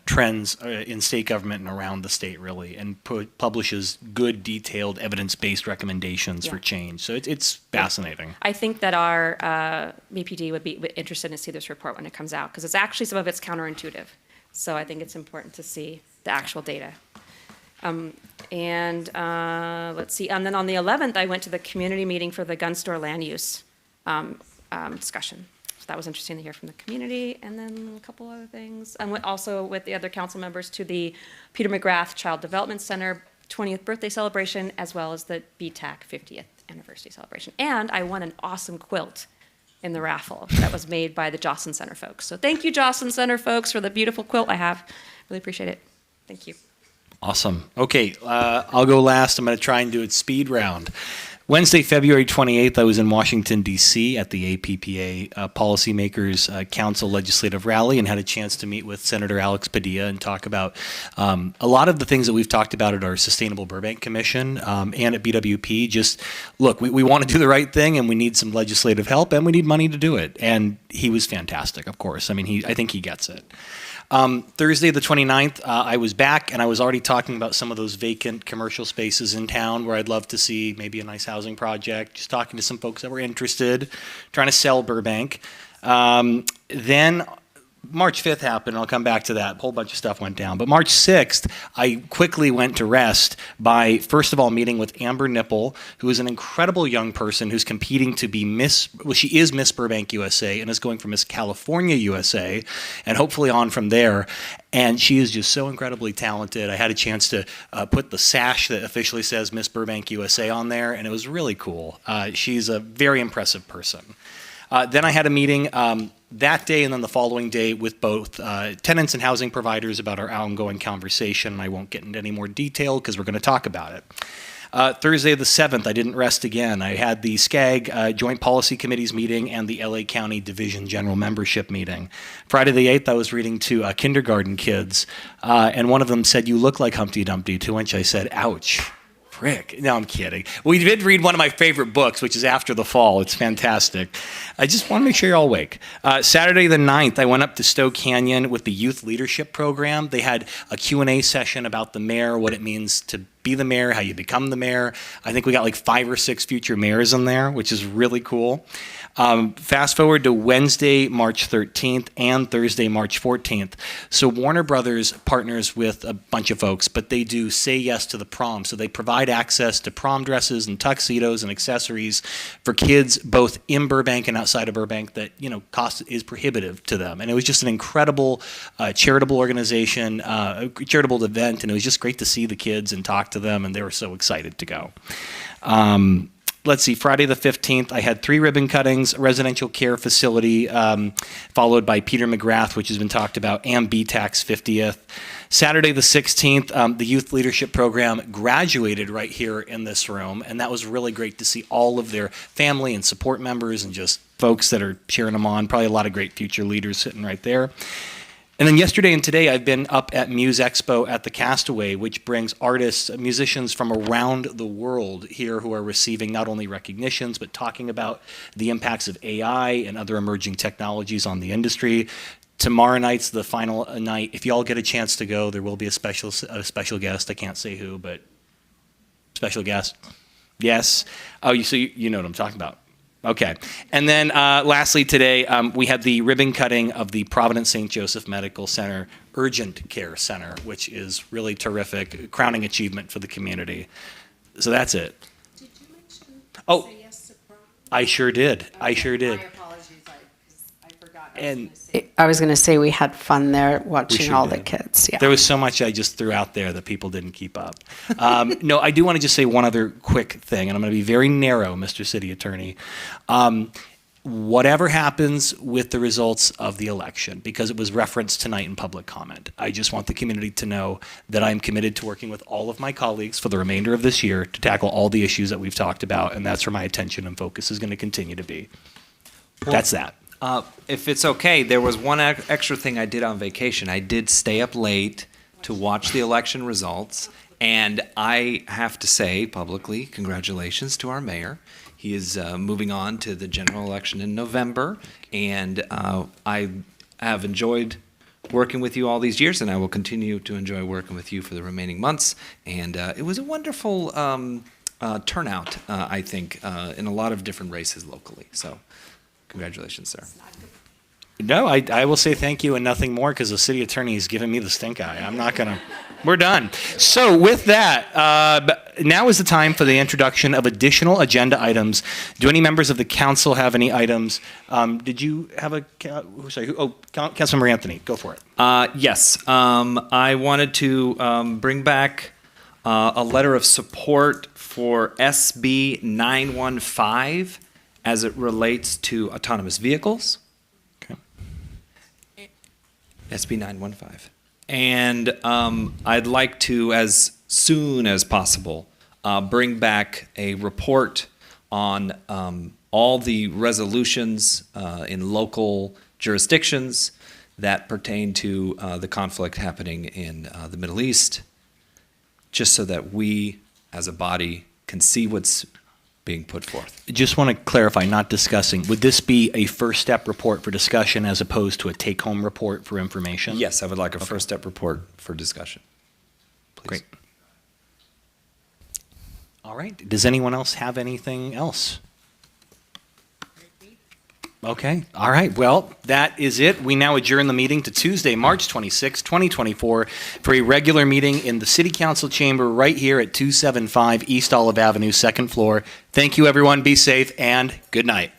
trends in state government and around the state, really, and publishes good, detailed, evidence-based recommendations for change. So it's fascinating. I think that our BPD would be interested to see this report when it comes out, because it's actually, some of it's counterintuitive. So I think it's important to see the actual data. Let's see, and then on the 11th, I went to the community meeting for the gun store land use discussion. So that was interesting to hear from the community, and then a couple other things. I went also with the other council members to the Peter McGrath Child Development Center 20th birthday celebration, as well as the BTAC 50th anniversary celebration. And I won an awesome quilt in the raffle that was made by the Jocelyn Center folks. So thank you, Jocelyn Center folks, for the beautiful quilt I have. Really appreciate it. Thank you. Awesome. Okay, I'll go last. I'm going to try and do it speed round. Wednesday, February 28th, I was in Washington, D.C. at the APPA Policymakers Council Legislative Rally and had a chance to meet with Senator Alex Padilla and talk about a lot of the things that we've talked about at our Sustainable Burbank Commission and at BWP. Just, look, we want to do the right thing, and we need some legislative help, and we need money to do it. And he was fantastic, of course. I mean, I think he gets it. Thursday, the 29th, I was back, and I was already talking about some of those vacant commercial spaces in town where I'd love to see maybe a nice housing project, just talking to some folks that were interested, trying to sell Burbank. Then March 5th happened. I'll come back to that. A whole bunch of stuff went down. But March 6th, I quickly went to rest by, first of all, meeting with Amber Nipple, who is an incredible young person who's competing to be she is Miss Burbank USA and is going for Miss California USA, and hopefully on from there. And she is just so incredibly talented. I had a chance to put the sash that officially says Miss Burbank USA on there, and it was really cool. She's a very impressive person. Then I had a meeting that day and then the following day with both tenants and housing providers about our ongoing conversation. I won't get into any more detail because we're going to talk about it. Thursday the 7th, I didn't rest again. I had the SCAG Joint Policy Committees meeting and the LA County Division General Membership meeting. Friday the 8th, I was reading to kindergarten kids, and one of them said, "You look like Humpty Dumpty," to which I said, "Ouch." Frick. No, I'm kidding. We did read one of my favorite books, which is After the Fall. It's fantastic. I just want to make sure you're all awake. Saturday the 9th, I went up to Stowe Canyon with the Youth Leadership Program. They had a Q&A session about the mayor, what it means to be the mayor, how you become the mayor. I think we got like 5 or 6 future mayors in there, which is really cool. Fast forward to Wednesday, March 13th and Thursday, March 14th. So Warner Brothers partners with a bunch of folks, but they do Say Yes to the Prom. So they provide access to prom dresses and tuxedos and accessories for kids both in Burbank and outside of Burbank that, cost is prohibitive to them. And it was just an incredible charitable organization, charitable event, and it was just great to see the kids and talk to them, and they were so excited to go. let's see, Friday the 15th, I had 3 ribbon cuttings, a residential care facility, followed by Peter McGrath, which has been talked about, and BTAC's 50th. Saturday the 16th, the Youth Leadership Program graduated right here in this room, and that was really great to see all of their family and support members and just folks that are cheering them on. Probably a lot of great future leaders sitting right there. And then yesterday and today, I've been up at Muse Expo at the Castaway, which brings artists, musicians from around the world here who are receiving not only recognitions, but talking about the impacts of AI and other emerging technologies on the industry. Tomorrow night's the final night. If you all get a chance to go, there will be a special guest. I can't say who, but special guest. Yes. Oh, you know what I'm talking about. Okay. And then lastly today, we had the ribbon cutting of the Providence St. Joseph Medical Center Urgent Care Center, which is really terrific, crowning achievement for the community. So that's it. Did you mention Oh, say yes to prom? I sure did. I sure did. My apologies, I forgot. And I was going to say we had fun there watching sure all the did. kids. Yeah. There was so much I just threw out there that people didn't keep up. No, I do want to just say one other quick thing, and I'm going to be very narrow, Mr. City Attorney. Whatever happens with the results of the election, because it was referenced tonight in public comment, I just want the community to know that I'm committed to working with all of my colleagues for the remainder of this year to tackle all the issues that we've talked about, and that's where my attention and focus is going to continue to be. That's that. If it's okay, there was one extra thing I did on vacation. I did stay up late to watch the election results, and I have to say publicly, congratulations to our mayor. He is moving on to the general election in November, and I have enjoyed working with you all these years, and I will continue to enjoy working with you for the remaining months. And it was a wonderful turnout, I think, in a lot of different races locally. So congratulations, sir. No, I will say thank you and nothing more because the city attorney has given me the stink eye. I'm not going to. We're done. So with that, now is the time for the introduction of additional agenda items. Do any members of the council have any items? Did you have a, sorry, Councilmember Anthony, go for it. Yes. I wanted to bring back a letter of support for SB 915 as it relates to autonomous vehicles. SB 915. And I'd like to, as soon as possible, bring back a report on all the resolutions in local jurisdictions that pertain to the conflict happening in the Middle East, just so that we, as a body, can see what's being put forth. Just want to clarify, not discussing. Would this be a first step report for discussion as opposed to a take-home report for information? Yes, I would like a first step report for discussion. Please. Great. All right. Does anyone else have anything else? Okay. All right. Well, that is it. We now adjourn the meeting to Tuesday, March 26, 2024, for a regular meeting in the City Council chamber right here at 275 East Olive Avenue, second floor. Thank you, everyone. Be safe and good night.